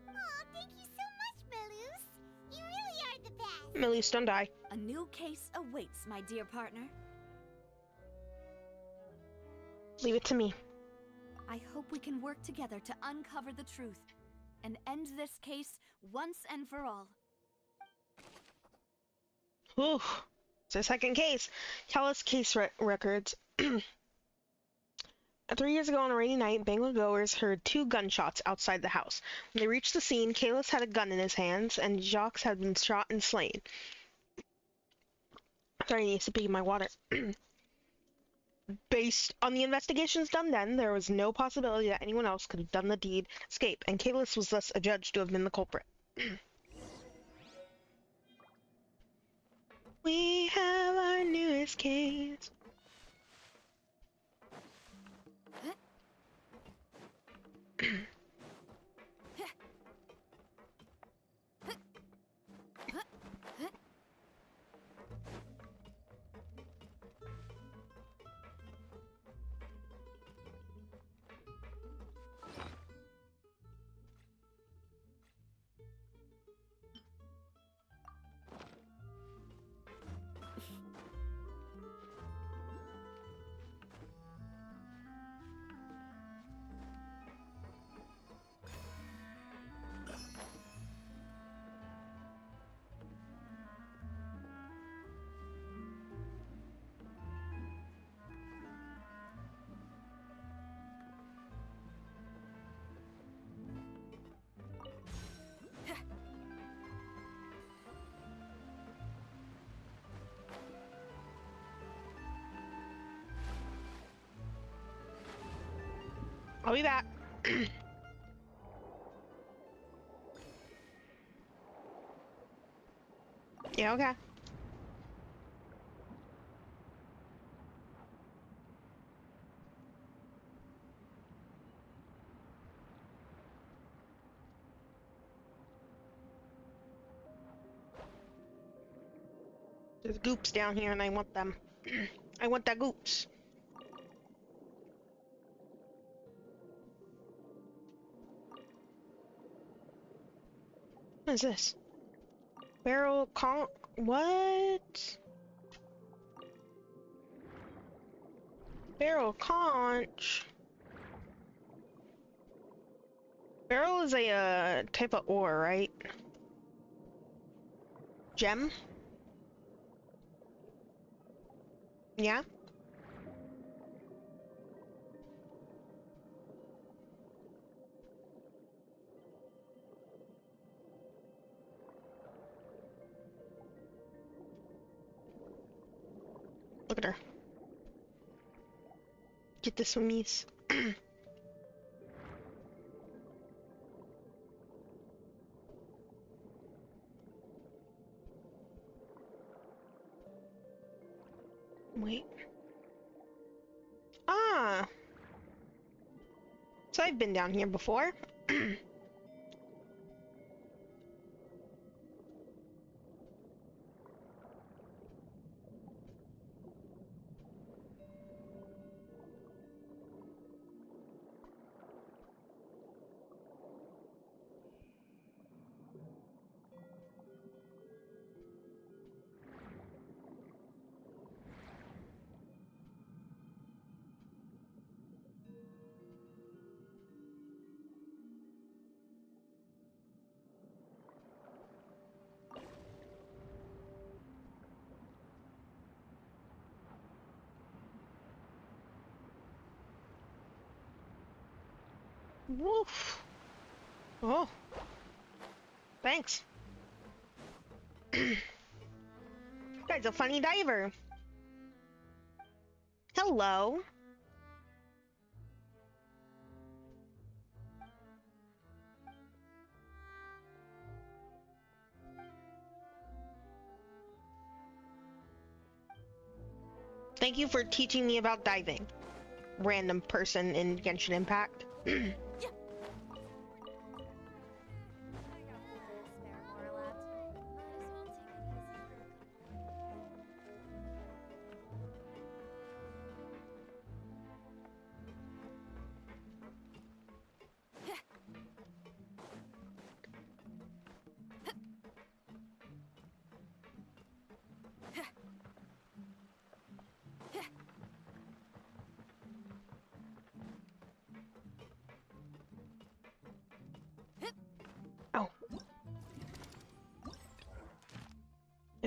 Speaker 7: Aw, thank you so much, Malus. You really are the best.
Speaker 4: Malus, don't die.
Speaker 2: A new case awaits, my dear partner.
Speaker 4: Leave it to me.
Speaker 2: I hope we can work together to uncover the truth and end this case once and for all.
Speaker 4: Whew. It's a second case. Callous case records. 3 years ago on a rainy night, Banglagoers heard 2 gunshots outside the house. When they reached the scene, Kalis had a gun in his hands, and Jacques had been shot and slain. Sorry, I need to pee my water. Based on the investigations done then, there was no possibility that anyone else could have done the deed, escape, and Kalis was thus adjudged to have been the culprit. We have our newest case. I'll be back. Yeah, okay. There's goops down here and I want them. I want that goops. What is this? Barrel con- what? Barrel conch? Barrel is a type of ore, right? Gem? Yeah? Look at her. Get this from me. Wait. Ah! So I've been down here before. Woof. Oh. Thanks. Guy's a funny diver. Hello. Thank you for teaching me about diving. Random person in Genshin Impact.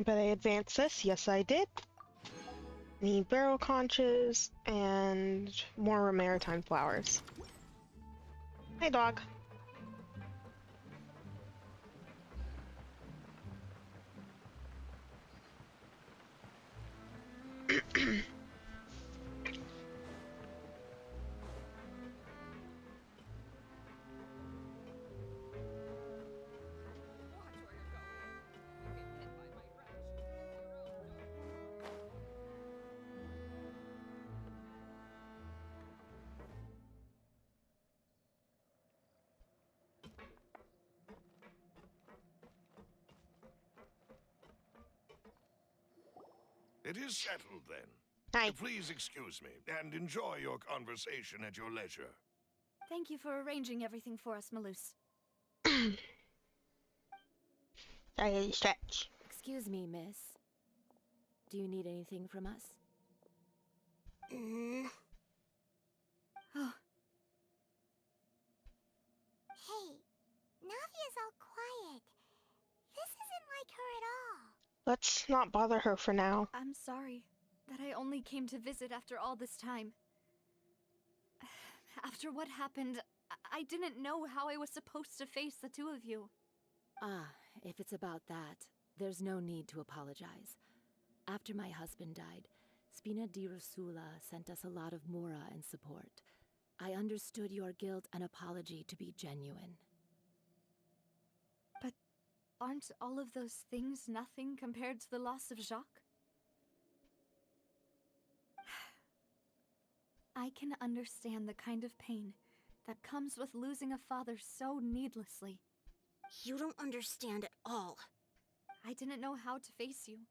Speaker 4: But I advanced this. Yes, I did. Need barrel conches and more maritime flowers. Hey, dog.
Speaker 10: It is settled, then.
Speaker 4: Hi.
Speaker 10: Please excuse me, and enjoy your conversation at your leisure.
Speaker 2: Thank you for arranging everything for us, Malus.
Speaker 4: I stretch.
Speaker 9: Excuse me, miss. Do you need anything from us?
Speaker 2: Oh,
Speaker 7: Hey, Navia's all quiet. This isn't like her at all.
Speaker 4: Let's not bother her for now.
Speaker 2: I'm sorry that I only came to visit after all this time. After what happened, I didn't know how I was supposed to face the two of you.
Speaker 9: Ah, if it's about that, there's no need to apologize. After my husband died, Spina di Rosula sent us a lot of mora and support. I understood your guilt and apology to be genuine.
Speaker 2: But aren't all of those things nothing compared to the loss of Jacques? I can understand the kind of pain that comes with losing a father so needlessly.
Speaker 11: You don't understand at all.
Speaker 2: I didn't know how to face you,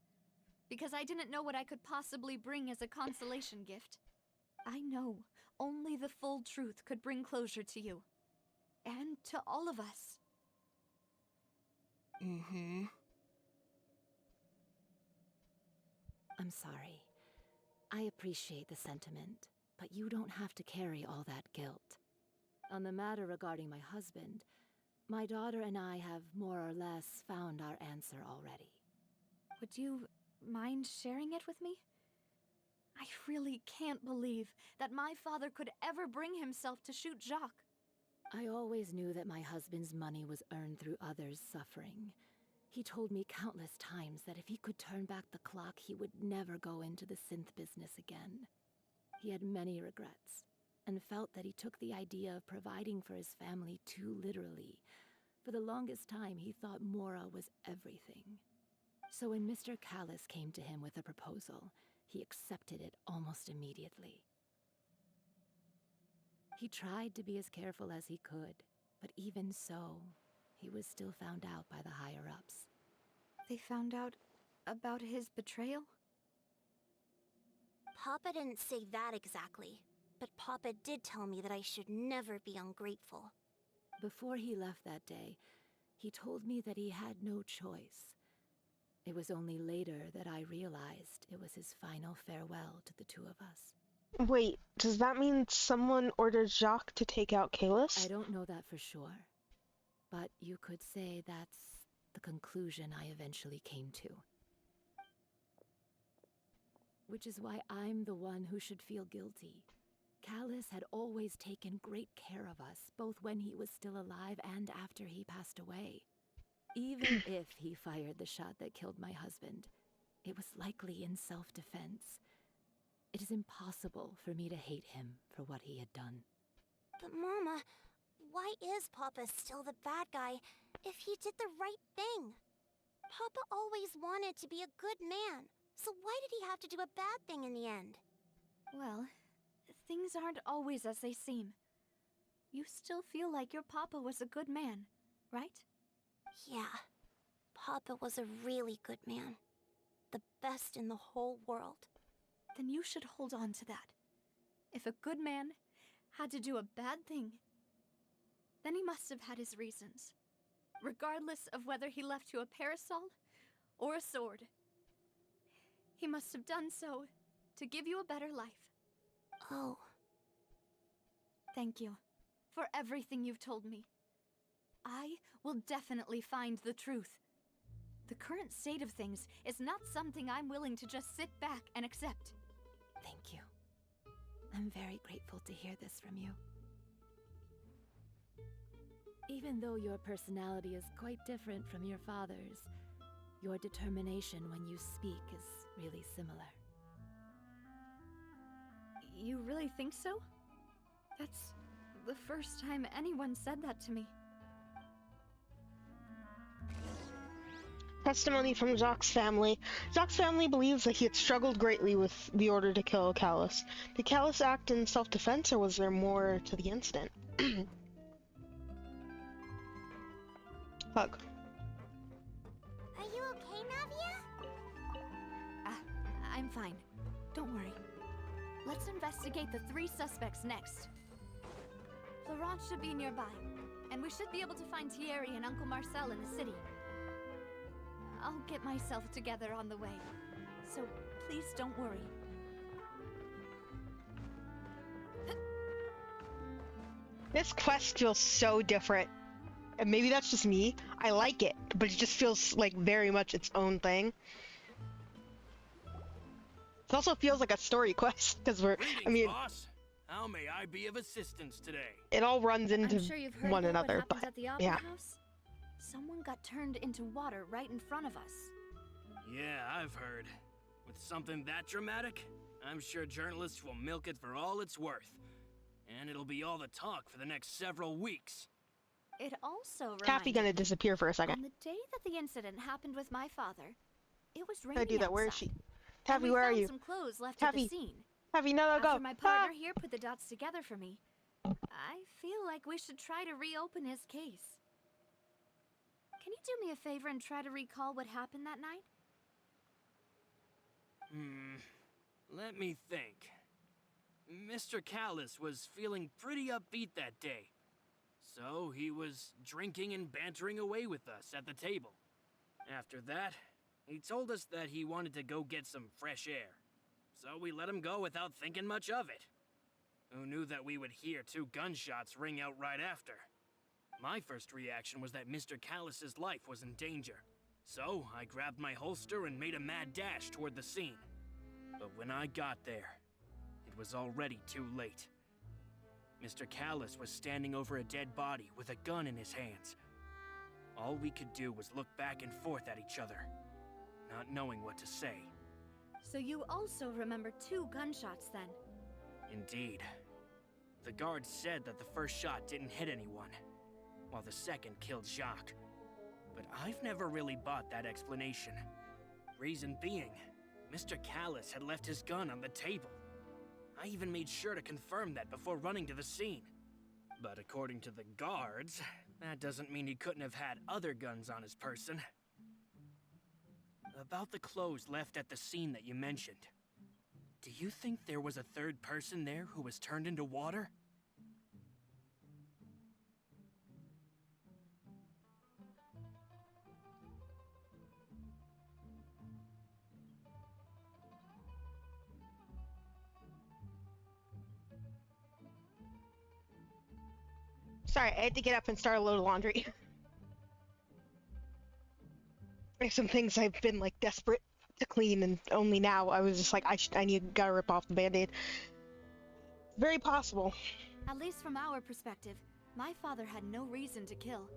Speaker 2: because I didn't know what I could possibly bring as a consolation gift. I know only the full truth could bring closure to you. And to all of us.
Speaker 11: Mm-hmm.
Speaker 9: I'm sorry. I appreciate the sentiment, but you don't have to carry all that guilt. On the matter regarding my husband, my daughter and I have more or less found our answer already.
Speaker 2: Would you mind sharing it with me? I really can't believe that my father could ever bring himself to shoot Jacques.
Speaker 9: I always knew that my husband's money was earned through others' suffering. He told me countless times that if he could turn back the clock, he would never go into the synth business again. He had many regrets, and felt that he took the idea of providing for his family too literally. For the longest time, he thought Mora was everything. So when Mr. Callis came to him with a proposal, he accepted it almost immediately. He tried to be as careful as he could, but even so, he was still found out by the higher-ups.
Speaker 2: They found out about his betrayal?
Speaker 11: Papa didn't say that exactly, but Papa did tell me that I should never be ungrateful.
Speaker 9: Before he left that day, he told me that he had no choice. It was only later that I realized it was his final farewell to the two of us.
Speaker 4: Wait, does that mean someone ordered Jacques to take out Kalis?
Speaker 9: I don't know that for sure, but you could say that's the conclusion I eventually came to. Which is why I'm the one who should feel guilty. Callus had always taken great care of us, both when he was still alive and after he passed away. Even if he fired the shot that killed my husband, it was likely in self-defense. It is impossible for me to hate him for what he had done.
Speaker 7: But Mama, why is Papa still the bad guy if he did the right thing? Papa always wanted to be a good man, so why did he have to do a bad thing in the end?
Speaker 2: Well, things aren't always as they seem. You still feel like your papa was a good man, right?
Speaker 7: Yeah, Papa was a really good man. The best in the whole world.
Speaker 2: Then you should hold on to that. If a good man had to do a bad thing, then he must have had his reasons, regardless of whether he left you a parasol or a sword. He must have done so to give you a better life.
Speaker 7: Oh.
Speaker 2: Thank you for everything you've told me. I will definitely find the truth. The current state of things is not something I'm willing to just sit back and accept.
Speaker 9: Thank you. I'm very grateful to hear this from you. Even though your personality is quite different from your father's, your determination when you speak is really similar.
Speaker 2: You really think so? That's the first time anyone said that to me.
Speaker 4: Testimony from Jacques' family. Jacques' family believes that he had struggled greatly with the order to kill Callus. Did Callus act in self-defense, or was there more to the incident? Hug.
Speaker 7: Are you okay, Navia?
Speaker 2: I'm fine. Don't worry. Let's investigate the 3 suspects next. Laurent should be nearby, and we should be able to find Thierry and Uncle Marcel in the city. I'll get myself together on the way, so please don't worry.
Speaker 4: This quest feels so different. And maybe that's just me. I like it, but it just feels like very much its own thing. It also feels like a story quest, because
Speaker 13: Greetings, boss. How may I be of assistance today?
Speaker 4: It all runs into
Speaker 2: I'm sure you've heard
Speaker 4: one
Speaker 2: about
Speaker 4: another,
Speaker 2: what happened
Speaker 4: but
Speaker 2: at the Opera
Speaker 4: yeah.
Speaker 2: House? Someone got turned into water right in front of us.
Speaker 13: Yeah, I've heard. With something that dramatic, I'm sure journalists will milk it for all it's worth. And it'll be all the talk for the next several weeks.
Speaker 2: It also
Speaker 4: Taffy gonna disappear for a second.
Speaker 2: On the day that the incident happened with my father, it was raining
Speaker 4: I do that. Where is
Speaker 2: outside,
Speaker 4: she? Taffy,
Speaker 2: and we
Speaker 4: where are
Speaker 2: found
Speaker 4: you?
Speaker 2: some clothes left
Speaker 4: Taffy.
Speaker 2: at the scene.
Speaker 4: Taffy, no,
Speaker 2: After
Speaker 4: go.
Speaker 2: my partner here put the dots together for me, I feel like we should try to reopen his case. Can you do me a favor and try to recall what happened that night?
Speaker 13: Let me think. Mr. Callus was feeling pretty upbeat that day. So he was drinking and bantering away with us at the table. After that, he told us that he wanted to go get some fresh air. So we let him go without thinking much of it. Who knew that we would hear 2 gunshots ring out right after? My first reaction was that Mr. Callus's life was in danger. So I grabbed my holster and made a mad dash toward the scene. But when I got there, it was already too late. Mr. Callus was standing over a dead body with a gun in his hands. All we could do was look back and forth at each other, not knowing what to say.
Speaker 2: So you also remember 2 gunshots then?
Speaker 13: Indeed. The guard said that the first shot didn't hit anyone, while the second killed Jacques. But I've never really bought that explanation. Reason being, Mr. Callus had left his gun on the table. I even made sure to confirm that before running to the scene. But according to the guards, that doesn't mean he couldn't have had other guns on his person. About the clothes left at the scene that you mentioned, do you think there was a third person there who was turned into water?
Speaker 4: Sorry, I had to get up and start a load of laundry. There's some things I've been like desperate to clean, and only now I was just like, gotta rip off the band-aid. Very possible.
Speaker 2: At least from our perspective, my father had no reason to kill.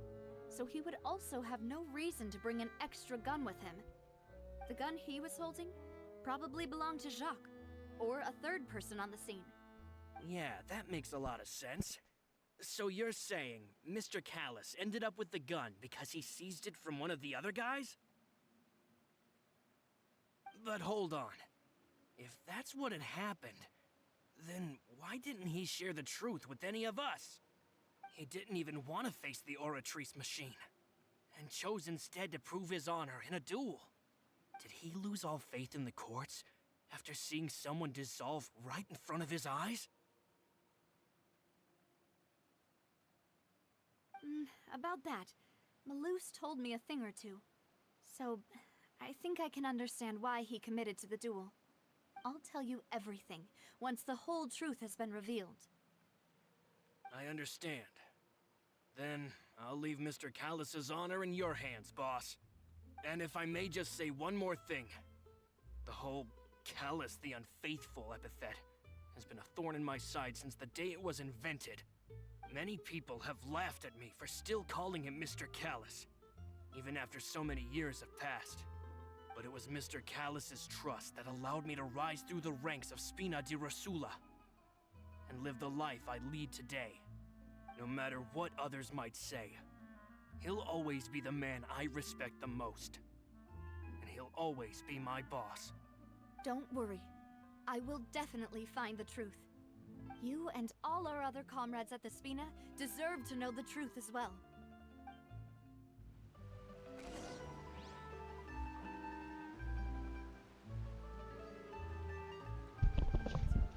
Speaker 2: So he would also have no reason to bring an extra gun with him. The gun he was holding probably belonged to Jacques, or a third person on the scene.
Speaker 13: Yeah, that makes a lot of sense. So you're saying Mr. Callus ended up with the gun because he seized it from one of the other guys? But hold on. If that's what had happened, then why didn't he share the truth with any of us? He didn't even want to face the Oratrice machine, and chose instead to prove his honor in a duel. Did he lose all faith in the courts after seeing someone dissolve right in front of his eyes?
Speaker 2: About that, Malus told me a thing or two. So, I think I can understand why he committed to the duel. I'll tell you everything, once the whole truth has been revealed.
Speaker 13: I understand. Then, I'll leave Mr. Callus's honor in your hands, boss. And if I may just say one more thing. The whole Callus the Unfaithful epithet has been a thorn in my side since the day it was invented. Many people have laughed at me for still calling him Mr. Callus, even after so many years have passed. But it was Mr. Callus's trust that allowed me to rise through the ranks of Spina di Rosula and live the life I lead today. No matter what others might say, he'll always be the man I respect the most. And he'll always be my boss.
Speaker 2: Don't worry. I will definitely find the truth. You and all our other comrades at the Spina deserve to know the truth as well.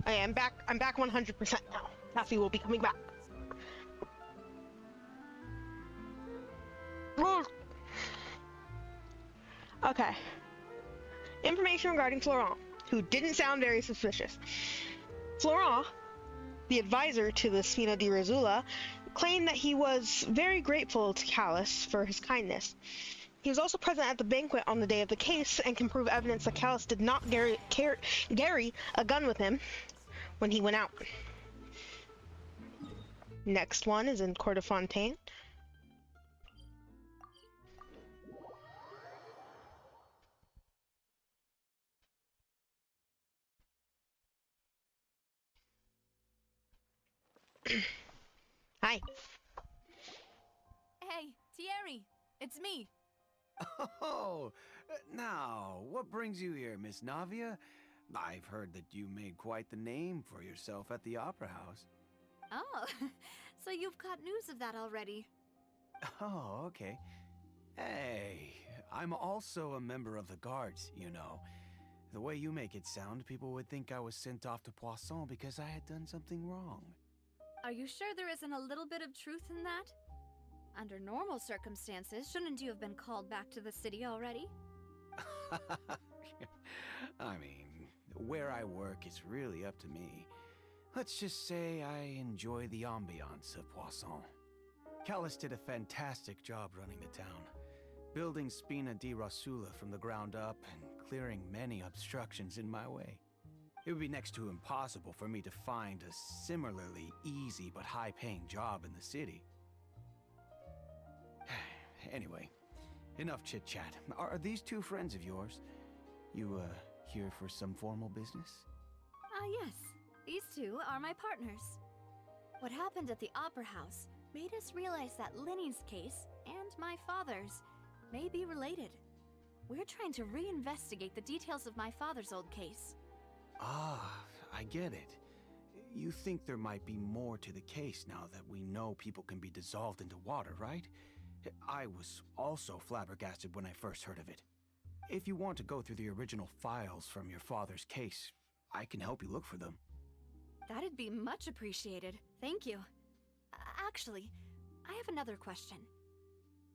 Speaker 4: Okay, I'm back 100% now. Taffy will be coming back. Okay. Information regarding Florent, who didn't sound very suspicious. Florent, the advisor to the Spina di Rosula, claimed that he was very grateful to Callus for his kindness. He was also present at the banquet on the day of the case and can prove evidence that Callus did not carry a gun with him when he went out. Next one is in Court of Fontaine. Hi.
Speaker 2: Hey, Thierry, it's me.
Speaker 14: Oh, now, what brings you here, Miss Navia? I've heard that you made quite the name for yourself at the Opera House.
Speaker 2: Oh, so you've caught news of that already.
Speaker 14: Oh, okay. Hey, I'm also a member of the Guards, you know. The way you make it sound, people would think I was sent off to Poisson because I had done something wrong.
Speaker 2: Are you sure there isn't a little bit of truth in that? Under normal circumstances, shouldn't you have been called back to the city already?
Speaker 14: I mean, where I work is really up to me. Let's just say I enjoy the ambiance of Poisson. Callus did a fantastic job running the town, building Spina di Rosula from the ground up and clearing many obstructions in my way. It would be next to impossible for me to find a similarly easy but high-paying job in the city. Anyway, enough chit-chat. Are these two friends of yours? You, here for some formal business?
Speaker 2: Yes. These two are my partners. What happened at the Opera House made us realize that Linny's case and my father's may be related. We're trying to reinvestigate the details of my father's old case.
Speaker 14: Ah, I get it. You think there might be more to the case now that we know people can be dissolved into water, right? I was also flabbergasted when I first heard of it. If you want to go through the original files from your father's case, I can help you look for them.
Speaker 2: That'd be much appreciated. Thank you. Actually, I have another question.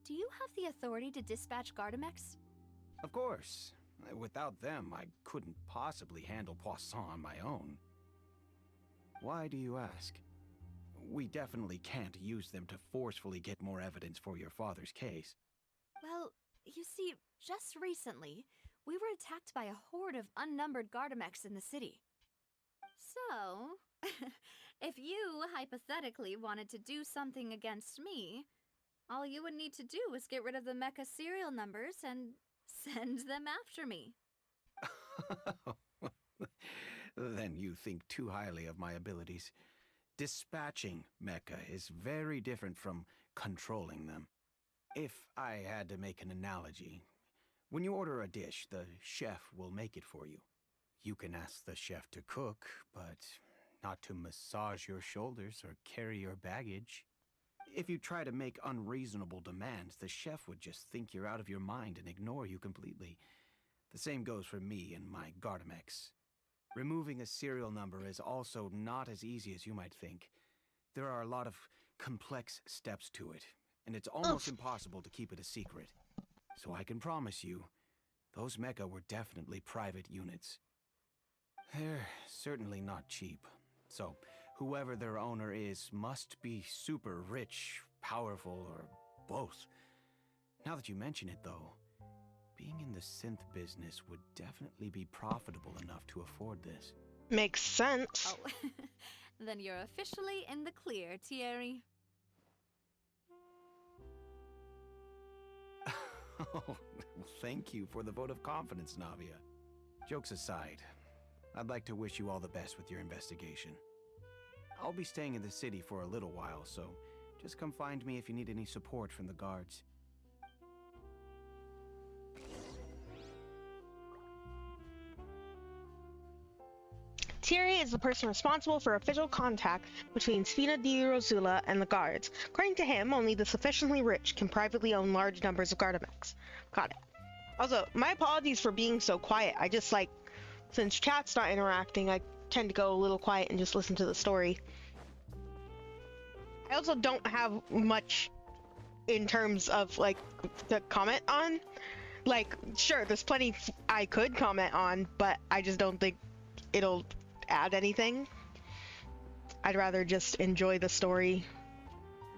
Speaker 2: Do you have the authority to dispatch Gardamex?
Speaker 14: Of course. Without them, I couldn't possibly handle Poisson on my own. Why do you ask? We definitely can't use them to forcefully get more evidence for your father's case.
Speaker 2: Well, you see, just recently, we were attacked by a horde of unnumbered Gardamex in the city. So, If you, hypothetically, wanted to do something against me, all you would need to do is get rid of the mecha serial numbers and send them after me.
Speaker 14: Then you think too highly of my abilities. Dispatching mecha is very different from controlling them. If I had to make an analogy, when you order a dish, the chef will make it for you. You can ask the chef to cook, but not to massage your shoulders or carry your baggage. If you try to make unreasonable demands, the chef would just think you're out of your mind and ignore you completely. The same goes for me and my Gardamex. Removing a serial number is also not as easy as you might think. There are a lot of complex steps to it, and it's almost impossible to keep it a secret. So I can promise you, those mecha were definitely private units. They're certainly not cheap. So, whoever their owner is must be super rich, powerful, or both. Now that you mention it, though, being in the synth business would definitely be profitable enough to afford this.
Speaker 4: Makes sense.
Speaker 2: Oh, then you're officially in the clear, Thierry.
Speaker 14: Oh, well, thank you for the vote of confidence, Navia. Jokes aside, I'd like to wish you all the best with your investigation. I'll be staying in the city for a little while, so just come find me if you need any support from the guards.
Speaker 4: Thierry is the person responsible for official contact between Sfina di Rosula and the guards. According to him, only the sufficiently rich can privately own large numbers of Gardamex. Got it. Also, my apologies for being so quiet. I just, since chat's not interacting, I tend to go a little quiet and just listen to the story. I also don't have much in terms of, to comment on. Sure, there's plenty I could comment on, but I just don't think it'll add anything. I'd rather just enjoy the story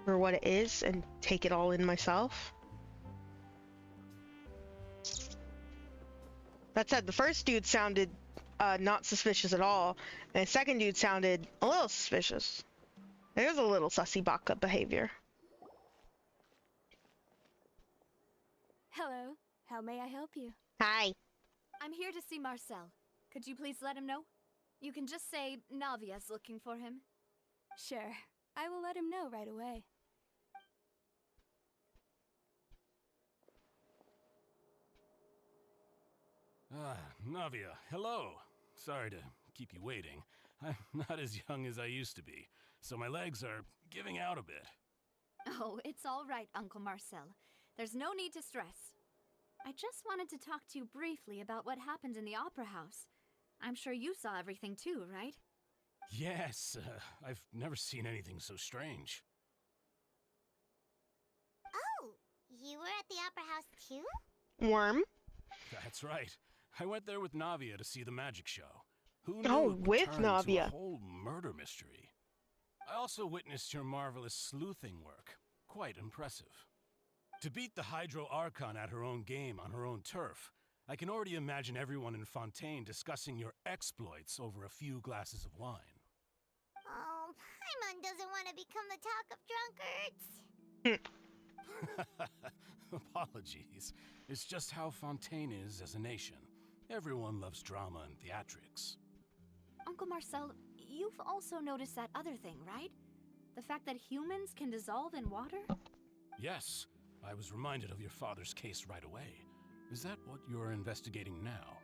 Speaker 4: for what it is and take it all in myself. That said, the first dude sounded not suspicious at all, and the second dude sounded a little suspicious. There's a little sussy baka behavior.
Speaker 15: Hello, how may I help you?
Speaker 4: Hi.
Speaker 2: I'm here to see Marcel. Could you please let him know? You can just say Navia's looking for him.
Speaker 15: Sure, I will let him know right away.
Speaker 16: Navia, hello. Sorry to keep you waiting. I'm not as young as I used to be, so my legs are giving out a bit.
Speaker 2: Oh, it's all right, Uncle Marcel. There's no need to stress. I just wanted to talk to you briefly about what happened in the Opera House. I'm sure you saw everything too, right?
Speaker 16: Yes, I've never seen anything so strange.
Speaker 7: Oh, you were at the Opera House too?
Speaker 4: Worm?
Speaker 16: That's right. I went there with Navia to see the magic show. Who knew
Speaker 4: Oh,
Speaker 16: it would
Speaker 4: with
Speaker 16: turn into
Speaker 4: Navia.
Speaker 16: a whole murder mystery? I also witnessed your marvelous sleuthing work. Quite impressive. To beat the Hydro Archon at her own game on her own turf, I can already imagine everyone in Fontaine discussing your exploits over a few glasses of wine.
Speaker 7: Oh, Paimon doesn't want to become the talk of drunkards.
Speaker 16: Apologies. It's just how Fontaine is as a nation. Everyone loves drama and theatrics.
Speaker 2: Uncle Marcel, you've also noticed that other thing, right? The fact that humans can dissolve in water?
Speaker 16: Yes, I was reminded of your father's case right away. Is that what you're investigating now?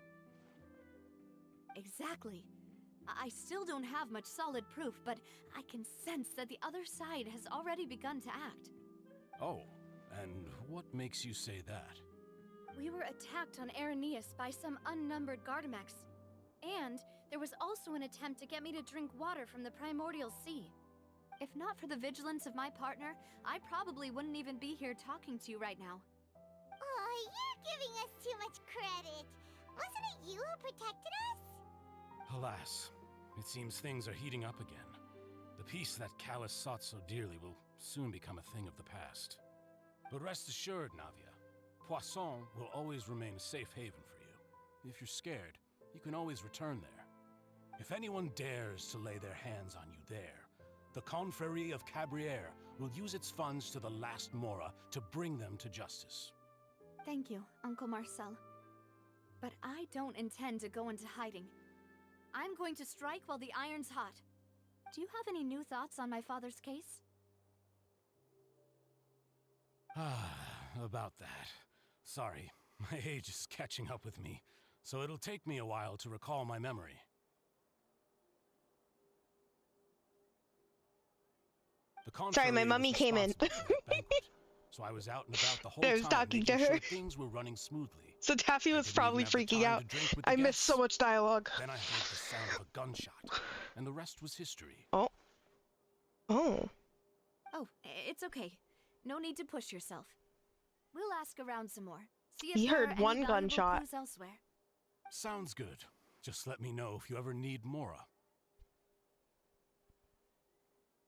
Speaker 2: Exactly. I still don't have much solid proof, but I can sense that the other side has already begun to act.
Speaker 16: Oh, and what makes you say that?
Speaker 15: We were attacked on Araneus by some unnumbered Gardamex. And there was also an attempt to get me to drink water from the primordial sea.
Speaker 2: If not for the vigilance of my partner, I probably wouldn't even be here talking to you right now.
Speaker 7: Oh, you're giving us too much credit. Wasn't it you who protected us?
Speaker 16: Alas, it seems things are heating up again. The peace that Callus sought so dearly will soon become a thing of the past. But rest assured, Navia, Poisson will always remain a safe haven for you. If you're scared, you can always return there. If anyone dares to lay their hands on you there, the Confrérie of Cabriere will use its funds to the last Mora to bring them to justice.
Speaker 15: Thank you, Uncle Marcel. But I don't intend to go into hiding. I'm going to strike while the iron's hot. Do you have any new thoughts on my father's case?
Speaker 16: About that. Sorry, my age is catching up with me, so it'll take me a while to recall my memory.
Speaker 4: Sorry, my mummy came in.
Speaker 16: So I was out and about the whole
Speaker 4: I was
Speaker 16: time,
Speaker 4: talking to
Speaker 16: making
Speaker 4: her.
Speaker 16: sure things were running smoothly.
Speaker 4: So Taffy was probably freaking out.
Speaker 16: with the
Speaker 4: I missed
Speaker 16: guests.
Speaker 4: so much dialogue.
Speaker 16: Then I heard the sound of a gunshot, and the rest was history.
Speaker 4: Oh. Oh.
Speaker 15: Oh, it's okay. No need to push yourself. We'll ask around some more. See if
Speaker 4: He
Speaker 15: there
Speaker 4: heard
Speaker 15: are any
Speaker 4: one
Speaker 15: valuable
Speaker 4: gunshot.
Speaker 15: clues elsewhere.
Speaker 16: Sounds good. Just let me know if you ever need Mora.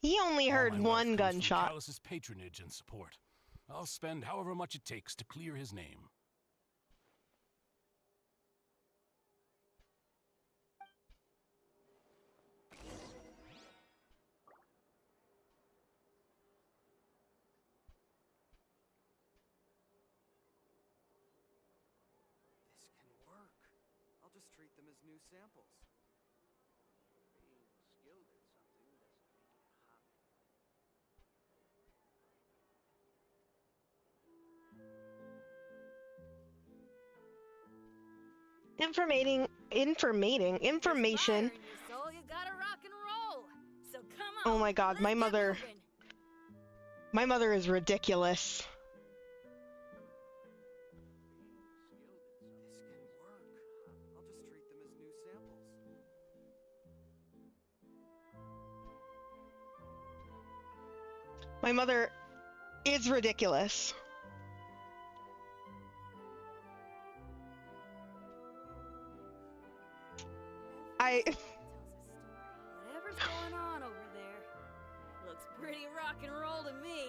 Speaker 4: He only heard
Speaker 16: All my wealth
Speaker 4: one
Speaker 16: comes from
Speaker 4: gunshot.
Speaker 16: Callus's patronage and support. I'll spend however much it takes to clear his name.
Speaker 17: This can work. I'll just treat them as new samples. Being skilled at something doesn't make it a hobby.
Speaker 4: Information.
Speaker 11: So you gotta rock and roll. So come on.
Speaker 4: Oh my god, my mother. My mother is ridiculous.
Speaker 17: This can work. I'll just treat them as new samples.
Speaker 4: My mother is ridiculous.
Speaker 11: Whatever's going on over there looks pretty rock and roll to me.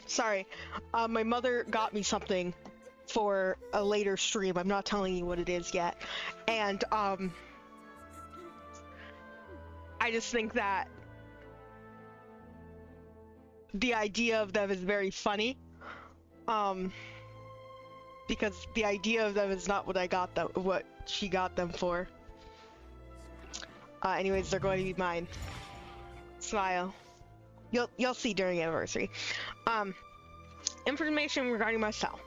Speaker 4: Sorry, my mother got me something for a later stream. I'm not telling you what it is yet. And, I just think that the idea of them is very funny. Because the idea of them is not what what she got them for. Anyways, they're going to be mine. Smile. You'll see during anniversary. Information regarding Marcel.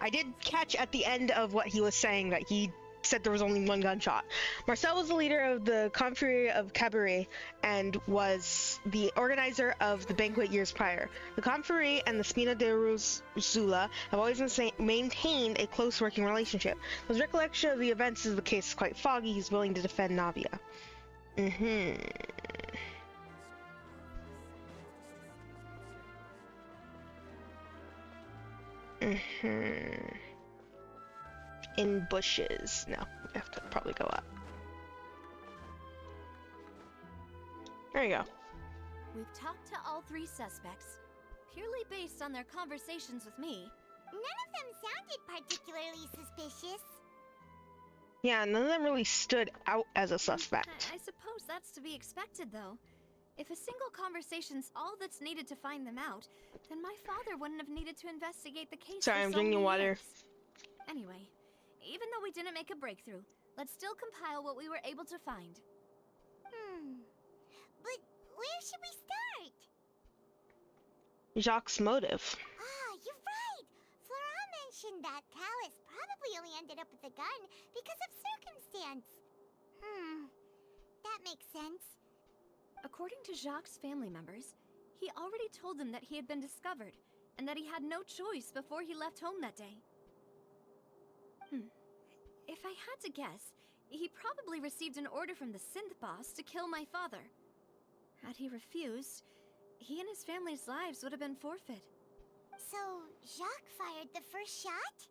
Speaker 4: I did catch at the end of what he was saying that he said there was only one gunshot. Marcel was the leader of the Confrérie of Cabaret and was the organizer of the banquet years prior. The Confrérie and the Spina de Rosula have always maintained a close working relationship. His recollection of the events is the case is quite foggy. He's willing to defend Navia. In bushes. No, we have to probably go up. There you go.
Speaker 2: We've talked to all three suspects, purely based on their conversations with me.
Speaker 7: None of them sounded particularly suspicious.
Speaker 4: Yeah, none of them really stood out as a suspect.
Speaker 2: I suppose that's to be expected, though. If a single conversation's all that's needed to find them out, then my father wouldn't have needed to investigate the case.
Speaker 4: Sorry, I'm drinking water.
Speaker 2: Anyway, even though we didn't make a breakthrough, let's still compile what we were able to find.
Speaker 7: But where should we start?
Speaker 4: Jacques' motive.
Speaker 7: You're right! Flora mentioned that Callus probably only ended up with a gun because of circumstance. That makes sense.
Speaker 2: According to Jacques' family members, he already told them that he had been discovered, and that he had no choice before he left home that day. If I had to guess, he probably received an order from the synth boss to kill my father. Had he refused, he and his family's lives would have been forfeit.
Speaker 7: So, Jacques fired the first shot?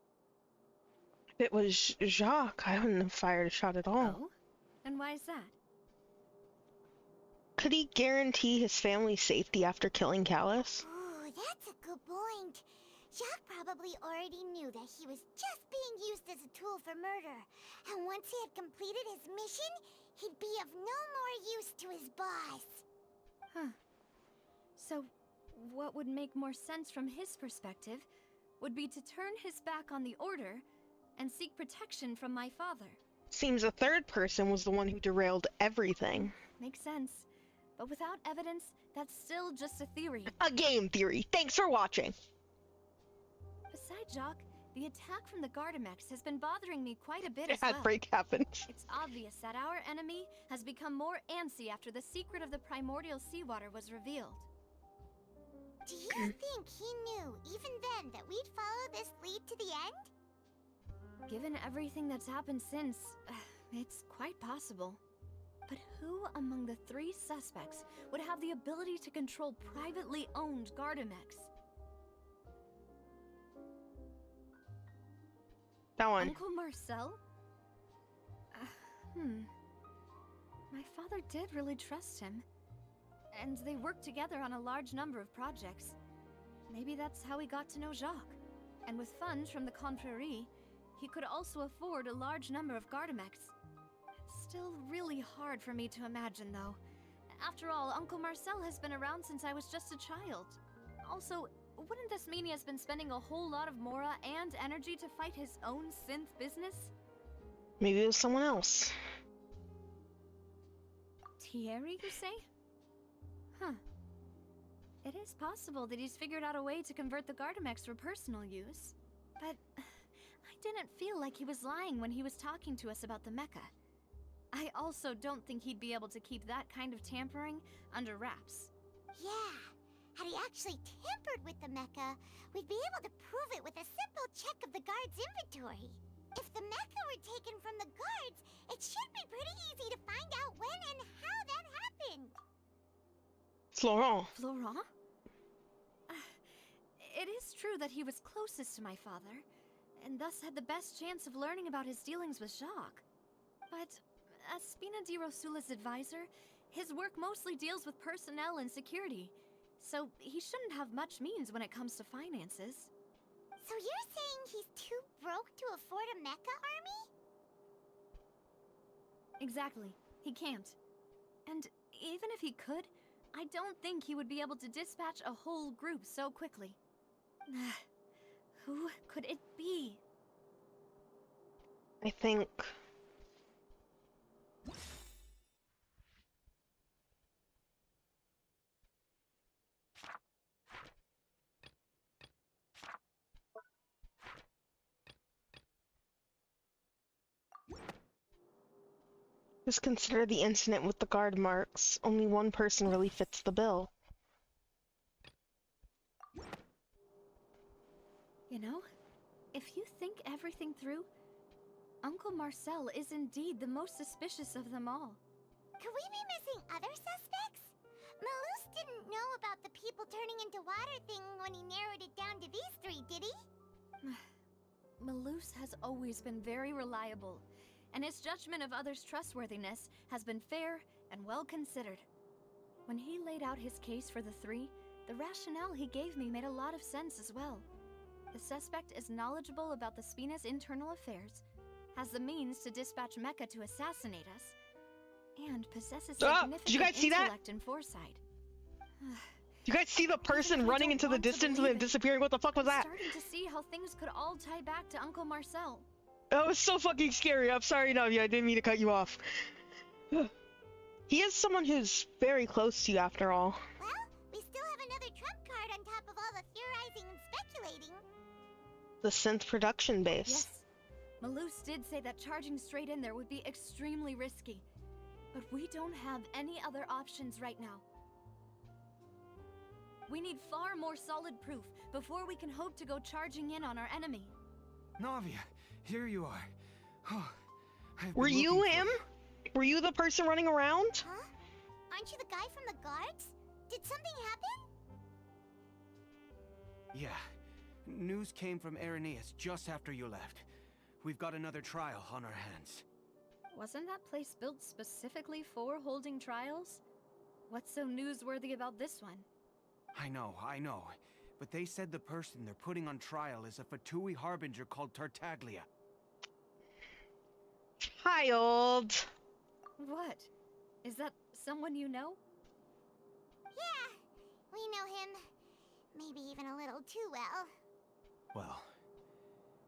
Speaker 4: If it was Jacques, I wouldn't have fired a shot at all.
Speaker 2: Oh? And why is that?
Speaker 4: could he guarantee his family's safety after killing Callus?
Speaker 7: Ooh, that's a good point. Jacques probably already knew that he was just being used as a tool for murder. And once he had completed his mission, he'd be of no more use to his boss.
Speaker 15: Huh. So, what would make more sense from his perspective would be to turn his back on the Order and seek protection from my father.
Speaker 4: Seems a third person was the one who derailed everything.
Speaker 15: Makes sense. But without evidence, that's still just a theory.
Speaker 4: A game theory. Thanks for watching.
Speaker 15: Besides Jacques, the attack from the Gardamex has been bothering me quite a bit as well.
Speaker 4: Break happens.
Speaker 15: It's obvious that our enemy has become more antsy after the secret of the primordial seawater was revealed.
Speaker 7: Do you think he knew, even then, that we'd follow this lead to the end?
Speaker 15: Given everything that's happened since, it's quite possible. But who among the three suspects would have the ability to control privately owned Gardamex?
Speaker 4: That one.
Speaker 15: Uncle Marcel? My father did really trust him. And they worked together on a large number of projects. Maybe that's how he got to know Jacques. And with funds from the Confrérie, he could also afford a large number of Gardamex. It's still really hard for me to imagine, though. After all, Uncle Marcel has been around since I was just a child. Also, wouldn't this mean he has been spending a whole lot of mora and energy to fight his own synth business?
Speaker 4: Maybe it was someone else.
Speaker 15: Thierry, you say? Huh. It is possible that he's figured out a way to convert the Gardamex for personal use. But I didn't feel like he was lying when he was talking to us about the mecha. I also don't think he'd be able to keep that kind of tampering under wraps.
Speaker 7: Yeah. Had he actually tampered with the mecha, we'd be able to prove it with a simple check of the guard's inventory. If the mecha were taken from the guards, it should be pretty easy to find out when and how that happened.
Speaker 4: Florent.
Speaker 15: Florent? It is true that he was closest to my father, and thus had the best chance of learning about his dealings with Jacques. But as Spina di Rosula's advisor, his work mostly deals with personnel and security, so he shouldn't have much means when it comes to finances.
Speaker 7: So you're saying he's too broke to afford a mecha army?
Speaker 15: Exactly. He can't. And even if he could, I don't think he would be able to dispatch a whole group so quickly. Who could it be?
Speaker 4: I think... Just consider the incident with the guard marks. Only one person really fits the bill.
Speaker 15: You know, if you think everything through, Uncle Marcel is indeed the most suspicious of them all.
Speaker 7: Could we be missing other suspects? Malus didn't know about the people turning into water thing when he narrowed it down to these three, did he?
Speaker 15: Malus has always been very reliable, and his judgment of others' trustworthiness has been fair and well considered. When he laid out his case for the three, the rationale he gave me made a lot of sense as well. The suspect is knowledgeable about the Spina's internal affairs, has the means to dispatch Mecha to assassinate us, and possesses significant
Speaker 4: did you guys see that?
Speaker 15: intellect and foresight.
Speaker 4: You guys see the person running into the distance and then disappearing? What the fuck was that?
Speaker 15: I'm starting to see how things could all tie back to Uncle Marcel.
Speaker 4: That was so fucking scary. I'm sorry, Navia. I didn't mean to cut you off. He is someone who's very close to you, after all.
Speaker 7: Well, we still have another trump card on top of all the theorizing and speculating.
Speaker 4: The synth production base.
Speaker 15: Yes. Malus did say that charging straight in there would be extremely risky. But we don't have any other options right now. We need far more solid proof before we can hope to go charging in on our enemy.
Speaker 14: Navia, here you are. Oh,
Speaker 4: were you him? Were you the person running around?
Speaker 7: Huh? Aren't you the guy from the guards? Did something happen?
Speaker 14: Yeah. News came from Irenaeus just after you left. We've got another trial on our hands.
Speaker 15: Wasn't that place built specifically for holding trials? What's so newsworthy about this one?
Speaker 14: I know. But they said the person they're putting on trial is a Fatui harbinger called Tartaglia.
Speaker 4: Child.
Speaker 15: What? Is that someone you know?
Speaker 7: Yeah, we know him. Maybe even a little too well.
Speaker 14: Well,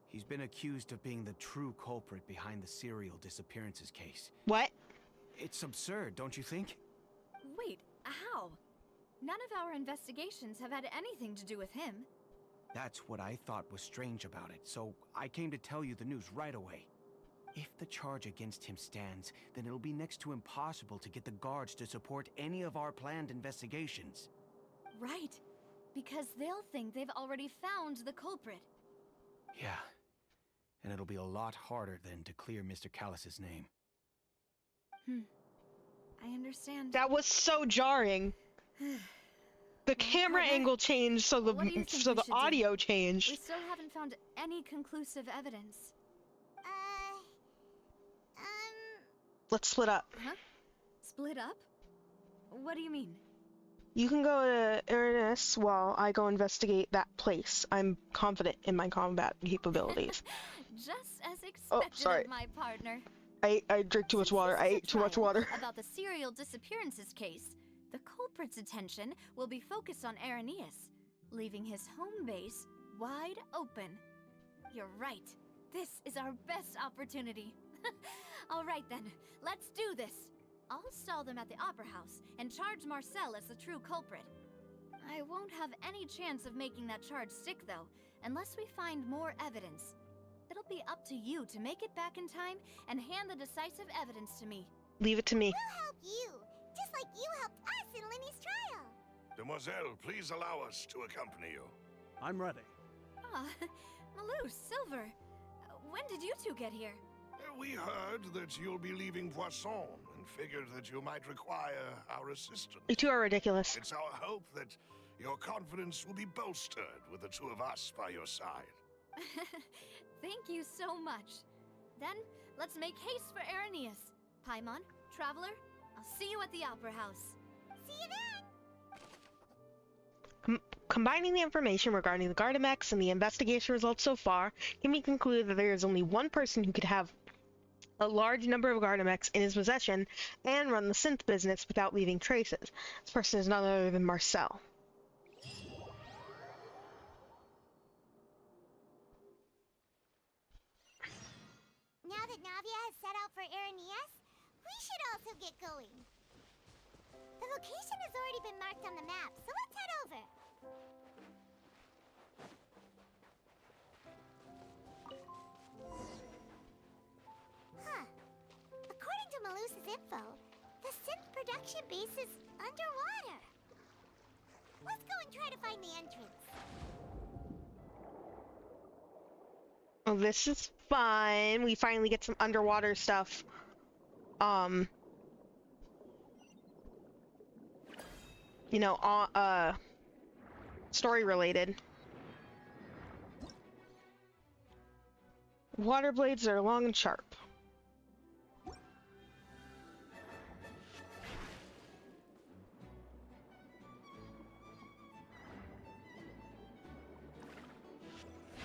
Speaker 14: he's been accused of being the true culprit behind the serial disappearances case.
Speaker 4: What?
Speaker 14: It's absurd, don't you think?
Speaker 15: Wait, how? None of our investigations have had anything to do with him.
Speaker 14: That's what I thought was strange about it, so I came to tell you the news right away. If the charge against him stands, then it'll be next to impossible to get the guards to support any of our planned investigations.
Speaker 15: Right, because they'll think they've already found the culprit.
Speaker 14: Yeah, and it'll be a lot harder then to clear Mr. Callus's name.
Speaker 15: I understand.
Speaker 4: That was so jarring. The camera angle changed, so the audio changed.
Speaker 15: We still haven't found any conclusive evidence.
Speaker 4: Let's split up.
Speaker 15: Huh? Split up? What do you mean?
Speaker 4: You can go to Erinus while I go investigate that place. I'm confident in my combat capabilities.
Speaker 15: Just as
Speaker 4: Oh,
Speaker 15: expected
Speaker 4: sorry.
Speaker 15: of my partner.
Speaker 4: I drank too much water. I ate too much water.
Speaker 15: About the serial disappearances case, the culprit's attention will be focused on Arrhenius, leaving his home base wide open. You're right. This is our best opportunity. All right then, let's do this. I'll stall them at the Opera House and charge Marcel as the true culprit. I won't have any chance of making that charge stick though, unless we find more evidence. It'll be up to you to make it back in time and hand the decisive evidence to me.
Speaker 4: Leave it to me.
Speaker 7: We'll help you, just like you helped us in Linny's trial.
Speaker 10: Demoiselle, please allow us to accompany you.
Speaker 5: I'm ready.
Speaker 15: Ah, Malou, Silver. When did you two get here?
Speaker 10: We heard that you'll be leaving Poisson and figured that you might require our assistance.
Speaker 4: You two are ridiculous.
Speaker 10: It's our hope that your confidence will be bolstered with the two of us by your side.
Speaker 15: Thank you so much. Then, let's make haste for Arrhenius. Paimon, Traveler, I'll see you at the Opera House.
Speaker 7: See you then!
Speaker 4: Combining the information regarding the Gardamex and the investigation results so far, can be concluded that there is only one person who could have a large number of Gardamex in his possession and run the synth business without leaving traces. This person is none other than Marcel.
Speaker 7: Now that Navia has set out for Arrhenius, we should also get going. The location has already been marked on the map, so let's head over. Huh. According to Malus's info, the synth production base is underwater. Let's go and try to find the entrance.
Speaker 4: Oh, this is fun. We finally get some underwater stuff. You know, story related. Water blades are long and sharp.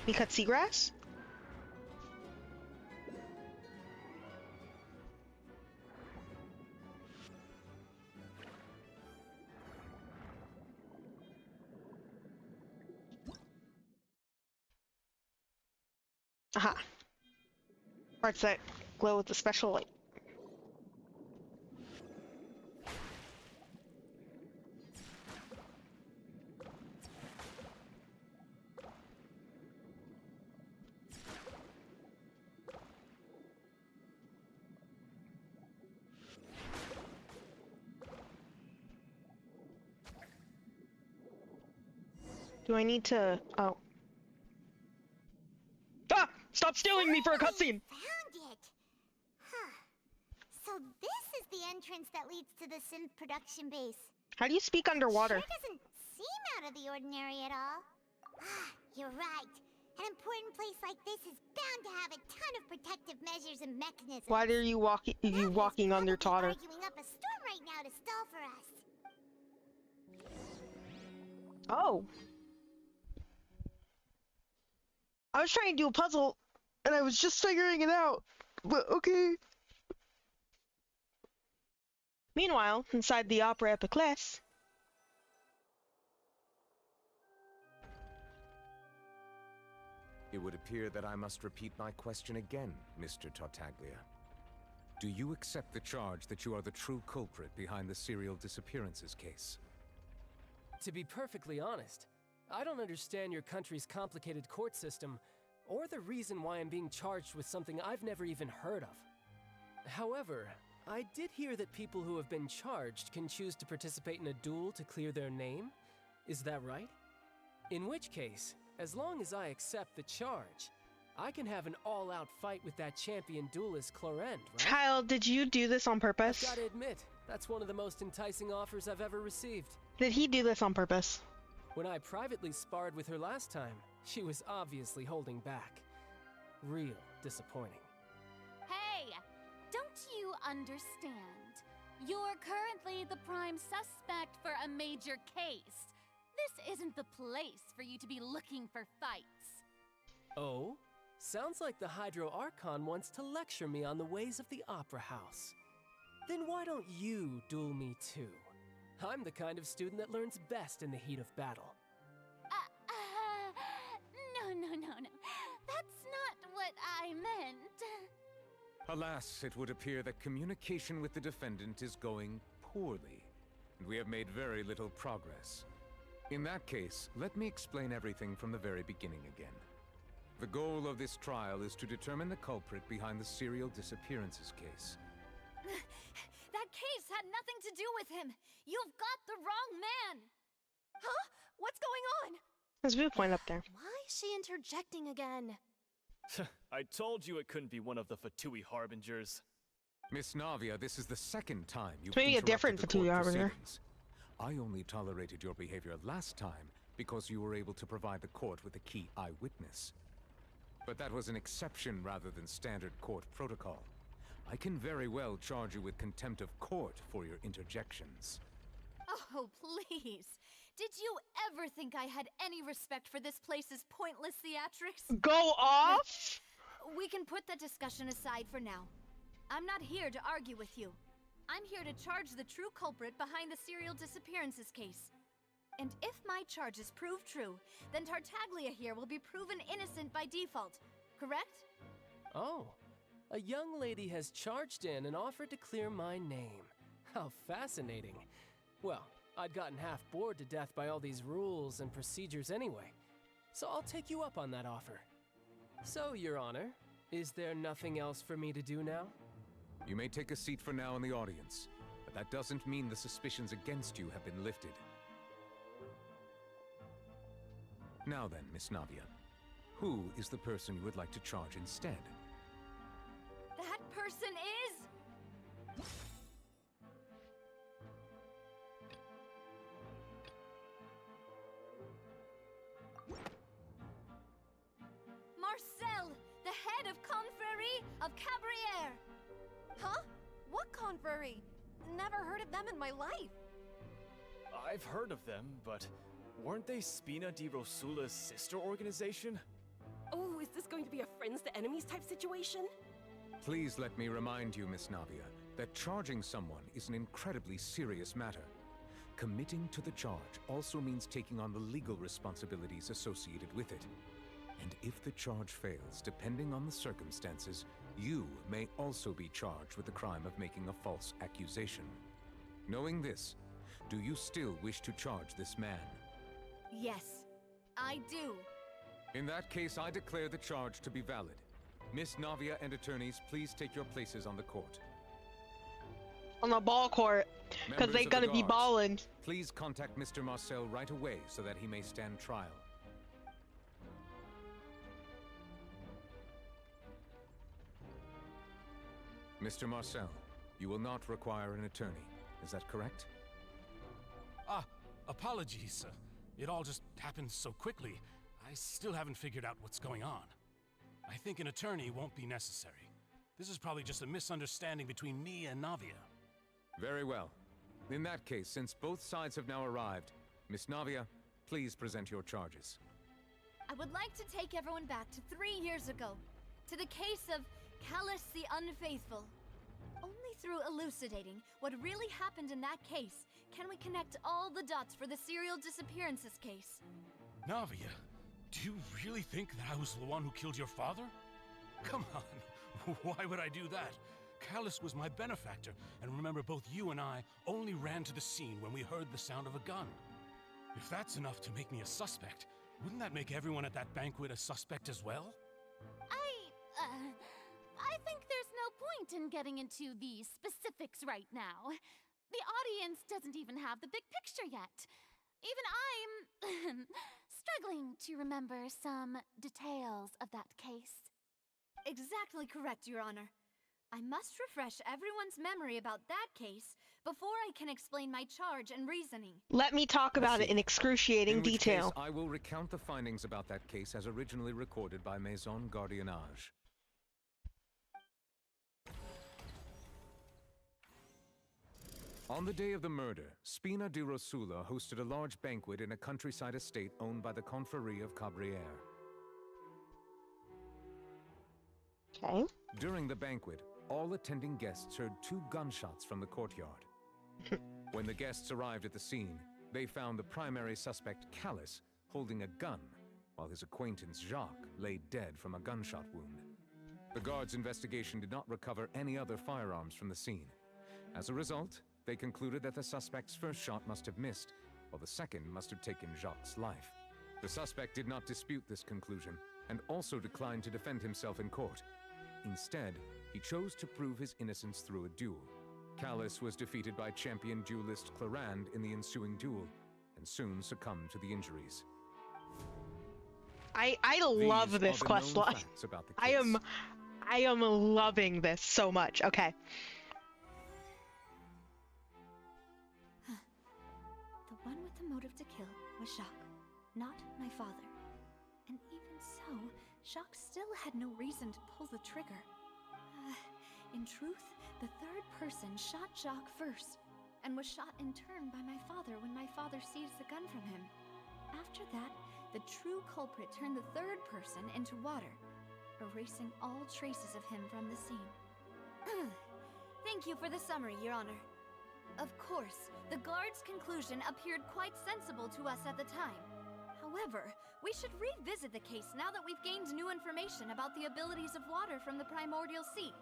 Speaker 4: We cut seagrass? Aha. Parts that glow with a special light. Do I need to... Oh. Ah! Stop stealing me for a cutscene!
Speaker 7: Found it! Huh. So this is the entrance that leads to the synth production base.
Speaker 4: How do you speak underwater?
Speaker 7: Sure doesn't seem out of the ordinary at all. Ah, you're right. An important place like this is bound to have a ton of protective measures and mechanisms.
Speaker 4: Why are you walking underwater?
Speaker 7: Arguing up a storm right now to stall for us.
Speaker 1: Oh. I was trying to do a puzzle, and I was just figuring it out. But okay. Meanwhile, inside the Opera Epiclese.
Speaker 12: It would appear that I must repeat my question again, Mr. Tartaglia. Do you accept the charge that you are the true culprit behind the serial disappearances case?
Speaker 18: To be perfectly honest, I don't understand your country's complicated court system, or the reason why I'm being charged with something I've never even heard of. However, I did hear that people who have been charged can choose to participate in a duel to clear their name. Is that right? In which case, as long as I accept the charge, I can have an all-out fight with that champion duelist Clorend, right?
Speaker 1: Kyle, did you do this on purpose?
Speaker 18: I've got to admit, that's one of the most enticing offers I've ever received.
Speaker 1: Did he do this on purpose?
Speaker 18: When I privately sparred with her last time, she was obviously holding back. Real disappointing.
Speaker 2: Hey! Don't you understand? You're currently the prime suspect for a major case. This isn't the place for you to be looking for fights.
Speaker 18: Oh? Sounds like the Hydro Archon wants to lecture me on the ways of the Opera House. Then why don't you duel me too? I'm the kind of student that learns best in the heat of battle.
Speaker 2: No. That's not what I meant.
Speaker 12: Alas, it would appear that communication with the defendant is going poorly, and we have made very little progress. In that case, let me explain everything from the very beginning again. The goal of this trial is to determine the culprit behind the serial disappearances case.
Speaker 15: That case had nothing to do with him. You've got the wrong man. Huh? What's going on?
Speaker 1: There's a viewpoint up there.
Speaker 19: Why is she interjecting again?
Speaker 20: I told you it couldn't be one of the Fatui Harbingers.
Speaker 12: Miss Navia, this is the second time you've
Speaker 1: Maybe a
Speaker 12: interrupted
Speaker 1: different
Speaker 12: the
Speaker 1: Fatui
Speaker 12: court
Speaker 1: Harbinger.
Speaker 12: proceedings. I only tolerated your behavior last time because you were able to provide the court with a key eyewitness. But that was an exception rather than standard court protocol. I can very well charge you with contempt of court for your interjections.
Speaker 15: Oh, please. Did you ever think I had any respect for this place's pointless theatrics?
Speaker 1: Go off!
Speaker 15: We can put that discussion aside for now. I'm not here to argue with you. I'm here to charge the true culprit behind the serial disappearances case. And if my charges prove true, then Tartaglia here will be proven innocent by default, correct?
Speaker 18: Oh, a young lady has charged in and offered to clear my name. How fascinating. Well, I'd gotten half bored to death by all these rules and procedures anyway, so I'll take you up on that offer. So, Your Honor, is there nothing else for me to do now?
Speaker 12: You may take a seat for now in the audience, but that doesn't mean the suspicions against you have been lifted. Now then, Miss Navia, who is the person you would like to charge instead?
Speaker 15: That person is... Marcel, the head of Confrérie of Cabrières!
Speaker 19: Huh? What confrérie? Never heard of them in my life.
Speaker 20: I've heard of them, but weren't they Spina di Rosula's sister organization?
Speaker 19: Oh, is this going to be a friends to enemies type situation?
Speaker 12: Please let me remind you, Miss Navia, that charging someone is an incredibly serious matter. Committing to the charge also means taking on the legal responsibilities associated with it. And if the charge fails, depending on the circumstances, you may also be charged with the crime of making a false accusation. Knowing this, do you still wish to charge this man?
Speaker 15: Yes, I do.
Speaker 12: In that case, I declare the charge to be valid. Miss Navia and attorneys, please take your places on the court.
Speaker 1: On the ball court, because they gonna be balling.
Speaker 12: Please contact Mr. Marcel right away so that he may stand trial. Mr. Marcel, you will not require an attorney. Is that correct?
Speaker 16: Apologies. It all just happened so quickly. I still haven't figured out what's going on. I think an attorney won't be necessary. This is probably just a misunderstanding between me and Navia.
Speaker 12: Very well. In that case, since both sides have now arrived, Miss Navia, Please present your charges.
Speaker 2: I would like to take everyone back to 3 years ago, to the case of Callus the Unfaithful. Only through elucidating what really happened in that case can we connect all the dots for the serial disappearances case.
Speaker 16: Navia, do you really think that I was the one who killed your father? Come on, why would I do that? Callus was my benefactor, and remember, both you and I only ran to the scene when we heard the sound of a gun. If that's enough to make me a suspect, wouldn't that make everyone at that banquet a suspect as well?
Speaker 21: I think there's no point in getting into the specifics right now. The audience doesn't even have the big picture yet. Even I'm struggling to remember some details of that case.
Speaker 2: Exactly correct, Your Honor. I must refresh everyone's memory about that case before I can explain my charge and reasoning.
Speaker 4: Let me talk about it in excruciating
Speaker 12: In which
Speaker 4: detail.
Speaker 12: case, I will recount the findings about that case as originally recorded by Maison Gardiennage. On the day of the murder, Spina di Rosula hosted a large banquet in a countryside estate owned by the Confrérie of Cabrières.
Speaker 4: Okay.
Speaker 12: During the banquet, all attending guests heard 2 gunshots from the courtyard. When the guests arrived at the scene, they found the primary suspect, Callus, holding a gun, while his acquaintance, Jacques, lay dead from a gunshot wound. The guards' investigation did not recover any other firearms from the scene. As a result, they concluded that the suspect's first shot must have missed, while the second must have taken Jacques' life. The suspect did not dispute this conclusion, and also declined to defend himself in court. Instead, he chose to prove his innocence through a duel. Callus was defeated by champion duelist Clarand in the ensuing duel, and soon succumbed to the injuries.
Speaker 4: I love this quest line. I am loving this so much. Okay.
Speaker 2: The one with the motive to kill was Jacques, not my father. And even so, Jacques still had no reason to pull the trigger. In truth, the third person shot Jacques first, and was shot in turn by my father when my father seized the gun from him. After that, the true culprit turned the third person into water, erasing all traces of him from the scene. Thank you for the summary, Your Honor. Of course, the guard's conclusion appeared quite sensible to us at the time. However, we should revisit the case now that we've gained new information about the abilities of water from the primordial sea.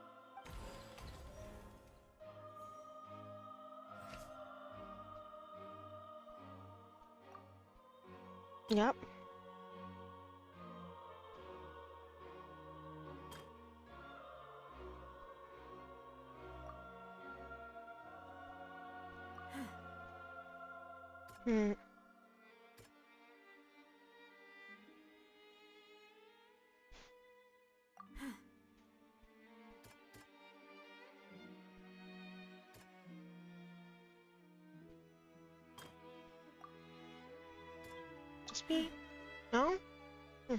Speaker 4: Yep. Hmm. Just me? No? Hmm.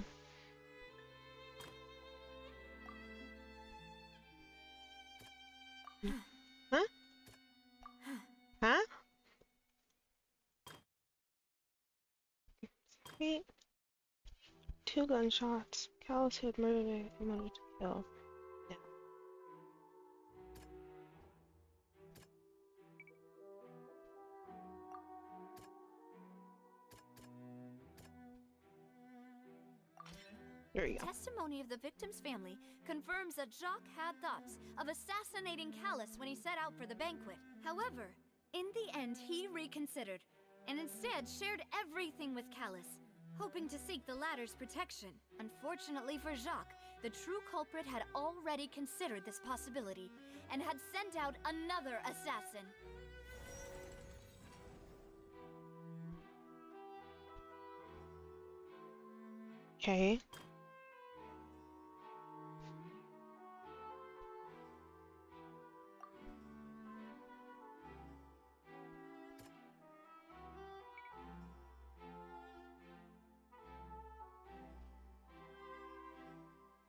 Speaker 4: Huh? Huh? Wait. 2 gunshots. Callus had murdered and wanted to kill. Yeah. There you go.
Speaker 2: Testimony of the victim's family confirms that Jacques had thoughts of assassinating Callus when he set out for the banquet. However, in the end, he reconsidered, and instead shared everything with Callus, hoping to seek the latter's protection. Unfortunately for Jacques, the true culprit had already considered this possibility, and had sent out another assassin.
Speaker 4: Okay.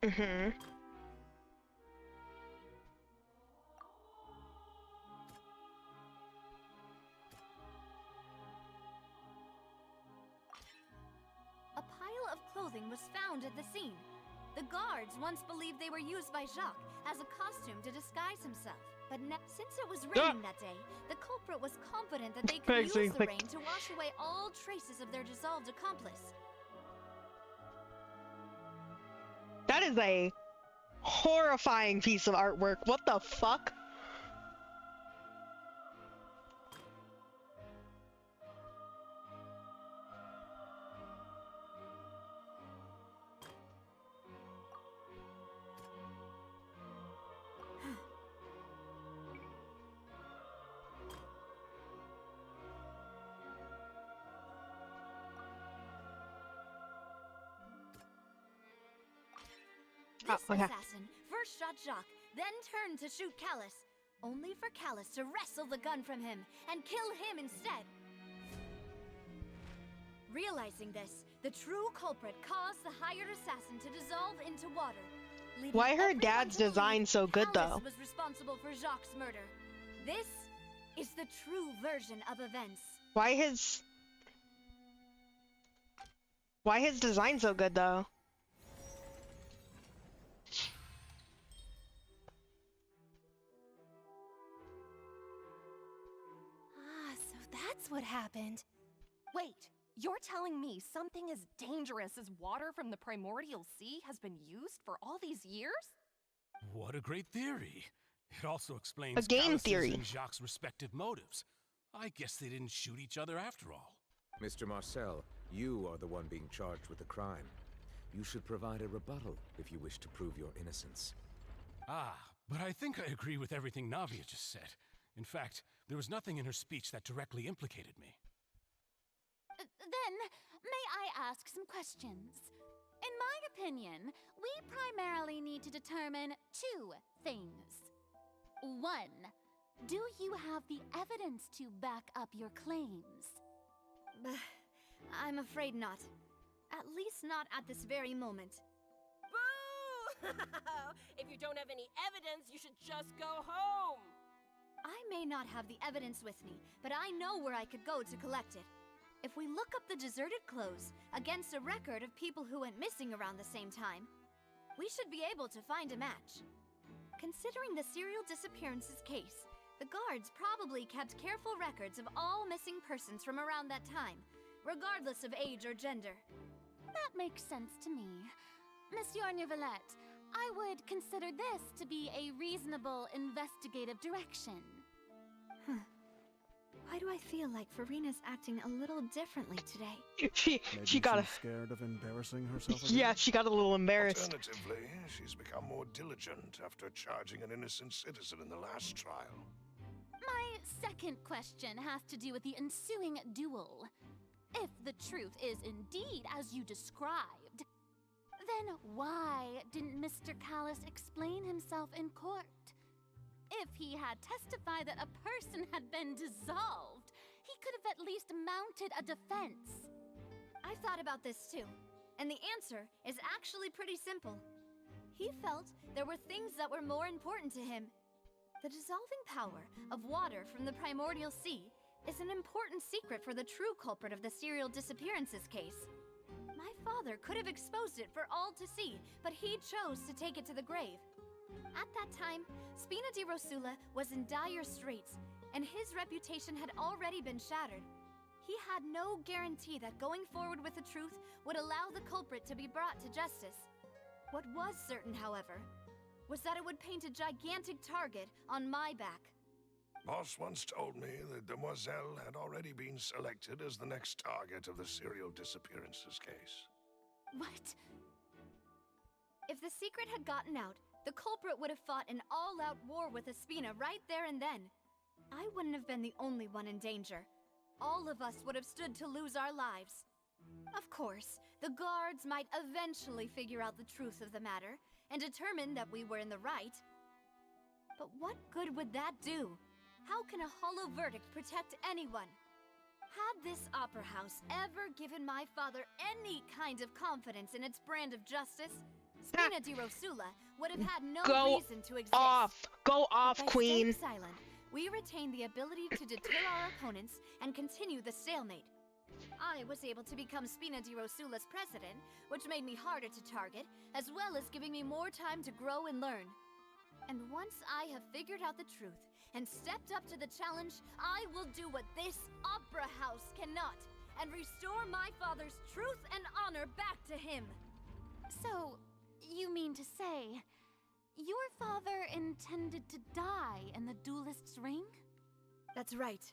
Speaker 4: Mm-hmm.
Speaker 2: clothing was found at the scene. The guards once believed they were used by Jacques as a costume to disguise himself. But since it was raining that day, the culprit was confident that they could use the rain to wash away all traces of their dissolved accomplice.
Speaker 4: That is a horrifying piece of artwork. What the fuck?
Speaker 2: This assassin first shot Jacques, then turned to shoot Callus, only for Callus to wrestle the gun from him and kill him instead. Realizing this, the true culprit caused the hired assassin to dissolve into water.
Speaker 4: Why her dad's design so good though?
Speaker 2: Callus was responsible for Jacques' murder. This is the true version of events.
Speaker 4: Why his design so good though?
Speaker 19: So that's what happened. Wait, you're telling me something as dangerous as water from the primordial sea has been used for all these years?
Speaker 16: What a great theory. It also explains
Speaker 4: a game
Speaker 16: Callus's
Speaker 4: theory
Speaker 16: and Jacques' respective motives. I guess they didn't shoot each other after all.
Speaker 12: Mr. Marcel, you are the one being charged with the crime. You should provide a rebuttal if you wish to prove your innocence.
Speaker 16: Ah, but I think I agree with everything Navia just said. In fact, there was nothing in her speech that directly implicated me.
Speaker 21: Then, may I ask some questions? In my opinion, we primarily need to determine two things. One, do you have the evidence to back up your claims?
Speaker 2: I'm afraid not. At least not at this very moment.
Speaker 19: Boo! If you don't have any evidence, you should just go home!
Speaker 2: I may not have the evidence with me, but I know where I could go to collect it. If we look up the deserted clothes against a record of people who went missing around the same time, we should be able to find a match. Considering the serial disappearances case, the guards probably kept careful records of all missing persons from around that time, regardless of age or gender.
Speaker 21: That makes sense to me. Monsieur Neuvillette, I would consider this to be a reasonable investigative direction.
Speaker 15: Why do I feel like Farina's acting a little differently today?
Speaker 4: She got
Speaker 5: scared of embarrassing herself again?
Speaker 4: Yeah, she got a little embarrassed.
Speaker 10: Alternatively, she's become more diligent after charging an innocent citizen in the last trial.
Speaker 21: My second question has to do with the ensuing duel. If the truth is indeed as you described, then why didn't Mr. Callus explain himself in court? If he had testified that a person had been dissolved, he could have at least mounted a defense.
Speaker 2: I've thought about this too, and the answer is actually pretty simple. He felt there were things that were more important to him. The dissolving power of water from the primordial sea is an important secret for the true culprit of the serial disappearances case. My father could have exposed it for all to see, but he chose to take it to the grave. At that time, Spina di Rosula was in dire straits, and his reputation had already been shattered. He had no guarantee that going forward with the truth would allow the culprit to be brought to justice. What was certain, however, was that it would paint a gigantic target on my back.
Speaker 10: Boss once told me that Demoiselle had already been selected as the next target of the serial disappearances case.
Speaker 21: What?
Speaker 2: If the secret had gotten out, the culprit would have fought an all-out war with Espina right there and then. I wouldn't have been the only one in danger. All of us would have stood to lose our lives. Of course, the guards might eventually figure out the truth of the matter and determine that we were in the right. But what good would that do? How can a hollow verdict protect anyone? Had this opera house ever given my father any kind of confidence in its brand of justice, Spina di Rosula would have had no reason to exist.
Speaker 4: Go off,
Speaker 2: By
Speaker 4: Queen.
Speaker 2: staying silent, we retain the ability to deter our opponents and continue the stalemate. I was able to become Spina di Rosula's president, which made me harder to target, as well as giving me more time to grow and learn. And once I have figured out the truth and stepped up to the challenge, I will do what this opera house cannot, and restore my father's truth and honor back to him.
Speaker 21: So, you mean to say, your father intended to die in the duelist's ring?
Speaker 2: That's right.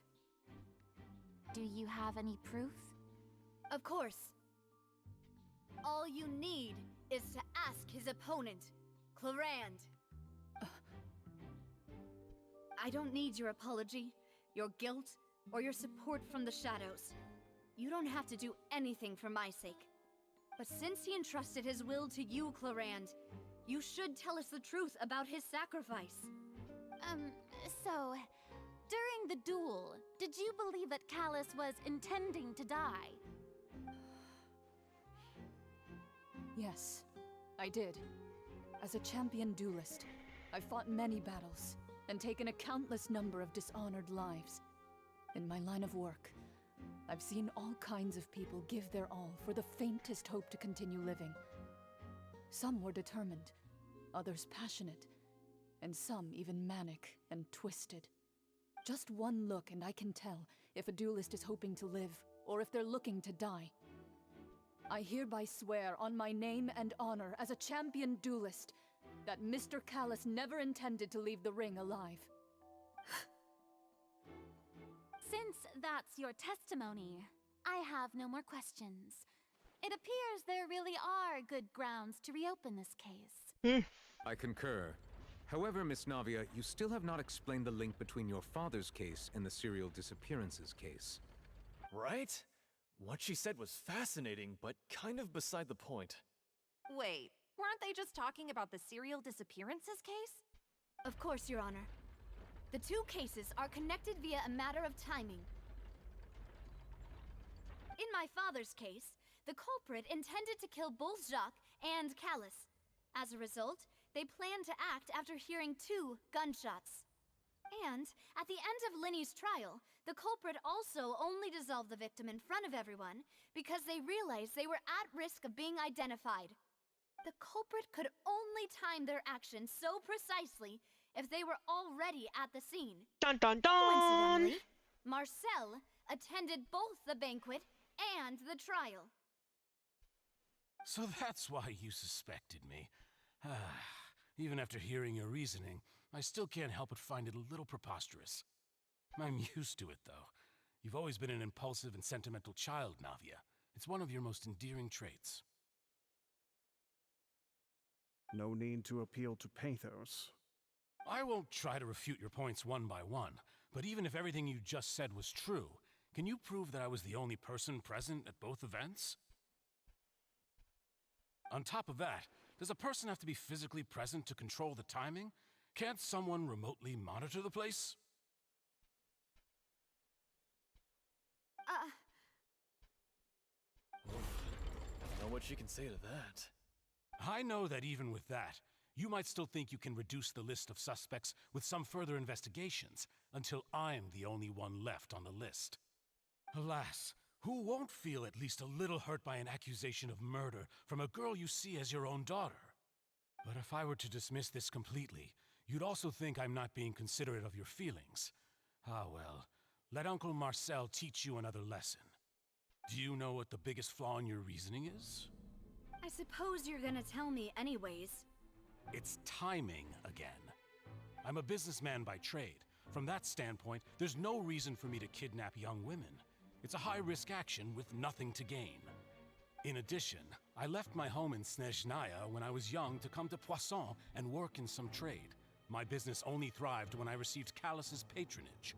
Speaker 21: Do you have any proof?
Speaker 2: Of course. All you need is to ask his opponent, Clarand. I don't need your apology, your guilt, or your support from the shadows. You don't have to do anything for my sake. But since he entrusted his will to you, Clarand, you should tell us the truth about his sacrifice.
Speaker 21: So, during the duel, did you believe that Callus was intending to die?
Speaker 9: Yes, I did. As a champion duelist, I've fought many battles and taken a countless number of dishonored lives. In my line of work, I've seen all kinds of people give their all for the faintest hope to continue living. Some were determined, others passionate, and some even manic and twisted. Just one look and I can tell if a duelist is hoping to live or if they're looking to die. I hereby swear on my name and honor as a champion duelist that Mr. Callus never intended to leave the ring alive.
Speaker 21: Since that's your testimony, I have no more questions. It appears there really are good grounds to reopen this case.
Speaker 12: I concur. However, Miss Navia, you still have not explained the link between your father's case and the serial disappearances case.
Speaker 20: Right? What she said was fascinating, but kind of beside the point.
Speaker 19: Wait, weren't they just talking about the serial disappearances case?
Speaker 2: Of course, Your Honor. The two cases are connected via a matter of timing. In my father's case, the culprit intended to kill both Jacques and Callus. As a result, they planned to act after hearing 2 gunshots. And at the end of Linny's trial, the culprit also only dissolved the victim in front of everyone because they realized they were at risk of being identified. The culprit could only time their actions so precisely if they were already at the scene.
Speaker 4: Dun dun dun!
Speaker 2: Coincidentally, Marcel attended both the banquet and the trial.
Speaker 16: So that's why you suspected me. Even after hearing your reasoning, I still can't help but find it a little preposterous. I'm used to it, though. You've always been an impulsive and sentimental child, Navia. It's one of your most endearing traits.
Speaker 5: No need to appeal to pathos.
Speaker 16: I won't try to refute your points one by one, but even if everything you just said was true, can you prove that I was the only person present at both events? On top of that, does a person have to be physically present to control the timing? Can't someone remotely monitor the place?
Speaker 20: I don't know what she can say to that.
Speaker 16: I know that even with that, you might still think you can reduce the list of suspects with some further investigations until I'm the only one left on the list. Alas, who won't feel at least a little hurt by an accusation of murder from a girl you see as your own daughter? But if I were to dismiss this completely, you'd also think I'm not being considerate of your feelings. Ah well, let Uncle Marcel teach you another lesson. Do you know what the biggest flaw in your reasoning is?
Speaker 2: I suppose you're gonna tell me anyways.
Speaker 16: It's timing again. I'm a businessman by trade. From that standpoint, there's no reason for me to kidnap young women. It's a high-risk action with nothing to gain. In addition, I left my home in Snezhnaya when I was young to come to Poisson and work in some trade. My business only thrived when I received Callus's patronage.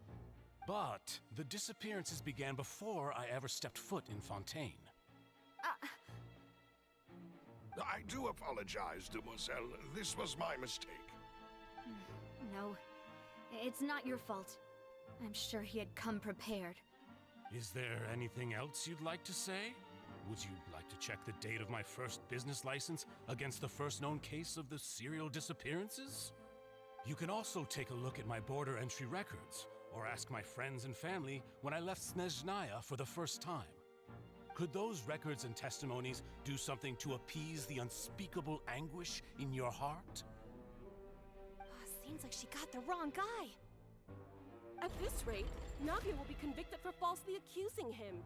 Speaker 16: But the disappearances began before I ever stepped foot in Fontaine.
Speaker 10: I do apologize, Demoiselle. This was my mistake.
Speaker 2: No, it's not your fault. I'm sure he had come prepared.
Speaker 16: Is there anything else you'd like to say? Would you like to check the date of my first business license against the first known case of the serial disappearances? You can also take a look at my border entry records, or ask my friends and family when I left Snezhnaya for the first time. Could those records and testimonies do something to appease the unspeakable anguish in your heart?
Speaker 19: Seems like she got the wrong guy. At this rate, Navia will be convicted for falsely accusing him.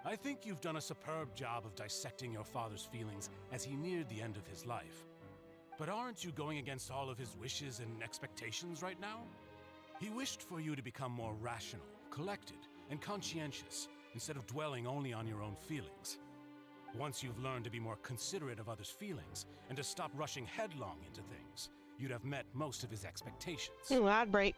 Speaker 16: I think you've done a superb job of dissecting your father's feelings as he neared the end of his life. But aren't you going against all of his wishes and expectations right now? He wished for you to become more rational, collected, and conscientious, instead of dwelling only on your own feelings. Once you've learned to be more considerate of others' feelings, and to stop rushing headlong into things, you'd have met most of his expectations.
Speaker 4: Ooh, ad break.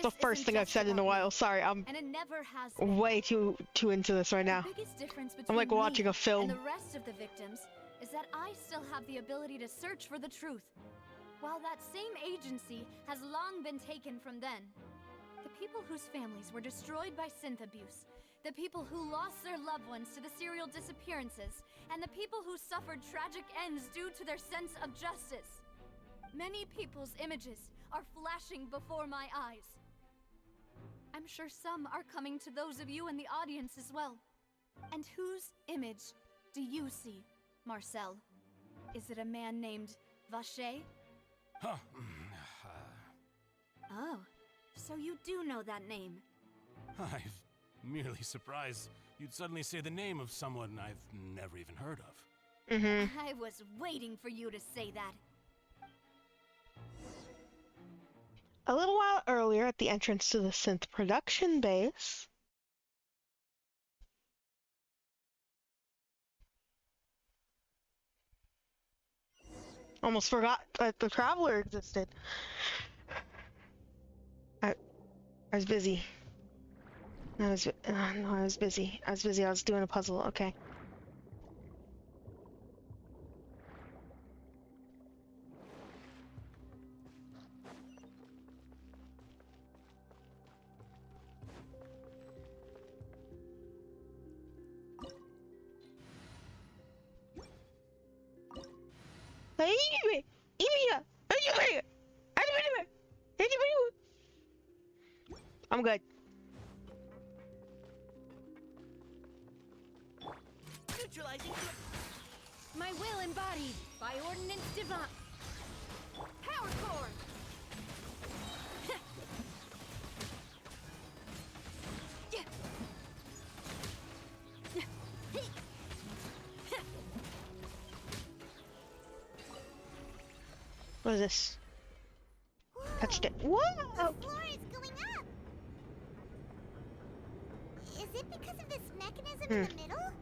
Speaker 4: The first thing I've said in a while. Sorry, I'm
Speaker 2: and it never has been.
Speaker 4: way too into this right now.
Speaker 2: The biggest difference between
Speaker 4: I'm like watching
Speaker 2: me
Speaker 4: a film.
Speaker 2: and the rest of the victims is that I still have the ability to search for the truth, while that same agency has long been taken from them. The people whose families were destroyed by synth abuse, the people who lost their loved ones to the serial disappearances, and the people who suffered tragic ends due to their sense of justice. Many people's images are flashing before my eyes. I'm sure some are coming to those of you in the audience as well. And whose image do you see, Marcel? Is it a man named Vacher?
Speaker 16: Huh.
Speaker 2: Oh, so you do know that name.
Speaker 16: I'm merely surprised you'd suddenly say the name of someone I've never even heard of.
Speaker 2: I was waiting for you to say that.
Speaker 4: A little while earlier, at the entrance to the synth production base, almost forgot that the Traveler existed. I was busy. No, I was busy. I was doing a puzzle. Okay. I'm good.
Speaker 11: Neutralizing. My will embodied by ordinance divine. Power core.
Speaker 4: What is this? Touched it. Whoa!
Speaker 7: The floor is going up. Is it because of this mechanism in the middle?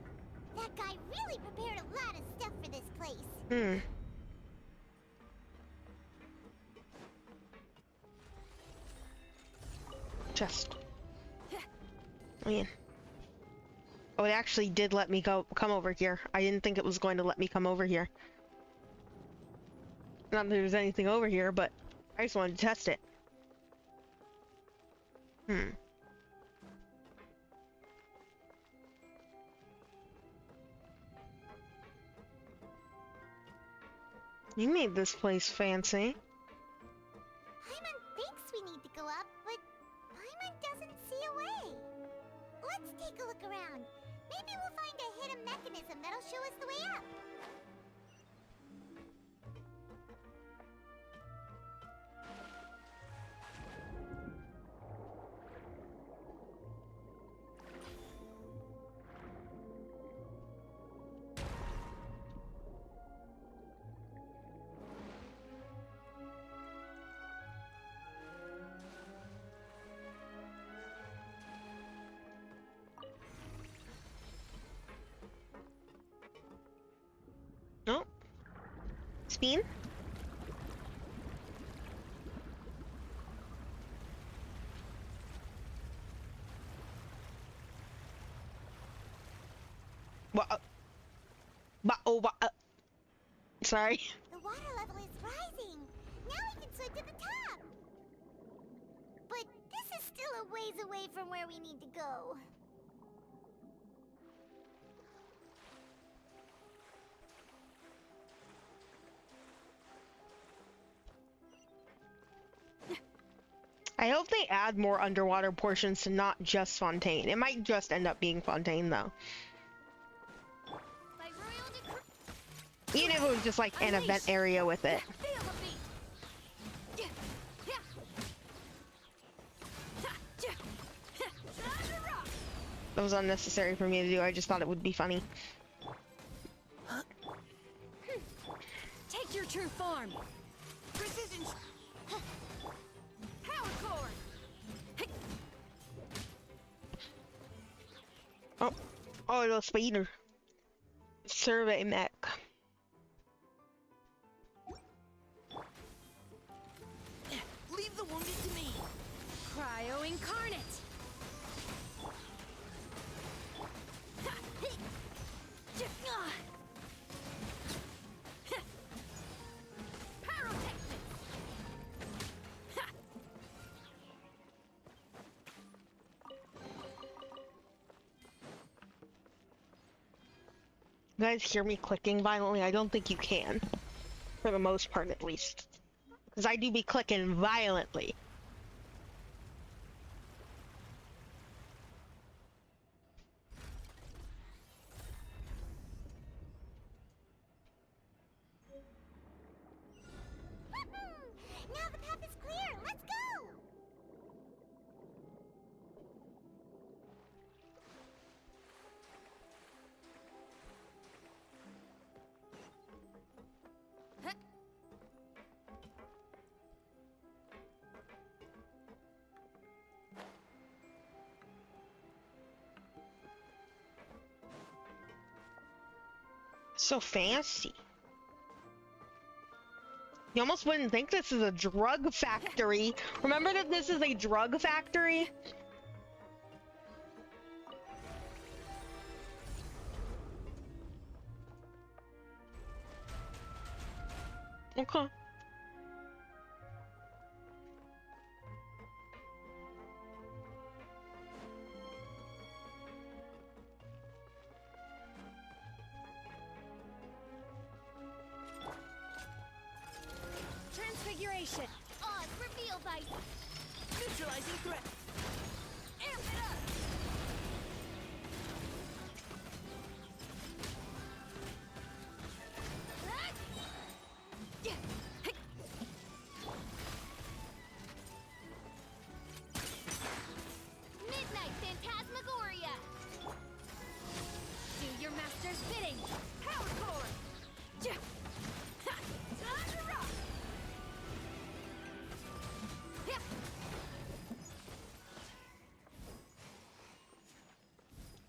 Speaker 7: That guy really prepared a lot of stuff for this place.
Speaker 4: Chest. Man. Oh, it actually did let me come over here. I didn't think it was going to let me come over here. Not that there's anything over here, but I just wanted to test it. You made this place fancy.
Speaker 7: Paimon thinks we need to go up, but Paimon doesn't see a way. Let's take a look around. Maybe we'll find a hidden mechanism that'll show us the way up.
Speaker 4: No. Spin? What? Sorry.
Speaker 7: The water level is rising. Now we can swim to the top. But this is still a ways away from where we need to go.
Speaker 4: I hope they add more underwater portions to not just Fontaine. It might just end up being Fontaine, though. Even if it was just like an event area with it. That was unnecessary for me to do. I just thought it would be funny.
Speaker 11: Take your true form. Precision. Power core.
Speaker 4: Oh, the spider. Survey mech.
Speaker 11: Leave the wounded to me. Cryo incarnate.
Speaker 4: You guys hear me clicking violently? I don't think you can. For the most part, at least. Because I do be clicking violently.
Speaker 7: Now the path is clear. Let's go.
Speaker 4: So fancy. You almost wouldn't think this is a drug factory. Remember that this is a drug factory? Okay.
Speaker 11: Transfiguration.
Speaker 7: Oz, reveal by
Speaker 11: Neutralizing threat. Amp it up.
Speaker 7: Midnight Phantasmagoria.
Speaker 11: Do your master's bidding. Power core. Time to rock.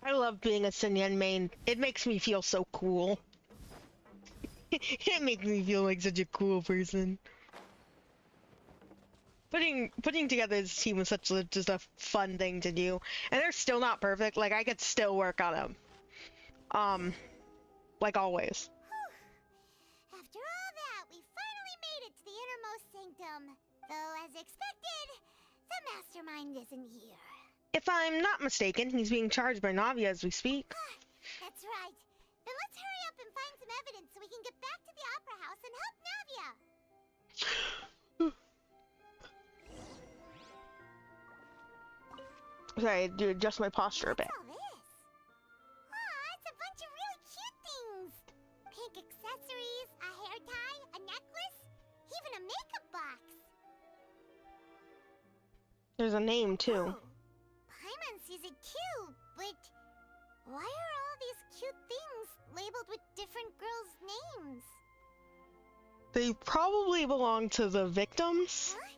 Speaker 4: I love being a Sinyan main. It makes me feel so cool. It makes me feel like such a cool person. Putting together this team was just a fun thing to do, and they're still not perfect. Like I could still work on them. Like always.
Speaker 7: After all that, we finally made it to the innermost sanctum. Though, as expected, the mastermind isn't here.
Speaker 4: If I'm not mistaken, he's being charged by Navi as we speak.
Speaker 7: That's right. Then let's hurry up and find some evidence so we can get back to the Opera House and help Navia.
Speaker 4: Sorry, to adjust my posture a bit.
Speaker 7: What's all this? Aw, it's a bunch of really cute things. Pink accessories, a hair tie, a necklace, even a makeup box.
Speaker 4: There's a name too.
Speaker 7: Paimon sees it too, but why are all these cute things labeled with different girls' names?
Speaker 4: They probably belong to the victims.
Speaker 7: Huh?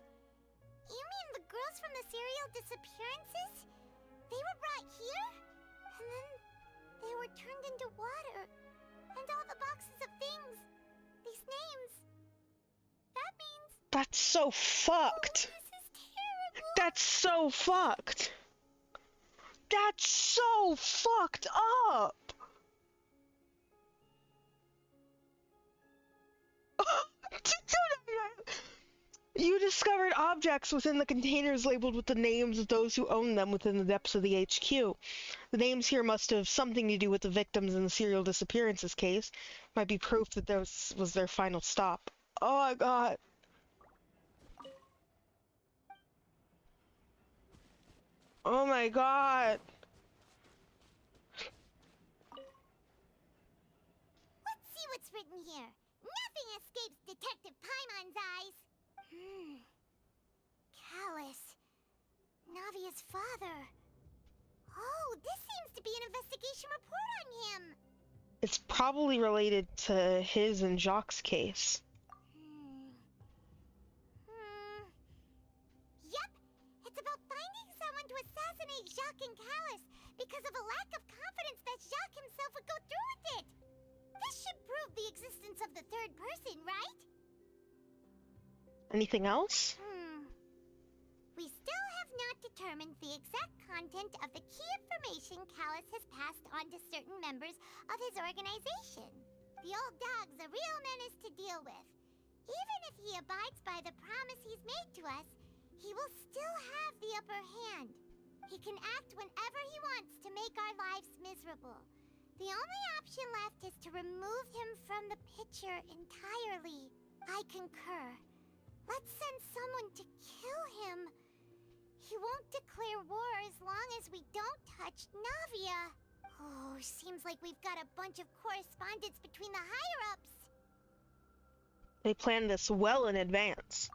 Speaker 7: You mean the girls from the serial disappearances? They were brought here, and then they were turned into water. And all the boxes of things, these names, that means...
Speaker 4: That's so fucked.
Speaker 7: Oh, this is terrible.
Speaker 4: That's so fucked. That's so fucked up. You discovered objects within the containers labeled with the names of those who own them within the depths of the HQ. The names here must have something to do with the victims in the serial disappearances case. Might be proof that this was their final stop. Oh my god.
Speaker 1: Oh my god.
Speaker 7: Let's see what's written here. Nothing escapes Detective Paimon's eyes. Callus. Navia's father. Oh, this seems to be an investigation report on him.
Speaker 1: It's probably related to his and Jacques' case.
Speaker 7: Yep, it's about finding someone to assassinate Jacques and Callus because of a lack of confidence that Jacques himself would go through with it. This should prove the existence of the third person, right?
Speaker 1: Anything else?
Speaker 7: We still have not determined the exact content of the key information Callus has passed on to certain members of his organization. The old dog's a real menace to deal with. Even if he abides by the promise he's made to us, he will still have the upper hand. He can act whenever he wants to make our lives miserable. The only option left is to remove him from the picture entirely. I concur. Let's send someone to kill him. He won't declare war as long as we don't touch Navia. Oh, seems like we've got a bunch of correspondence between the higher-ups.
Speaker 1: They planned this well in advance.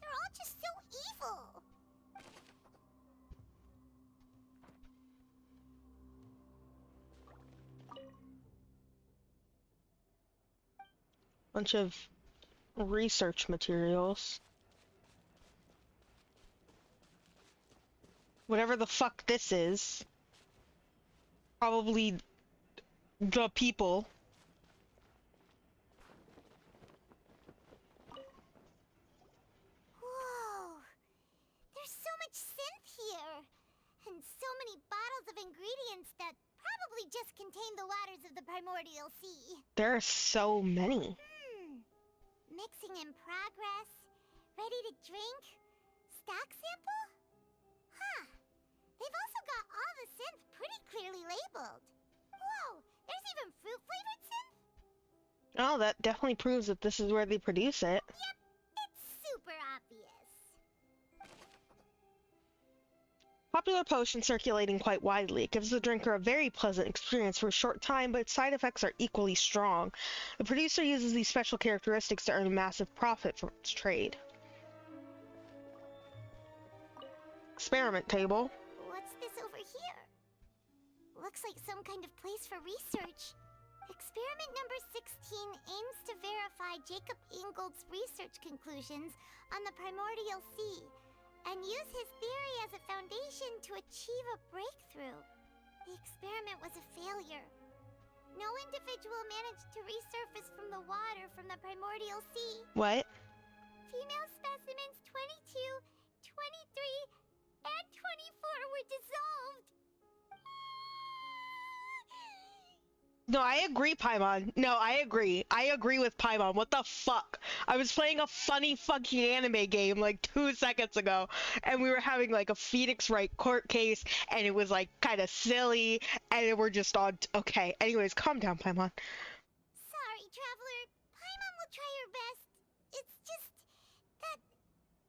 Speaker 7: They're all just so evil.
Speaker 1: Bunch of research materials. Whatever the fuck this is. Probably the people.
Speaker 7: Whoa! There's so much synth here! And so many bottles of ingredients that probably just contain the waters of the primordial sea.
Speaker 1: There are so many.
Speaker 7: Mixing in progress. Ready to drink? Stock sample? Huh. They've also got all the synth pretty clearly labeled. Whoa! There's even fruit-flavored synth?
Speaker 1: Oh, that definitely proves that this is where they produce it.
Speaker 7: Yep, it's super obvious.
Speaker 1: Popular potion circulating quite widely. It gives the drinker a very pleasant experience for a short time, but its side effects are equally strong. The producer uses these special characteristics to earn a massive profit from its trade. Experiment table.
Speaker 7: What's this over here? Looks like some kind of place for research. Experiment number 16 aims to verify Jacob Ingold's research conclusions on the primordial sea and use his theory as a foundation to achieve a breakthrough. The experiment was a failure. No individual managed to resurface from the water from the primordial sea.
Speaker 1: What?
Speaker 7: Female specimens 22, 23, and 24 were dissolved.
Speaker 1: No, I agree, Paimon. No, I agree. I agree with Paimon. What the fuck? I was playing a funny fucking anime game like 2 seconds ago, and we were having like a Phoenix Wright court case, and it was like kind of silly, and we're just on. Okay, anyways, calm down, Paimon.
Speaker 7: Sorry, Traveler. Paimon will try her best. It's just that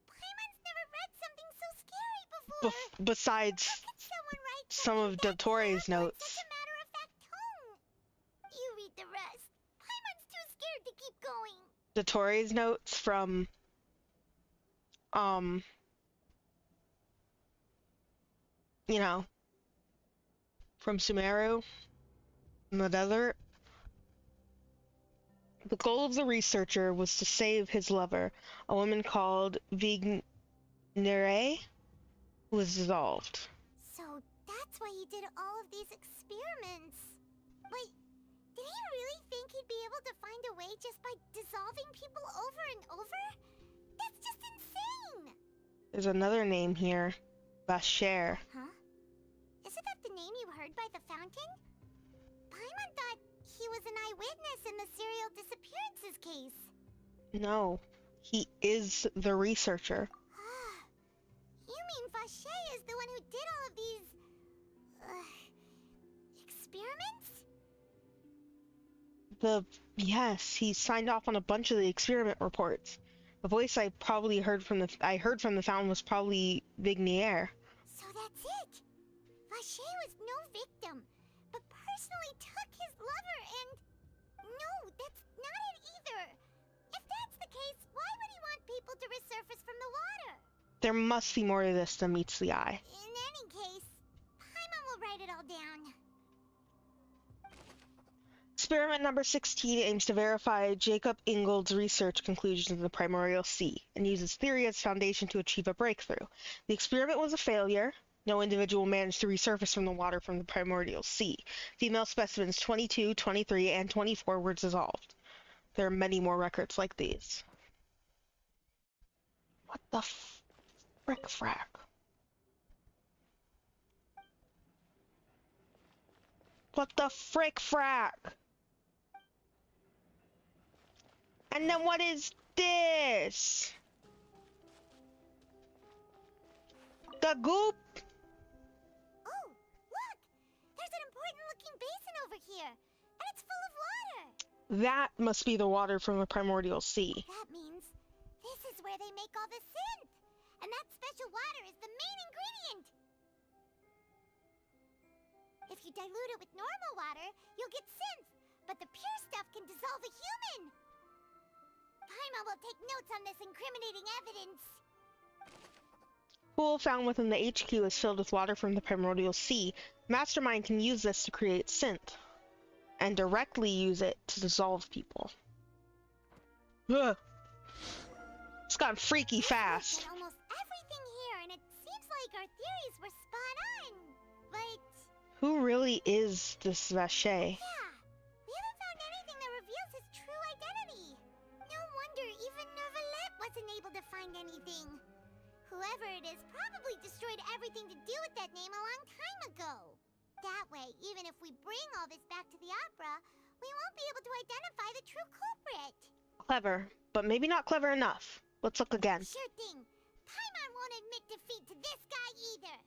Speaker 7: Paimon's never read something so scary before.
Speaker 1: Besides some of Dottoro's notes.
Speaker 7: You read the rest. Paimon's too scared to keep going.
Speaker 1: Dottoro's notes from you know, from Sumeru in the desert. The goal of the researcher was to save his lover, a woman called Vignere, who was dissolved.
Speaker 7: So that's why he did all of these experiments. Wait, did he really think he'd be able to find a way just by dissolving people over and over? That's just insane!
Speaker 1: There's another name here, Vacher.
Speaker 7: Huh? Isn't that the name you heard by the fountain? Paimon thought he was an eyewitness in the serial disappearances case.
Speaker 1: No, he is the researcher.
Speaker 7: You mean Vacher is the one who did all of these... experiments?
Speaker 1: Yes, he signed off on a bunch of the experiment reports. The voice I heard from the fountain was probably Vignere.
Speaker 7: that's it. Vacher was no victim, but personally took his lover and... No, that's not it either. If that's the case, why would he want people to resurface from the water?
Speaker 4: There must be more to this than meets the eye.
Speaker 7: In any case, Paimon will write it all down.
Speaker 4: Experiment number 16 aims to verify Jacob Ingold's research conclusions in the Primordial Sea, and uses theory as foundation to achieve a breakthrough. The experiment was a failure. No individual managed to resurface from the water from the Primordial Sea. Female specimens 22, 23, and 24 were dissolved. There are many more records like these. What the frick frack? What the frick frack? And then what is this? The goop?
Speaker 7: Oh, look! There's an important looking basin over here, and it's full of water.
Speaker 4: That must be the water from the Primordial Sea.
Speaker 7: That means this is where they make all the synth, and that special water is the main ingredient. If you dilute it with normal water, you'll get synth, but the pure stuff can dissolve a human. Paimon will take notes on this incriminating evidence.
Speaker 4: Pool found within the HQ is filled with water from the Primordial Sea. Mastermind can use this to create synth, and directly use it to dissolve people. Ugh. It's gotten freaky fast.
Speaker 7: Almost everything here, and it seems like our theories were spot on. But
Speaker 4: Who really is this Vacher?
Speaker 7: yeah, we haven't found anything that reveals his true identity. No wonder even Nervalette wasn't able to find anything. Whoever it is probably destroyed everything to do with that name a long time ago. That way, even if we bring all this back to the opera, we won't be able to identify the true culprit.
Speaker 4: Clever, but maybe not clever enough. Let's look again.
Speaker 7: Sure thing. Paimon won't admit defeat to this guy either.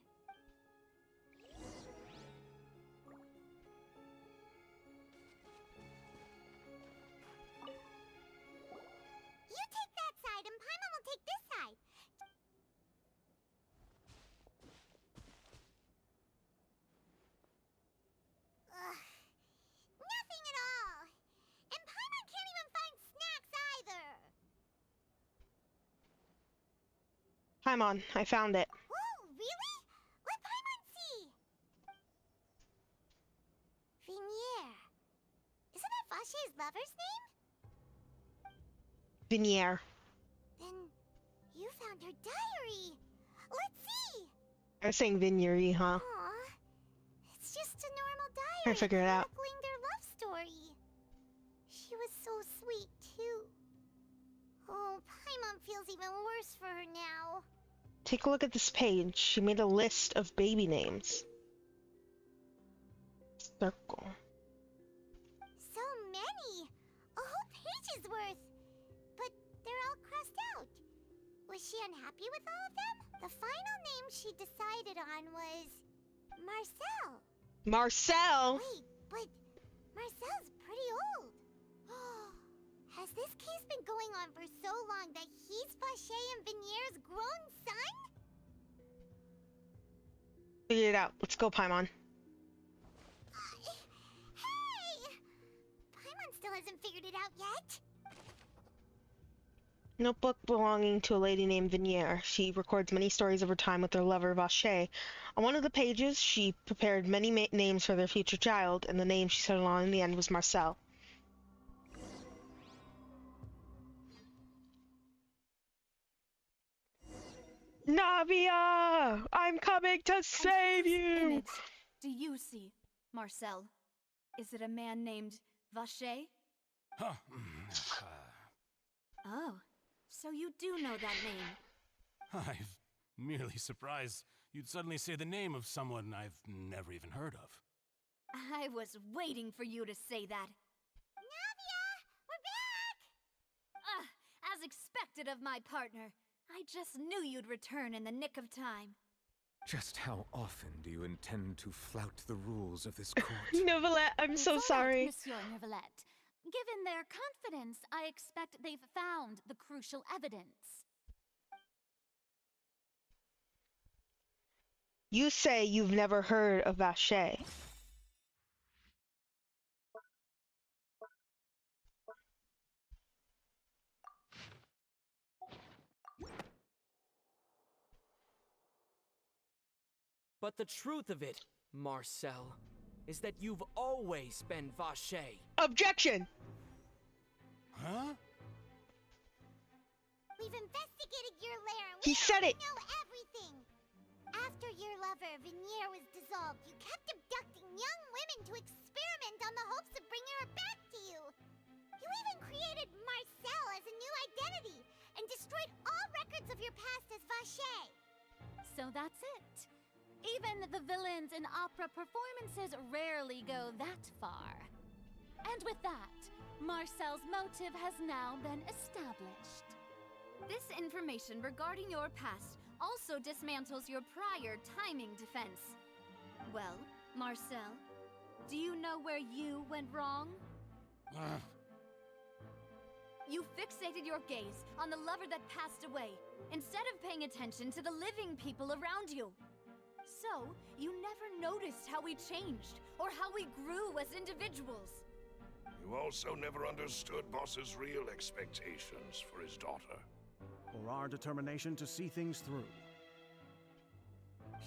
Speaker 7: You take that side, and Paimon will take this side. Ugh. Nothing at all. And Paimon can't even find snacks either.
Speaker 4: Paimon, I found it.
Speaker 7: Whoa, really? Let Paimon see. Vinier. Isn't that Vacher's lover's name?
Speaker 4: Vinier.
Speaker 7: Then you found her diary. Let's see.
Speaker 4: I was saying Vignerie, huh?
Speaker 7: Aw, it's just a normal diary.
Speaker 4: Trying to figure it out.
Speaker 7: chronicling their love story. She was so sweet too. Oh, Paimon feels even worse for her now.
Speaker 4: Take a look at this page. She made a list of baby names. Circle.
Speaker 7: So many! A whole page's worth! But they're all crossed out. Was she unhappy with all of them? The final name she decided on was... Marcel.
Speaker 4: Marcel?
Speaker 7: Wait, but Marcel's pretty old. Has this case been going on for so long that he's Vacher and Vinier's grown son?
Speaker 4: Figure it out. Let's go, Paimon.
Speaker 7: Hey! Paimon still hasn't figured it out yet.
Speaker 4: Notebook belonging to a lady named Vinier. She records many stories of her time with her lover, Vacher. On one of the pages, she prepared many names for their future child, and the name she settled on in the end was Marcel. Navia! I'm coming to save you!
Speaker 15: Image, do you see, Marcel? Is it a man named Vacher?
Speaker 16: Huh.
Speaker 15: Oh, so you do know that name.
Speaker 16: I'm merely surprised you'd suddenly say the name of someone I've never even heard of.
Speaker 15: I was waiting for you to say that.
Speaker 7: Navia! We're back!
Speaker 15: As expected of my partner. I just knew you'd return in the nick of time.
Speaker 12: Just how often do you intend to flout the rules of this court?
Speaker 4: Neuvillette, I'm so
Speaker 21: It's all right,
Speaker 4: sorry.
Speaker 21: Monsieur Neuvillette. Given their confidence, I expect they've found the crucial evidence.
Speaker 4: You say you've never heard of Vache.
Speaker 13: But the truth of it, Marcel, is that you've always been Vache.
Speaker 4: Objection!
Speaker 16: Huh?
Speaker 7: We've investigated your lair and
Speaker 4: He said it!
Speaker 7: know everything. After your lover, Vinier, was dissolved, you kept abducting young women to experiment on the hopes of bringing her back to you. You even created Marcel as a new identity and destroyed all records of your past as Vache.
Speaker 21: So that's it. Even the villains in opera performances rarely go that far. And with that, Marcel's motive has now been established.
Speaker 2: This information regarding your past also dismantles your prior timing defense. Well, Marcel, do you know where you went wrong? You fixated your gaze on the lover that passed away, instead of paying attention to the living people around you. So, you never noticed how we changed, or how we grew as individuals.
Speaker 10: You also never understood Boss's real expectations for his daughter.
Speaker 5: Or our determination to see things through.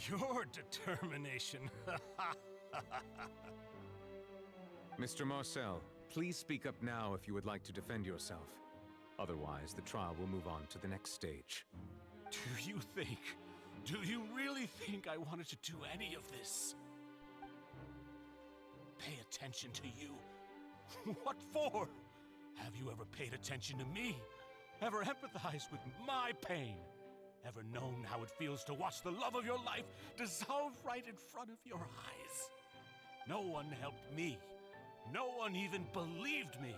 Speaker 16: Your determination.
Speaker 12: Mr. Marcel, please speak up now if you would like to defend yourself. Otherwise, the trial will move on to the next stage.
Speaker 16: Do you really think I wanted to do any of this? Pay attention to you? What for? Have you ever paid attention to me? Ever empathized with my pain? Ever known how it feels to watch the love of your life dissolve right in front of your eyes? No one helped me. No one even believed me.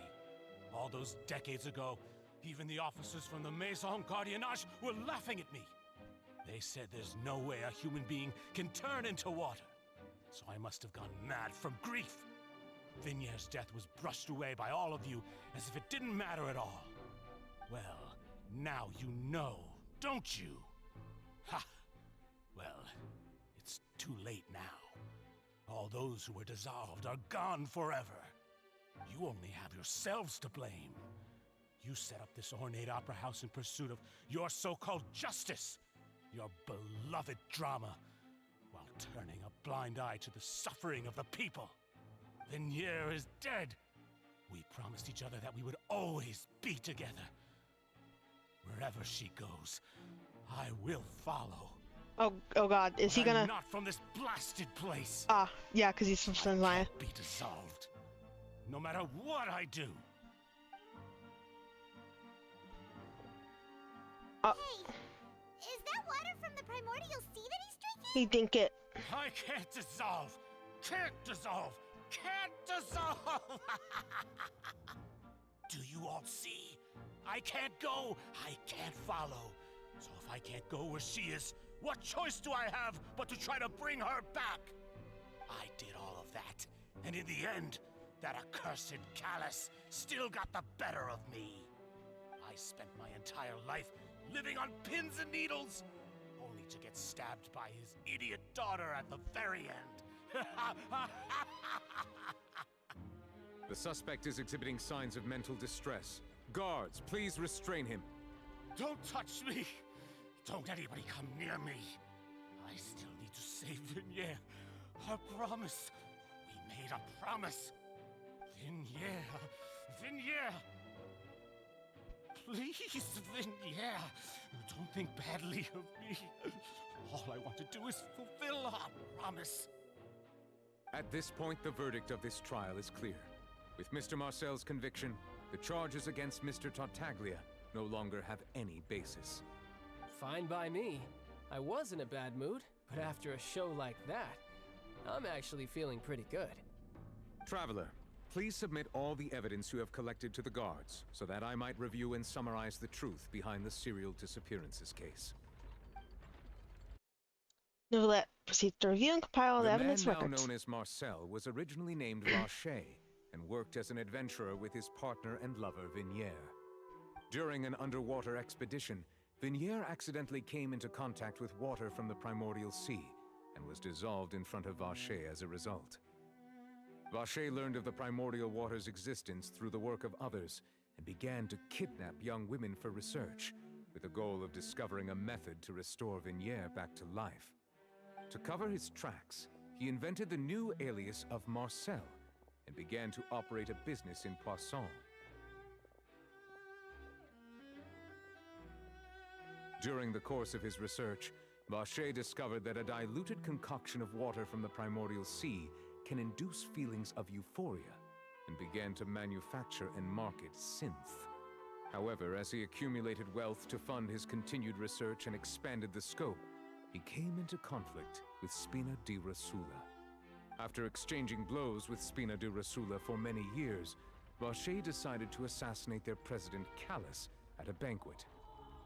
Speaker 16: All those decades ago, even the officers from the Maison Gardiennage were laughing at me. They said there's no way a human being can turn into water. So I must have gone mad from grief. Vinier's death was brushed away by all of you as if it didn't matter at all. Well, now you know, don't you? Ha! Well, it's too late now. All those who were dissolved are gone forever. You only have yourselves to blame. You set up this ornate opera house in pursuit of your so-called justice, your beloved drama, while turning a blind eye to the suffering of the people. Vinier is dead. We promised each other that we would always be together. Wherever she goes, I will follow.
Speaker 4: Oh God, is he gonna?
Speaker 16: I'm not from this blasted place.
Speaker 4: Ah, yeah, because he's from Fontaine.
Speaker 16: Be dissolved, no matter what I do.
Speaker 7: Hey, is that water from the primordial sea that he's drinking?
Speaker 4: He think it.
Speaker 16: I can't dissolve. Can't dissolve. Can't dissolve. Do you all see? I can't go. I can't follow. So if I can't go where she is, what choice do I have but to try to bring her back? I did all of that, and in the end, that accursed Callus still got the better of me. I spent my entire life living on pins and needles, only to get stabbed by his idiot daughter at the very end.
Speaker 12: The suspect is exhibiting signs of mental distress. Guards, please restrain him.
Speaker 16: Don't touch me! Don't anybody come near me! I still need to save Vinier. Our promise. We made a promise. Vinier! Please, Vinier! Don't think badly of me. All I want to do is fulfill our promise.
Speaker 12: At this point, the verdict of this trial is clear. With Mr. Marcel's conviction, the charges against Mr. Tartaglia no longer have any basis.
Speaker 18: Fine by me. I was in a bad mood, but after a show like that, I'm actually feeling pretty good.
Speaker 12: Traveler, please submit all the evidence you have collected to the guards, so that I might review and summarize the truth behind the serial disappearances case.
Speaker 4: Novelet proceeds to review and compile the evidence
Speaker 12: man now
Speaker 4: records.
Speaker 12: known as Marcel was originally named Vache and worked as an adventurer with his partner and lover Vinier. During an underwater expedition, Vinier accidentally came into contact with water from the primordial sea and was dissolved in front of Vacher as a result. Vacher learned of the primordial water's existence through the work of others and began to kidnap young women for research, with the goal of discovering a method to restore Vignier back to life. To cover his tracks, he invented the new alias of Marcel and began to operate a business in Poisson. During the course of his research, Vacher discovered that a diluted concoction of water from the primordial sea can induce feelings of euphoria, and began to manufacture and market synth. However, as he accumulated wealth to fund his continued research and expanded the scope, he came into conflict with Spina di Rosula. After exchanging blows with Spina di Rosula for many years, Vacher decided to assassinate their president Callus at a banquet.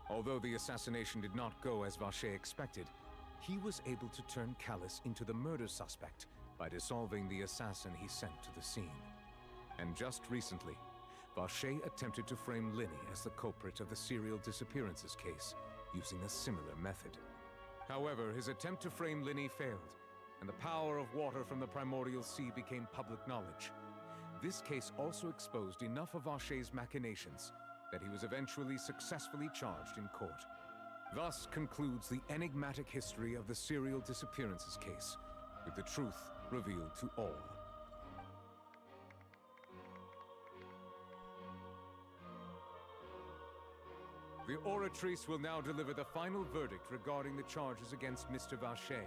Speaker 12: Although the assassination did not go as Vacher expected, he was able to turn Callus into the murder suspect by dissolving the assassin he sent to the scene. And just recently, Vacher attempted to frame Linny as the culprit of the serial disappearances case, using a similar method. However, his attempt to frame Linny failed, and the power of water from the primordial sea became public knowledge. This case also exposed enough of Vacher's machinations that he was eventually successfully charged in court. Thus concludes the enigmatic history of the serial disappearances case, with the truth revealed to all. The Oratrice will now deliver the final verdict regarding the charges against Mr. Vacher.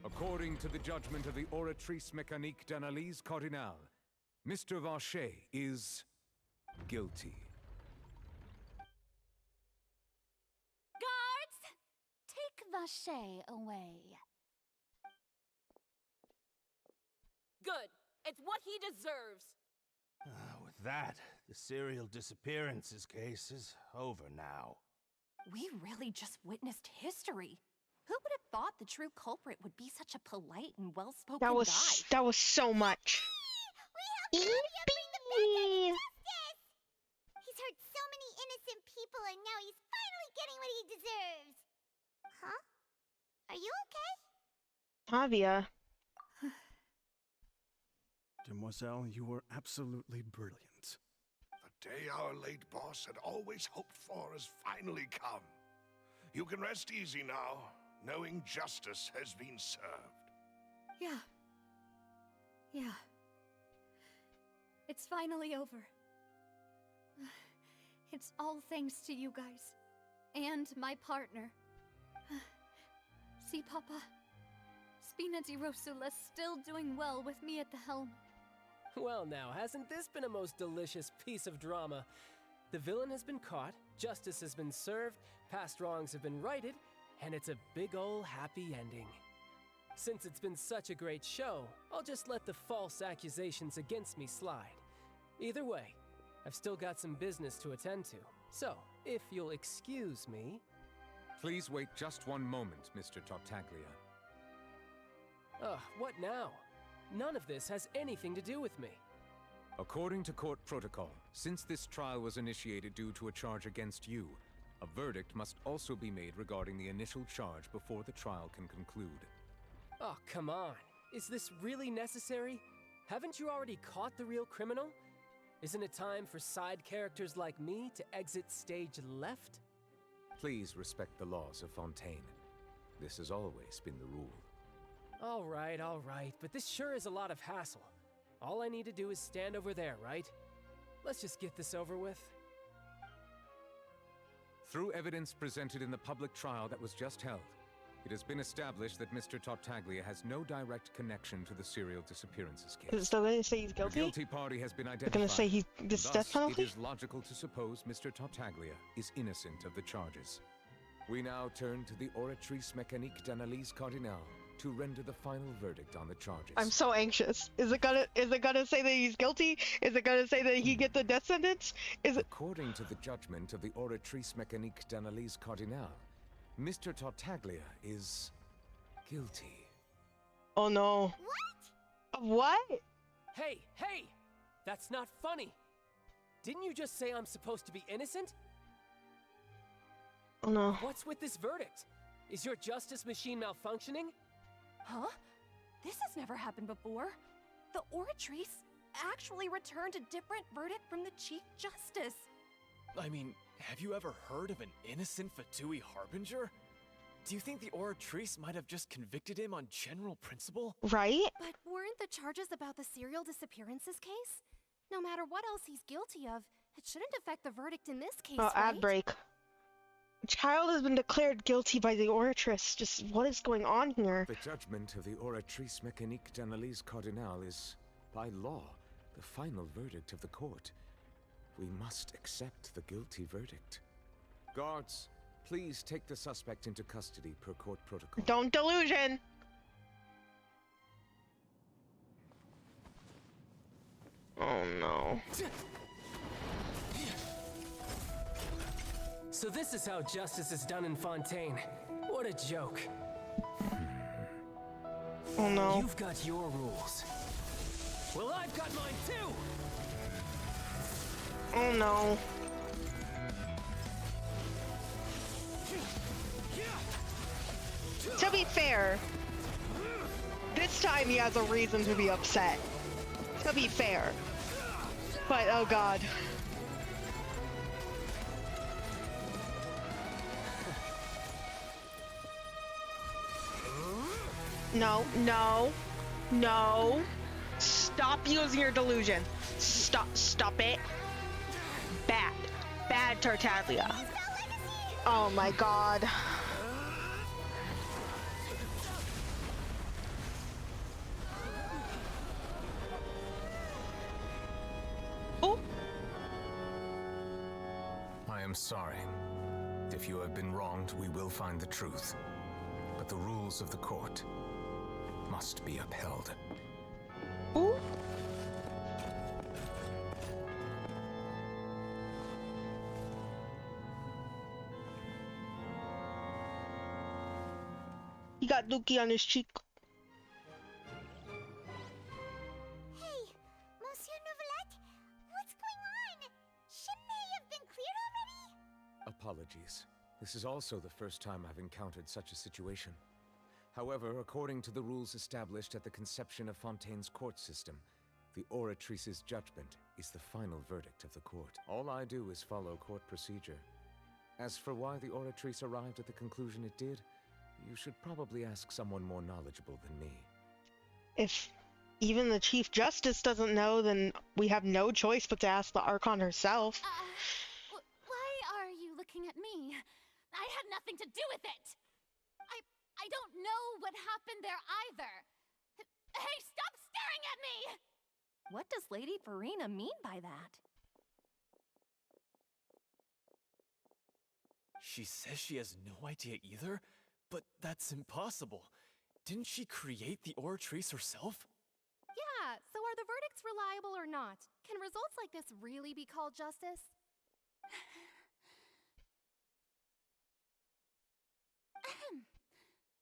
Speaker 12: According to the judgment of the Oratrice Mécanique d'Analyse Cardinale, Mr. Vacher is guilty.
Speaker 21: Guards! Take Vacher away.
Speaker 19: Good. It's what he deserves.
Speaker 3: With that, the serial disappearances case is over now.
Speaker 19: We really just witnessed history. Who would have thought the true culprit would be such a polite and well-spoken guy?
Speaker 4: That was so much.
Speaker 7: We helped Olivia bring the bad guy to justice! He's hurt so many innocent people, and now he's finally getting what he deserves. Huh? Are you okay?
Speaker 4: Tavia.
Speaker 5: Demoiselle, you were absolutely brilliant.
Speaker 10: The day our late boss had always hoped for has finally come. You can rest easy now, knowing justice has been served.
Speaker 15: Yeah. Yeah. It's finally over. It's all thanks to you guys. And my partner. See, Papa? Spina di Rosula's still doing well with me at the helm.
Speaker 18: Well now, hasn't this been a most delicious piece of drama? The villain has been caught, justice has been served, past wrongs have been righted, and it's a big ol' happy ending. Since it's been such a great show, I'll just let the false accusations against me slide. Either way, I've still got some business to attend to, so if you'll excuse me...
Speaker 12: Please wait just one moment, Mr. Tartaglia.
Speaker 18: Ugh, what now? None of this has anything to do with me.
Speaker 12: According to court protocol, since this trial was initiated due to a charge against you, a verdict must also be made regarding the initial charge before the trial can conclude.
Speaker 18: Oh, come on. Is this really necessary? Haven't you already caught the real criminal? Isn't it time for side characters like me to exit stage left?
Speaker 12: Please respect the laws of Fontaine. This has always been the rule.
Speaker 18: All right, but this sure is a lot of hassle. All I need to do is stand over there, right? Let's just get this over with.
Speaker 12: Through evidence presented in the public trial that was just held, it has been established that Mr. Tartaglia has no direct connection to the serial disappearances case.
Speaker 4: Is it still going to say he's guilty?
Speaker 12: The guilty party has been identified.
Speaker 4: They're going to say he gets
Speaker 12: Thus,
Speaker 4: death penalty?
Speaker 12: it is logical to suppose Mr. Tartaglia is innocent of the charges. We now turn to the Oratrice Mécanique d'Analyse Cardinale to render the final verdict on the charges.
Speaker 4: I'm so anxious. Is it gonna say that he's guilty? Is it gonna say that he gets the death sentence?
Speaker 12: According to the judgment of the Oratrice Mécanique d'Analyse Cardinale, Mr. Tartaglia is guilty.
Speaker 4: Oh no. What?
Speaker 18: Hey, hey! That's not funny! Didn't you just say I'm supposed to be innocent?
Speaker 4: Oh no.
Speaker 18: What's with this verdict? Is your justice machine malfunctioning?
Speaker 19: Huh? This has never happened before. The Oratrice actually returned a different verdict from the Chief Justice.
Speaker 20: I mean, have you ever heard of an innocent Fatui Harbinger? Do you think the Oratrice might have just convicted him on general principle?
Speaker 4: Right?
Speaker 19: But weren't the charges about the serial disappearances case? No matter what else he's guilty of, it shouldn't affect the verdict in this case,
Speaker 4: Oh,
Speaker 19: right?
Speaker 4: ad break. A child has been declared guilty by the Oratrice. Just what is going on here?
Speaker 12: The judgment of the Oratrice Mécanique d'Analyse Cardinal is, by law, the final verdict of the court. We must accept the guilty verdict. Guards, please take the suspect into custody per court protocol.
Speaker 4: Don't delusion! Oh no.
Speaker 18: So this is how justice is done in Fontaine. What a joke.
Speaker 4: Oh no.
Speaker 18: You've got your rules. Well, I've got mine too!
Speaker 4: Oh no. To be fair, this time he has a reason to be upset. To be fair. But, oh god. No, no, no. Stop using your delusion. Stop it. Bad. Bad Tartaglia. Oh my god. Oh.
Speaker 12: I am sorry. If you have been wronged, we will find the truth. But the rules of the court must be upheld.
Speaker 4: Ooh. He got Dookie on his cheek.
Speaker 7: Hey, Monsieur Novelette, what's going on? Shouldn't they have been cleared already?
Speaker 12: Apologies. This is also the first time I've encountered such a situation. However, according to the rules established at the conception of Fontaine's court system, the Oratrice's judgment is the final verdict of the court. All I do is follow court procedure. As for why the Oratrice arrived at the conclusion it did, you should probably ask someone more knowledgeable than me.
Speaker 4: If even the Chief Justice doesn't know, then we have no choice but to ask the Archon herself.
Speaker 21: Why are you looking at me? I had nothing to do with it! I don't know what happened there either! Hey, stop staring at me!
Speaker 19: What does Lady Farina mean by that?
Speaker 20: She says she has no idea either? But that's impossible. Didn't she create the Oratrice herself?
Speaker 19: Yeah, so are the verdicts reliable or not? Can results like this really be called justice?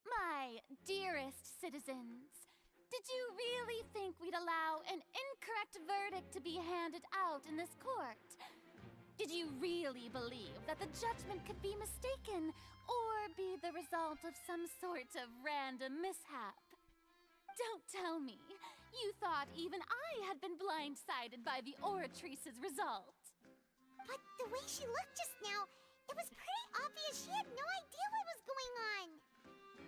Speaker 21: My dearest citizens, did you really think we'd allow an incorrect verdict to be handed out in this court? Did you really believe that the judgment could be mistaken or be the result of some sort of random mishap? Don't tell me you thought even I had been blindsided by the Oratrice's result.
Speaker 7: But the way she looked just now, it was pretty obvious she had no idea what was going on.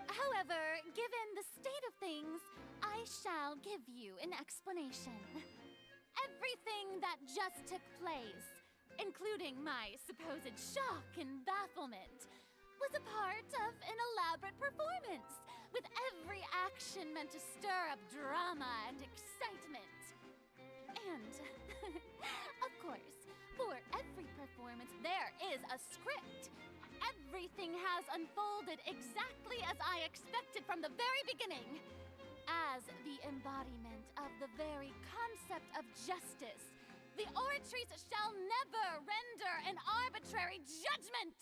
Speaker 21: However, given the state of things, I shall give you an explanation. Everything that just took place, including my supposed shock and bafflement, was a part of an elaborate performance, with every action meant to stir up drama and excitement. And, of course, for every performance there is a script. Everything has unfolded exactly as I expected from the very beginning. As the embodiment of the very concept of justice, the Oratrice shall never render an arbitrary judgment!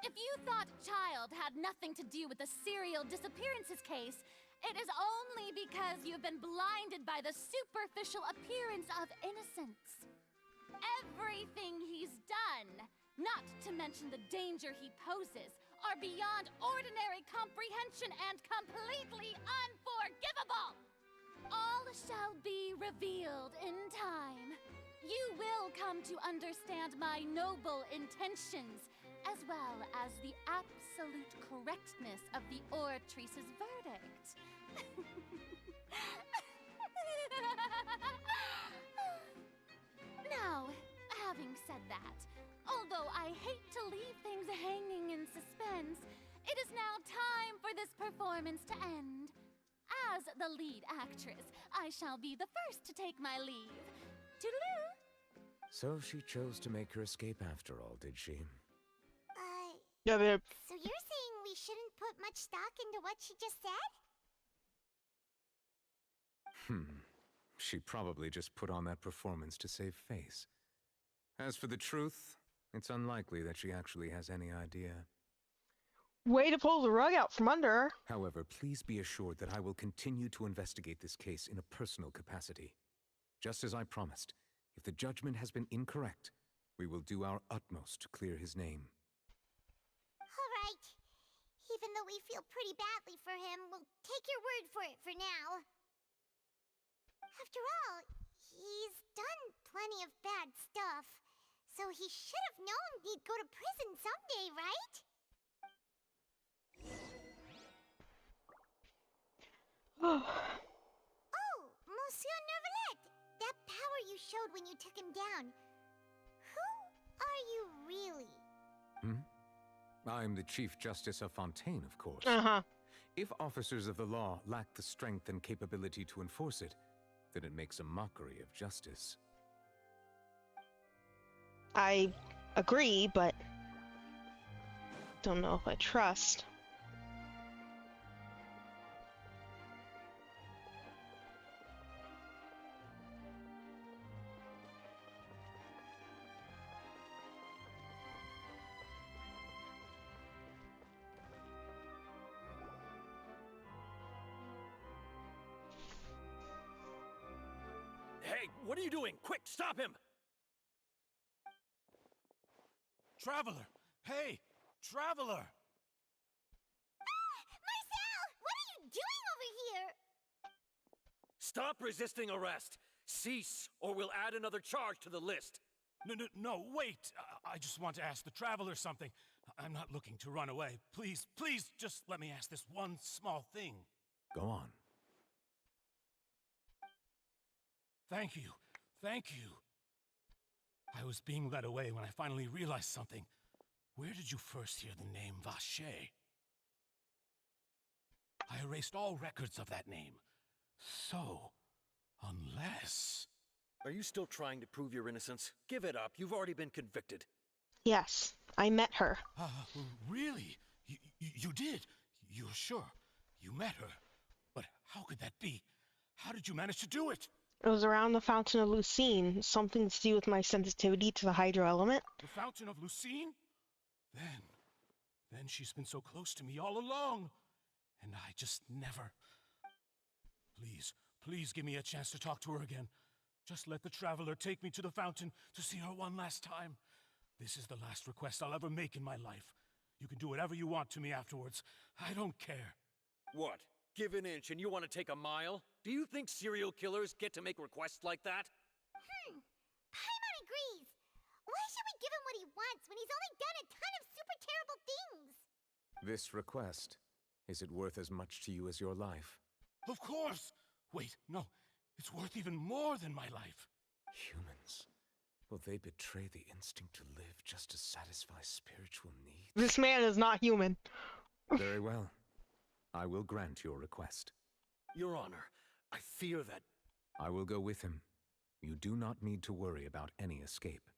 Speaker 21: If you thought Child had nothing to do with the serial disappearances case, It is only because you've been blinded by the superficial appearance of innocence. Everything he's done, not to mention the danger he poses, are beyond ordinary comprehension and completely unforgivable. All shall be revealed in time. You will come to understand my noble intentions, as well as the absolute correctness of the Oratrice's verdict. Now, having said that, although I hate to leave things hanging in suspense, it is now time for this performance to end. As the lead actress, I shall be the first to take my leave. Toodaloo!
Speaker 12: So she chose to make her escape after all, did she?
Speaker 4: Yeah, babe.
Speaker 7: So you're saying we shouldn't put much stock into what she just said?
Speaker 12: She probably just put on that performance to save face. As for the truth, it's unlikely that she actually has any idea.
Speaker 4: Way to pull the rug out from under her.
Speaker 12: However, please be assured that I will continue to investigate this case in a personal capacity. Just as I promised, if the judgment has been incorrect, we will do our utmost to clear his name.
Speaker 7: All right. Even though we feel pretty badly for him, we'll take your word for it for now. After all, he's done plenty of bad stuff, so he should have known he'd go to prison someday, right? Oh, Monsieur Nervalette! That power you showed when you took him down. Who are you really?
Speaker 12: I'm the Chief Justice of Fontaine, of course. If officers of the law lack the strength and capability to enforce it, then it makes a mockery of justice.
Speaker 4: I agree, but don't know if I trust.
Speaker 13: Hey, what are you doing? Quick, stop him!
Speaker 16: Traveler! Hey! Traveler!
Speaker 7: Marcel! What are you doing over here?
Speaker 13: Stop resisting arrest! Cease, or we'll add another charge to the list.
Speaker 16: No, wait! I just want to ask the Traveler something. I'm not looking to run away. Please, just let me ask this one small thing.
Speaker 12: Go on.
Speaker 16: Thank you. I was being led away when I finally realized something. Where did you first hear the name Vacher? I erased all records of that name. So, unless...
Speaker 13: Are you still trying to prove your innocence? Give it up. You've already been convicted.
Speaker 4: Yes, I met her.
Speaker 16: Really? You did? You're sure? You met her? But how could that be? How did you manage to do it?
Speaker 4: It was around the Fountain of Lucine, something to do with my sensitivity to the hydro element.
Speaker 16: The Fountain of Lucine? Then she's been so close to me all along. And I just never... Please give me a chance to talk to her again. Just let the Traveler take me to the fountain to see her one last time. This is the last request I'll ever make in my life. You can do whatever you want to me afterwards. I don't care.
Speaker 13: What? Give an inch and you want to take a mile? Do you think serial killers get to make requests like that?
Speaker 7: Paimon agrees. Why should we give him what he wants when he's only done a ton of super terrible things?
Speaker 12: This request, is it worth as much to you as your life?
Speaker 16: Of course! Wait, no. It's worth even more than my life.
Speaker 12: Humans. Will they betray the instinct to live just to satisfy spiritual needs?
Speaker 4: This man is not human.
Speaker 12: Very well. I will grant your request.
Speaker 13: Your Honor, I fear that...
Speaker 12: I will go with him. You do not need to worry about any escape.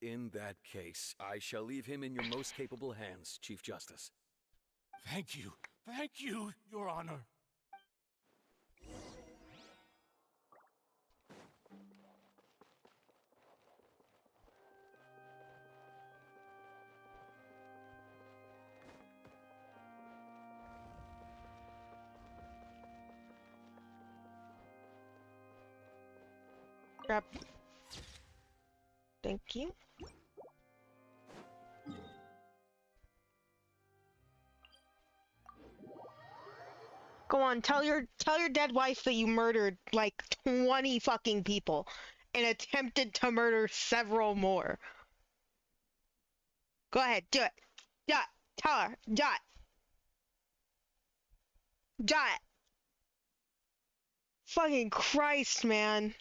Speaker 13: In that case, I shall leave him in your most capable hands, Chief Justice.
Speaker 16: Thank you, Your Honor.
Speaker 4: Grab. Thank you. Go on, tell your dead wife that you murdered like 20 fucking people and attempted to murder several more. Go ahead, do it. Do it. Tell her. Do it. Do it. Fucking Christ, man.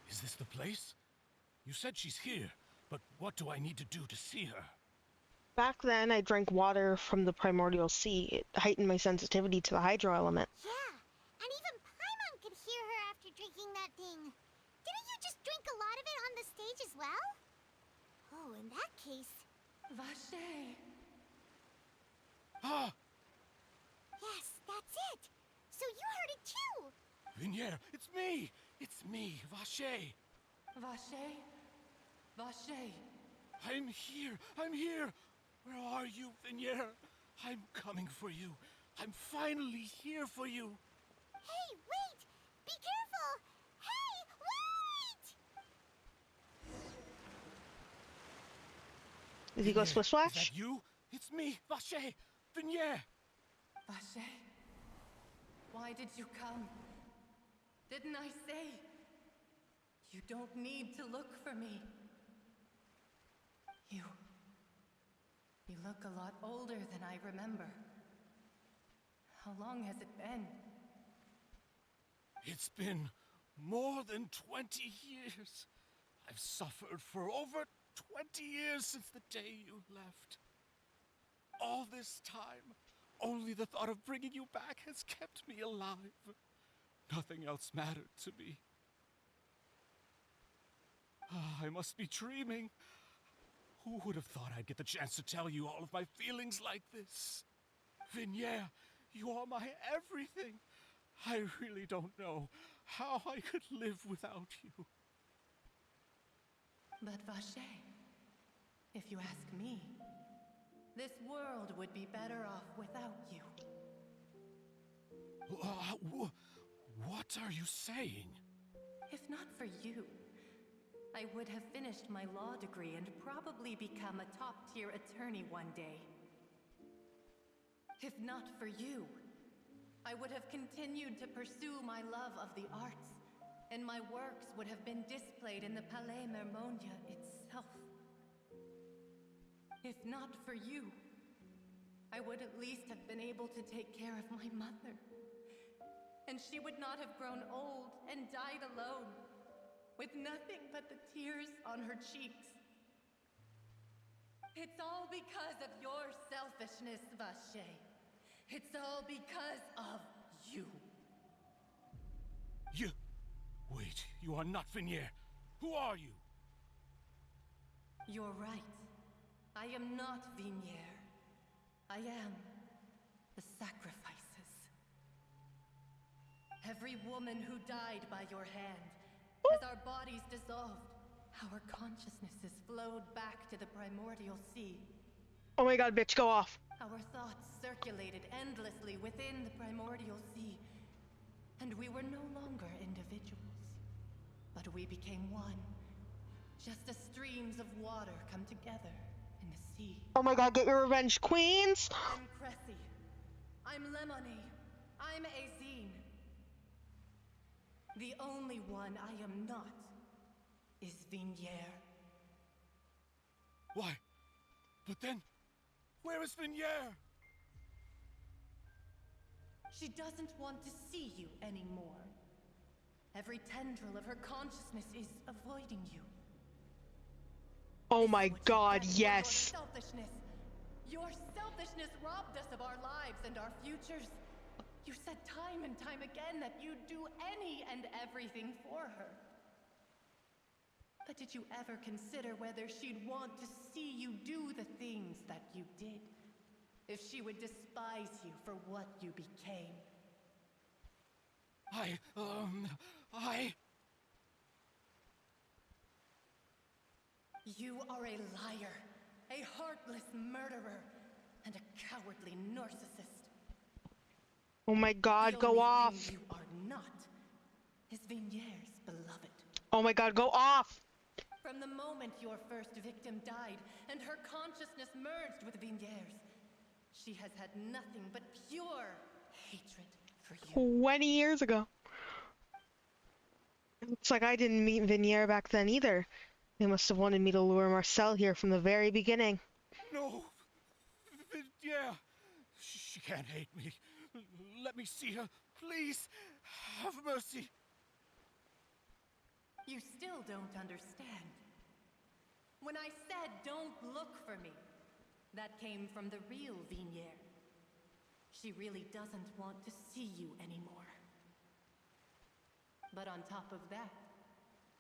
Speaker 16: Is this the place? You said she's here, but what do I need to do to see her?
Speaker 4: Back then, I drank water from the primordial sea. It heightened my sensitivity to the hydro element.
Speaker 7: Yeah, and even Paimon could hear her after drinking that thing. Didn't you just drink a lot of it on the stage as well? Oh, in that case...
Speaker 8: Vache!
Speaker 16: Ah!
Speaker 7: Yes, that's it! So you heard it too!
Speaker 16: Vinier, it's me! It's me, Vache!
Speaker 8: Vache? Vache!
Speaker 16: I'm here! I'm here! Where are you, Vinier? I'm coming for you. I'm finally here for you.
Speaker 7: Hey, wait! Be careful! Hey, wait!
Speaker 4: Did he go splish splash?
Speaker 16: Is that you? It's me, Vache! Vinier!
Speaker 8: Vache? Why did you come? Didn't I say? You don't need to look for me. You look a lot older than I remember. How long has it been?
Speaker 16: It's been more than 20 years. I've suffered for over 20 years since the day you left. All this time, only the thought of bringing you back has kept me alive. Nothing else mattered to me. I must be dreaming. Who would have thought I'd get the chance to tell you all of my feelings like this? Vinier, you are my everything. I really don't know how I could live without you.
Speaker 8: But Vache, if you ask me, this world would be better off without you.
Speaker 16: What are you saying?
Speaker 8: If not for you, I would have finished my law degree and probably become a top-tier attorney one day. If not for you, I would have continued to pursue my love of the arts, and my works would have been displayed in the Palais Mermonia itself. If not for you, I would at least have been able to take care of my mother. And she would not have grown old and died alone, with nothing but the tears on her cheeks. It's all because of your selfishness, Vache. It's all because of you.
Speaker 16: Wait, you are not Vinier. Who are you?
Speaker 8: You're right. I am not Vinier. I am the sacrifices. Every woman who died by your hand, as our bodies dissolved, our consciousnesses flowed back to the primordial sea.
Speaker 4: Oh my god, bitch, go off.
Speaker 8: Our thoughts circulated endlessly within the primordial sea, and we were no longer individuals, but we became one, just as streams of water come together in the sea.
Speaker 4: Oh my god, get your revenge, queens!
Speaker 8: I'm Cressy. I'm Lemony. I'm Azine. The only one I am not is Vinier.
Speaker 16: Why? But then, where is Vinier?
Speaker 8: She doesn't want to see you anymore. Every tendril of her consciousness is avoiding you.
Speaker 4: Oh my god, yes!
Speaker 8: Your selfishness robbed us of our lives and our futures. You said time and time again that you'd do any and everything for her. But did you ever consider whether she'd want to see you do the things that you did? if she would despise you for what you became. You are a liar, a heartless murderer, and a cowardly narcissist.
Speaker 4: Oh my god, go off!
Speaker 8: The only thing you are not is Vigniere's beloved.
Speaker 4: Oh my god, go off!
Speaker 8: From the moment your first victim died and her consciousness merged with Vigniere's, she has had nothing but pure hatred for you.
Speaker 4: 20 years ago. It looks like I didn't meet Vigniere back then either. They must have wanted me to lure Marcel here from the very beginning.
Speaker 3: No! Yeah! She can't hate me. Let me see her, please. Have mercy.
Speaker 8: You still don't understand. When I said don't look for me, that came from the real Vigniere. She really doesn't want to see you anymore. But on top of that,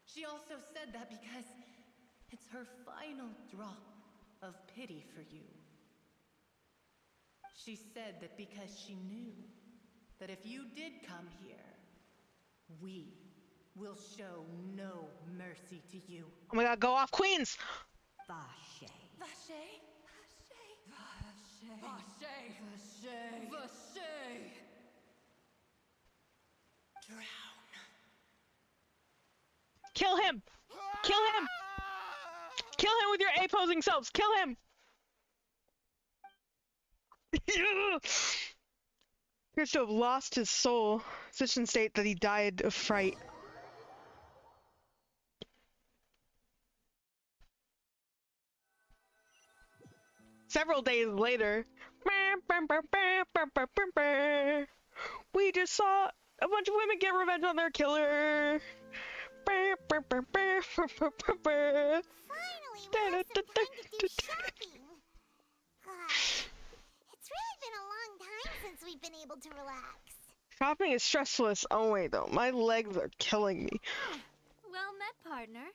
Speaker 8: she also said that because it's her final drop of pity for you. She said that because she knew that if you did come here, we will show no mercy to you.
Speaker 4: Oh my god, go off, Queens!
Speaker 8: Vache. Vache? Vache. Vache. Vache. Vache. Drown.
Speaker 4: Kill him! Kill him! Kill him with your A-posing selves! Kill him! Appears to have lost his soul. Physicians state that he died of fright. Several days later, we just saw a bunch of women get revenge on their killer.
Speaker 7: Finally, we have some time to do shopping. Gosh, it's really been a long time since we've been able to relax.
Speaker 4: Shopping is stressful as always, though. My legs are killing me.
Speaker 15: Well met, partner.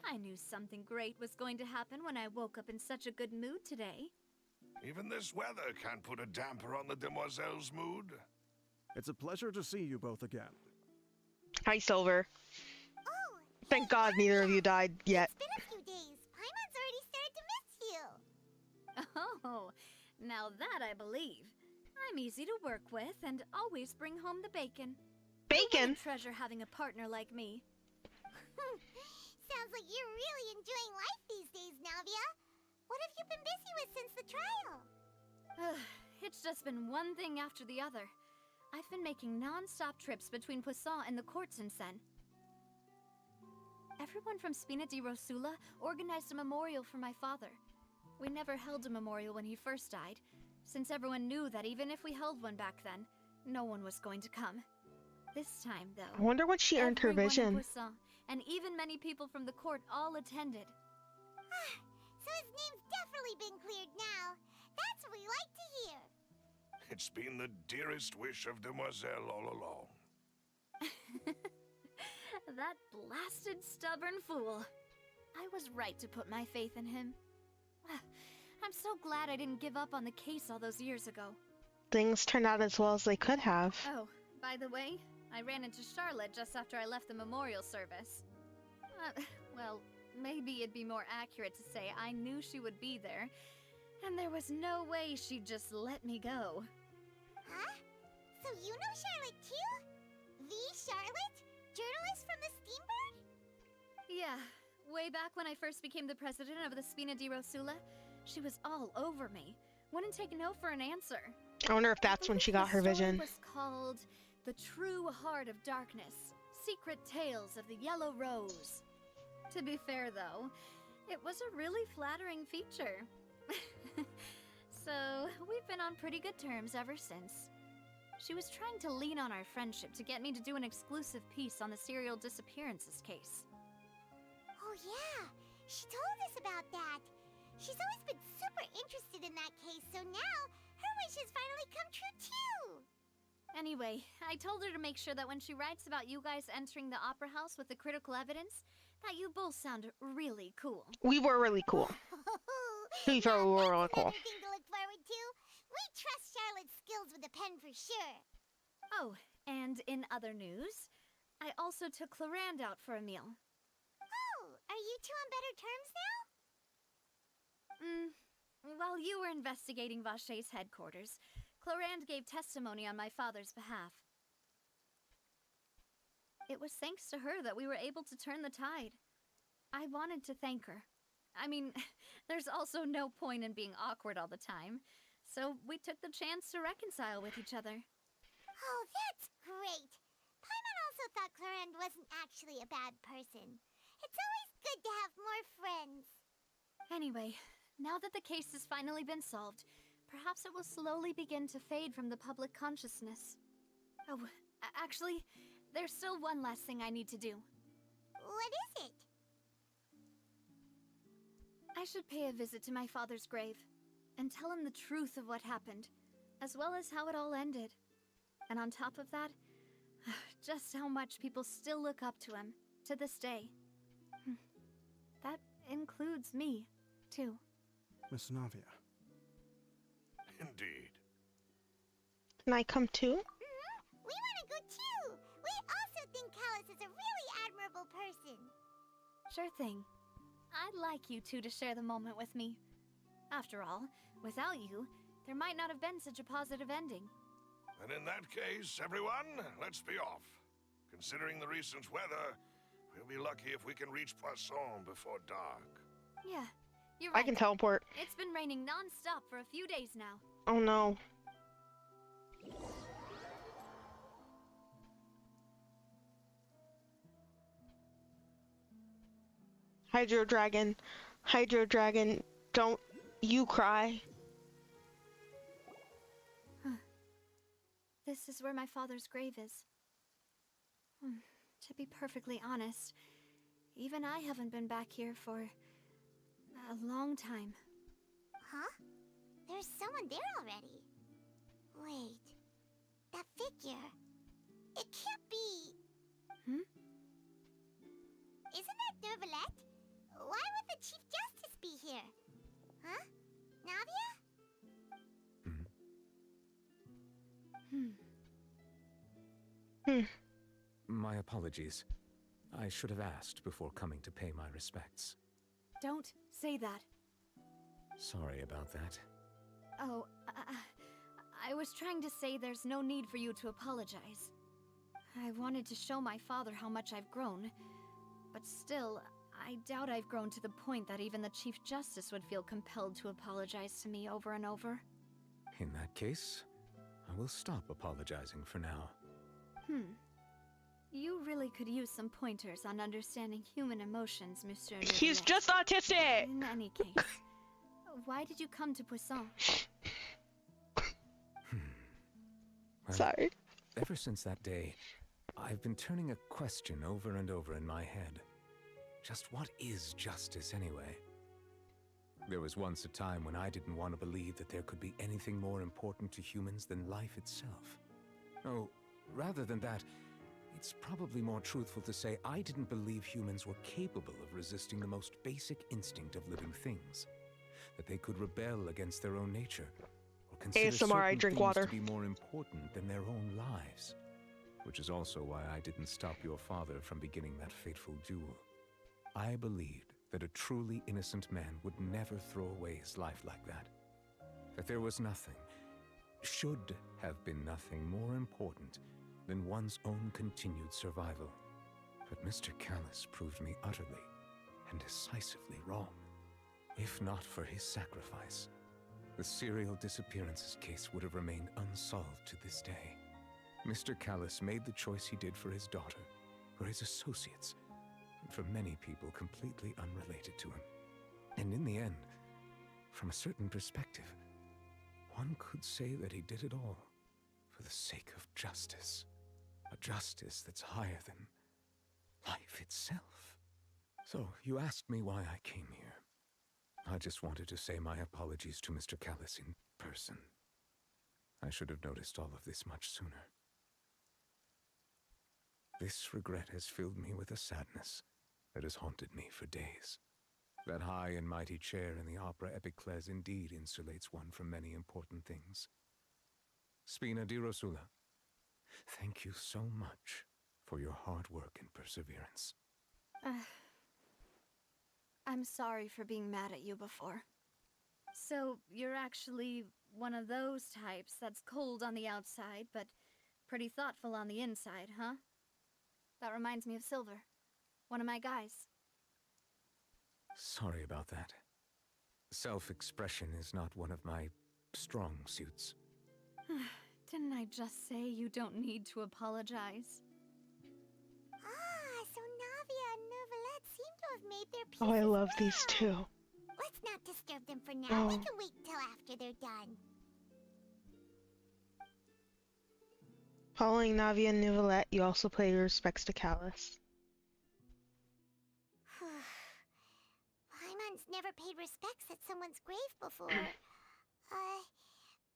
Speaker 15: I knew something great was going to happen when I woke up in such a good mood today.
Speaker 10: Even this weather can't put a damper on the demoiselle's mood.
Speaker 5: It's a pleasure to see you both again.
Speaker 4: Hi, Silver.
Speaker 7: Oh,
Speaker 4: thank God neither of you died yet.
Speaker 7: It's been a few days. Paimon's already started to miss you.
Speaker 15: Oh, now that I believe. I'm easy to work with and always bring home the bacon.
Speaker 4: Bacon?
Speaker 15: I treasure having a partner like me.
Speaker 7: Sounds like you're really enjoying life these days, Navia. What have you been busy with since the trial?
Speaker 15: It's just been one thing after the other. I've been making non-stop trips between Poisson and the courts in Sen. Everyone from Spina di Rosula organized a memorial for my father. We never held a memorial when he first died, since everyone knew that even if we held one back then, no one was going to come. This time, though,
Speaker 4: I wonder what she earned her
Speaker 15: everyone in
Speaker 4: vision.
Speaker 15: Poisson, and even many people from the court all attended.
Speaker 7: So his name's definitely been cleared now. That's what we like to hear.
Speaker 10: It's been the dearest wish of Demoiselle all along.
Speaker 15: That blasted stubborn fool. I was right to put my faith in him. I'm so glad I didn't give up on the case all those years ago.
Speaker 4: Things turned out as well as they could have.
Speaker 15: Oh, by the way, I ran into Charlotte just after I left the memorial service. Well, maybe it'd be more accurate to say I knew she would be there, and there was no way she'd just let me go.
Speaker 7: Huh? So you know Charlotte too? The Charlotte? Journalist from the Steambird?
Speaker 15: Yeah, way back when I first became the president of the Spina di Rosula, she was all over me. Wouldn't take no for an answer.
Speaker 4: I wonder if that's when she got her vision.
Speaker 15: The story was called The True Heart of Darkness, Secret Tales of the Yellow Rose. To be fair, though, it was a really flattering feature. So, we've been on pretty good terms ever since. She was trying to lean on our friendship to get me to do an exclusive piece on the serial disappearances case.
Speaker 7: Oh yeah, she told us about that. She's always been super interested in that case, so now her wish has finally come true too.
Speaker 15: Anyway, I told her to make sure that when she writes about you guys entering the opera house with the critical evidence, that you both sound really cool.
Speaker 4: We were really cool. We were really cool.
Speaker 7: Thing to look forward to. We trust Charlotte's skills with a pen for sure.
Speaker 15: Oh, and in other news, I also took Clorand out for a meal.
Speaker 7: Oh, are you two on better terms now?
Speaker 15: While you were investigating Vache's headquarters, Clorand gave testimony on my father's behalf. It was thanks to her that we were able to turn the tide. I wanted to thank her. I mean, there's also no point in being awkward all the time, so we took the chance to reconcile with each other.
Speaker 7: Oh, that's great. Paimon also thought Clorand wasn't actually a bad person. It's always good to have more friends.
Speaker 15: Anyway, now that the case has finally been solved, perhaps it will slowly begin to fade from the public consciousness. Oh, actually, there's still one last thing I need to do.
Speaker 7: What is it?
Speaker 15: I should pay a visit to my father's grave, and tell him the truth of what happened, as well as how it all ended. And on top of that, just how much people still look up to him, to this day. That includes me, too.
Speaker 5: Miss Navia.
Speaker 10: Indeed.
Speaker 4: Can I come too?
Speaker 7: We want to go too! We also think Callus is a really admirable person.
Speaker 15: Sure thing. I'd like you two to share the moment with me. After all, without you, there might not have been such a positive ending.
Speaker 10: And in that case, everyone, let's be off. Considering the recent weather, we'll be lucky if we can reach Poisson before dark.
Speaker 15: Yeah, you're right.
Speaker 4: I can teleport.
Speaker 15: It's been raining non-stop for a few days now.
Speaker 4: Oh no. Hydro Dragon, don't you cry.
Speaker 15: This is where my father's grave is. To be perfectly honest, even I haven't been back here for a long time.
Speaker 7: Huh? There's someone there already. Wait, that figure. It can't be. Isn't that Nervalette? Why would the Chief Justice be here? Huh? Navia?
Speaker 12: My apologies. I should have asked before coming to pay my respects.
Speaker 15: Don't say that.
Speaker 12: Sorry about that.
Speaker 15: Oh, I was trying to say there's no need for you to apologize. I wanted to show my father how much I've grown, but still, I doubt I've grown to the point that even the Chief Justice would feel compelled to apologize to me over and over.
Speaker 12: In that case, I will stop apologizing for now.
Speaker 15: You really could use some pointers on understanding human emotions, Mr.
Speaker 4: He's
Speaker 15: Nervalette.
Speaker 4: just autistic!
Speaker 15: In any case, why did you come to Poisson?
Speaker 12: Well,
Speaker 4: sorry.
Speaker 12: Ever since that day, I've been turning a question over and over in my head. Just what is justice anyway? There was once a time when I didn't want to believe that there could be anything more important to humans than life itself. Oh, rather than that, it's probably more truthful to say I didn't believe humans were capable of resisting the most basic instinct of living things. That they could rebel against their own nature, or consider
Speaker 4: ASMR, I
Speaker 12: certain
Speaker 4: drink
Speaker 12: things
Speaker 4: water.
Speaker 12: to be more important than their own lives. Which is also why I didn't stop your father from beginning that fateful duel. I believed that a truly innocent man would never throw away his life like that. That there was nothing, should have been nothing more important than one's own continued survival. But Mr. Callus proved me utterly and decisively wrong. If not for his sacrifice, the serial disappearances case would have remained unsolved to this day. Mr. Callus made the choice he did for his daughter, for his associates, and for many people completely unrelated to him. And in the end, from a certain perspective, one could say that he did it all for the sake of justice. A justice that's higher than life itself. So, you asked me why I came here. I just wanted to say my apologies to Mr. Callus in person. I should have noticed all of this much sooner. This regret has filled me with a sadness that has haunted me for days. That high and mighty chair in the Opera Epiclese indeed insulates one from many important things. Spina di Rosula, thank you so much for your hard work and perseverance.
Speaker 15: I'm sorry for being mad at you before. So, you're actually one of those types that's cold on the outside, but pretty thoughtful on the inside, huh? That reminds me of Silver, one of my guys.
Speaker 12: Sorry about that. Self-expression is not one of my strong suits.
Speaker 15: Didn't I just say you don't need to apologize?
Speaker 7: Ah, so Navia and Neuvillette seem to have made their peace
Speaker 1: Oh, I
Speaker 7: as
Speaker 1: love
Speaker 7: well.
Speaker 1: these two.
Speaker 7: Let's not disturb them for now.
Speaker 1: Oh.
Speaker 7: We can wait till after they're done.
Speaker 1: Following Navi and Neuvillette, you also pay your respects to Callus.
Speaker 7: Paimon's never paid respects at someone's grave before.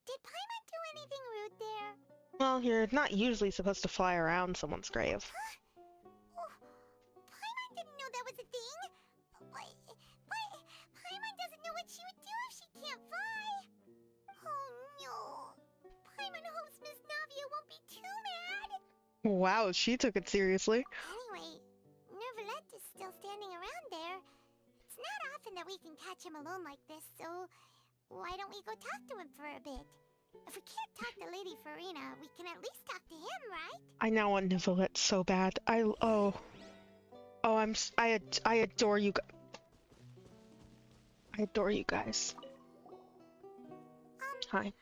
Speaker 7: Did Paimon do anything rude there?
Speaker 1: Well, you're not usually supposed to fly around someone's grave.
Speaker 7: Oh, Paimon didn't know that was a thing. But Paimon doesn't know what she would do if she can't fly. Oh no. Paimon hopes Miss Navia won't be too mad.
Speaker 1: Wow, she took it seriously.
Speaker 7: Anyway, Neuvillette is still standing around there. It's not often that we can catch him alone like this, so why don't we go talk to him for a bit? If we can't talk to Lady Farina, we can at least talk to him, right?
Speaker 1: I now want Neuvillette so bad. I adore you. I adore you guys. Hi.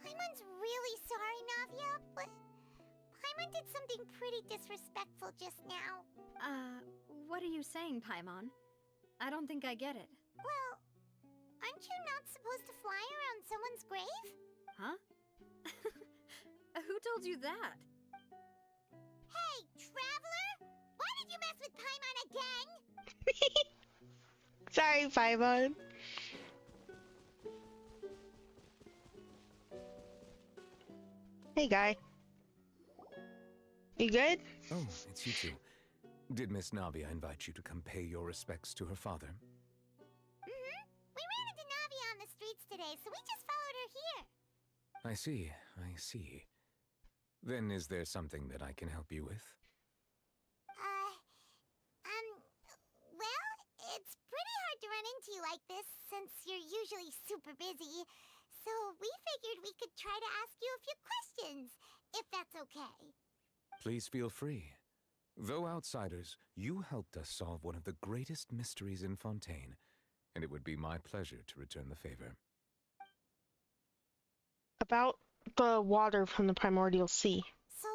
Speaker 7: Paimon's really sorry, Navia, but Paimon did something pretty disrespectful just now.
Speaker 15: What are you saying, Paimon? I don't think I get it.
Speaker 7: Well, aren't you not supposed to fly around someone's grave?
Speaker 15: Huh? Who told you that?
Speaker 7: Hey, Traveler! Why did you mess with Paimon again?
Speaker 1: Sorry, Paimon. Hey, guy. You good?
Speaker 12: Oh, it's you two. Did Miss Navia invite you to come pay your respects to her father?
Speaker 7: Mm-hmm. We ran into Navia on the streets today, so we just followed her here.
Speaker 12: I see, I see. Then is there something that I can help you with?
Speaker 7: Well, it's pretty hard to run into you like this since you're usually super busy. So we figured we could try to ask you a few questions, if that's okay.
Speaker 12: Please feel free. Though outsiders, you helped us solve one of the greatest mysteries in Fontaine, and it would be my pleasure to return the favor.
Speaker 1: About the water from the primordial sea.
Speaker 7: So,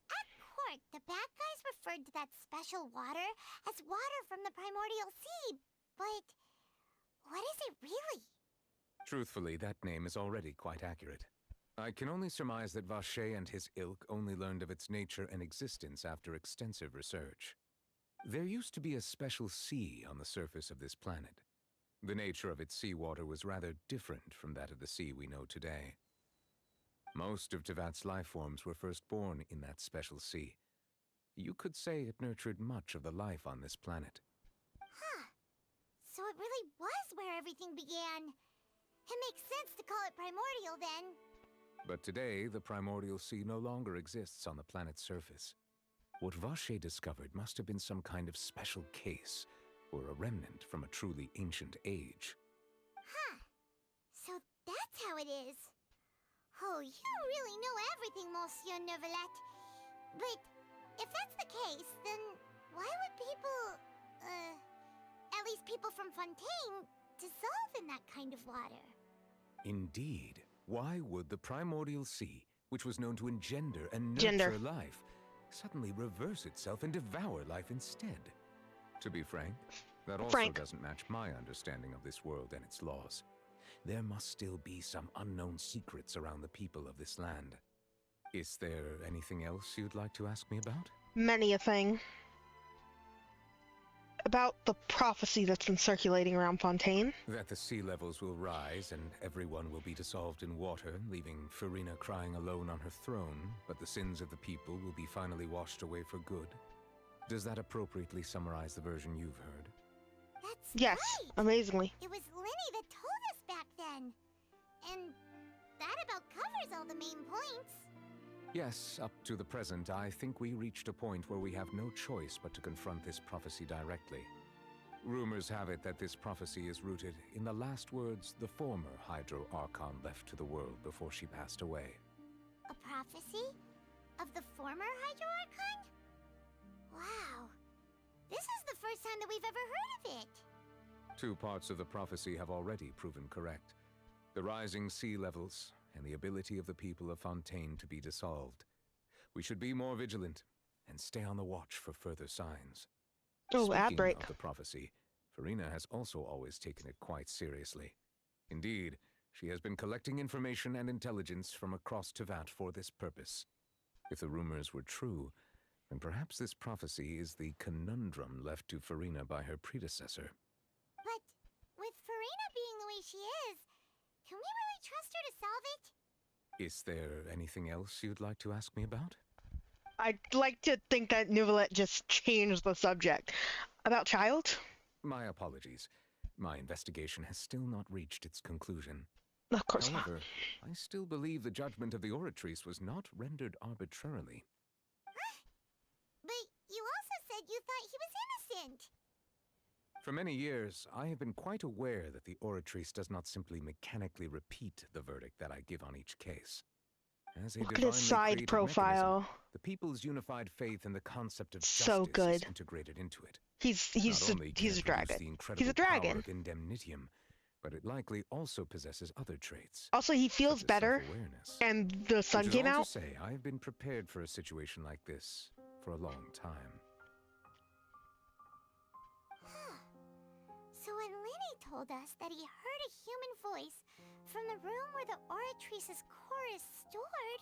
Speaker 7: at court, the bad guys referred to that special water as water from the primordial sea, but what is it really?
Speaker 12: Truthfully, that name is already quite accurate. I can only surmise that Vacher and his ilk only learned of its nature and existence after extensive research. There used to be a special sea on the surface of this planet. The nature of its seawater was rather different from that of the sea we know today. Most of Tevat's life forms were first born in that special sea. You could say it nurtured much of the life on this planet.
Speaker 7: Huh. So it really was where everything began. It makes sense to call it primordial then.
Speaker 12: But today, the primordial sea no longer exists on the planet's surface. What Vacher discovered must have been some kind of special case, or a remnant from a truly ancient age.
Speaker 7: Huh. So that's how it is. Oh, you really know everything, Monsieur Neuvillette. But if that's the case, then why would people, at least people from Fontaine, dissolve in that kind of water?
Speaker 12: Indeed. Why would the primordial sea, which was known to engender and nurture life, suddenly reverse itself and devour life instead? To be frank, that also doesn't match my understanding of this world and its laws. There must still be some unknown secrets around the people of this land. Is there anything else you'd like to ask me about?
Speaker 1: Many a thing. About the prophecy that's been circulating around Fontaine.
Speaker 12: That the sea levels will rise and everyone will be dissolved in water, leaving Farina crying alone on her throne, but the sins of the people will be finally washed away for good. Does that appropriately summarize the version you've heard?
Speaker 7: That
Speaker 4: Yes,
Speaker 7: right.
Speaker 4: amazingly.
Speaker 7: It was Linny that told us back then. And that about covers all the main points.
Speaker 12: Yes, up to the present, I think we reached a point where we have no choice but to confront this prophecy directly. Rumors have it that this prophecy is rooted in the last words the former Hydro Archon left to the world before she passed away.
Speaker 7: A prophecy? Of the former Hydro Archon? Wow. This is the first time that we've ever heard of it.
Speaker 12: 2 parts of the prophecy have already proven correct. The rising sea levels and the ability of the people of Fontaine to be dissolved. We should be more vigilant and stay on the watch for further signs.
Speaker 4: Oh, ad
Speaker 12: Speaking
Speaker 4: break.
Speaker 12: of the prophecy, Farina has also always taken it quite seriously. Indeed, she has been collecting information and intelligence from across Tevat for this purpose. If the rumors were true, then perhaps this prophecy is the conundrum left to Farina by her predecessor.
Speaker 7: But with Farina being the way she is, can we really trust her to solve it?
Speaker 12: Is there anything else you'd like to ask me about?
Speaker 4: I'd like to think that Neuvillette just changed the subject. About Child?
Speaker 12: My apologies. My investigation has still not reached its conclusion.
Speaker 4: Of course
Speaker 12: However, I still believe the judgment of the Oratrice was not rendered arbitrarily.
Speaker 7: But you also said you thought he was innocent.
Speaker 12: For many years, I have been quite aware that the Oratrice does not simply mechanically repeat the verdict that I give on each case. As a
Speaker 4: Look at his
Speaker 12: divinely
Speaker 4: side
Speaker 12: created
Speaker 4: profile.
Speaker 12: mechanism, the people's unified faith in the concept of
Speaker 4: So
Speaker 12: justice
Speaker 4: good.
Speaker 12: is integrated into it.
Speaker 4: He's
Speaker 12: Not
Speaker 4: a
Speaker 12: only can
Speaker 4: he's
Speaker 12: it
Speaker 4: a
Speaker 12: produce
Speaker 4: dragon.
Speaker 12: the incredible
Speaker 4: He's a dragon.
Speaker 12: power of indemnitium, but it likely also possesses other traits.
Speaker 4: Also, he feels
Speaker 12: such as
Speaker 4: better.
Speaker 12: self-awareness.
Speaker 4: And the sun
Speaker 12: Which is
Speaker 4: came
Speaker 12: all
Speaker 4: out.
Speaker 12: to say, I have been prepared for a situation like this for a long time.
Speaker 7: So when Linny told us that he heard a human voice from the room where the Oratrice's core is stored...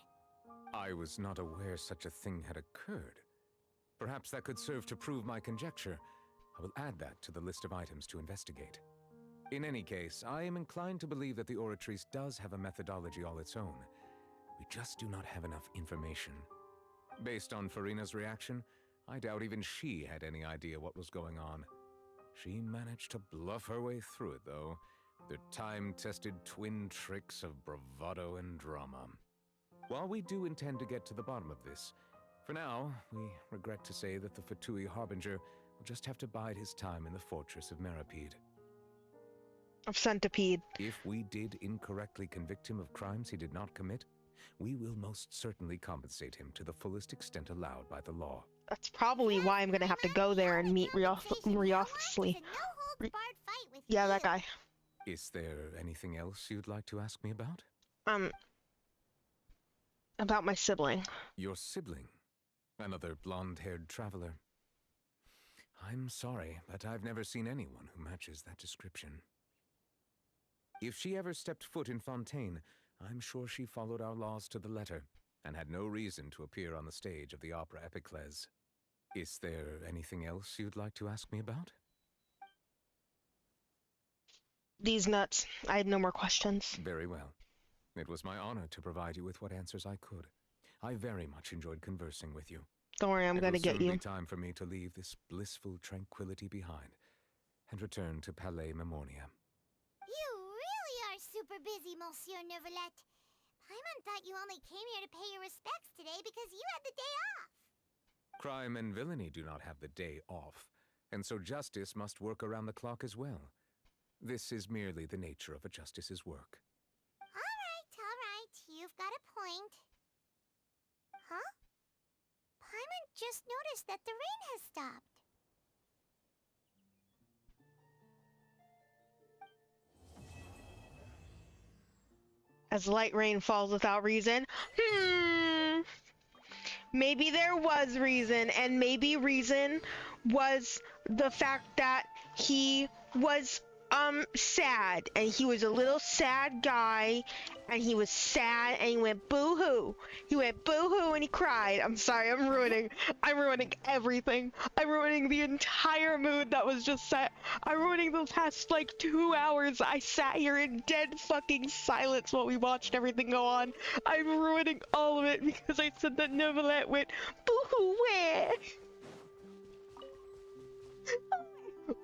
Speaker 12: I was not aware such a thing had occurred. Perhaps that could serve to prove my conjecture. I will add that to the list of items to investigate. In any case, I am inclined to believe that the Oratrice does have a methodology all its own. We just do not have enough information. Based on Farina's reaction, I doubt even she had any idea what was going on. She managed to bluff her way through it, though, with her time-tested twin tricks of bravado and drama. While we do intend to get to the bottom of this, for now, we regret to say that the Fatui Harbinger will just have to bide his time in the fortress of Meripede.
Speaker 4: Of Centipede.
Speaker 12: If we did incorrectly convict him of crimes he did not commit, we will most certainly compensate him to the fullest extent allowed by the law.
Speaker 4: That's probably why I'm gonna have to go there and meet Riothsley. Yeah, that guy.
Speaker 12: Is there anything else you'd like to ask me about?
Speaker 4: About my sibling.
Speaker 12: Your sibling? Another blonde-haired traveler? I'm sorry, but I've never seen anyone who matches that description. If she ever stepped foot in Fontaine, I'm sure she followed our laws to the letter, and had no reason to appear on the stage of the opera Epiclese. Is there anything else you'd like to ask me about?
Speaker 4: These nuts. I have no more questions.
Speaker 12: Very well. It was my honor to provide you with what answers I could. I very much enjoyed conversing with you.
Speaker 4: Don't worry, I'm gonna get
Speaker 12: It will
Speaker 4: you.
Speaker 12: soon be time for me to leave this blissful tranquility behind and return to Palais Memornia.
Speaker 7: You really are super busy, Monsieur Neuvillette. Paimon thought you only came here to pay your respects today because you had the day off.
Speaker 12: Crime and villainy do not have the day off, and so justice must work around the clock as well. This is merely the nature of a justice's work.
Speaker 7: All right. You've got a point. Huh? Paimon just noticed that the rain has stopped.
Speaker 4: As light rain falls without reason. Maybe there was reason, and maybe reason was the fact that he was sad, and he was a little sad guy, and he was sad, and he went boo-hoo. He went boo-hoo and he cried. I'm sorry, I'm ruining everything. I'm ruining the entire mood that was just set. I'm ruining the past like 2 hours. I sat here in dead fucking silence while we watched everything go on. I'm ruining all of it because I said that Neuvillette went boo-hoo where?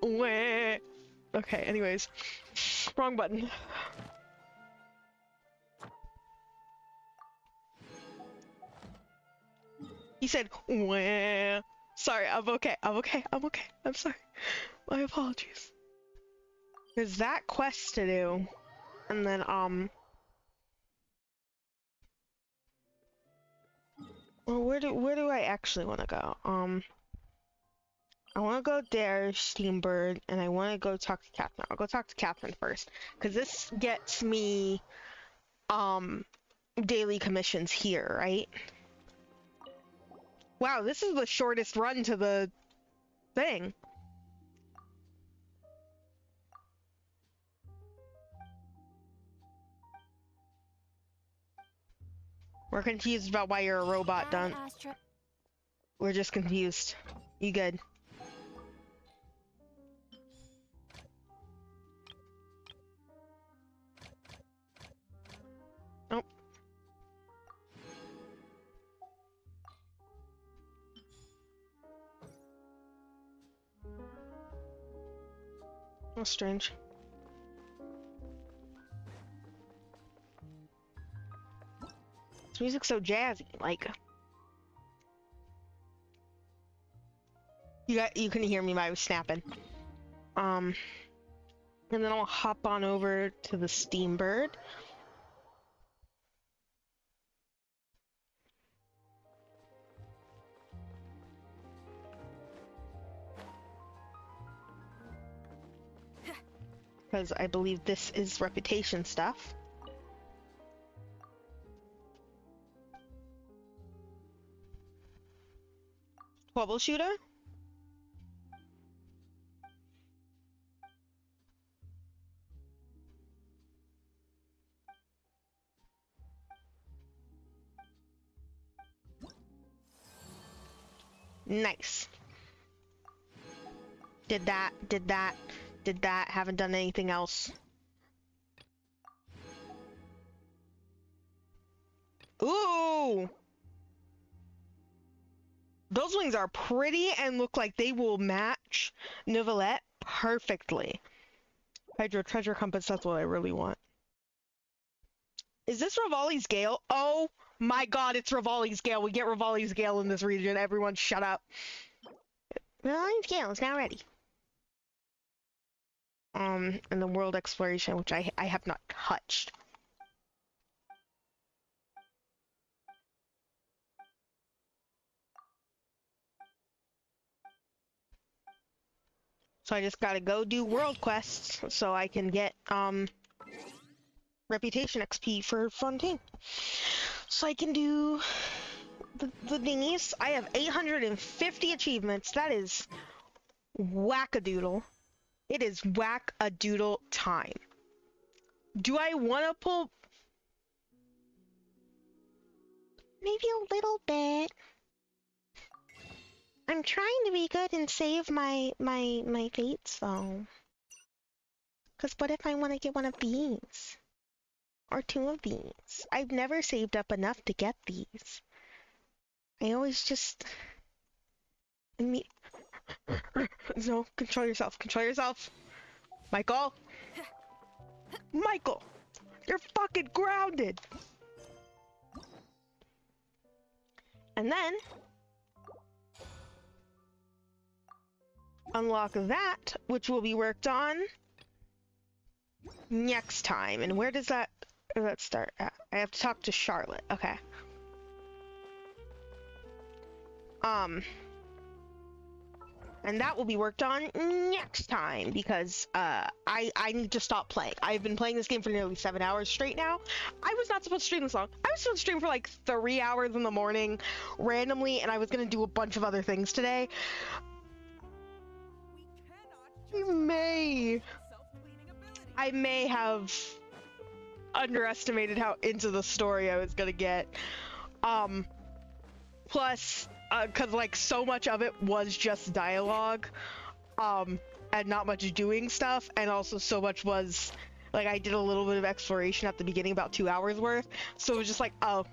Speaker 4: Where? Okay, anyways. Wrong button. He said, wah. Sorry, I'm okay. I'm okay. I'm okay. I'm sorry. My apologies. There's that quest to do. And then, well, where do I actually want to go? I want to go there, Steambird, and I want to go talk to Catherine. I'll go talk to Catherine first, because this gets me, daily commissions here, right? Wow, this is the shortest run to the thing. We're confused about why you're a robot, Dun. We're just confused. You good? Nope. That's strange. This music's so jazzy, like. You couldn't hear me, but I was snapping. And then I'll hop on over to the Steambird. Because I believe this is reputation stuff. Troubleshooter? Nice. Did that. Haven't done anything else. Ooh! Those wings are pretty and look like they will match Neuvillette perfectly. Hydro Treasure Compass, that's what I really want. Is this Rivali's Gale? Oh my god, it's Rivali's Gale. We get Rivali's Gale in this region. Everyone shut up. Rivali's Gale is now ready. And the world exploration, which I have not touched. So I just gotta go do world quests so I can get reputation XP for Fontaine. So I can do the thingies. I have 850 achievements. That is whack-a-doodle. It is whack-a-doodle time. Do I want to pull? Maybe a little bit. I'm trying to be good and save my fates, though. Because what if I want to get one of these? Or two of these? I've never saved up enough to get these. I always just... No, control yourself. Control yourself. Michael? Michael! You're fucking grounded! And then... unlock that, which will be worked on next time. And where does that start at? I have to talk to Charlotte. Okay. And that will be worked on next time because I need to stop playing. I've been playing this game for nearly 7 hours straight now. I was not supposed to stream this long. I was supposed to stream for like 3 hours in the morning randomly, and I was gonna do a bunch of other things today. I may have underestimated how into the story I was gonna get. Plus, cause like so much of it was just dialogue, and not much doing stuff, and also so much was, like I did a little bit of exploration at the beginning, about 2 hours worth, so it was just like, oh.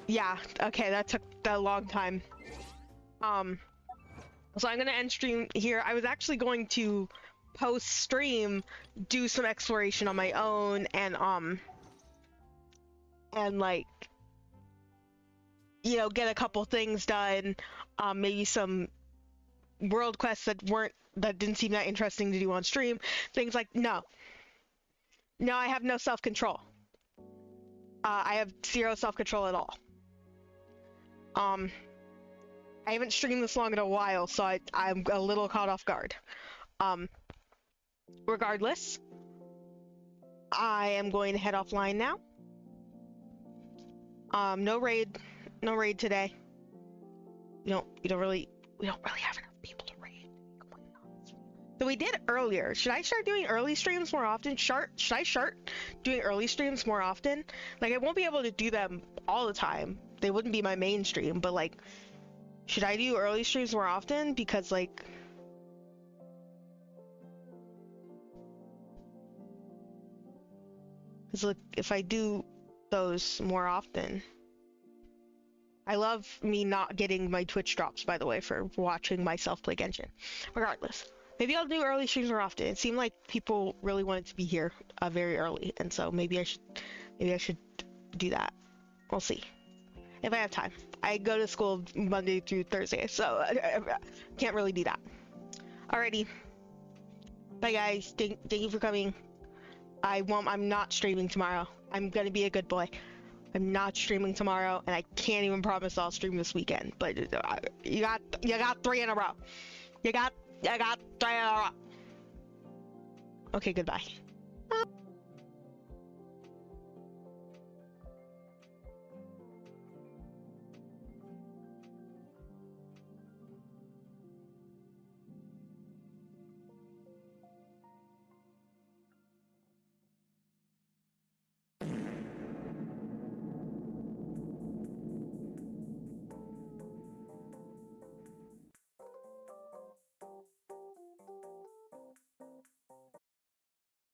Speaker 4: Yeah, okay, that took a long time. So I'm gonna end stream here. I was actually going to post stream do some exploration on my own and like, you know, get a couple things done, maybe some world quests that didn't seem that interesting to do on stream, things like, no, I have no self-control. I have zero self-control at all. I haven't streamed this long in a while, so I'm a little caught off guard. Regardless, I am going to head offline now. No raid today. We don't really have enough people to raid. So we did earlier. Should I start doing early streams more often? Should I start doing early streams more often? Like, I won't be able to do them all the time. They wouldn't be my main stream, but like, should I do early streams more often? Because like, if I do those more often, I love me not getting my Twitch drops, by the way, for watching myself play Genshin. Regardless, maybe I'll do early streams more often. It seemed like people really wanted to be here very early, and so maybe I should do that. We'll see if I have time. I go to school Monday through Thursday, so I can't really do that. Alrighty, bye guys. Thank you for coming. I'm not streaming tomorrow. I'm gonna be a good boy. I'm not streaming tomorrow, and I can't even promise I'll stream this weekend. But you got 3 in a row. You got 3 in a row. Okay, goodbye.